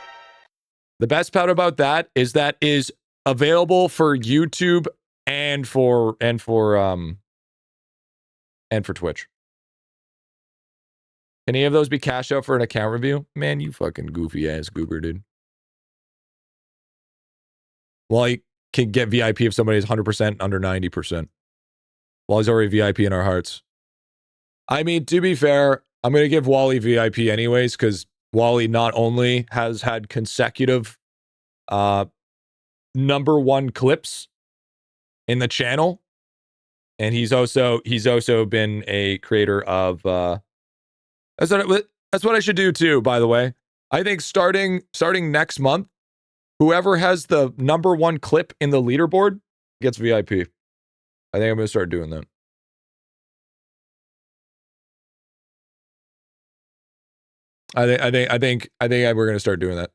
is that is available for YouTube and for Twitch. Can any of those be cashed out for an account review? Man, you fucking goofy ass goober, dude. Well, you can get VIP if somebody's 100% under 90%. Well, he's already VIP in our hearts. I mean, to be fair, I'm going to give Wally VIP anyways, because Wally not only has had consecutive #1 clips in the channel, and he's also been a creator of that's what I should do too, by the way. I think starting next month, whoever has the #1 clip in the leaderboard gets VIP. I think I'm gonna start doing that. I think we're gonna start doing that.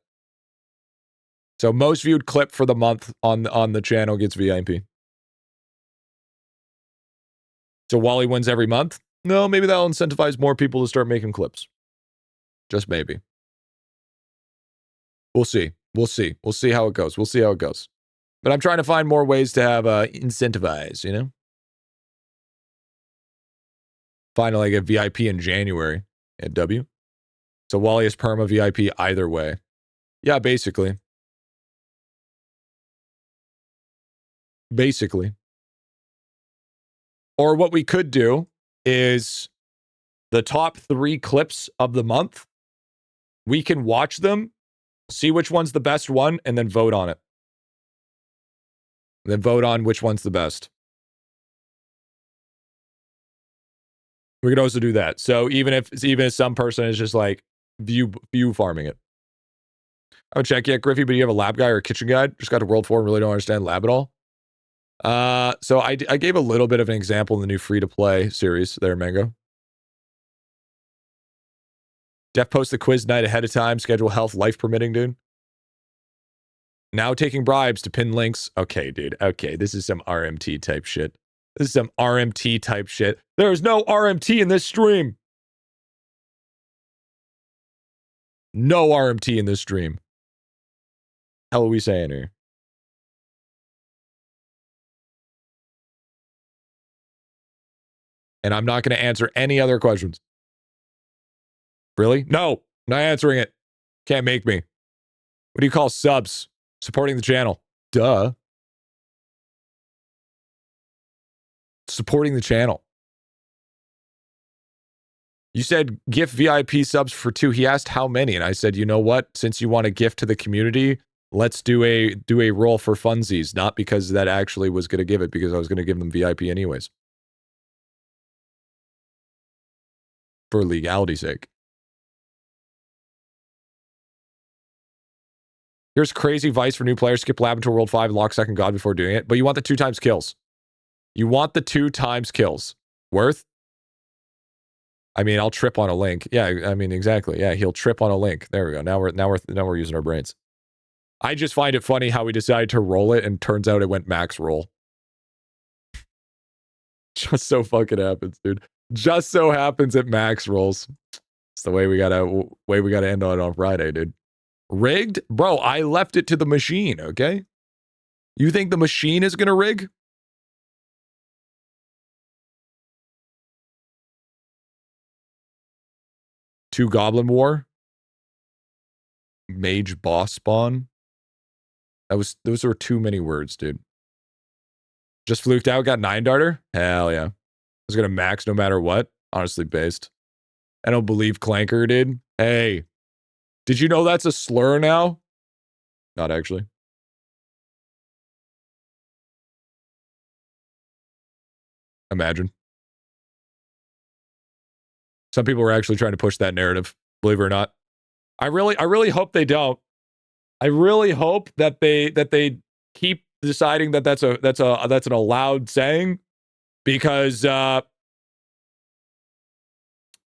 So most viewed clip for the month on the channel gets VIP. So Wally wins every month? No, maybe that'll incentivize more people to start making clips. Just maybe. We'll see. We'll see. We'll see how it goes. We'll see how it goes. But I'm trying to find more ways to have incentivize, you know? Finally, I get VIP in January at W. So Wally is perma VIP either way. Yeah, basically. Basically. Or what we could do is the top 3 clips of the month. We can watch them, see which one's the best one, and then vote on it. And then vote on which one's the best. We could also do that. So even if some person is just like view farming it. I would check yet, Griffy, but you have a lab guy or a kitchen guide? Just got to World 4 and really don't understand lab at all. So I gave a little bit of an example in the new free-to-play series there, Mango. Def post the quiz night ahead of time, schedule health, life permitting, dude. Now taking bribes to pin links. Okay, dude. Okay, this is some RMT type shit. This is some RMT type shit. There is no RMT in this stream. No RMT in this stream. Hell are we saying here? And I'm not going to answer any other questions. Really? No, not answering it. Can't make me. What do you call subs? Supporting the channel. Duh. Supporting the channel. You said gift VIP subs for 2. He asked how many, and I said, you know what? Since you want to gift to the community, let's do a roll for funsies. Not because that actually was going to give it, because I was going to give them VIP anyways. For legality's sake. Here's crazy advice for new players. Skip lab until World 5, lock second god before doing it. But you want the 2 times kills. You want the 2 times kills. Worth? I mean, I'll trip on a link. Yeah, I mean, exactly. Yeah, he'll trip on a link. There we go. Now we're using our brains. I just find it funny how we decided to roll it and turns out it went max roll. Just so fucking happens, dude. Just so happens it max rolls. It's the way we gotta end on Friday, dude. Rigged? Bro, I left it to the machine, okay? You think the machine is gonna rig? Two Goblin War? Mage boss spawn? Those were too many words, dude. Just fluked out, got 9 darter? Hell yeah. I was gonna max no matter what. Honestly based. I don't believe Clanker did. Hey. Did you know that's a slur now? Not actually. Imagine. Some people were actually trying to push that narrative, believe it or not. I really hope they don't. I really hope that they keep deciding that that's an allowed saying, because then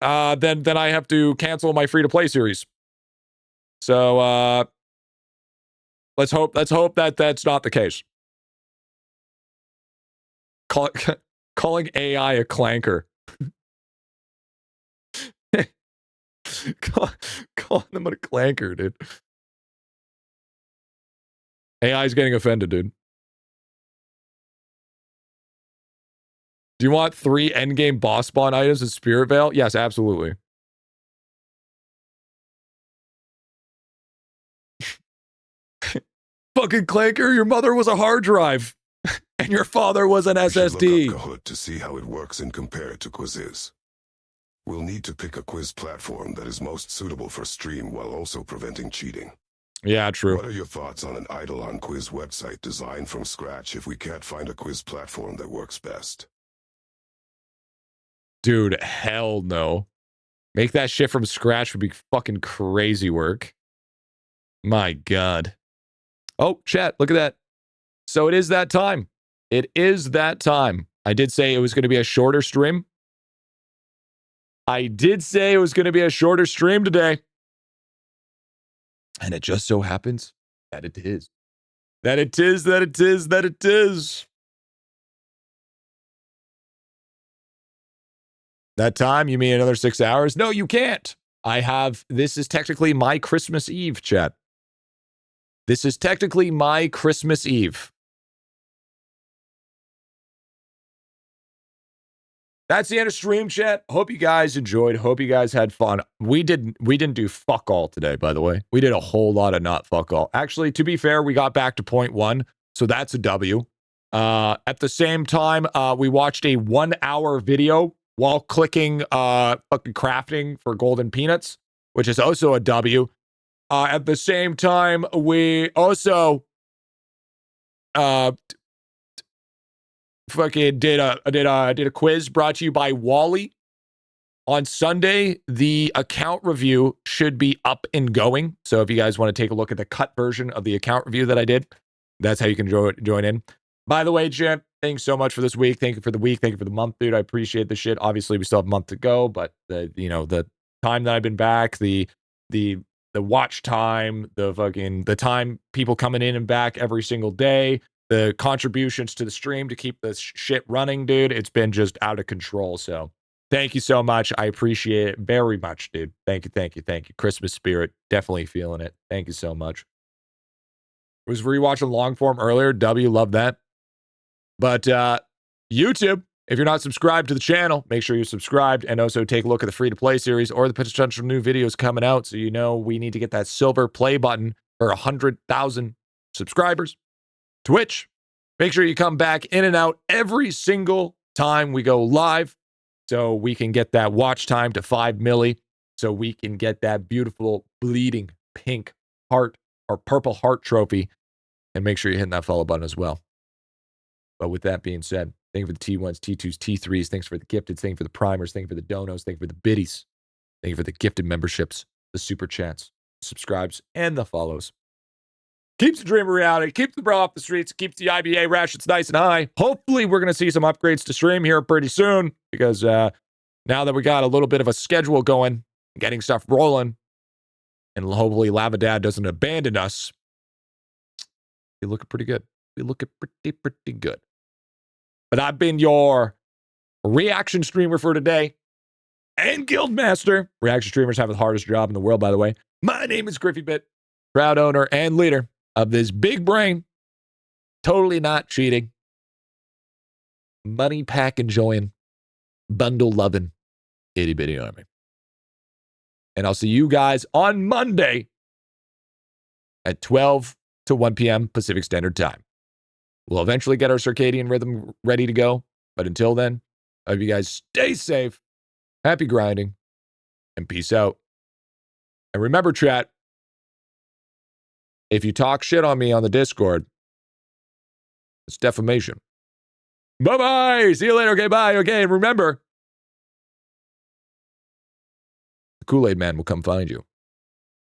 I have to cancel my free to play series. So let's hope that that's not the case. Calling AI a clanker. Calling them a clanker, dude. AI's getting offended, dude. Do you want 3 endgame boss spawn items in Spirit Vale? Yes, absolutely. Fucking clanker, your mother was a hard drive, and your father was an SSD. Look up Kahoot to see how it works and compare it to quizzes. We'll need to pick a quiz platform that is most suitable for stream while also preventing cheating. Yeah, true. What are your thoughts on an IdleOn quiz website designed from scratch if we can't find a quiz platform that works best? Dude, hell no. Make that shit from scratch would be fucking crazy work. My God. Oh, chat, look at that. So it is that time. It is that time. I did say it was going to be a shorter stream. I did say it was going to be a shorter stream today. And it just so happens that it is. That it is. That time, you mean another 6 hours? No, you can't. This is technically my Christmas Eve, chat. This is technically my Christmas Eve. That's the end of stream, chat. Hope you guys enjoyed. Hope you guys had fun. We didn't do fuck all today, by the way. We did a whole lot of not fuck all. Actually, to be fair, we got back to point 1, so that's a W. At the same time, we watched a 1-hour video while clicking fucking crafting for golden peanuts, which is also a W. At the same time, we also fucking did a quiz brought to you by Wally. On Sunday, the account review should be up and going. So if you guys want to take a look at the cut version of the account review that I did, that's how you can join in. By the way, Jim, thanks so much for this week. Thank you for the week. Thank you for the month, dude. I appreciate the shit. Obviously, we still have a month to go, but the time that I've been back, the watch time, the time people coming in and back every single day, the contributions to the stream to keep this shit running, dude. It's been just out of control. So Thank you so much. I appreciate it very much, dude. Thank you, thank you, thank you. Christmas spirit. Definitely feeling it. Thank you so much. Was rewatching long form earlier. W, love that. But YouTube, if you're not subscribed to the channel, make sure you're subscribed, and also take a look at the free-to-play series or the potential new videos coming out, so you know we need to get that silver play button for 100,000 subscribers. Twitch, make sure you come back in and out every single time we go live, so we can get that watch time to 5 milli, so we can get that beautiful bleeding pink heart or purple heart trophy, and make sure you're hitting that follow button as well. But with that being said, thank you for the T1s, T2s, T3s. Thanks for the gifteds. Thank you for the primers. Thank you for the donos. Thank you for the biddies. Thank you for the gifted memberships, the super chats, subscribes, and the follows. Keeps the dream a reality. Keeps the bro off the streets. Keeps the IBA ratchets nice and high. Hopefully, we're going to see some upgrades to stream here pretty soon, because now that we got a little bit of a schedule going, getting stuff rolling, and hopefully Lava Dad doesn't abandon us, we look pretty good. We look pretty good. But I've been your reaction streamer for today and Guildmaster. Reaction streamers have the hardest job in the world, by the way. My name is GriffyBit, proud owner and leader of this big brain, totally not cheating, money pack enjoying, bundle loving, itty bitty army. And I'll see you guys on Monday at 12 to 1 p.m. Pacific Standard Time. We'll eventually get our circadian rhythm ready to go. But until then, I hope you guys stay safe, happy grinding, and peace out. And remember, chat, if you talk shit on me on the Discord, it's defamation. Bye-bye. See you later. Okay, bye. Okay, and remember, the Kool-Aid Man will come find you.